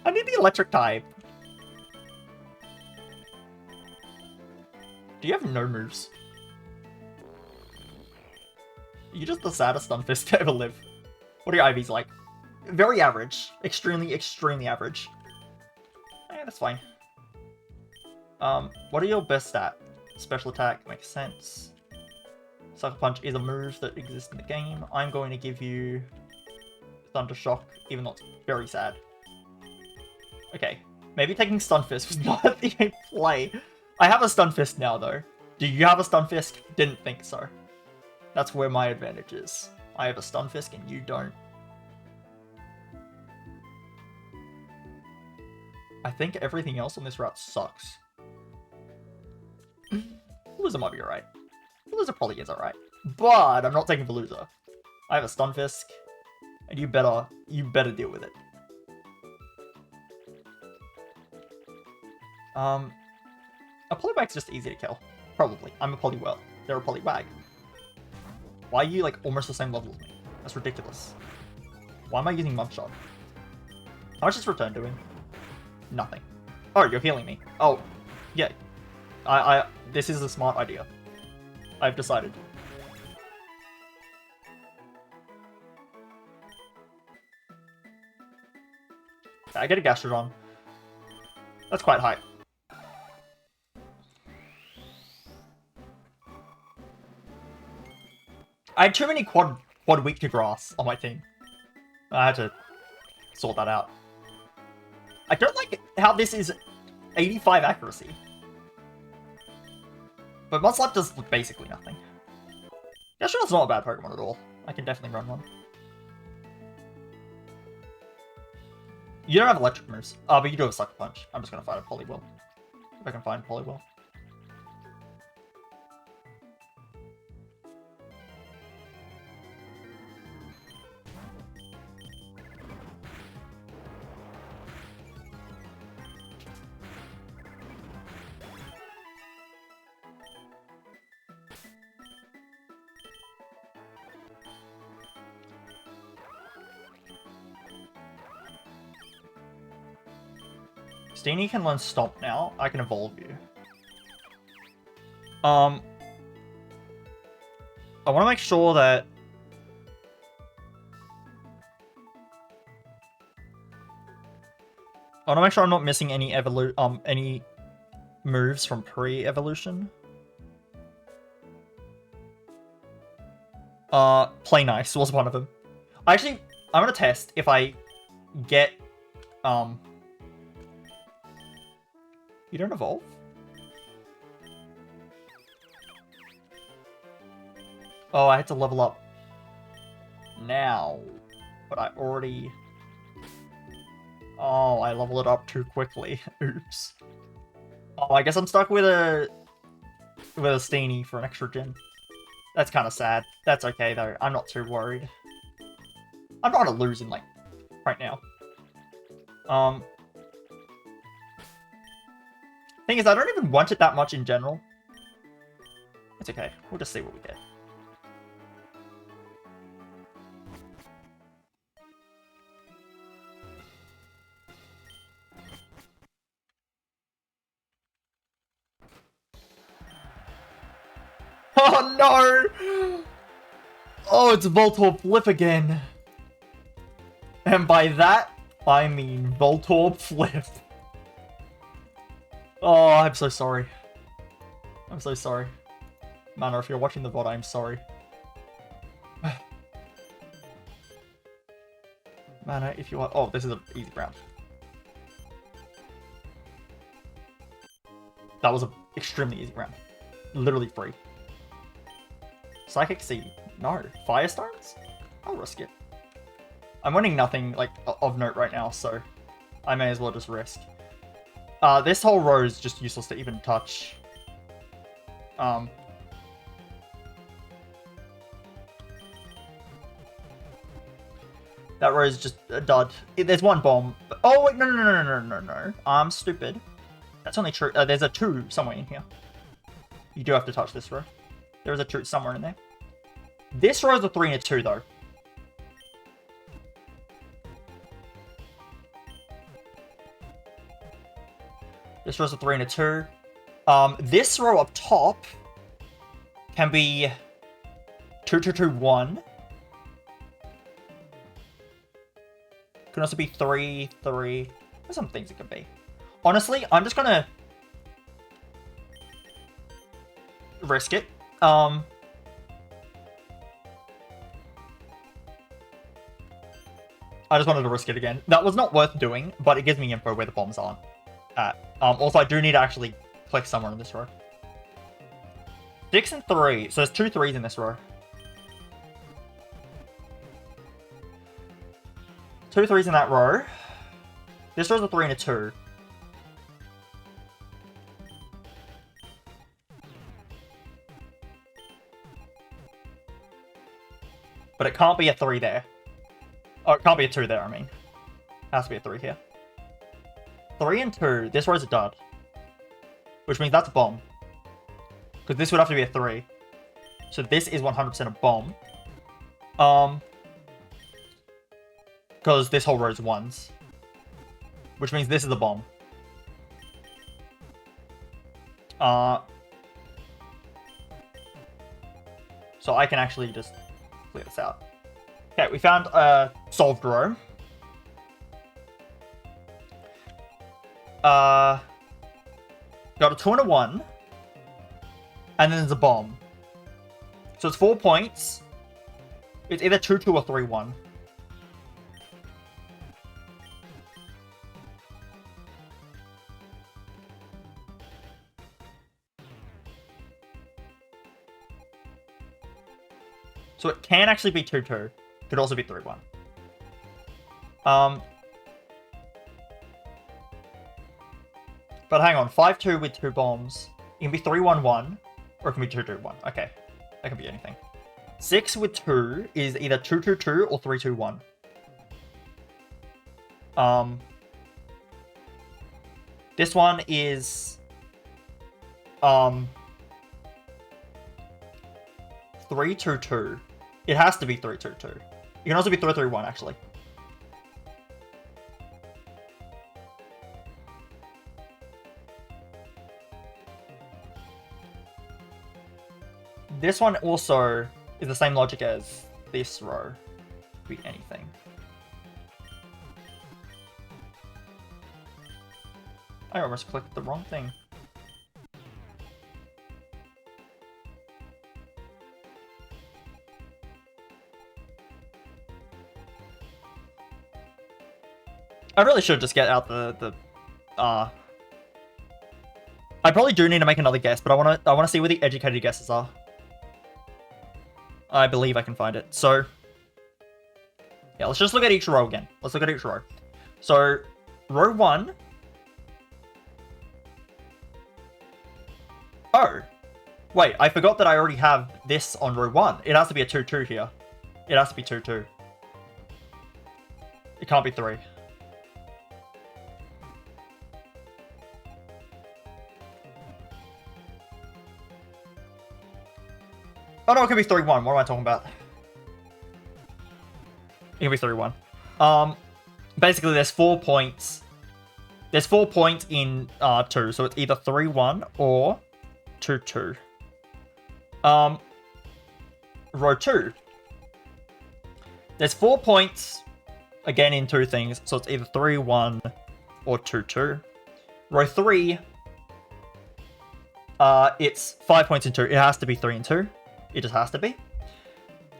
I need the electric type. Do you have no moves? You're just the saddest Stunfisk to ever live. What are your IVs like? very average. Extremely average. Yeah, that's fine. What are your best at? Special attack makes sense. Sucker Punch is a move that exists in the game. I'm going to give you Thunder Shock, even though it's very sad. Okay, maybe taking Stun Fist was not the play. I have a Stun Fist now, though. Do you have a Stun Fist? Didn't think so. That's where my advantage is. I have a Stun Fist and you don't. I think everything else on this route sucks. Veluza might be alright. Veluza probably is alright. But I'm not taking Veluza. I have a Stunfisk. And you better deal with it. A Poliwag's just easy to kill. Probably. I'm a Poliwag. They're a Poliwag. Why are you like almost the same level as me? That's ridiculous. Why am I using Mud Shot? How much is Return doing? Nothing. Oh, you're healing me. Oh, yeah. This is a smart idea. I've decided. I get a Gastrodon. That's quite high. I had too many quad weak to grass on my team. I had to sort that out. I don't like how this is 85 accuracy. But Mudslap does basically nothing. Gastrodon's not a bad Pokemon at all. I can definitely run one. You don't have electric moves. Oh, but you do have Sucker Punch. I'm just gonna find a Poliwhirl. If I can find Poliwhirl. Steenie can learn Stomp now. I can evolve you. I want to make sure that... I want to make sure I'm not missing any any moves from pre-evolution. Play Nice was one of them. Actually, I'm gonna test if I get You don't evolve? Oh, I had to level up now. But I already... Oh, I leveled it up too quickly. Oops. Oh, I guess I'm stuck with a Steenie for an extra gen. That's kind of sad. That's okay, though. I'm not too worried. I'm not gonna lose in, like, right now. Thing is, I don't even want it that much in general. It's okay. We'll just see what we get. Oh no! Oh, it's Voltorb Flip again. And by that, I mean Voltorb Flip. Oh, I'm so sorry. I'm so sorry. Mana, if you're watching the VOD, I'm sorry. Mana, if you are... Oh, this is an easy round. That was an extremely easy round. Literally free. Psychic Seed. No. Firestones? I'll risk it. I'm winning nothing, like, of note right now, so I may as well just risk. This whole row is just useless to even touch. That row is just a dud. There's one bomb. Oh, wait, no. I'm stupid. That's only true. There's a 2 somewhere in here. You do have to touch this row. There is a 2 somewhere in there. This row is a 3 and a 2, though. This row's a 3 and a 2. This row up top can be 2, 2, 2, 1. Can also be 3, 3. There's some things it could be. Honestly, I'm just gonna risk it. I just wanted to risk it again. That was not worth doing, but it gives me info where the bombs aren't at. Also, I do need to actually click somewhere in this row. 6 and 3. So there's 2 3s in this row. 2 3s in that row. This row's a 3 and a 2. But it can't be a 3 there. Oh, it can't be a 2 there, I mean. It has to be a 3 here. 3 and 2. This row's a dud. Which means that's a bomb. Because this would have to be a 3. So this is 100% a bomb. Because this whole row is 1s. Which means this is a bomb. So I can actually just clear this out. Okay, we found a solved row. Got a 2 and a 1. And then there's a bomb. So it's 4 points. It's either 2 2 or 3 1. So it can actually be 2 2. Could also be 3 1. But hang on, 5 2 with 2 bombs. It can be 3 1 1. Or it can be 2 2 1. Okay. That can be anything. 6 with 2 is either 2 2 2 or 3 2 1. This one is 3 2 2. It has to be 3 2 2. It can also be 3 3 1 actually. This one also is the same logic as this row. Could be anything. I almost clicked the wrong thing. I really should just get out I probably do need to make another guess, but I wanna see where the educated guesses are. I believe I can find it. So yeah, let's just look at each row again. Let's look at each row. So row 1. Oh. Wait, I forgot that I already have this on row 1. It has to be a 2 2 here. It has to be 2 2. It can't be 3. Oh no, it could be 3 1. What am I talking about? It can be 3 1. Basically, there's 4 points. There's 4 points in 2, so it's either 3 1 or 2 2. Row 2. There's 4 points again in 2 things, so it's either 3 1 or 2 2. Row 3. It's 5 points in 2. It has to be 3 and 2. It just has to be.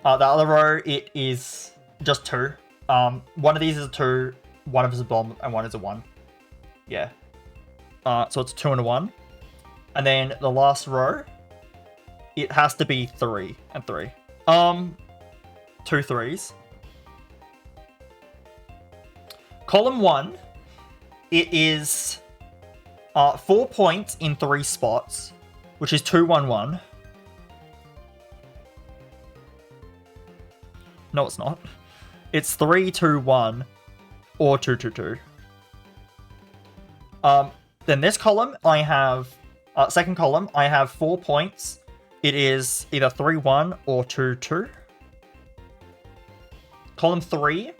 The other row, it is just 2. One of these is a 2, one of them is a bomb, and one is a 1. Yeah. So it's 2 and a 1. And then the last row, it has to be 3 and 3. 2 3s. Column 1, it is 4 points in 3 spots, which is 2 1 1. No, it's not. It's 3 2 1 or 2 2 2. Then this column, I have second column, I have 4 points. It is either 3 1 or 2 2. Column 3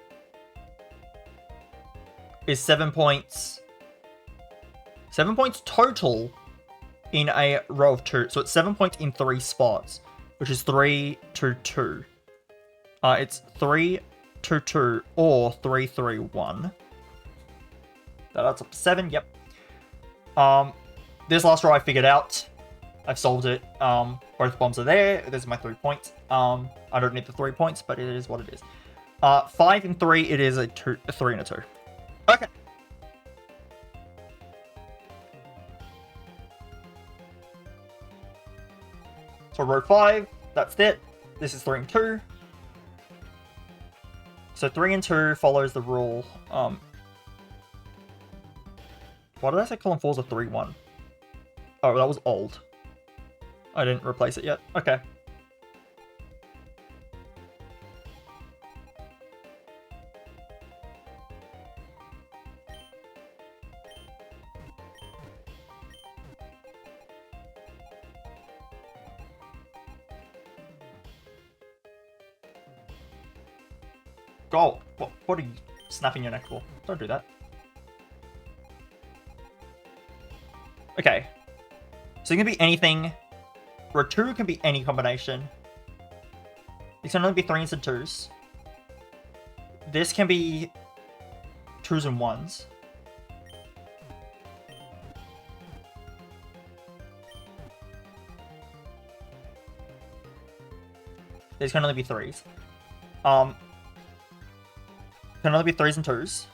is 7 points. 7 points total in a row of 2. So it's 7 points in 3 spots, which is 3 2 2. It's 3 2-2 or 3-3-1. That's up to 7, yep. This last row I figured out. I've solved it. Both bombs are there. There's my 3 points. I don't need the 3 points, but it is what it is. 5 and 3, it is a 3 and a 2. Okay. So row 5, that's it. This is 3 and 2. So 3 and 2 follows the rule. Why did I say column 4 is a 3-1? Oh, that was old. I didn't replace it yet. Okay. Go. What are you snapping your neck for? Don't do that. Okay. So it can be anything. Row 2 can be any combination. These can only be 3s and 2s. This can be 2s and 1s. These can only be 3s. Can only be 3s and 2s.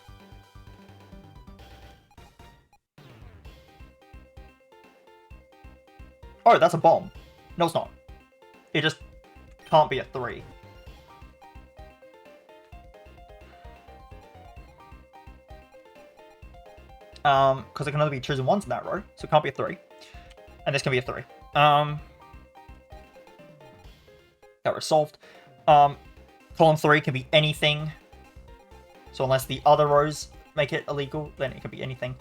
Oh, that's a bomb. No, it's not. It just can't be a 3. Because it can only be 2s and 1s in that row, so it can't be a 3. And this can be a 3. That was solved. Column 3 can be anything. So unless the other rows make it illegal, then it can be anything.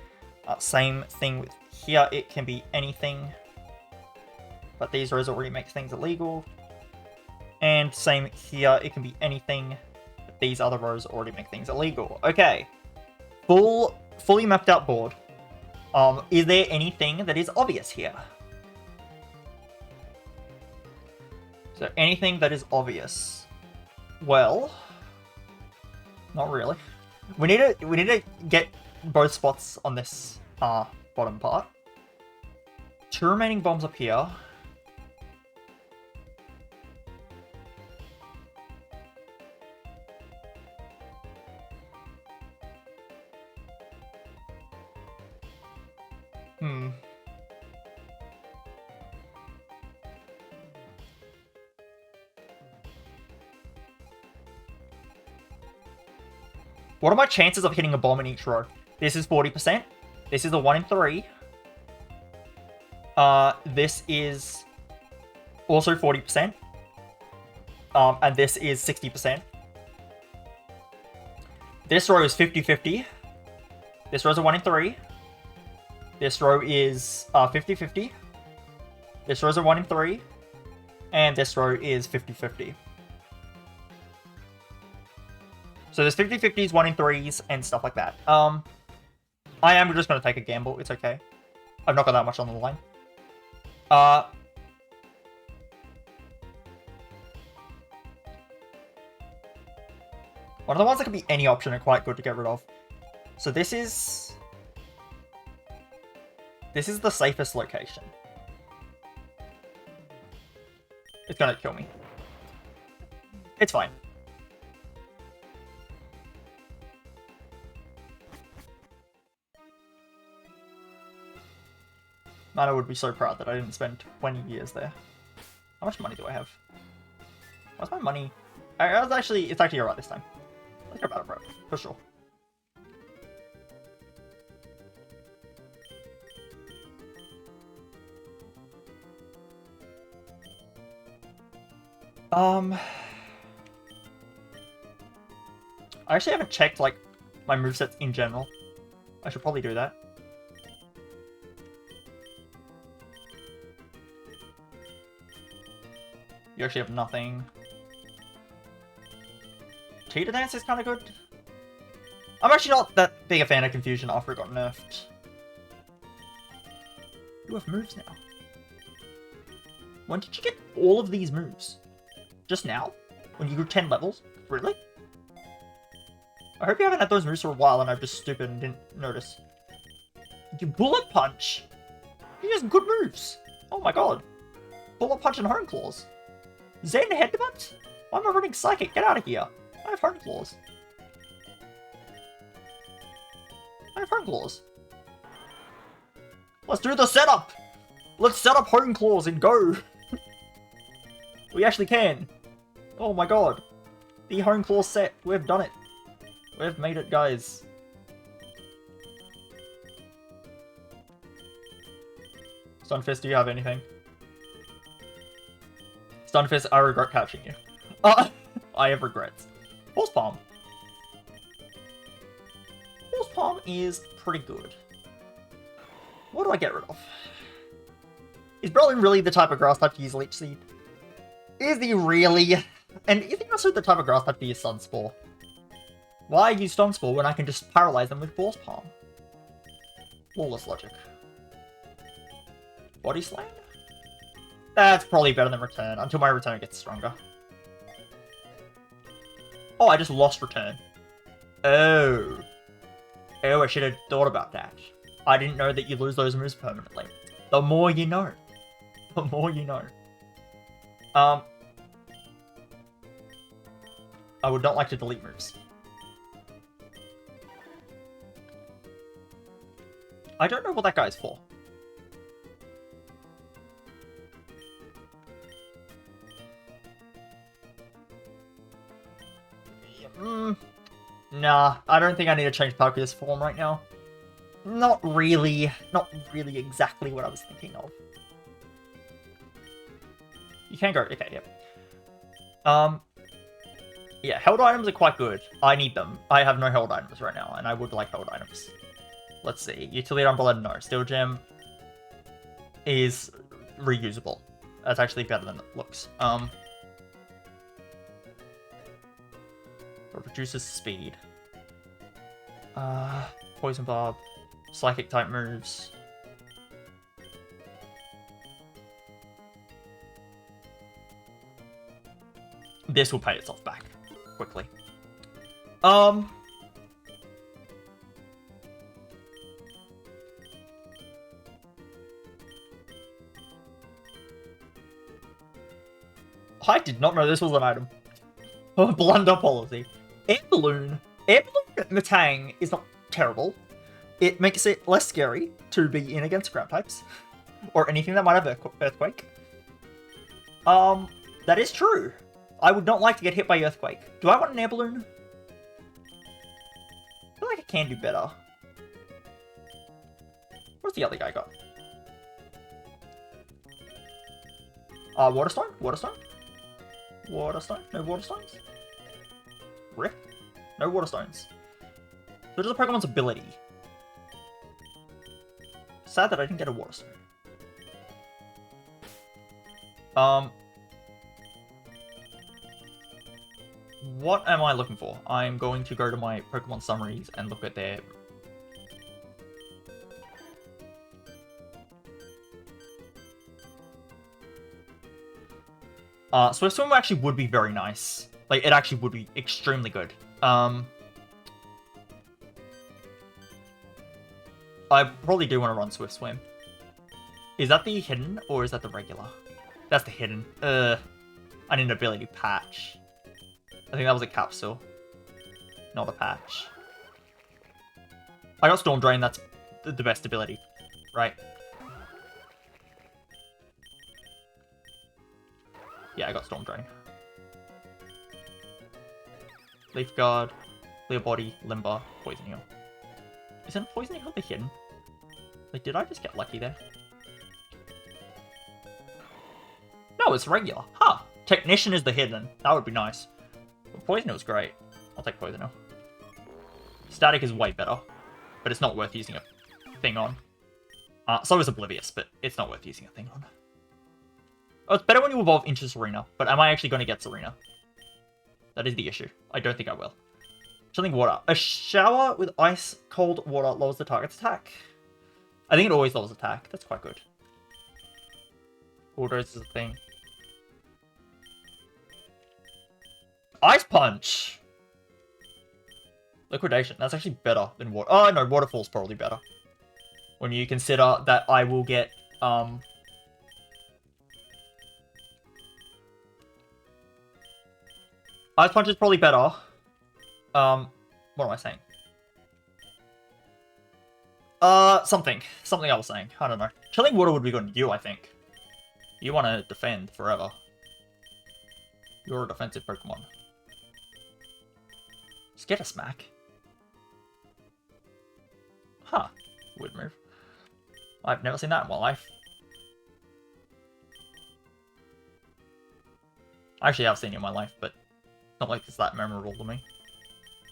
Same thing with here, it can be anything. But these rows already make things illegal. And same here, it can be anything. But these other rows already make things illegal. Okay. Fully mapped out board. Is there anything that is obvious here? So anything that is obvious. Well, not really. We need to get both spots on this bottom part. 2 remaining bombs up here. What are my chances of hitting a bomb in each row? This is 40%. This is a 1 in 3. This is also 40%. And this is 60%. This row is 50-50. This row is a 1 in 3. This row is 50-50. This row is a 1 in 3. And this row is 50-50. So there's 50-50s, 1 in 3s, and stuff like that. I am just going to take a gamble. It's okay. I've not got that much on the line. One of the ones that can be any option are quite good to get rid of. So this is the safest location. It's going to kill me. It's fine. Nana would be so proud that I didn't spend 20 years there. How much money do I have? What's my money? It's actually alright this time. Let's go battle pro, for sure. I actually haven't checked, like, my movesets in general. I should probably do that. You actually have nothing. Cheetah Dance is kind of good. I'm actually not that big a fan of Confusion after it got nerfed. You have moves now. When did you get all of these moves? Just now? When you grew 10 levels? Really? I hope you haven't had those moves for a while and I'm just stupid and didn't notice. You Bullet Punch! He has good moves! Oh my god. Bullet Punch and Hone Claws. Zen Headbutt? Why am I running Psychic? Get out of here. I have Hone Claws. I have Hone Claws. Let's do the setup! Let's set up Hone Claws and go! We actually can. Oh my god. The Hone Claws set. We've done it. We've made it, guys. Stunfisk, do you have anything? Stunfisk, I regret catching you. I have regrets. Horse Palm. Horse Palm is pretty good. What do I get rid of? Is Berlin really the type of grass type to use Leech Seed? Is he really? And is he also the type of grass type to use Sunspore? Why use Sunspore when I can just paralyze them with Horse Palm? Flawless logic. Body Slam? That's probably better than Return, until my Return gets stronger. Oh, I just lost Return. Oh. Oh, I should have thought about that. I didn't know that you lose those moves permanently. The more you know. The more you know. I would not like to delete moves. I don't know what that guy's for. Nah, I don't think I need to change Palkia's form right now. Not really exactly what I was thinking of. You can go, okay, yep. Yeah, held items are quite good. I need them. I have no held items right now, and I would like held items. Let's see, Utility Umbrella, no. Steel Gem is reusable. That's actually better than it looks. It reduces speed. Poison Barb. Psychic type moves. This will pay itself back quickly. I did not know this was an item. Blunder policy. Air Balloon. Air Balloon Metang is not terrible. It makes it less scary to be in against ground types. Or anything that might have Earthquake. That is true. I would not like to get hit by Earthquake. Do I want an Air Balloon? I feel like I can do better. What's the other guy got? Water Stone? Water Stone? Water Stone? No Water Stones? Rift? No Water Stones. So does a Pokemon's ability. Sad that I didn't get a Water Stone. What am I looking for? I'm going to go to my Pokemon summaries and look at their... Swift Swim actually would be very nice. Like, it actually would be extremely good. I probably do want to run Swift Swim. Is that the hidden, or is that the regular? That's the hidden. I need an ability patch. I think that was a capsule. Not a patch. I got Storm Drain, that's the best ability. Right? Yeah, I got Storm Drain. Leaf Guard, Clear Body, Limber, Poison Heal. Isn't Poison Heal the hidden? Like, did I just get lucky there? No, it's regular. Huh. Technician is the hidden. That would be nice. But Poison Heal is great. I'll take Poison Heal. Static is way better. But it's not worth using a thing on. So is Oblivious, but it's not worth using a thing on. Oh, it's better when you evolve into Serena. But am I actually going to get Serena? That is the issue. I don't think I will. Chilling Water. A shower with ice cold water lowers the target's attack. I think it always lowers attack. That's quite good. Bulldoze is a thing. Ice Punch! Liquidation. That's actually better than water. Oh, no, Waterfall's probably better. When you consider that I will get, Ice Punch is probably better. What am I saying? Something. Something I was saying. I don't know. Chilling Water would be good on you, I think. You want to defend forever. You're a defensive Pokemon. Just get a smack. Huh. Weird move. I've never seen that in my life. Actually, I've seen it in my life, but not like it's that memorable to me.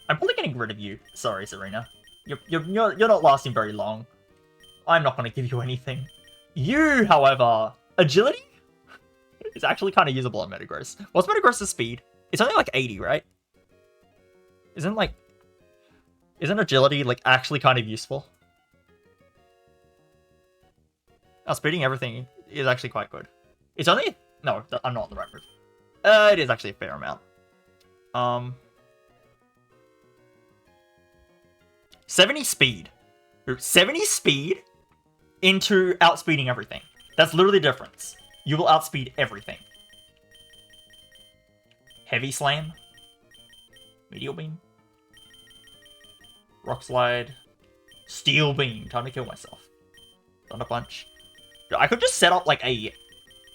I'm probably getting rid of you. Sorry, Serena. You're not lasting very long. I'm not going to give you anything. You, however, agility is actually kind of usable on Metagross. What's Metagross's speed? It's only like 80, right? Isn't agility like actually kind of useful? Outspeeding everything is actually quite good. It's only... No, I'm not on the right move. It is actually a fair amount. 70 speed. 70 speed into outspeeding everything. That's literally the difference. You will outspeed everything. Heavy Slam. Meteor Beam. Rock Slide. Steel Beam. Time to kill myself. Thunder Punch. I could just set up like a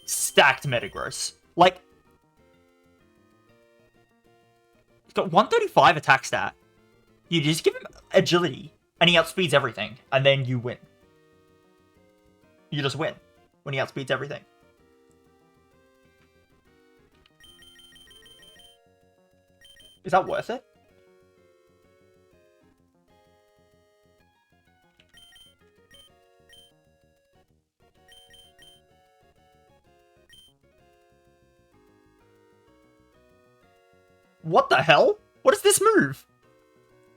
stacked Metagross. Like, he's got 135 attack stat. You just give him agility, and he outspeeds everything, and then you win. You just win when he outspeeds everything. Is that worth it? What the hell? What is this move?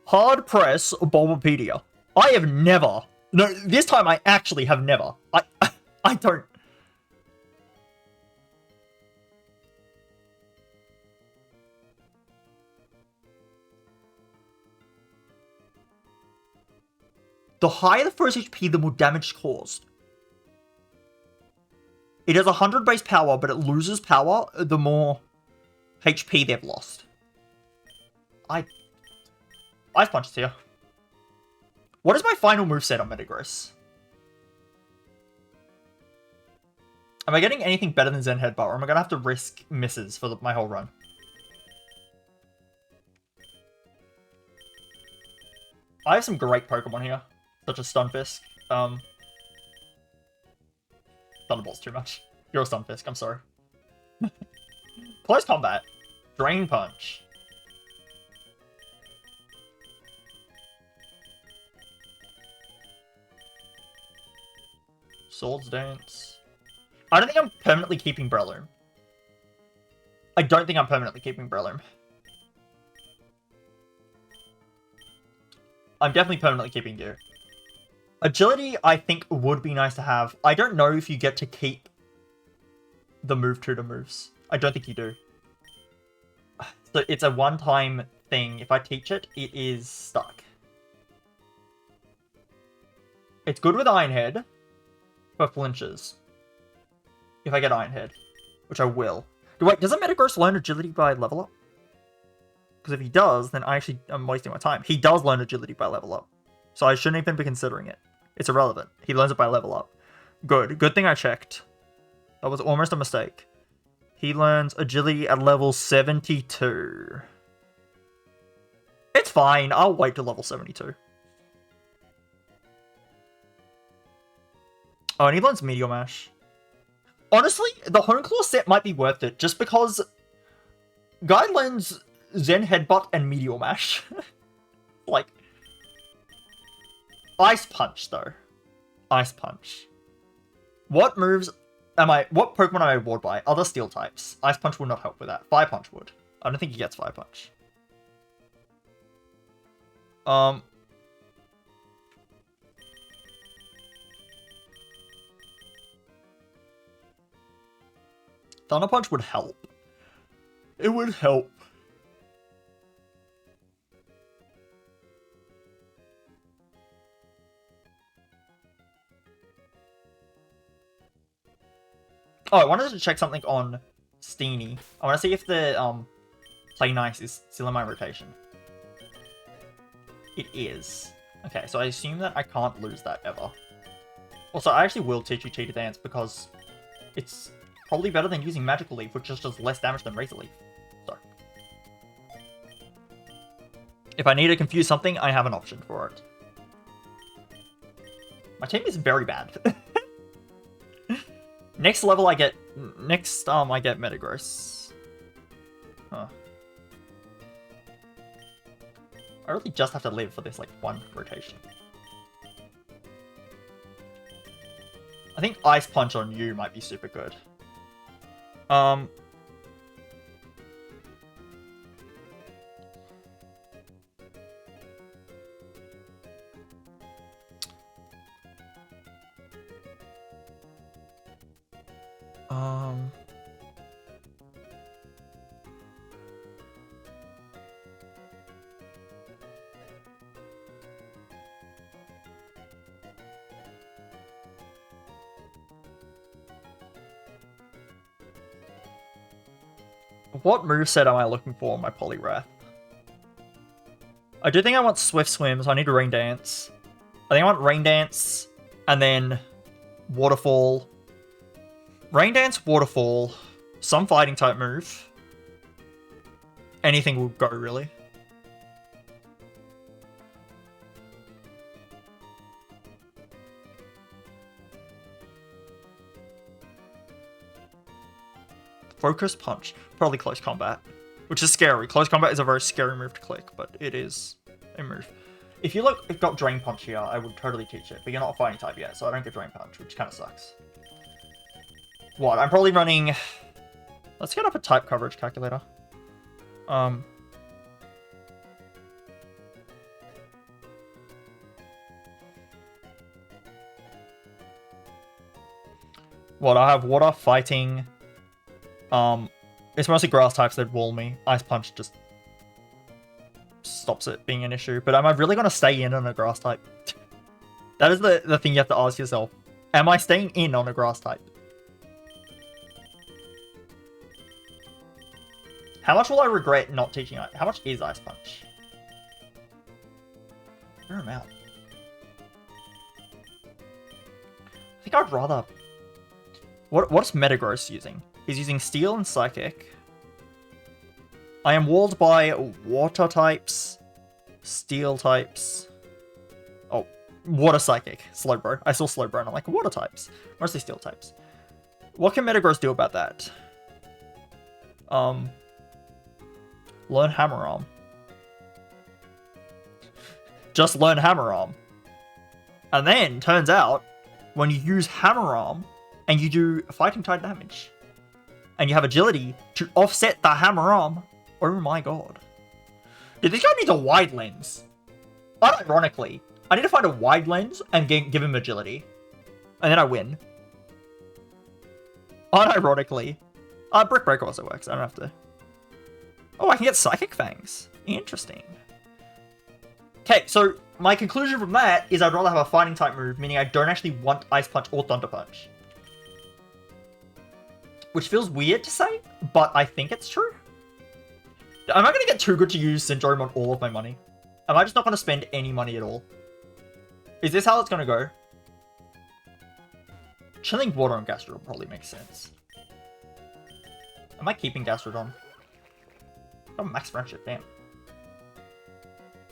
Hard press Bulbapedia. I have never. No, this time I actually have never. I don't. The higher the first HP, the more damage caused. It has 100 base power, but it loses power the more HP they've lost. Ice Punch is here. What is my final moveset on Metagross? Am I getting anything better than Zen Headbutt, or am I going to have to risk misses for my whole run? I have some great Pokemon here, such as Stunfisk. Thunderbolt's too much. You're a Stunfisk, I'm sorry. Close combat. Drain Punch. Swords Dance. I don't think I'm permanently keeping Breloom. I don't think I'm permanently keeping Breloom. I'm definitely permanently keeping you. Agility, I think, would be nice to have. I don't know if you get to keep the move tutor moves. I don't think you do. So it's a one-time thing. If I teach it, it is stuck. It's good with Iron Head for flinches. If I get Iron Head, which I will. Wait, doesn't Metagross learn agility by level up? Because if he does, then I'm wasting my time. He does learn agility by level up. So I shouldn't even be considering it. It's irrelevant. He learns it by level up. Good. Good thing I checked. That was almost a mistake. He learns agility at level 72. It's fine. I'll wait till level 72. Oh, and he learns Meteor Mash. Honestly, the Honeclaw set might be worth it, just because Guy learns Zen Headbutt and Meteor Mash. Like, Ice Punch, though. Ice Punch. What Pokemon am I ward by? Other Steel types. Ice Punch will not help with that. Fire Punch would. I don't think he gets Fire Punch. Thunder Punch would help. It would help. Oh, I wanted to check something on Steenie. I want to see if the Play Nice is still in my rotation. It is. Okay, so I assume that I can't lose that ever. Also, I actually will teach you Cheetah Dance because it's probably better than using Magical Leaf, which just does less damage than Razor Leaf. So, if I need to confuse something, I have an option for it. My team is very bad. Next level I get Metagross. Huh. I really just have to live for this like one rotation. I think Ice Punch on you might be super good. What moveset am I looking for in my Poliwrath? I do think I want Swift Swim, so I need Rain Dance. I think I want Rain Dance, and then Waterfall. Rain Dance, Waterfall, some fighting type move. Anything will go, really. Focus Punch. Probably Close Combat. Which is scary. Close Combat is a very scary move to click, but it is a move. If you got Drain Punch here, I would totally teach it. But you're not a fighting type yet, so I don't get Drain Punch, which kind of sucks. What? I'm probably running... Let's get up a type coverage calculator. What? I have Water, Fighting... It's mostly grass types that wall me. Ice Punch just stops it being an issue. But am I really going to stay in on a grass type? That is the thing you have to ask yourself. Am I staying in on a grass type? How much will I regret not teaching it? How much is Ice Punch? Fair amount. I think I'd rather... What's Metagross using? He's using Steel and Psychic. I am walled by Water types, Steel types. Oh, Water Psychic. Slowbro. I saw Slowbro and I'm like, Water types. Mostly Steel types. What can Metagross do about that? Learn Hammer Arm. Just learn Hammer Arm. And then, turns out, when you use Hammer Arm and you do fighting type damage, and you have agility to offset the Hammer Arm, oh my god. Dude, this guy needs a wide lens. Unironically, I need to find a wide lens and give him agility. And then I win. Unironically. Brick Breaker also works, I don't have to... Oh, I can get Psychic Fangs. Interesting. Okay, so my conclusion from that is I'd rather have a fighting type move, meaning I don't actually want Ice Punch or Thunder Punch. Which feels weird to say, but I think it's true. Am I going to get too good to use Syndrome on all of my money? Am I just not going to spend any money at all? Is this how it's going to go? Chilling Water on Gastrodon probably makes sense. Am I keeping Gastrodon? Oh, max friendship, damn.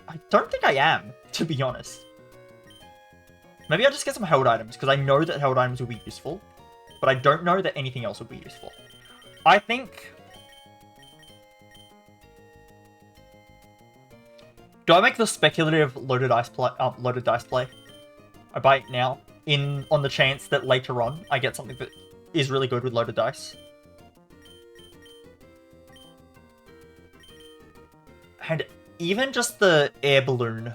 I don't think I am, to be honest. Maybe I'll just get some held items, because I know that held items will be useful. But I don't know that anything else will be useful. I think... Do I make the speculative loaded dice play? I buy it now, on the chance that later on I get something that is really good with loaded dice. And even just the air balloon.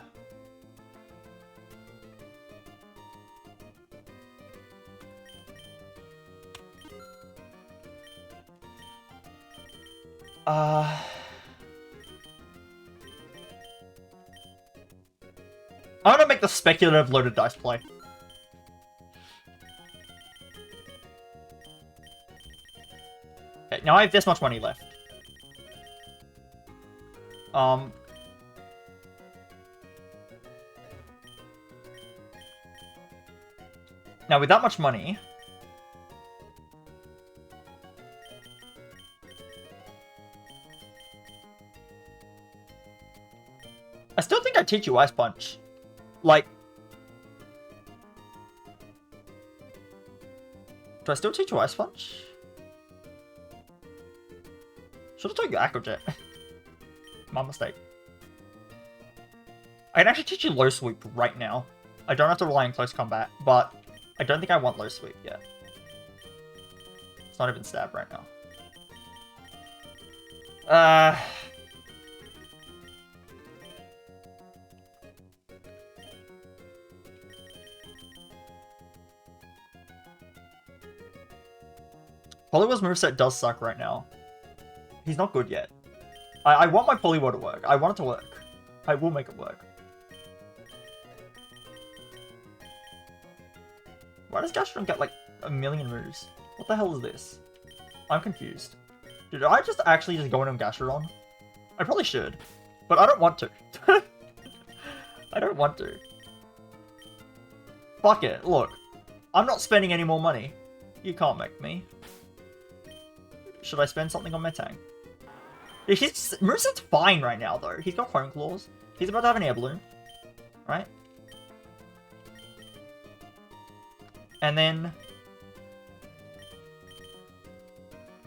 I'm gonna make the speculative loaded dice play. Okay, now I have this much money left. Now with that much money... I still think I'd teach you Ice Punch. Like... Do I still teach you Ice Punch? Should have taught you Aqua Jet. My mistake. I can actually teach you Low Sweep right now. I don't have to rely on close combat, but I don't think I want Low Sweep yet. It's not even stab right now. Poliwhirl's moveset does suck right now. He's not good yet. I want my Poliwhirl to work. I want it to work. I will make it work. Why does Gastrodon get like a million moves? What the hell is this? I'm confused. Did I just actually just go in on Gastrodon? I probably should. But I don't want to. I don't want to. Fuck it. Look. I'm not spending any more money. You can't make me. Should I spend something on Metang? His moveset's fine right now, though. He's got Cone Claws. He's about to have an Air Balloon. Right? And then...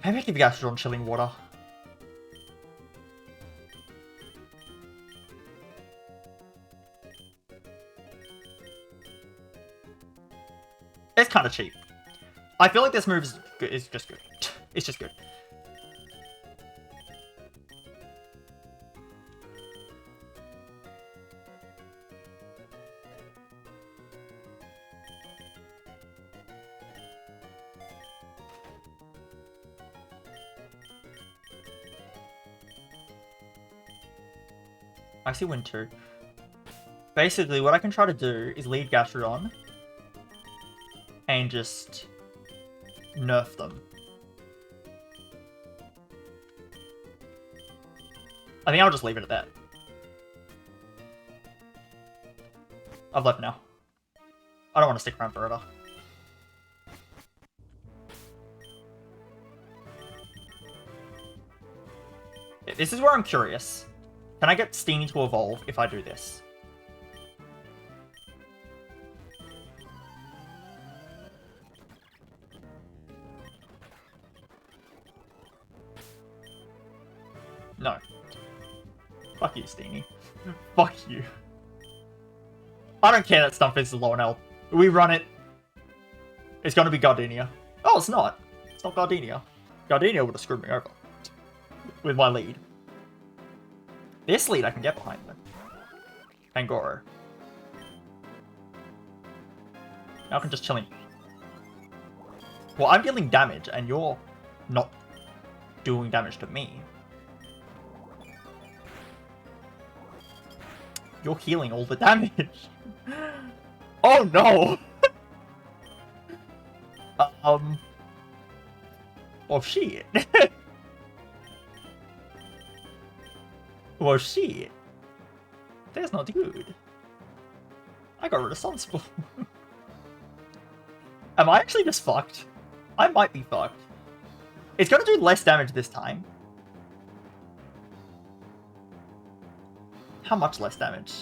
maybe I give Gastrodon Chilling Water. It's kind of cheap. I feel like this move is good. It's just good. It's just good. Icy Wind 2. Basically, what I can try to do is lead Gastrodon and just nerf them. I think I'll just leave it at that. I've left now. I don't want to stick around forever. This is where I'm curious. Can I get Steenie to evolve if I do this? No. Fuck you, Steenie. Fuck you. I don't care that stuff is low on health. We run it. It's gonna be Gardenia. Oh, it's not. It's not Gardenia. Gardenia would have screwed me over. With my lead. This lead I can get behind them. Pangoro. Now I can just chill in. Well, I'm dealing damage, and you're not doing damage to me. You're healing all the damage. Oh no! Oh shit. Well, shit. That's not good. I got rid of Sunspore. Am I actually just fucked? I might be fucked. It's gonna do less damage this time. How much less damage?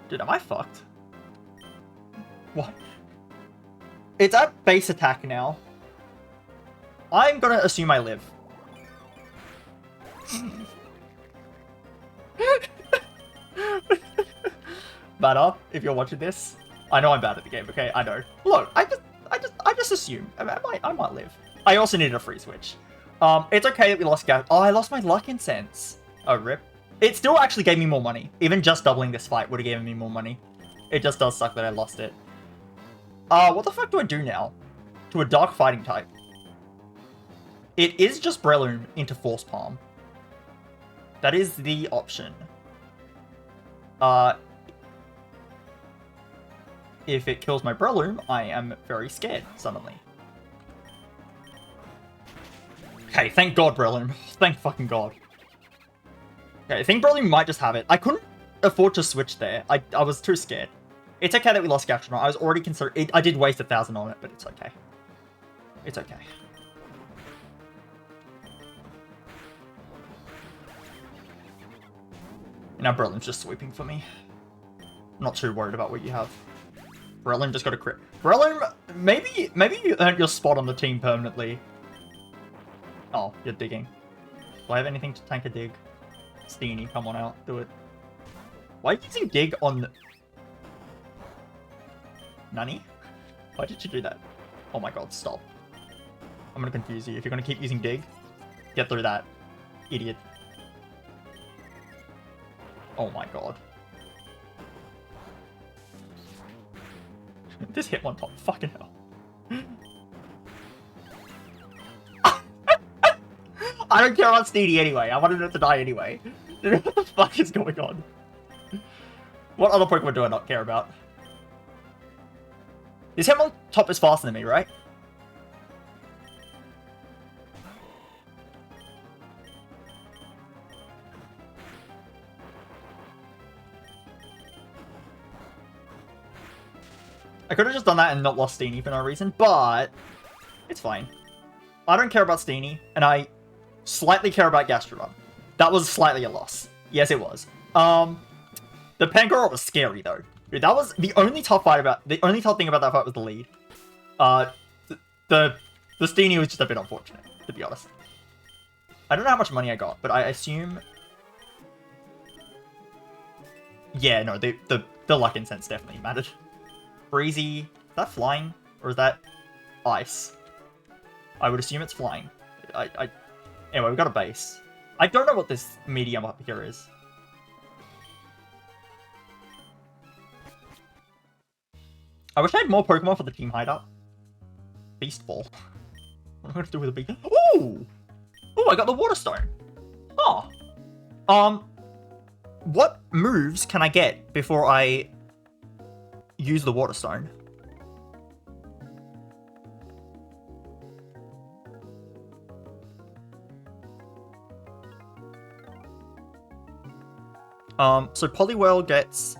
Dude, am I fucked? What? It's at base attack now. I'm gonna assume I live. Bada, if you're watching this, I know I'm bad at the game, okay? I know. Look, I just assume. I might live. I also needed a free switch. It's okay that we lost Gas. Oh, I lost my Luck Incense. Oh, rip. It still actually gave me more money. Even just doubling this fight would have given me more money. It just does suck that I lost it. What the fuck do I do now? To a Dark Fighting type. It is just Breloom into Force Palm. That is the option. If it kills my Breloom, I am very scared, suddenly. Okay, thank God, Breloom. Thank fucking God. Okay, I think Breloom might just have it. I couldn't afford to switch there. I was too scared. It's okay that we lost Gastronot. I was already considering... I did waste 1,000 on it, but it's okay. It's okay. Now Breloom's just sweeping for me. I'm not too worried about what you have. Breloom just got a crit. Breloom, maybe you earned your spot on the team permanently. Oh, you're digging. Do I have anything to tank a dig? Steenie, come on out, do it. Why are you using dig on... Nani? Why did you do that? Oh my god, stop. I'm gonna confuse you. If you're gonna keep using dig, get through that. Idiot. Oh my god. This hit one top. Fucking hell. I don't care about Steenie anyway. I wanted it to die anyway. What the fuck is going on? What other Pokemon do I not care about? This Hitmon top is faster than me, right? I could have just done that and not lost Steenie for no reason, but it's fine. I don't care about Steenie, and I slightly care about Gastrodon. That was slightly a loss. Yes, it was. The Pangoro was scary though. Dude, that was the only tough fight about. The only tough thing about that fight was the lead. The Steenie was just a bit unfortunate, to be honest. I don't know how much money I got, but I assume. Yeah, no, the luck incense definitely mattered. Breezy, is that flying or is that ice? I would assume it's flying. Anyway, we got a base. I don't know what this medium up here is. I wish I had more Pokemon for the team hideout. Beast Ball. What am I going to do with a beast? Ooh! Ooh, I got the Water Stone. Oh. What moves can I get before I use the Water Stone? So Poliwhirl gets...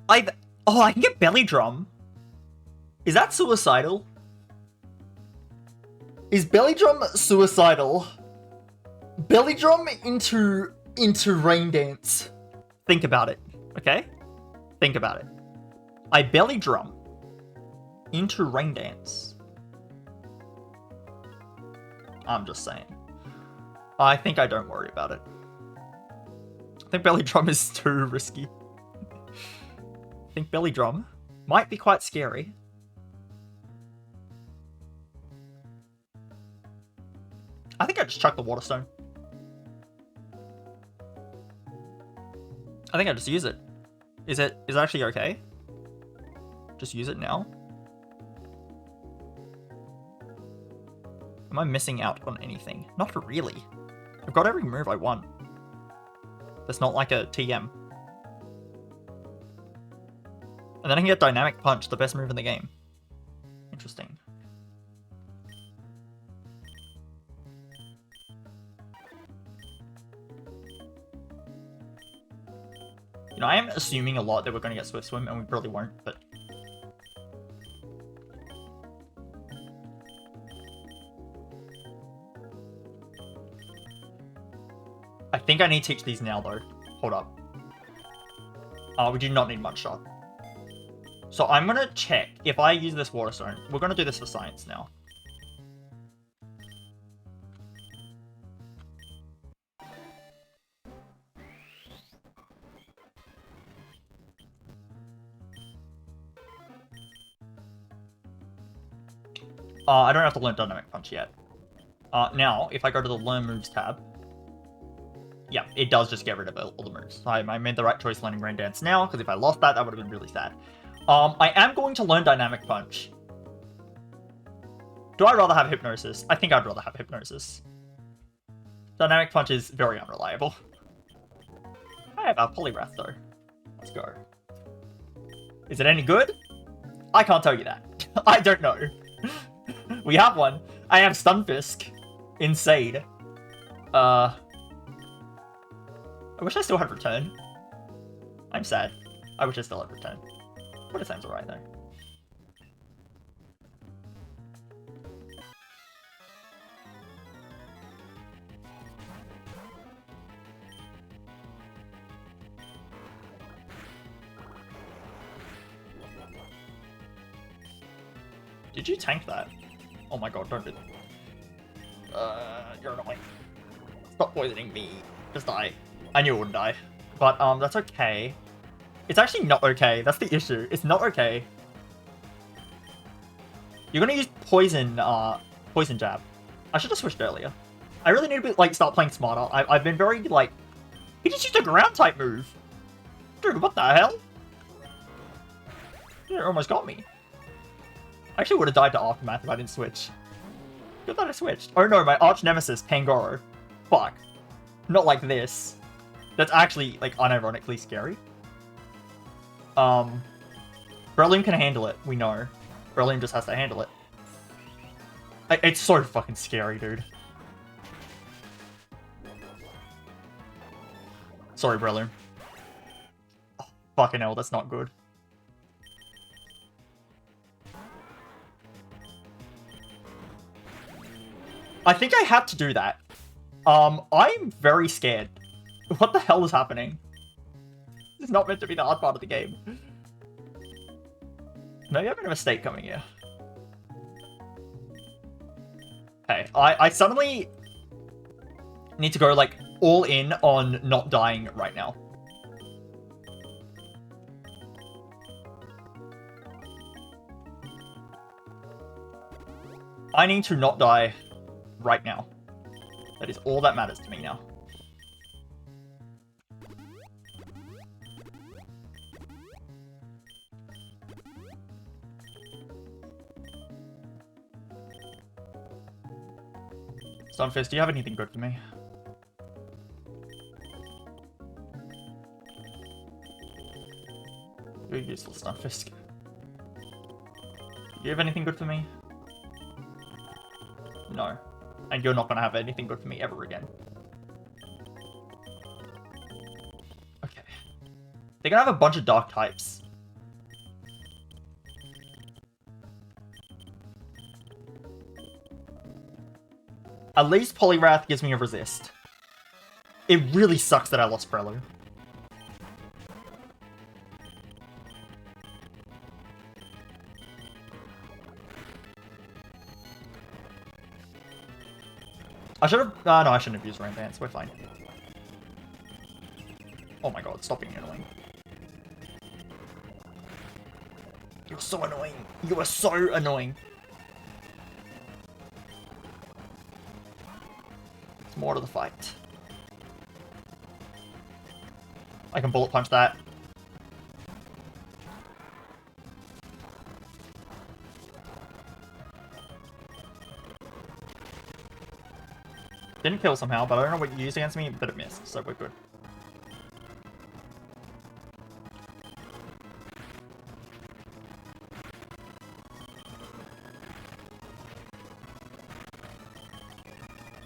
I can get Belly Drum. Is that suicidal? Is Belly Drum suicidal? Belly Drum into Rain Dance. Think about it, okay? Think about it. I Belly Drum into Rain Dance. I'm just saying. I think I don't worry about it. I think Belly Drum is too risky. I think Belly Drum might be quite scary. I think I just chuck the Water Stone. I think I just use it. Is it actually okay? Just use it now? Am I missing out on anything? Not really. I've got every move I want. That's not like a TM. And then I can get Dynamic Punch, the best move in the game. Interesting. You know, I am assuming a lot that we're going to get Swift Swim, and we probably won't, but... I think I need to teach these now, though. Hold up. We do not need Mud Shot. So I'm going to check if I use this Water Stone. We're going to do this for science now. I don't have to learn Dynamic Punch yet. Now, if I go to the Learn Moves tab, yeah, it does just get rid of all the moves. I made the right choice learning Rain Dance now, because if I lost that, that would have been really sad. I am going to learn Dynamic Punch. Do I rather have Hypnosis? I think I'd rather have Hypnosis. Dynamic Punch is very unreliable. I have a Poliwrath, though. Let's go. Is it any good? I can't tell you that. I don't know. We have one. I have Stunfisk. Insane. I wish I still had Return. I'm sad. I wish I still had Return. But it sounds alright though. Did you tank that? Oh my god, don't do that. You're annoying. Stop poisoning me. Just die. I knew it wouldn't die. But, that's okay. It's actually not okay. That's the issue. It's not okay. You're gonna use poison jab. I should have switched earlier. I really need to, like, start playing smarter. I've been very, like... He just used a ground type move. Dude, what the hell? You almost got me. I actually would have died to Aftermath if I didn't switch. Good that I switched. Oh no, my arch nemesis, Pangoro. Fuck. Not like this. That's actually, like, unironically scary. Breloom can handle it, we know. Breloom just has to handle it. It's so fucking scary, dude. Sorry, Breloom. Oh, fucking hell, that's not good. I think I had to do that. I'm very scared. What the hell is happening? This is not meant to be the hard part of the game. Maybe I made a mistake coming here. Okay, I suddenly need to go, like, all in on not dying right now. I need to not die right now. That is all that matters to me now. Stunfisk, do you have anything good for me? You're useless, Stunfisk. Do you have anything good for me? No. And you're not gonna have anything good for me ever again. Okay. They're gonna have a bunch of dark types. At least Poliwrath gives me a resist. It really sucks that I lost Breloom. I should have... no, I shouldn't have used Rain Dance. We're fine. Oh my god, stop being annoying. You're so annoying. You are so annoying. There's more to the fight. I can bullet punch that. Didn't kill somehow, but I don't know what you used against me, but it missed, so we're good.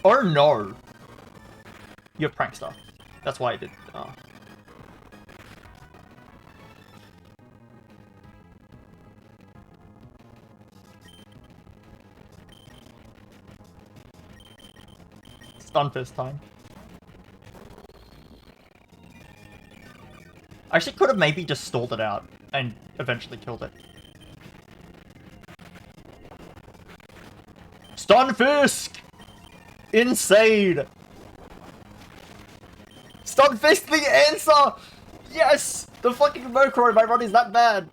Oh no! You're Prankster. That's why I did. Stunfisk time. I actually could have maybe just stalled it out and eventually killed it. Stunfisk! Insane! Stunfisk the answer! Yes! The fucking Mokoro, my run is that bad!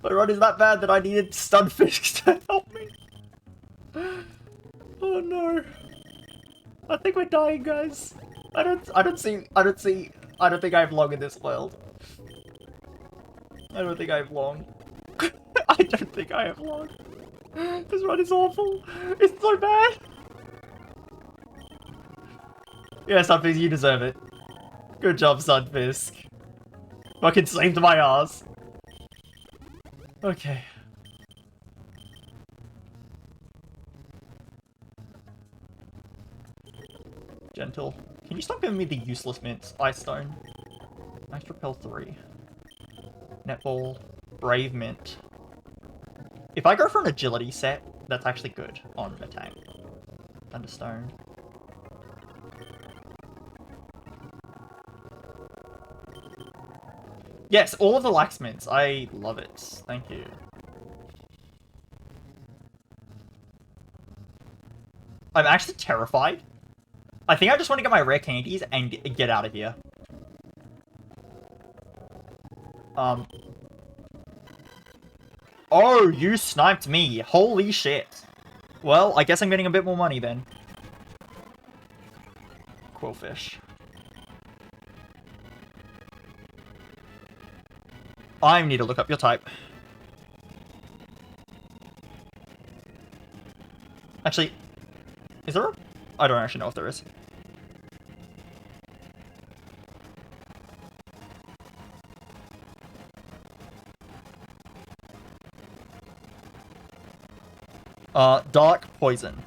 My run is that bad that I needed Stunfisk to help me. Oh no. I think we're dying, guys. I don't think I have long in this world. I don't think I have long. I don't think I have long. This run is awful. It's so bad. Yeah, Sunfisk, you deserve it. Good job, Sunfisk. Fucking saved my ass. Okay. Gentle. Can you stop giving me the useless mints? Ice Stone. Ice Repel 3. Netball. Brave Mint. If I go for an agility set, that's actually good on attack. Thunderstone. Yes, all of the lax mints. I love it. Thank you. I'm actually terrified. I think I just want to get my rare candies and get out of here. Oh, you sniped me. Holy shit. Well, I guess I'm getting a bit more money then. Quillfish. I need to look up your type. Actually, is there a... I don't actually know if there is. Dark Poison.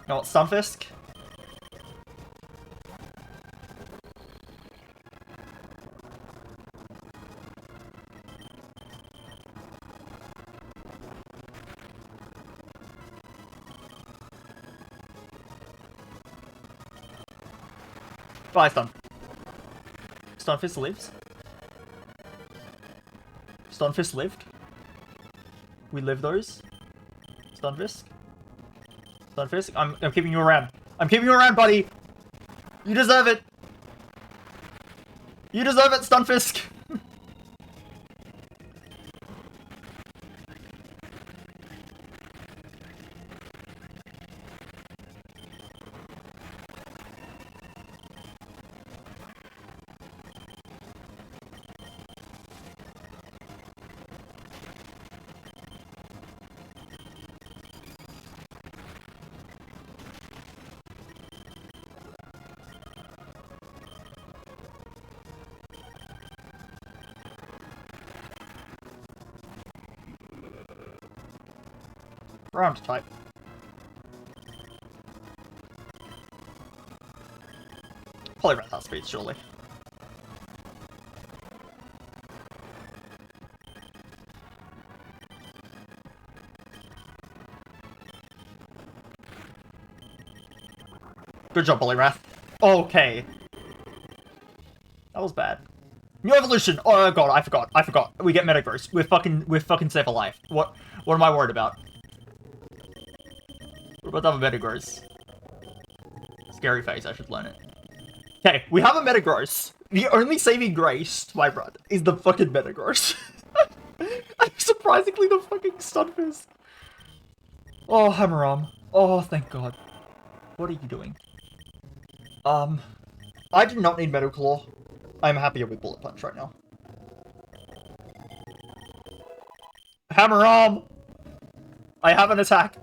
No, Stunfisk. Bye, Stun. Stunfisk lives. Stunfisk lived. We live those. Stunfisk. Stunfisk. I'm keeping you around. I'm keeping you around, buddy. You deserve it. You deserve it, Stunfisk. Round type. Polyrath has speed, surely. Good job, Polyrath. Okay. That was bad. New evolution! Oh god, I forgot. We get Metagross. We're fucking safe alive. What am I worried about? What about the Metagross? Scary face, I should learn it. Okay, we have a Metagross. The only saving grace to my run is the fucking Metagross. And surprisingly, the fucking Stunfisk. Oh, Hammeram. Oh, thank god. What are you doing? I do not need Metal Claw. I'm happier with Bullet Punch right now. Hammeram! I have an attack.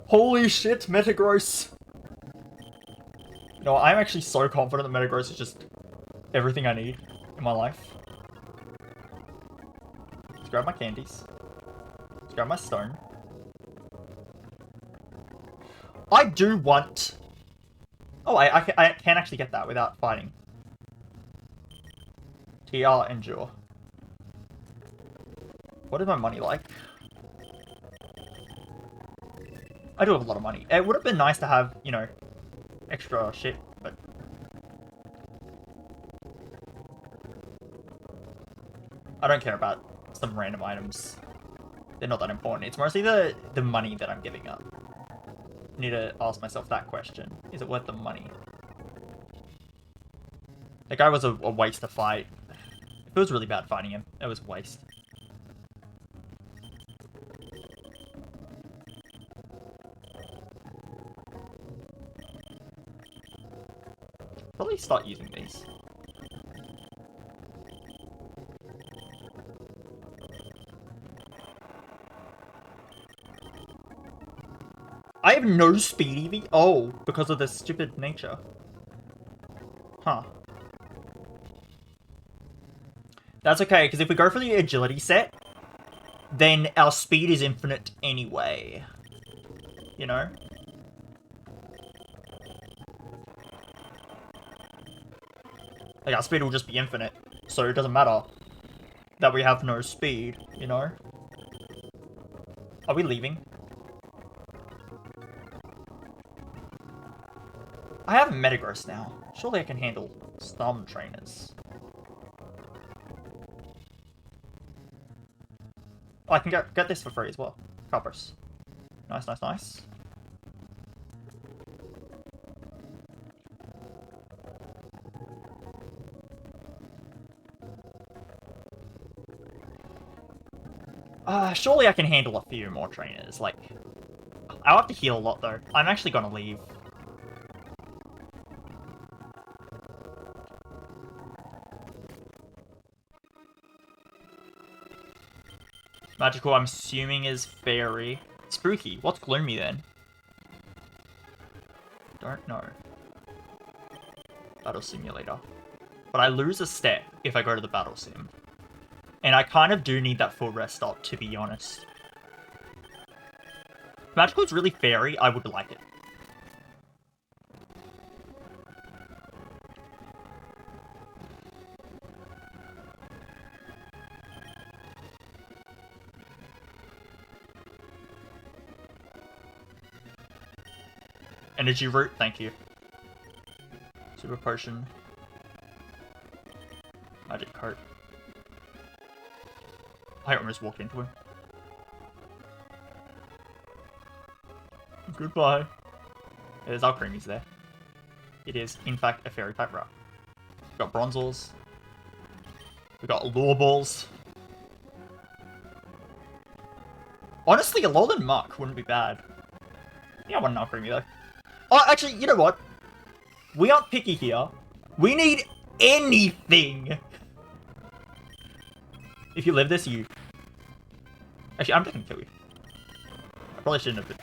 Holy shit, Metagross. No, I'm actually so confident that Metagross is just everything I need in my life. Let's grab my candies. Let's grab my stone. I do want... Oh, I can actually get that without fighting. TR Endure. What is my money like? I do have a lot of money. It would have been nice to have, you know, extra shit, but... I don't care about some random items. They're not that important. It's mostly the money that I'm giving up. I need to ask myself that question. Is it worth the money? That guy was a waste to fight. It was really bad fighting him. It was a waste. Probably start using these. I have no speed EV? Oh, because of the stupid nature. Huh. That's okay, because if we go for the agility set, then our speed is infinite anyway. You know? Like, our speed will just be infinite, so it doesn't matter that we have no speed, you know? Are we leaving? I have Metagross now. Surely I can handle some trainers. Oh, I can get this for free as well. Coppers. Nice, nice, nice. Surely I can handle a few more trainers. Like, I'll have to heal a lot though. I'm actually gonna leave. Magical, I'm assuming, is fairy. Spooky. What's gloomy then? Don't know. Battle simulator. But I lose a step if I go to the battle sim. And I kind of do need that full rest up, to be honest. If Magical is really fairy, I would like it. Energy root, thank you. Super potion. Magic cart. I almost walked into him. Goodbye. There's our creamies there. It is, in fact, a fairy type route. We've got Bronzors. We've got Lure Balls. Honestly, a Alolan Muck wouldn't be bad. Yeah, I want an Alcremie though. Oh, actually, you know what? We aren't picky here. We need anything. If you live this, you... Actually, I'm just gonna kill you. I probably shouldn't have been...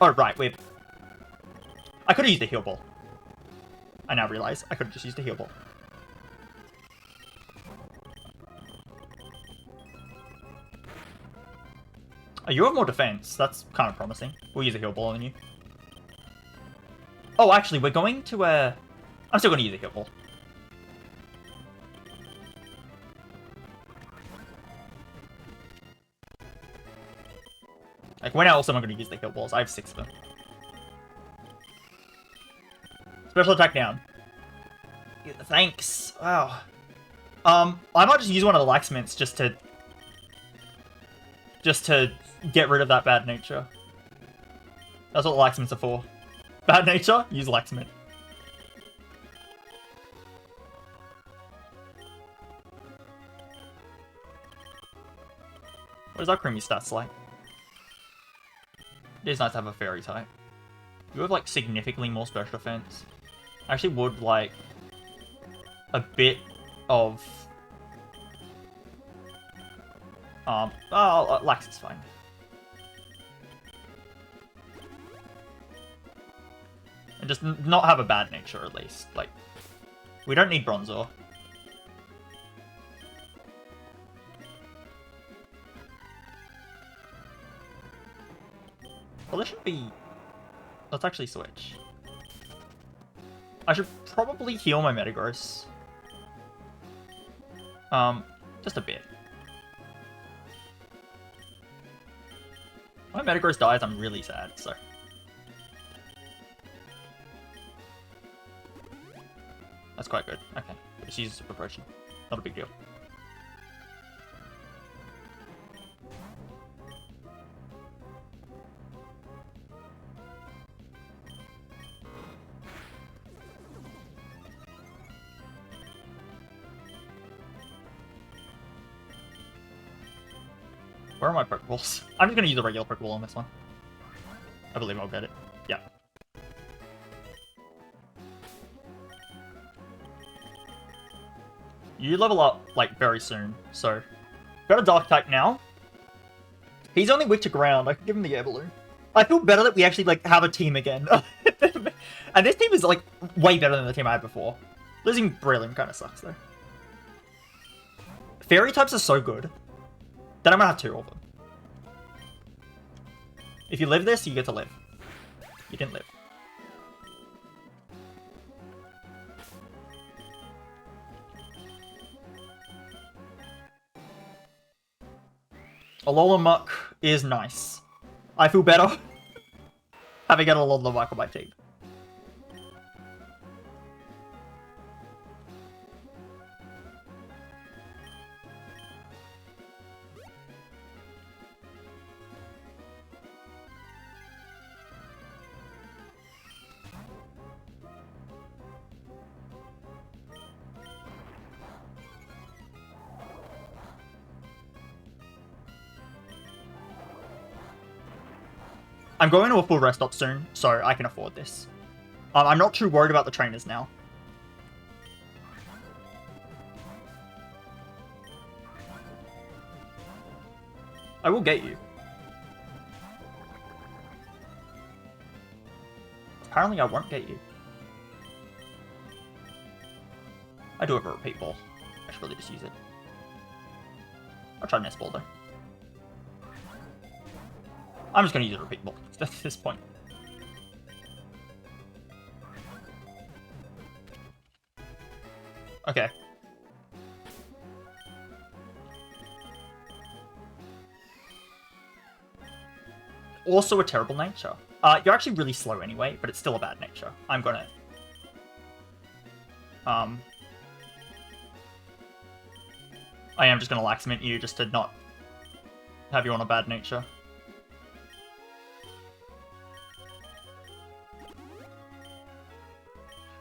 Oh, right, wait. I could have used a heal ball. I now realize I could have just used a heal ball. Oh, you have more defense. That's kind of promising. We'll use a heal ball on you. Oh, actually, we're going to, I'm still going to use a heal ball. Like, when else am I going to use the heal balls? I have 6 of them. Special attack down. Yeah, thanks. Wow. I might just use one of the Laxmints just to get rid of that bad nature. That's what Laxmints are for. Bad nature? Use Laxmint. What is our creamy stats like? It is nice to have a fairy type. You have like significantly more special defense. I actually would like a bit of Lax is fine. And just not have a bad nature at least. Like, we don't need Bronzor. Well, this should be... Let's actually switch. I should probably heal my Metagross. Just a bit. When my Metagross dies, I'm really sad, so... That's quite good. Okay. Just use Super Potion. Not a big deal. Where are my Pokeballs? I'm just gonna use a regular Pokeball on this one. I believe I'll get it. Yeah. You level up, like, very soon, so... Got a Dark type now. He's only weak to ground. I can give him the Air Balloon. I feel better that we actually, like, have a team again. And this team is, like, way better than the team I had before. Losing Brilliant kind of sucks, though. Fairy types are so good. Then I'm gonna have 2 of them. If you live this, you get to live. You didn't live. Alola Muck is nice. I feel better having an Alola Muck on my team. I'm going to a full rest stop soon, so I can afford this. I'm not too worried about the trainers now. I will get you. Apparently I won't get you. I do have a repeat ball. I should really just use it. I'll try Nest Ball though. I'm just gonna use a repeat ball at this point. Okay. Also a terrible nature. You're actually really slow anyway, but it's still a bad nature. I'm gonna... I am just gonna Laxmint you just to not have you on a bad nature.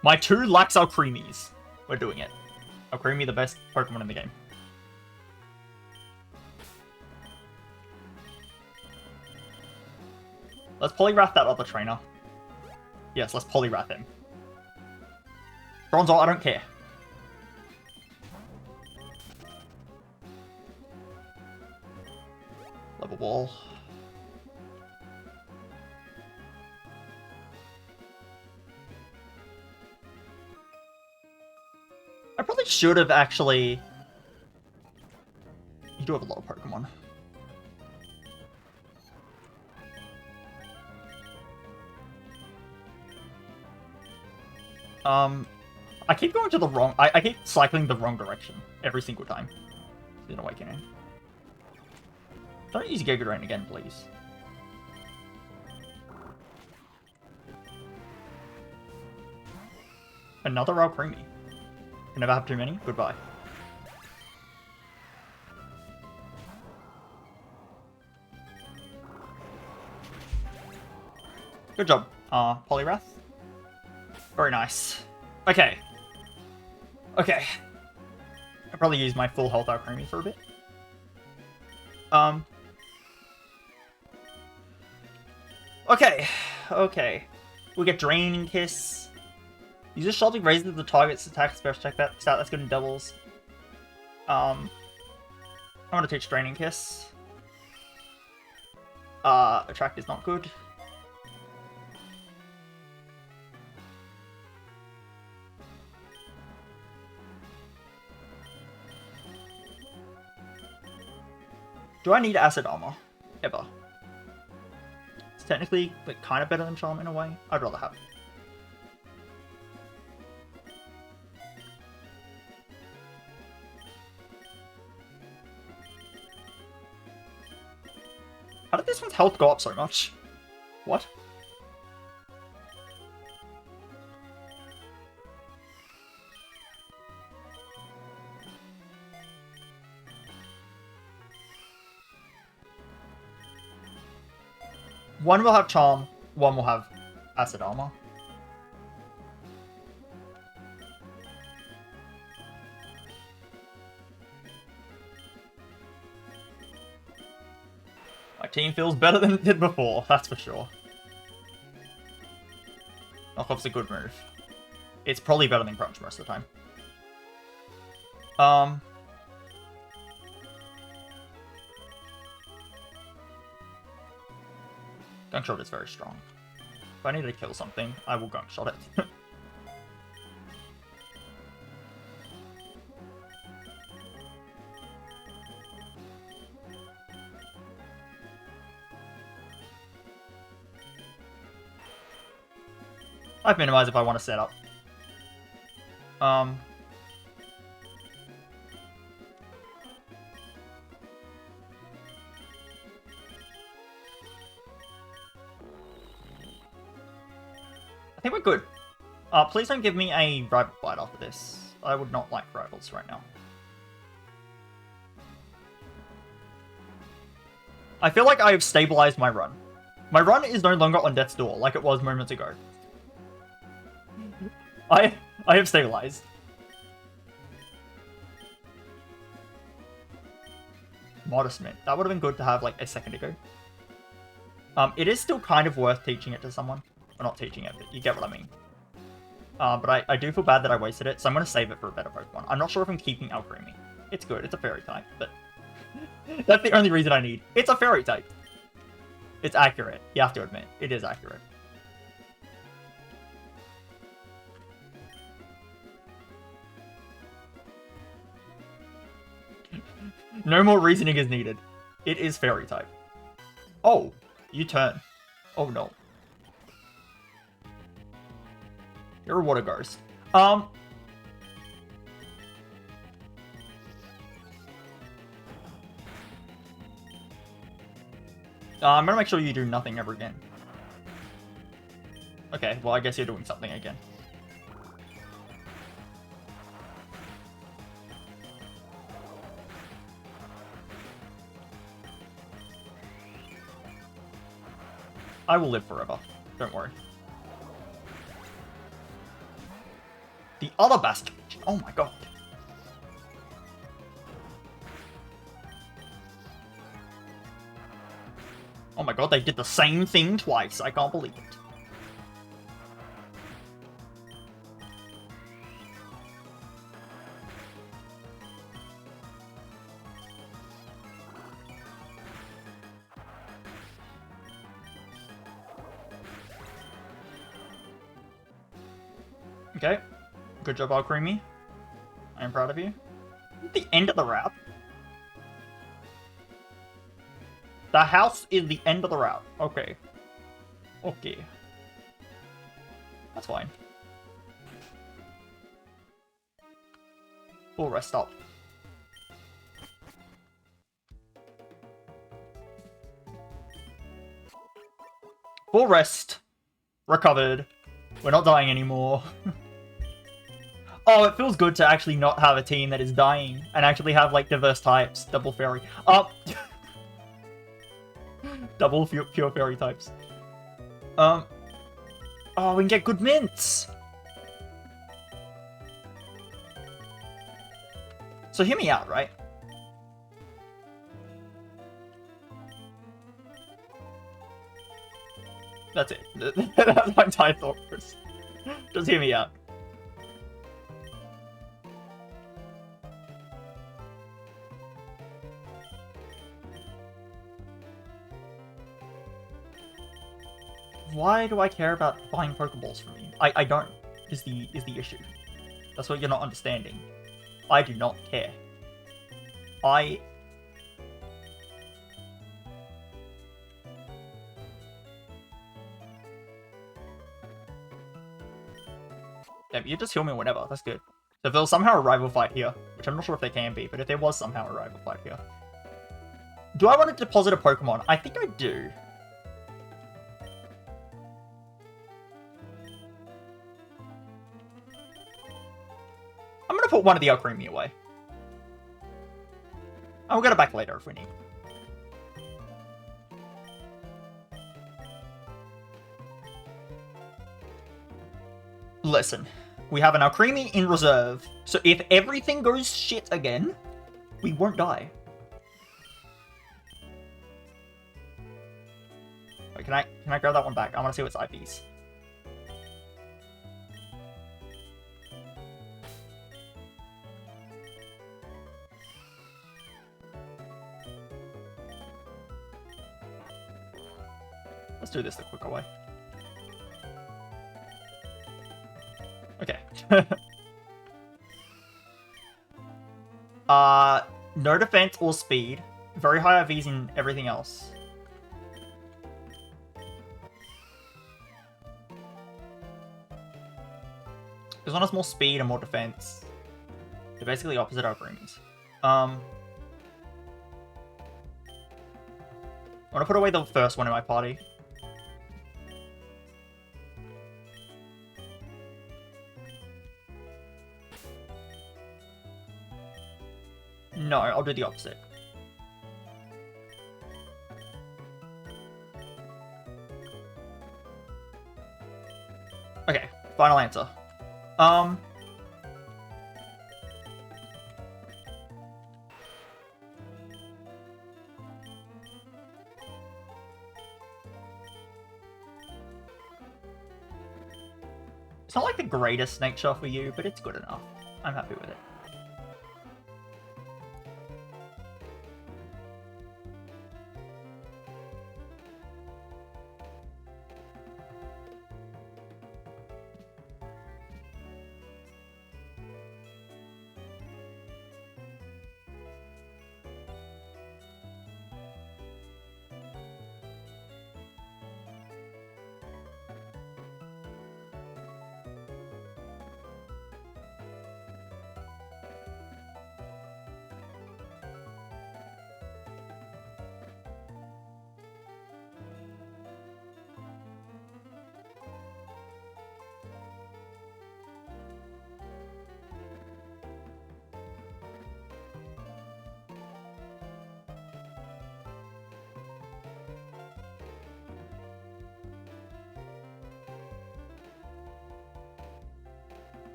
My 2 Laxal Creamies. We're doing it. Alcremie, the best Pokemon in the game. Let's Poliwrath that other trainer. Yes, let's Poliwrath him. Bronzor, I don't care. Level Ball. I probably should have actually... You do have a lot of Pokemon. I keep going to the wrong... I keep cycling the wrong direction every single time. It's an awakening. Don't use Giga Drain again, please. Another Alcremie. Can never have too many. Goodbye. Good job, Poliwrath. Very nice. Okay. Okay. I'll probably use my full health Alcremie for a bit. Okay. Okay. We get Draining Kiss. Use a shot to raise the target's attack special check that stat. That's good in doubles. I'm gonna teach Draining Kiss. Attract is not good. Do I need Acid Armor? Ever? It's technically like, kind of better than Charm in a way. I'd rather have. How did this one's health go up so much? What? One will have Charm, one will have Acid Armor. My team feels better than it did before, that's for sure. Knockoff's a good move. It's probably better than Crunch most of the time. Gunk Shot is very strong. If I need to kill something, I will Gunk Shot it. I've minimized if I want to set up. I think we're good. Please don't give me a rival fight after this. I would not like rivals right now. I feel like I've stabilized my run. My run is no longer on death's door like it was moments ago. I have stabilized. Modest Mint. That would have been good to have like a second ago. It is still kind of worth teaching it to someone. Or not teaching it, but you get what I mean. But I do feel bad that I wasted it, so I'm going to save it for a better Pokemon. I'm not sure if I'm keeping Alcremie. It's good, it's a fairy type, but that's the only reason I need. It's a fairy type. It's accurate, you have to admit. It is accurate. No more reasoning is needed. It is fairy type. Oh, you turn. Oh no. You're a water ghost. I'm gonna make sure you do nothing ever again. Okay, well I guess you're doing something again. I will live forever. Don't worry. The other basket. Oh my god. Oh my god, they did the same thing twice. I can't believe it. Okay. Good job, Alcremie. I am proud of you. The end of the route. The house is the end of the route. Okay. Okay. That's fine. We'll rest up. Full rest. Recovered. We're not dying anymore. Oh, it feels good to actually not have a team that is dying and actually have like diverse types. Double fairy. Double pure fairy types. Oh, we can get good mints. So hear me out, right? That's it. That's my entire thought process. Just hear me out. Why do I care about buying Pokeballs from you? I don't, is the issue. That's what you're not understanding. I do not care. Damn, you just heal me whenever, that's good. So if there was somehow a rival fight here, which I'm not sure if there can be, but if there was somehow a rival fight here. Do I want to deposit a Pokemon? I think I do. I'm gonna put one of the Alcremie away. I'll get it back later if we need. Listen, we have an Alcremie in reserve, so if everything goes shit again, we won't die. Wait, can I grab that one back? I want to see what's IVs. Let's do this the quicker way. Okay. No defense or speed. Very high IVs in everything else. This one has more speed and more defense. They're basically opposite our rooms. I want to put away the first one in my party. No, I'll do the opposite. Okay, final answer. It's not like the greatest nature for you, but it's good enough. I'm happy with it.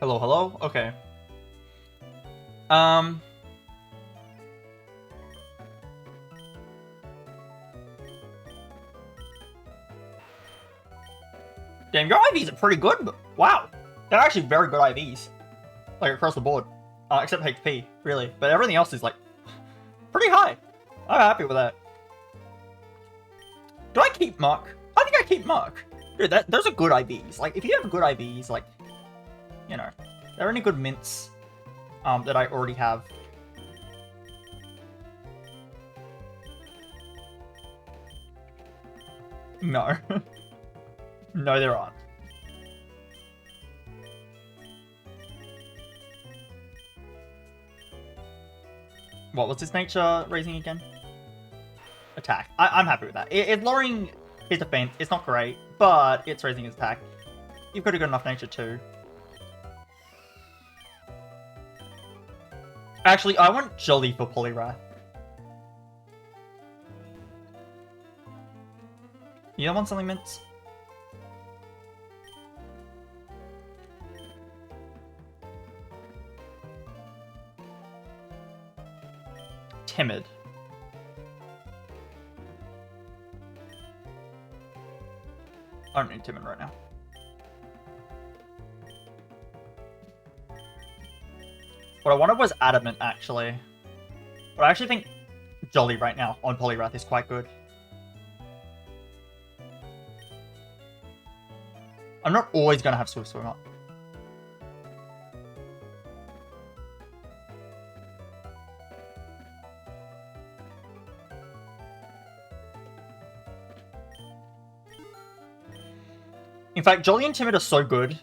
Hello, hello? Okay. Damn, your IVs are pretty good, but wow. They're actually very good IVs. Like, across the board. Except HP, really. But everything else is, like, pretty high. I'm happy with that. Do I keep Muck? I think I keep Muck. Dude, those are good IVs. Like, if you have good IVs, like, you know, there are any good mints that I already have. No. No, there aren't. What was his nature raising again? Attack. I'm happy with that. It's lowering his defense. It's not great, but it's raising his attack. You've got a good enough nature too. Actually, I want Jolly for Poliwrath. You don't want something mints? Timid. I don't need timid right now. What I wanted was adamant, actually. But I actually think Jolly right now on Poliwrath is quite good. I'm not always going to have Swift Swim up. In fact, Jolly and Timid are so good.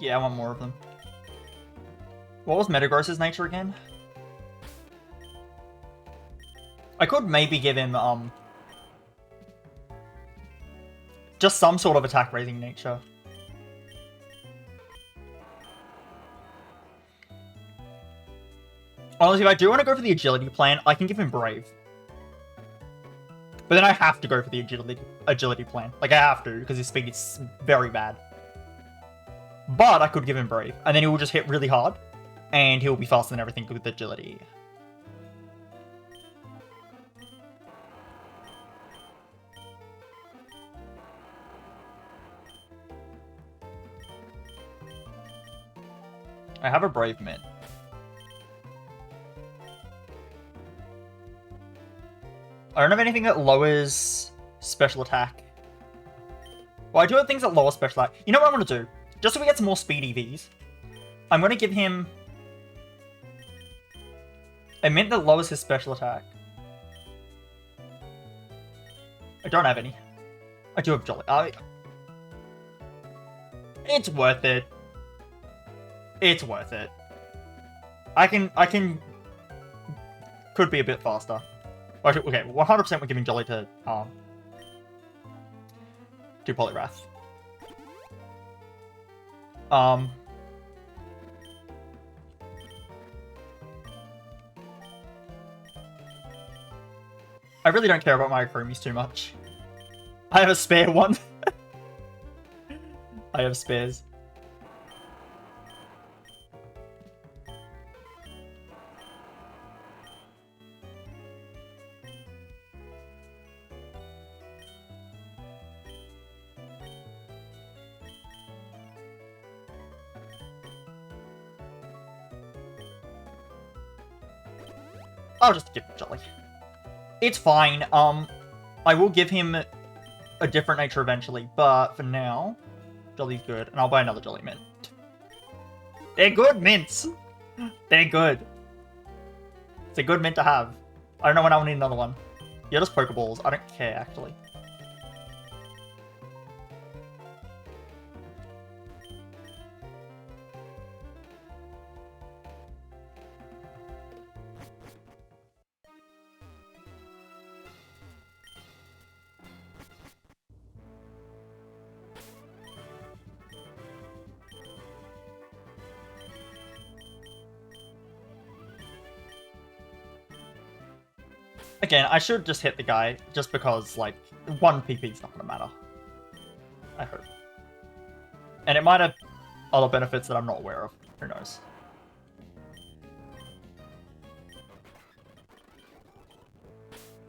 Yeah, I want more of them. What was Metagross's nature again? I could maybe give him, just some sort of attack-raising nature. Honestly, if I do want to go for the agility plan, I can give him Brave. But then I have to go for the agility plan. Like, I have to, because his speed is very bad. But I could give him Brave, and then he will just hit really hard, and he'll be faster than everything with agility. I have a Brave Mint. I don't have anything that lowers special attack. Well, I do have things that lower special attack. You know what I'm going to do? Just so we get some more speed EVs, I'm going to give him a mint that lowers his special attack. I don't have any. I do have Jolly. It's worth it. It's worth it. I can... Could be a bit faster. Okay, 100% we're giving Jolly to Poliwrath. I really don't care about my Akrumis too much. I have a spare one. I have spares. I'll just give him Jolly. It's fine. I will give him a different nature eventually, but for now, Jolly's good, and I'll buy another Jolly Mint. They're good mints! They're good. It's a good mint to have. I don't know when I'll need another one. You're just Pokeballs. I don't care, actually. Again, I should just hit the guy, just because, like, 1 PP is not going to matter. I hope. And it might have other benefits that I'm not aware of. Who knows?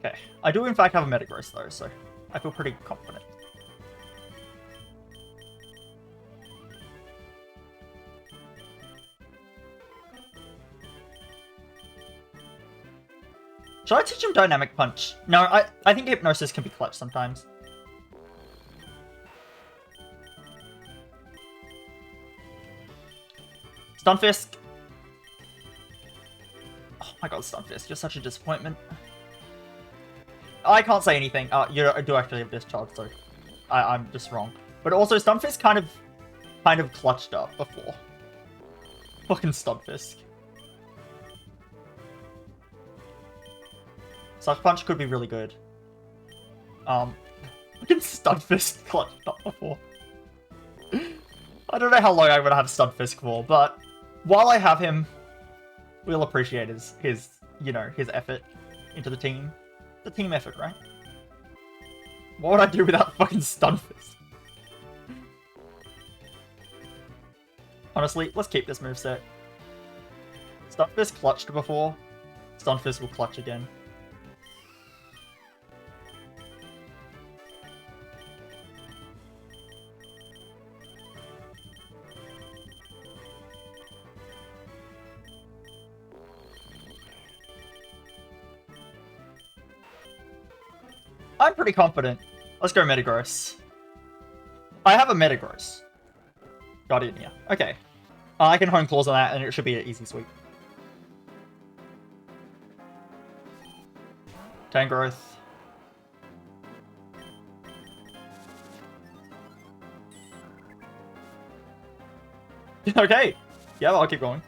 Okay. I do, in fact, have a Metagross, though, so I feel pretty confident. Should I teach him Dynamic Punch? No, I think Hypnosis can be clutch sometimes. Stunfisk. Oh my god, Stunfisk, you're such a disappointment. I can't say anything. You do actually have Discharge, so I'm just wrong. But also, Stunfisk kind of clutched up before. Fucking Stunfisk. Suck Punch could be really good. Fucking Stunfisk clutched up before. I don't know how long I'm gonna have Stunfisk for, but while I have him, we'll appreciate his you know, his effort into the team. The team effort, right? What would I do without fucking Stunfisk? Honestly, let's keep this moveset. Stunfisk clutched before. Stunfisk will clutch again. I'm pretty confident. Let's go Metagross. I have a Metagross. Gardenia. Okay. I can hone claws on that, and it should be an easy sweep. Tangrowth. Okay. Yeah, I'll keep going.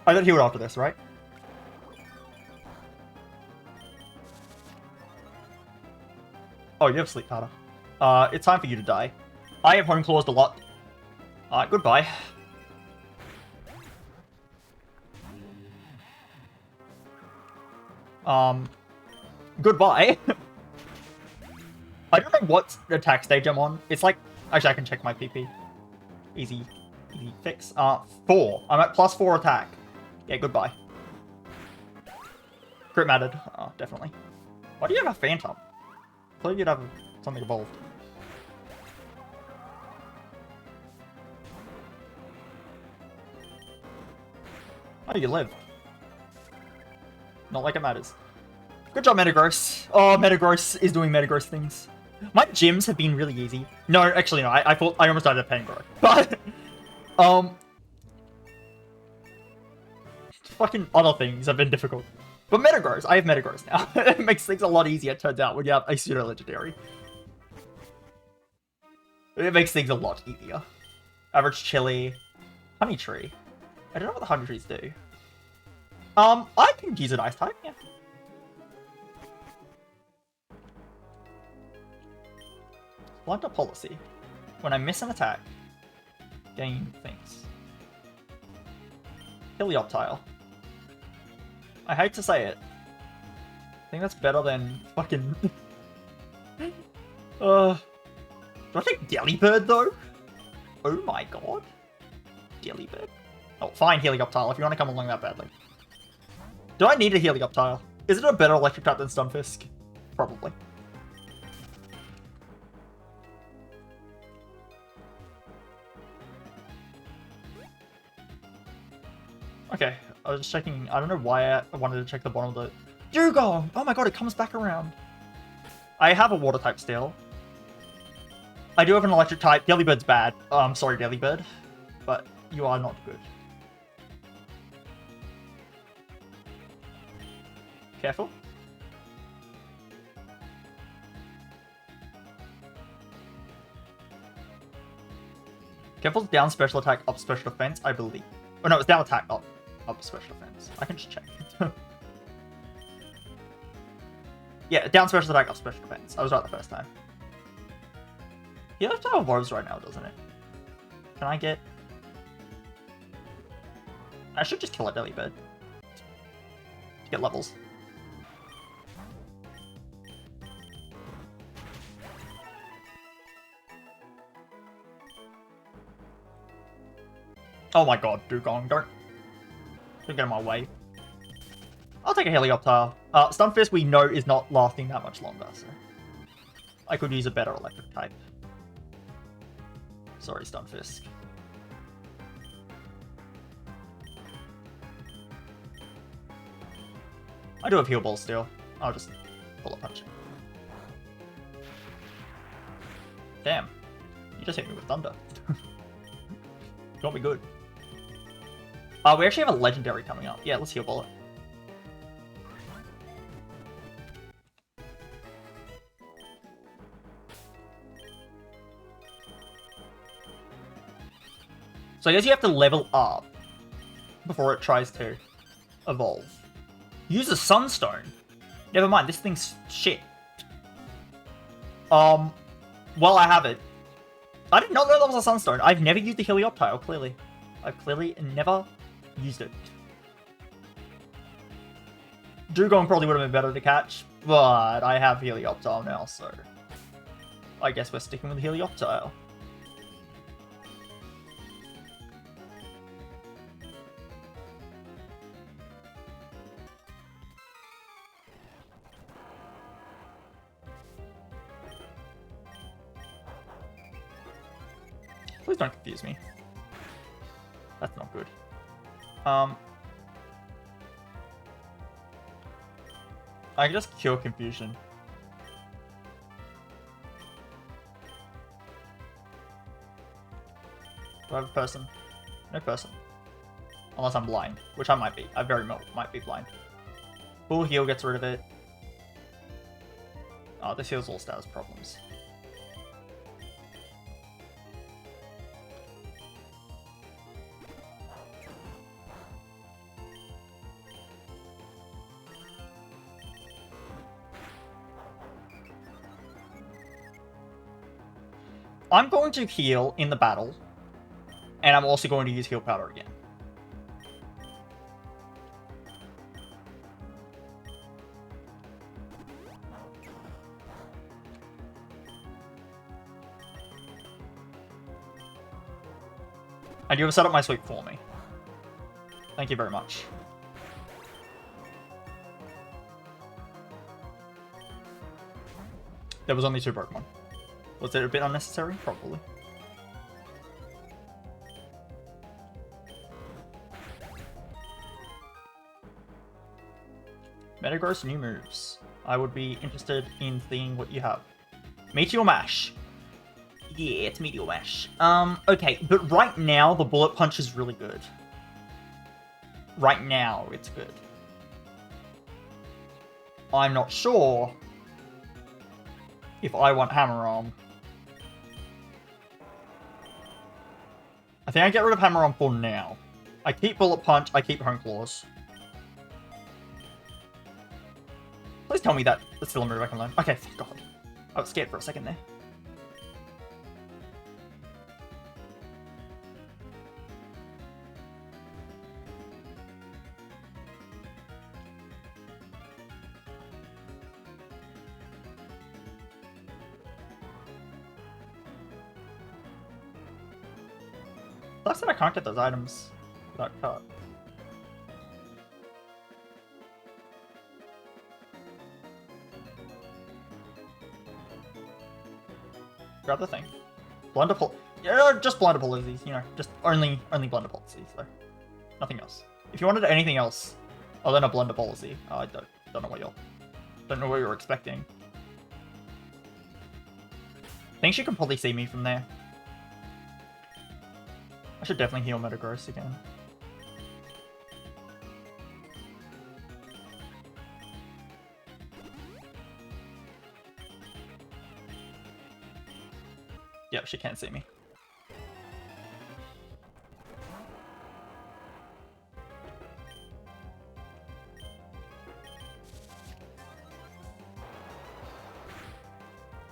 I got healed after this, right? Oh, you have sleep powder. It's time for you to die. I have hone clawed a lot. Alright, goodbye. Goodbye. I don't know what attack stage I'm on. It's like, actually I can check my PP. Easy fix. 4. I'm at +4 attack. Yeah, goodbye. Crit mattered. Oh, definitely. Why do you have a Phantom? I thought you'd have something evolved. Oh, you live. Not like it matters. Good job, Metagross. Oh, Metagross is doing Metagross things. My gyms have been really easy. No, actually no. I thought I almost died at Pangoro. But fucking other things have been difficult. But Metagross, I have Metagross now. It makes things a lot easier, it turns out, when you have a pseudo-legendary. It makes things a lot easier. Average Chili. Honey Tree. I don't know what the Honey Trees do. I can use an Ice type, yeah. Blunder Policy. When I miss an attack, gain things. Helioptile. I hate to say it. I think that's better than fucking... Do I take Delibird though? Oh my god. Delibird. Oh, fine, Helioptile, if you want to come along that badly. Do I need a Helioptile? Is it a better electric type than Stunfisk? Probably. Okay, I was just checking. I don't know why I wanted to check the bottom of the... Dugong! Oh my god, it comes back around. I have a water type still. I do have an electric type. Delibird's bad. I'm sorry, Delibird. But you are not good. Careful. Careful's down special attack, up special defense, I believe. Oh no, it's down attack, up special defense. I can just check. Yeah, down special attack, up special defense. I was right the first time. He left out evolves right now, doesn't it? Can I get... I should just kill a Delibird. To get levels. Oh my god, Dugong, don't get in my way. I'll take a Helioptile. Stunfisk we know is not lasting that much longer, so... I could use a better electric type. Sorry, Stunfisk. I do have Heal Ball still. I'll just Bullet Punch. Damn. You just hit me with Thunder. Got me good. We actually have a Legendary coming up. Yeah, let's Heal Bullet. So I guess you have to level up before it tries to evolve. Use a Sunstone. Never mind, this thing's shit. Well, I have it. I did not know that was a Sunstone. I've never used the Helioptile, clearly. I've clearly never used it. Dugong probably would have been better to catch, but I have Helioptile now, so... I guess we're sticking with Helioptile. Please don't confuse me. That's not good. I can just cure confusion. Do I have a person? No person. Unless I'm blind, which I might be. I very much might be blind. Full heal gets rid of it. Oh, this heals all status problems. I'm going to heal in the battle, and I'm also going to use heal powder again. And you have set up my sweep for me. Thank you very much. There was only 2 Pokemon. Was it a bit unnecessary? Probably. Metagross new moves. I would be interested in seeing what you have. Meteor Mash. Yeah, it's Meteor Mash. Okay, but right now the Bullet Punch is really good. Right now, it's good. I'm not sure if I want Hammer Arm. I think I get rid of Hammer Arm for now. I keep Bullet Punch, I keep Hone Claws. Please tell me that it's still a move I can learn. Okay, thank God. I was scared for a second there. Sucks that I can't get those items without cut. Grab the thing. Blunderpull. Yeah, just Blunderpull is these, you know, just only Blunderpull is these, though. Nothing else. If you wanted anything else other than a Blunder policy, I don't know what you're expecting. I think she can probably see me from there. I should definitely heal Metagross again. Yep, she can't see me.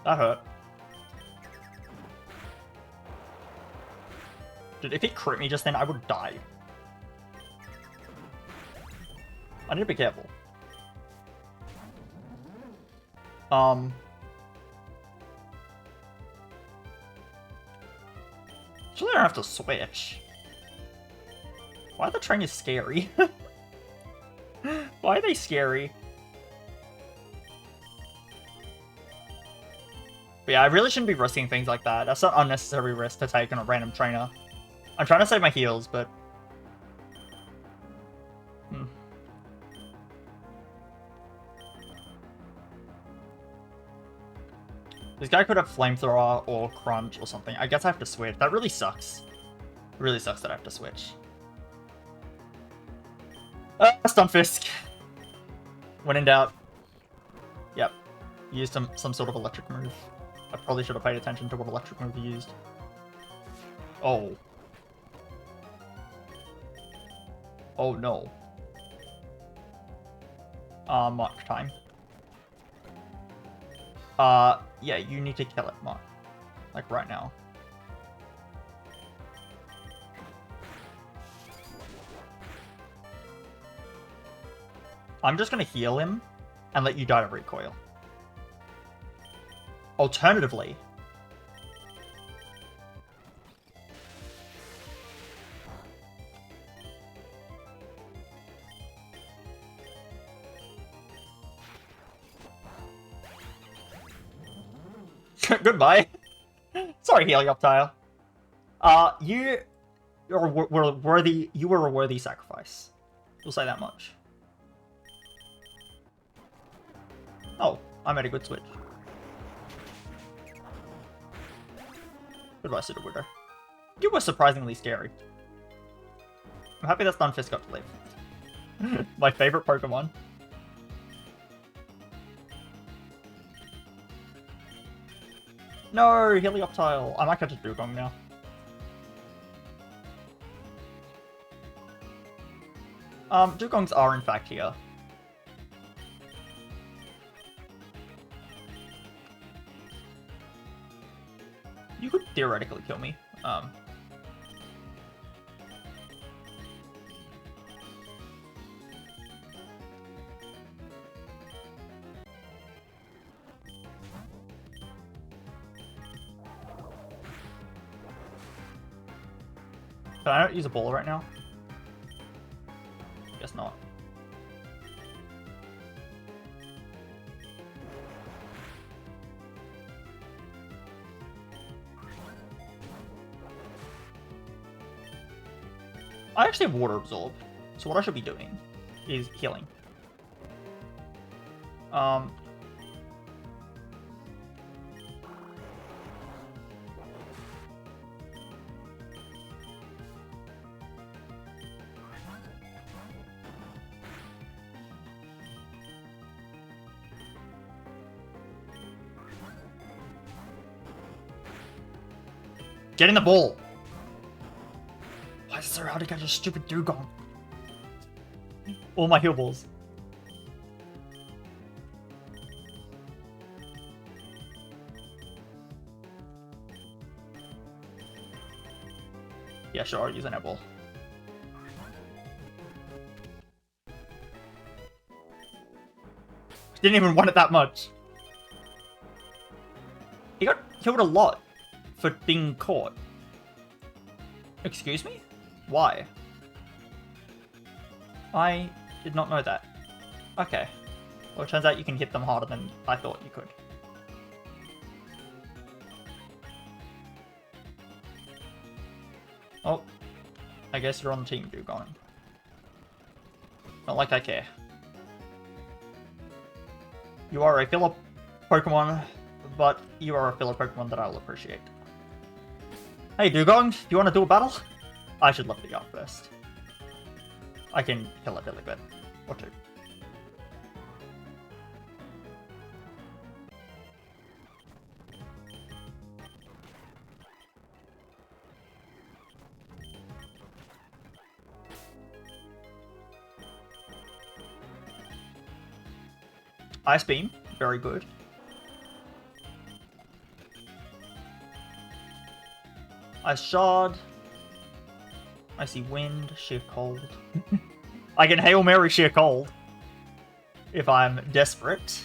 That hurt. Dude, if it crit me just then, I would die. I need to be careful. Actually, I don't have to switch. Why the train is scary? Why are they scary? But yeah, I really shouldn't be risking things like that. That's an unnecessary risk to take on a random trainer. I'm trying to save my heals, but... This guy could have Flamethrower or Crunch or something. I guess I have to switch. That really sucks. It really sucks that I have to switch. Stunfisk. When in doubt. Yep. Used some sort of electric move. I probably should have paid attention to what electric move he used. Oh. Oh no. Mark time. Yeah, you need to kill it, Mark. Like, right now. I'm just gonna heal him and let you die to recoil. Alternatively... Goodbye. Sorry, Helioptile. You were a worthy sacrifice. We'll say that much. Oh, I made a good switch. Goodbye, Sudowoodo. You were surprisingly scary. I'm happy that Stunfisk got to live. My favorite Pokemon. No, Helioptile. I might catch a Dugong now. Dugongs are in fact here. You could theoretically kill me. Can I not use a ball right now? Guess not. I actually have Water Absorb, so what I should be doing is healing. Get in the ball! Why is it so hard to catch a stupid Dugong? All my heal balls. Yeah, sure, I'll use an airball. Didn't even want it that much. He got killed a lot for being caught. Excuse me? Why? I did not know that. Okay. Well, it turns out you can hit them harder than I thought you could. Oh. I guess you're on the team, Dugong. Not like I care. You are a filler Pokemon, but you are a filler Pokemon that I'll appreciate. Hey Dugong, do you want to do a battle? I should lift it up first. I can kill it really good. Or two. Ice Beam, very good. Ice Shard. Icy Wind, Sheer Cold. I can Hail Mary Sheer Cold if I'm desperate.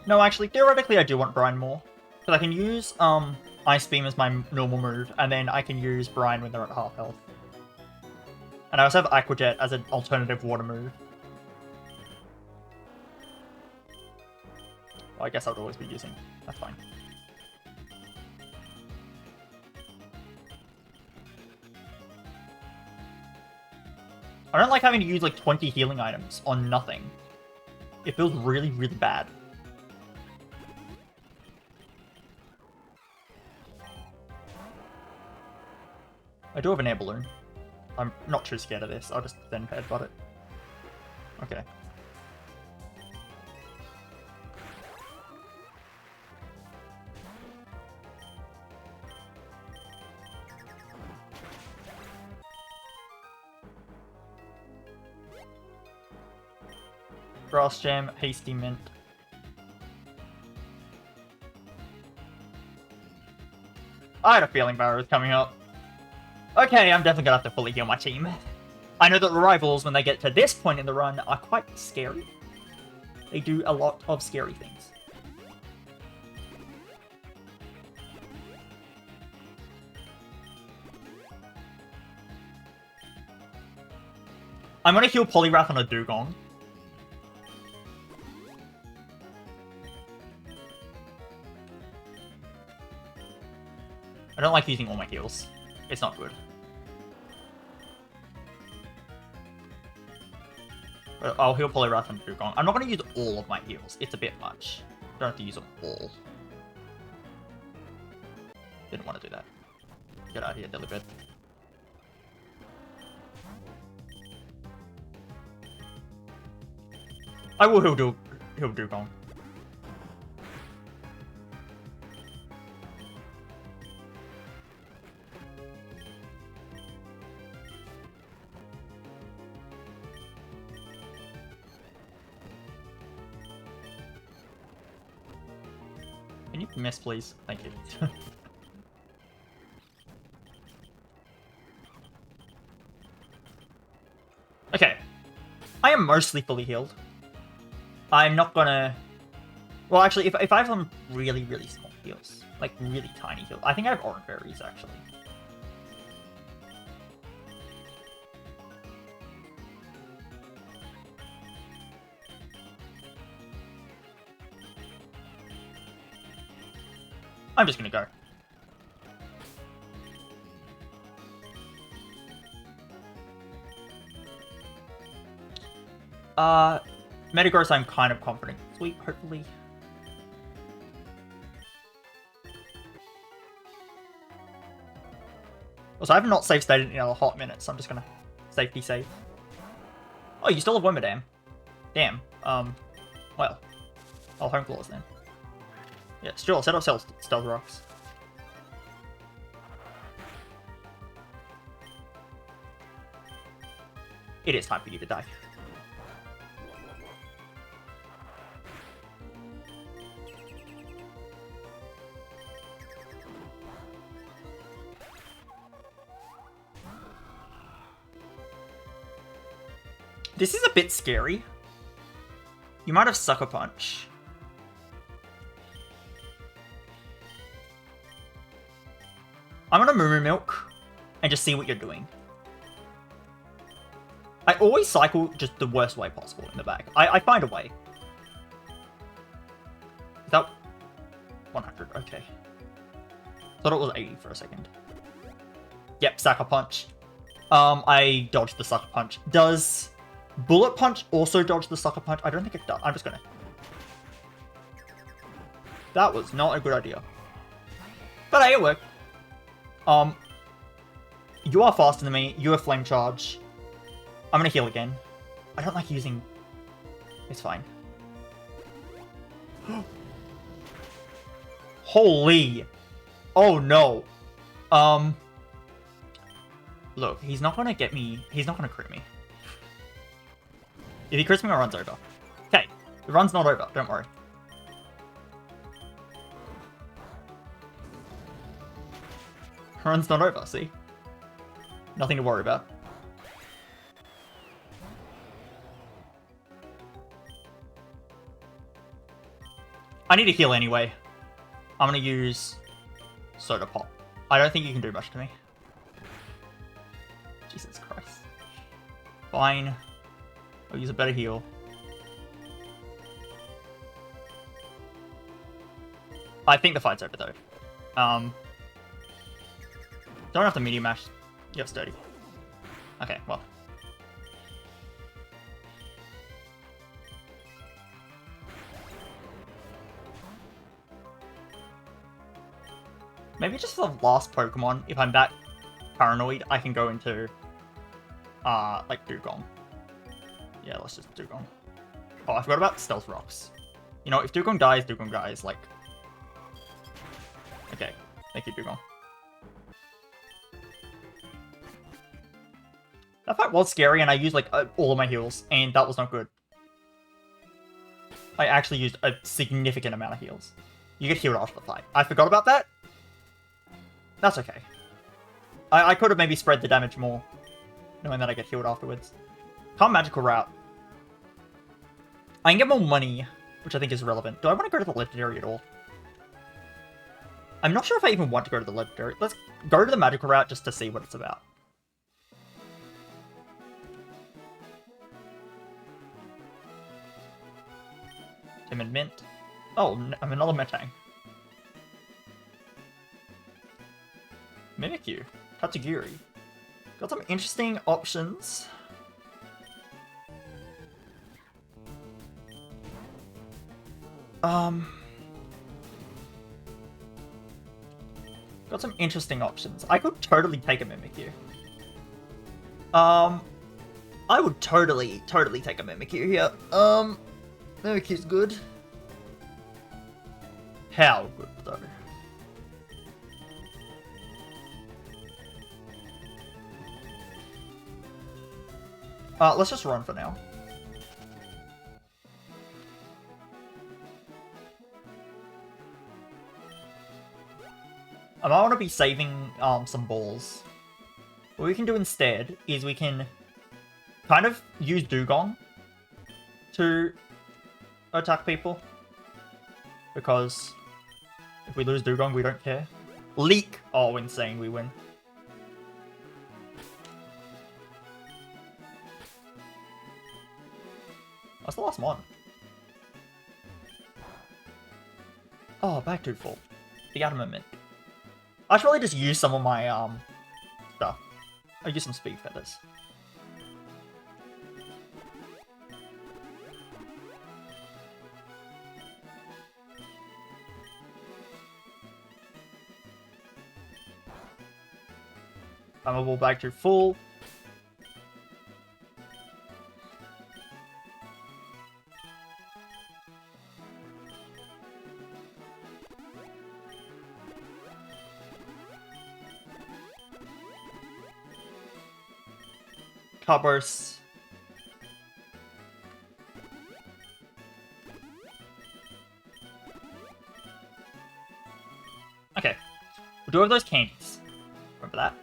No, actually, theoretically I do want Brine more. Because I can use Ice Beam as my normal move, and then I can use Brine when they're at half health. And I also have Aqua Jet as an alternative water move. Well, I guess I would always be using. That's fine. I don't like having to use like 20 healing items on nothing. It feels really, really bad. I do have an air balloon. I'm not too scared of this. I'll just then headbutt it. Okay. Grass Jam, Hasty Mint. I had a feeling Barrow was coming up. Okay, I'm definitely gonna have to fully heal my team. I know that the rivals, when they get to this point in the run, are quite scary. They do a lot of scary things. I'm gonna heal Poliwrath on a Dugong. I don't like using all my heals. It's not good. But I'll heal Poliwrath on Dugong. I'm not gonna use all of my heals. It's a bit much. Don't have to use them all. Didn't want to do that. Get out of here, Delibird. I will heal Dugong. Can you miss, please? Thank you. Okay. I am mostly fully healed. I'm not gonna... Well, actually, if I have some really, really small heals, like really tiny heals, I think I have Orange Berries, actually. I'm just gonna go. Metagross I'm kind of confident. Sweet, hopefully. Also, I have not save stated in a hot minute, so I'm just gonna safety save. Oh, you still have Wormadam. Damn. Well. I'll Home Claws then. Yeah, sure, set up Stealth Rocks. It is time for you to die. This is a bit scary. You might have Sucker Punch. I'm gonna Moo Milk and just see what you're doing. I always cycle just the worst way possible in the back. I find a way. Is that 100? Okay. Thought it was 80 for a second. Yep, Sucker Punch. I dodged the Sucker Punch. Does Bullet Punch also dodge the Sucker Punch? I don't think it does. I'm just gonna... That was not a good idea. But hey, it worked. You are faster than me. You have Flame Charge. I'm gonna heal again. I don't like using... It's fine. Holy! Oh no! Look, he's not gonna get me... He's not gonna crit me. If he crits me, my run's over. Okay, the run's not over, don't worry. Run's not over, see? Nothing to worry about. I need to heal anyway. I'm gonna use Soda Pop. I don't think you can do much to me. Jesus Christ. Fine. I'll use a better heal. I think the fight's over though. Don't have to Meteor Mash. You have Sturdy. Okay, well. Maybe just for the last Pokemon, if I'm that paranoid, I can go into, like, Dugong. Yeah, let's just Dugong. Oh, I forgot about Stealth Rocks. You know, if Dugong dies, like... Okay, thank you, Dugong. That fight was scary, and I used, like, all of my heals, and that was not good. I actually used a significant amount of heals. You get healed after the fight. I forgot about that. That's okay. I could have maybe spread the damage more, knowing that I get healed afterwards. Can't Magical Route. I can get more money, which I think is relevant. Do I want to go to the Legendary at all? I'm not sure if I even want to go to the Legendary. Let's go to the Magical Route just to see what it's about. him in mint. Oh, I'm another Metang. Mimikyu. Tatsugiri. Got some interesting options. Got some interesting options. I could totally take a Mimikyu. I would totally take a Mimikyu here. Mimikyu's good. How good, though? Let's just run for now. I might want to be saving some balls. What we can do instead is we can kind of use Dugong to attack people. Because if we lose Dugong, we don't care. Leak! Oh, insane, we win. That's the last one. Oh, back to full. The Adamant Mint. I should probably just use some of my stuff. I'll use some speed feathers. I'm back to full. Cobburst. Okay. We'll do have those candies. Remember that.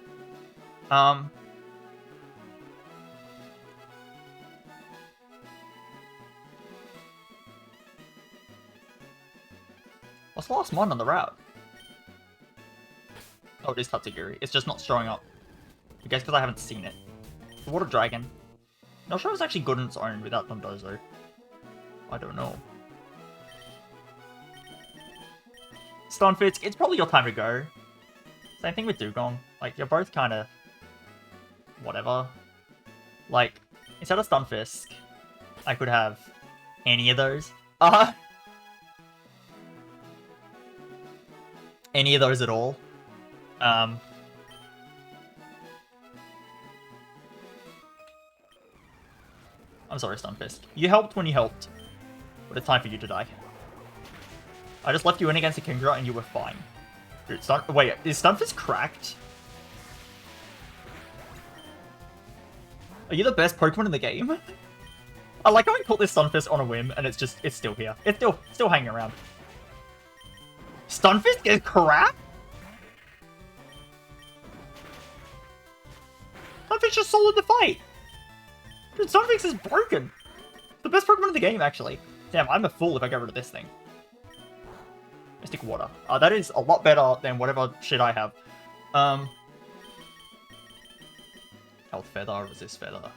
What's the last one on the route? Oh, it is Tatsugiri. It's just not showing up. I guess because I haven't seen it. The Water Dragon. Not sure it's actually good on its own without Dondozo. I don't know. Stunfisk, it's probably your time to go. Same thing with Dugong. Like, you're both kind of... whatever. Like, instead of Stunfisk, I could have any of those. Any of those at all. I'm sorry, Stunfisk. You helped when you helped. But it's time for you to die. I just left you in against a Kingdra and you were fine. Dude, wait, is Stunfisk cracked? Are you the best Pokemon in the game? I like how I caught this Stunfisk on a whim and it's still here. It's still hanging around. Stunfisk is crap? Stunfisk just solid the fight. Dude, Stunfisk is broken. The best Pokemon in the game, actually. Damn, I'm a fool if I get rid of this thing. Mystic Water. That is a lot better than whatever shit I have. Health Feather, Resist Feather.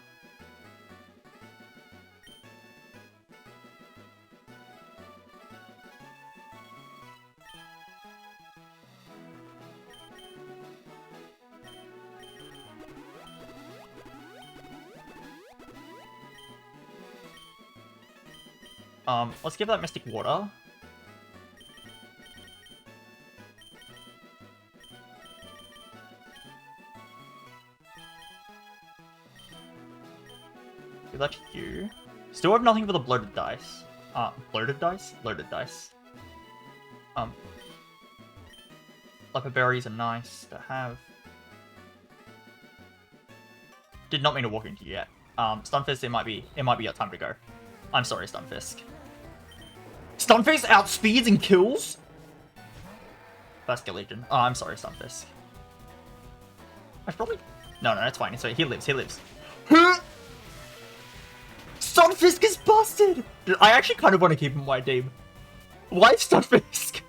Let's give that Mystic Water. Give that to you. Still have nothing for the bloated dice. Bloated dice? Loaded dice. Leopard berries are nice to have. Did not mean to walk into you yet. Stunfisk, it might be your time to go. I'm sorry, Stunfisk. Stunfisk outspeeds and kills? Basket Legion. Oh, I'm sorry, Stunfisk. I should probably... No, that's fine. It's fine. He lives. Stunfisk is busted! Dude, I actually kind of want to keep him in my team. Why Stunfisk?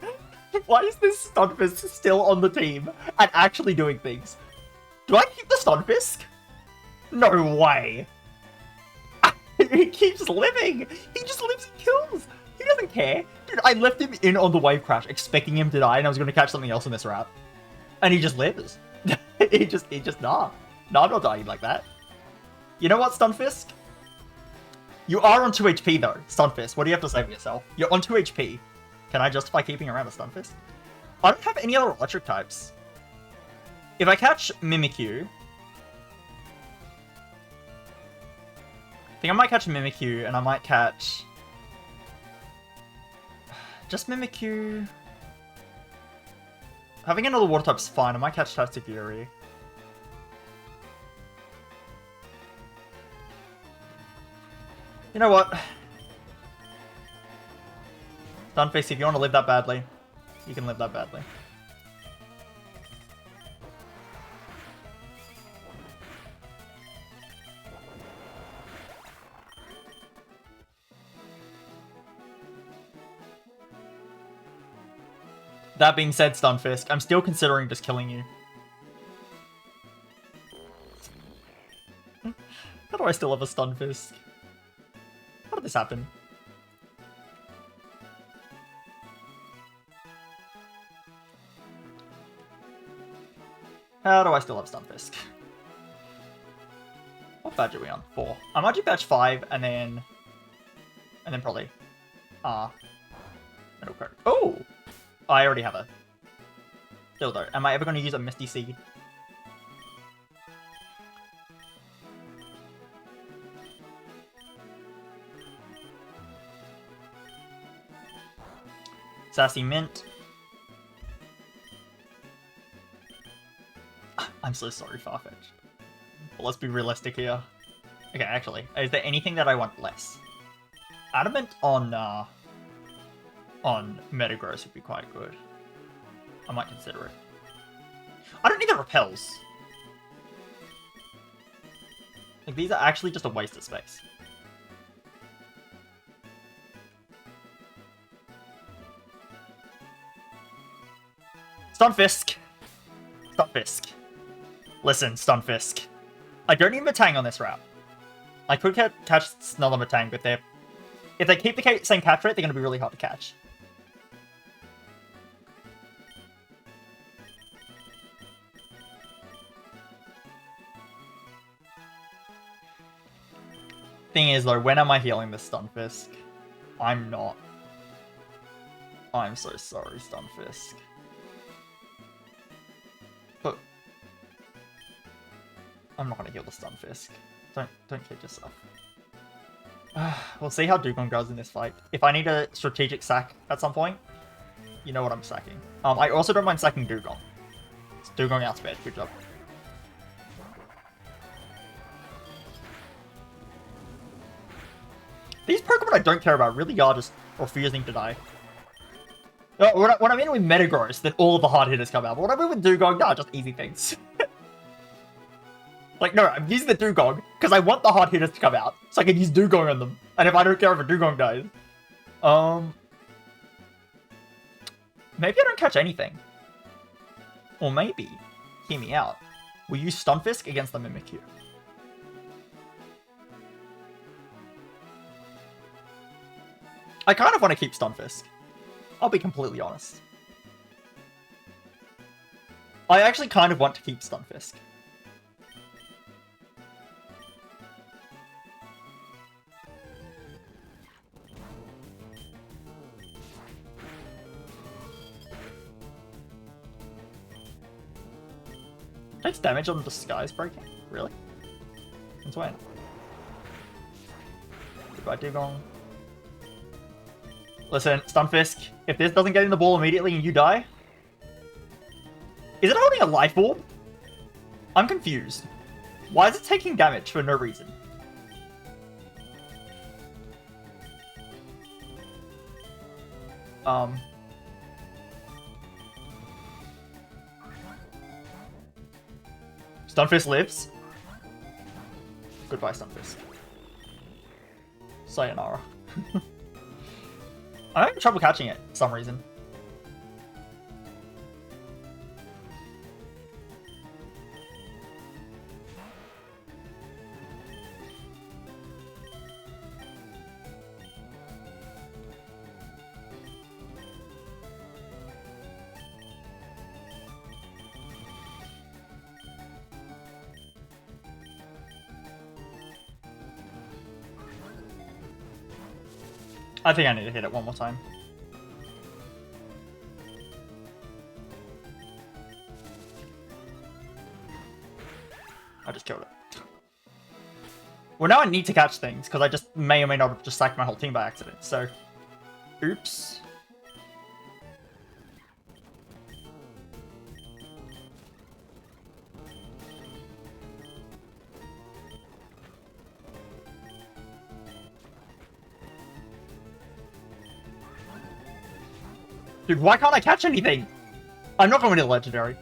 Why is this Stunfisk still on the team and actually doing things? Do I keep the Stunfisk? No way! He keeps living! He just lives and kills! He doesn't care. Dude, I left him in on the wave crash, expecting him to die, and I was going to catch something else in this route. And he just lives. he just, nah. Nah, I'm not dying like that. You know what, Stunfisk? You are on 2 HP, though, Stunfisk. What do you have to say for yourself? You're on 2 HP. Can I justify keeping around a Stunfisk? I don't have any other electric types. If I catch Mimikyu... I think I might catch Mimikyu, and I might catch... Just Mimikyu... Having another water type's fine. I might catch Tatsugiri. You know what? Stunfisk, if you want to live that badly, you can live that badly. That being said, Stunfisk, I'm still considering just killing you. How do I still have a Stunfisk? How did this happen? How do I still have Stunfisk? What badge are we on? 4. I might do badge 5 and then probably middle card. Oh! I already have a dildo. Am I ever going to use a Misty Seed? Sassy Mint. I'm so sorry, Farfetch'd. But let's be realistic here. Okay, actually, is there anything that I want less? Adamant on Metagross would be quite good. I might consider it. I don't need the repels. Like, these are actually just a waste of space. Stunfisk! Stunfisk. Listen, Stunfisk. I don't need Metang on this route. I could catch another Metang, but if they keep the same catch rate, they're going to be really hard to catch. Thing is, though, when am I healing this Stunfisk? I'm not. I'm so sorry, Stunfisk. But I'm not gonna heal the Stunfisk. Don't kid yourself. We'll see how Dugong does in this fight. If I need a strategic sack at some point, you know what I'm sacking. I also don't mind sacking Dugong. It's Dugong outsped. Good job. These Pokemon I don't care about really are just refusing to die. When I mean with Metagross, then all of the hard hitters come out. But when I mean with Dugong, nah, just easy things. Like, no, I'm using the Dugong because I want the hard hitters to come out, so I can use Dugong on them. And if I don't care if a Dugong dies. Maybe I don't catch anything. Or maybe, hear me out, we use Stunfisk against the Mimikyu. I kind of want to keep Stunfisk. I'll be completely honest. I actually kind of want to keep Stunfisk. Takes damage on Disguise Breaking? Really? Since when? Goodbye, Dugong. Listen, Stunfisk, if this doesn't get in the ball immediately and you die... Is it holding a life orb? I'm confused. Why is it taking damage for no reason? Stunfisk lives. Goodbye, Stunfisk. Sayonara. I'm having trouble catching it for some reason. I think I need to hit it one more time. I just killed it. Well, now I need to catch things, because I just may or may not have just sacked my whole team by accident, so... Oops. Dude, why can't I catch anything? I'm not going to Legendary.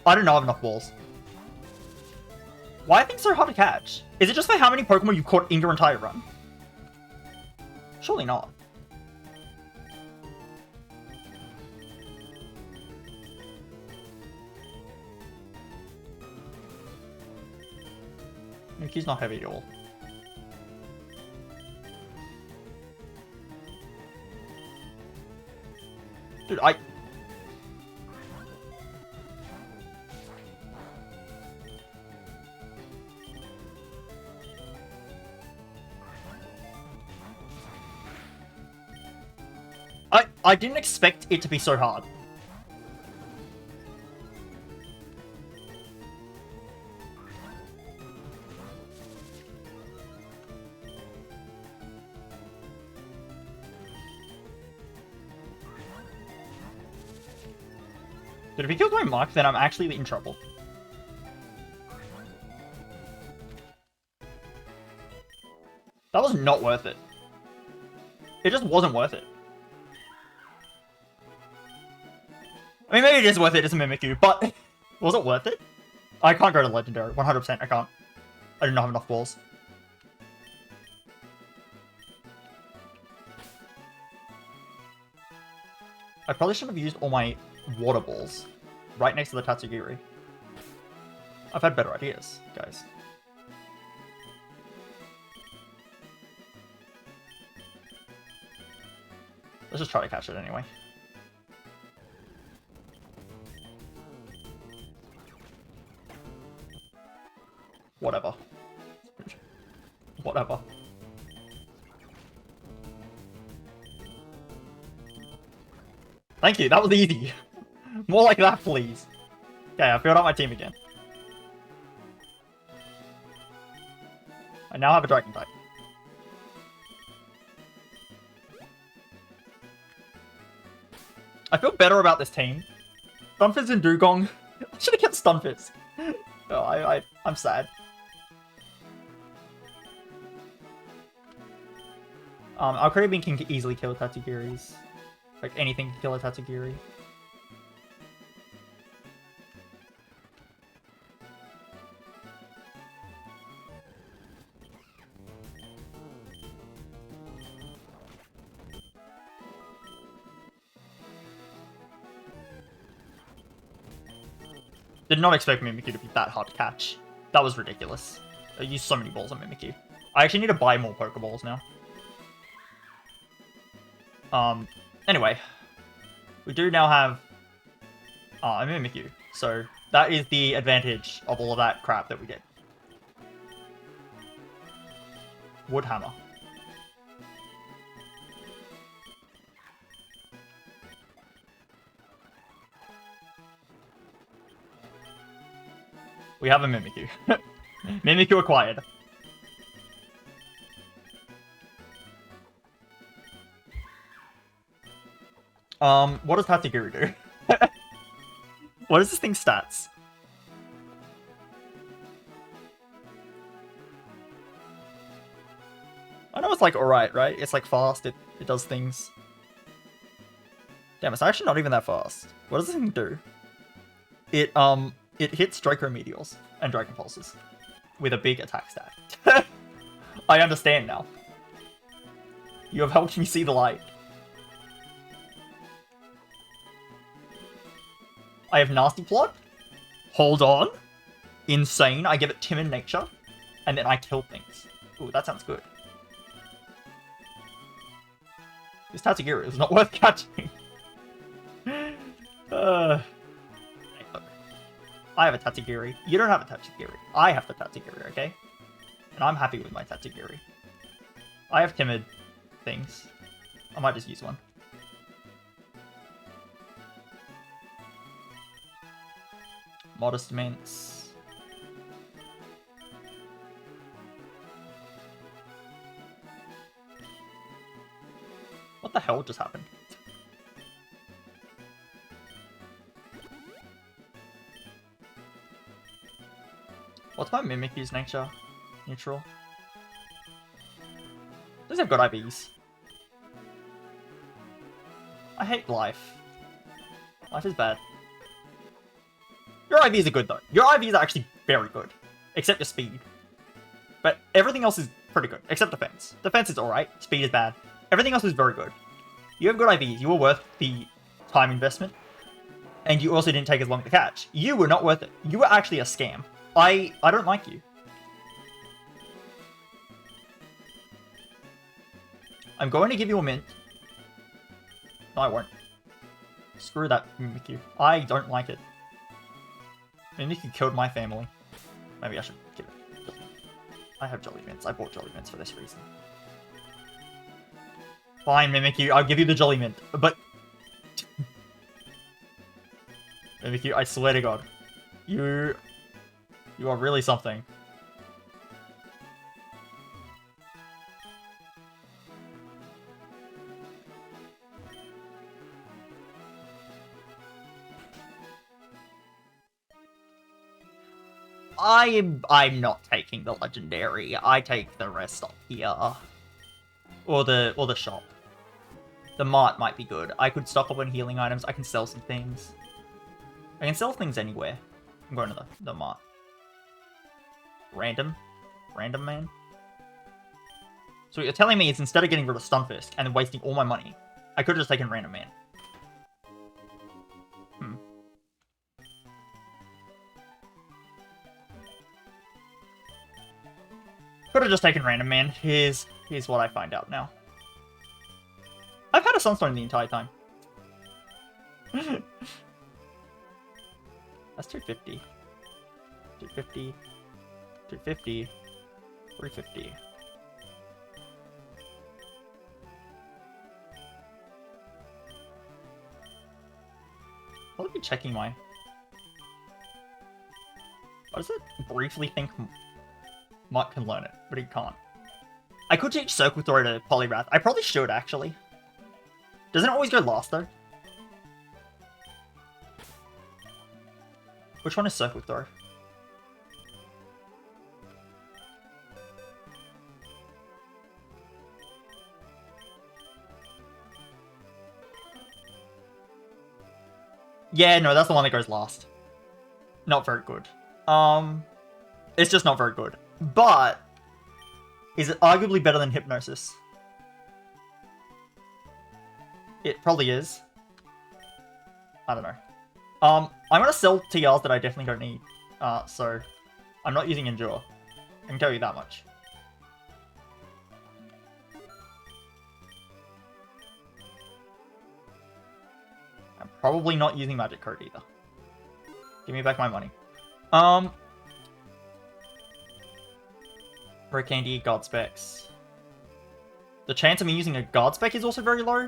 I don't know I have enough balls. Why are things so hard to catch? Is it just for how many Pokemon you've caught in your entire run? Surely not. Mickey's not heavy at all. Dude, I didn't expect it to be so hard. Dude, if he kills my Mark, then I'm actually in trouble. That was not worth it. It just wasn't worth it. I mean, maybe it is worth it, it's a Mimikyu, but was it worth it? I can't go to Legendary, 100%, I can't. I do not have enough balls. I probably shouldn't have used all my water balls right next to the Tatsugiri. I've had better ideas, guys. Let's just try to catch it anyway. Whatever. Whatever. Thank you, that was easy. More like that, please. Okay, I filled out my team again. I now have a Dragon type. I feel better about this team. Stunfisk and Dugong. I should have kept Stunfisk. Oh, I'm sad. Alcrabine can easily kill Tatsugiris. Like, anything can kill a Tatsugiri. Did not expect Mimikyu to be that hard to catch. That was ridiculous. I used so many balls on Mimikyu. I actually need to buy more Pokeballs now. Anyway. We do now have a Mimikyu. So, that is the advantage of all of that crap that we did. Wood Hammer. We have a Mimikyu. Mimikyu acquired. What does Tatsugiri do? What is this thing's stats? I know it's like alright, right? It's like fast, it does things. Damn, it's actually not even that fast. What does this thing do? It hits Draco Meteors and Dragon Pulses with a big attack stat. I understand now. You have helped me see the light. I have Nasty Plot. Hold on. Insane. I give it Timid Nature. And then I kill things. Ooh, that sounds good. This Tatsugiri is not worth catching. I have a Tatsugiri. You don't have a Tatsugiri. I have the Tatsugiri, okay? And I'm happy with my Tatsugiri. I have timid things. I might just use one. Modest mints. What the hell just happened? What's my Mimikyu's nature? Neutral. Does have good IVs? I hate life. Life is bad. Your IVs are good though. Your IVs are actually very good. Except your speed. But everything else is pretty good. Except defense. Defense is alright. Speed is bad. Everything else is very good. You have good IVs. You were worth the time investment. And you also didn't take as long to catch. You were not worth it. You were actually a scam. I don't like you. I'm going to give you a mint. No, I won't. Screw that Mimikyu. I don't like it. Mimikyu killed my family. Maybe I should give it. I have Jolly Mints. I bought Jolly Mints for this reason. Fine, Mimikyu. I'll give you the Jolly Mint. But... Mimikyu, I swear to God. You are really something. I'm not taking the legendary. I take the rest up here. Or the shop. The mart might be good. I could stock up on healing items. I can sell some things. I can sell things anywhere. I'm going to the mart. Random man. So what you're telling me is instead of getting rid of Stunfisk and then wasting all my money, I could have just taken Random Man. Could have just taken Random Man. Here's what I find out now. I've had a Sunstone the entire time. That's 250. 250. 250. 350. I'll be checking my... What does it briefly think Mutt can learn it, but he can't. I could teach Circle Throw to Poliwrath. I probably should, actually. Doesn't it always go last, though? Which one is Circle Throw? Yeah, no, that's the one that goes last. Not very good. It's just not very good. But, is it arguably better than Hypnosis? It probably is. I don't know. I'm gonna sell TRs that I definitely don't need. So, I'm not using Endure. I can tell you that much. I'm probably not using Magic Code either. Give me back my money. Rare Candy, God Specs. The chance of me using a God Spec is also very low.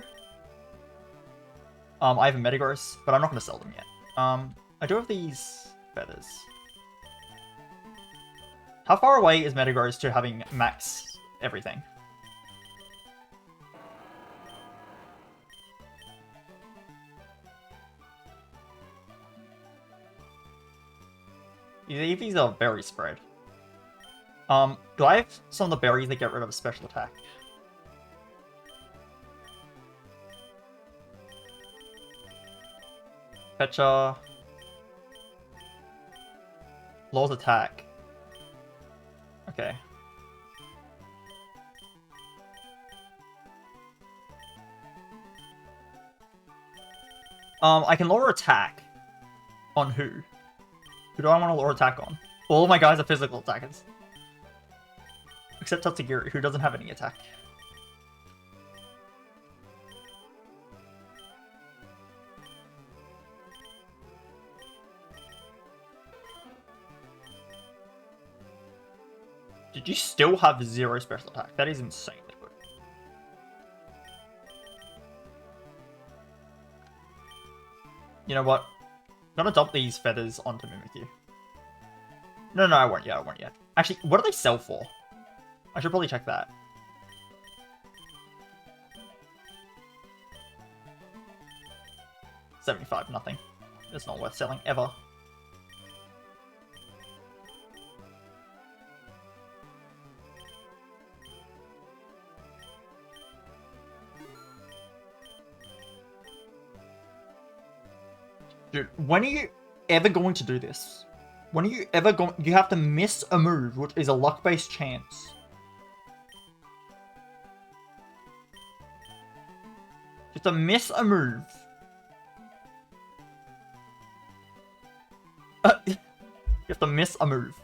I have a Metagross, but I'm not going to sell them yet. I do have these feathers. How far away is Metagross to having max everything? These are very spread. Do I have some of the berries that get rid of a special attack? Pecha. Law's attack. Okay. I can lower attack. On who? Who do I want to lower attack on? All of my guys are physical attackers. Except Tatsugiri, who doesn't have any attack. Did you still have 0 special attack? That is insanely good. You know what? I'm gonna dump these feathers onto Mimikyu. No, I won't yet. Actually, what do they sell for? I should probably check that. $75, nothing. It's not worth selling, ever. Dude, when are you ever going to do this? When are you ever going... You have to miss a move, which is a luck-based chance. Just to miss a move. You have to miss a move.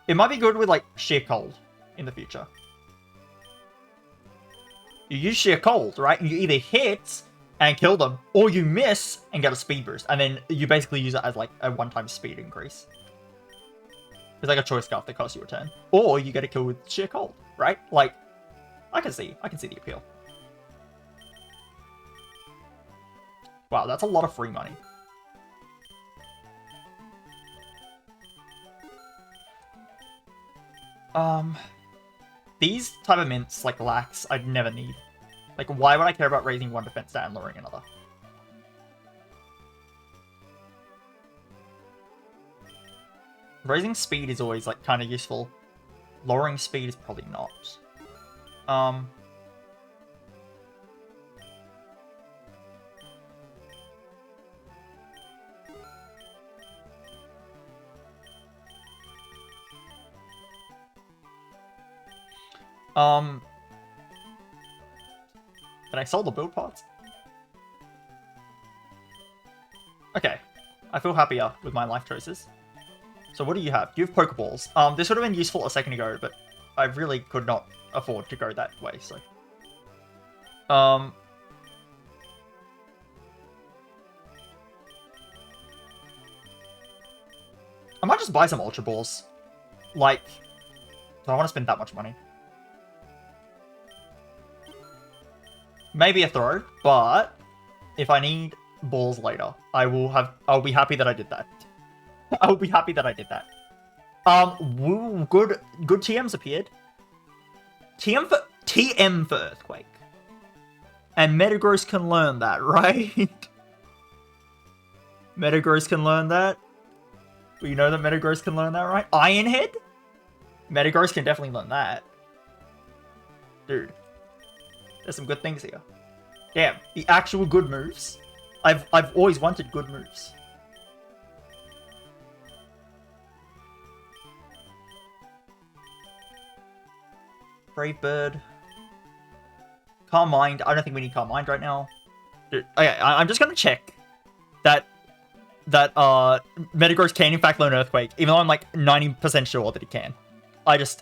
It might be good with, like, Sheer Cold in the future. You use Sheer Cold, right? And you either hit and kill them, or you miss and get a speed boost. And then you basically use it as, like, a one-time speed increase. It's like a choice scarf that costs you a turn. Or you get a kill with Sheer Cold, right? Like, I can see the appeal. Wow, that's a lot of free money. These type of mints, like lax, I'd never need. Like, why would I care about raising one defense stat and lowering another? Raising speed is always, like, kind of useful. Lowering speed is probably not. Can I sell the build parts? Okay. I feel happier with my life choices. So what do you have? You have Pokeballs. This would have been useful a second ago, but I really could not afford to go that way, so... I might just buy some Ultra Balls. Like... Do I want to spend that much money? Maybe a throw, but if I need balls later, I'll be happy that I did that. I'll be happy that I did that. Woo, good TMs appeared. TM for Earthquake. And Metagross can learn that, right? Metagross can learn that. We know that Metagross can learn that, right? Iron Head? Metagross can definitely learn that. Dude. There's some good things here. Damn, the actual good moves. I've always wanted good moves. Brave Bird. Calm Mind. I don't think we need Calm Mind right now. Dude, okay, I'm just gonna check that Metagross can in fact learn Earthquake, even though I'm like 90% sure that he can.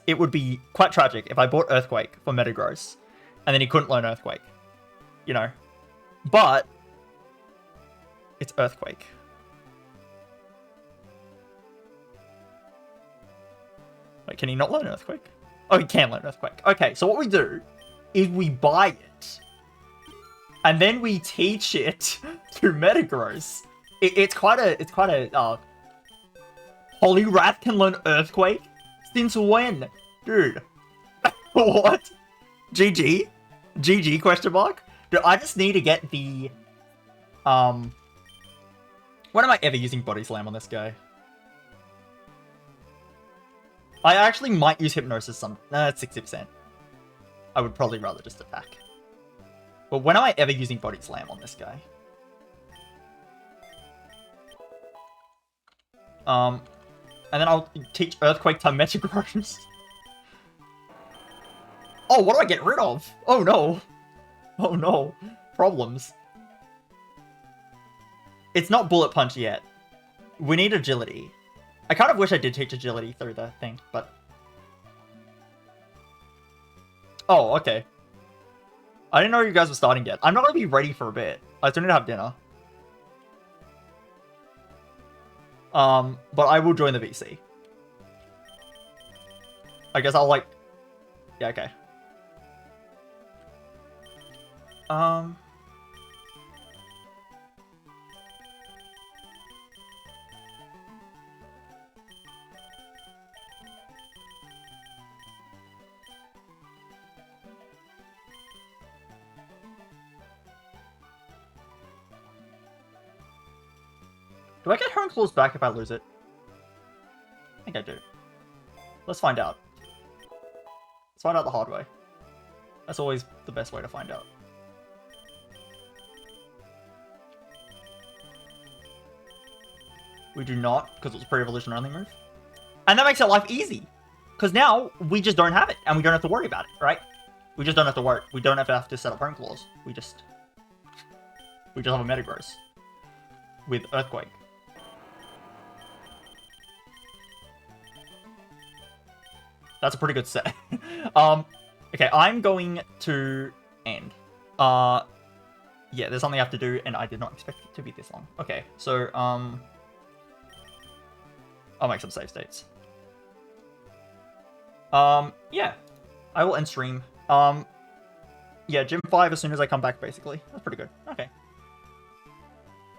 It would be quite tragic if I bought Earthquake for Metagross and then he couldn't learn Earthquake. You know. But it's Earthquake. Wait, can he not learn Earthquake? Oh, he can learn Earthquake. Okay, so what we do is we buy it. And then we teach it to Metagross. It's quite a Poliwrath can learn Earthquake? Since when? Dude. What? GG? GG question mark? Dude, I just need to get the when am I ever using Body Slam on this guy? I actually might use Hypnosis some... That's 60%. I would probably rather just attack. But when am I ever using Body Slam on this guy? And then I'll teach Earthquake to Metagross. Oh, what do I get rid of? Oh no. Oh no. Problems. It's not Bullet Punch yet. We need Agility. I kind of wish I did teach Agility through the thing, but... Oh, okay. I didn't know you guys were starting yet. I'm not going to be ready for a bit. I still need to have dinner. But I will join the VC. I guess I'll like... Yeah, okay. Do I get Hone Claws back if I lose it? I think I do. Let's find out. Let's find out the hard way. That's always the best way to find out. We do not, because it's a pre-evolution only move. And that makes our life easy. Because now, we just don't have it, and we don't have to worry about it, right? We just don't have to worry. We don't have to set up Hone Claws. We just have a Metagross. With Earthquake. That's a pretty good set. Okay, I'm going to end. Yeah, there's something I have to do, and I did not expect it to be this long. Okay, so, I'll make some save states. Yeah. I will end stream. Yeah, Gym 5 as soon as I come back, basically. That's pretty good.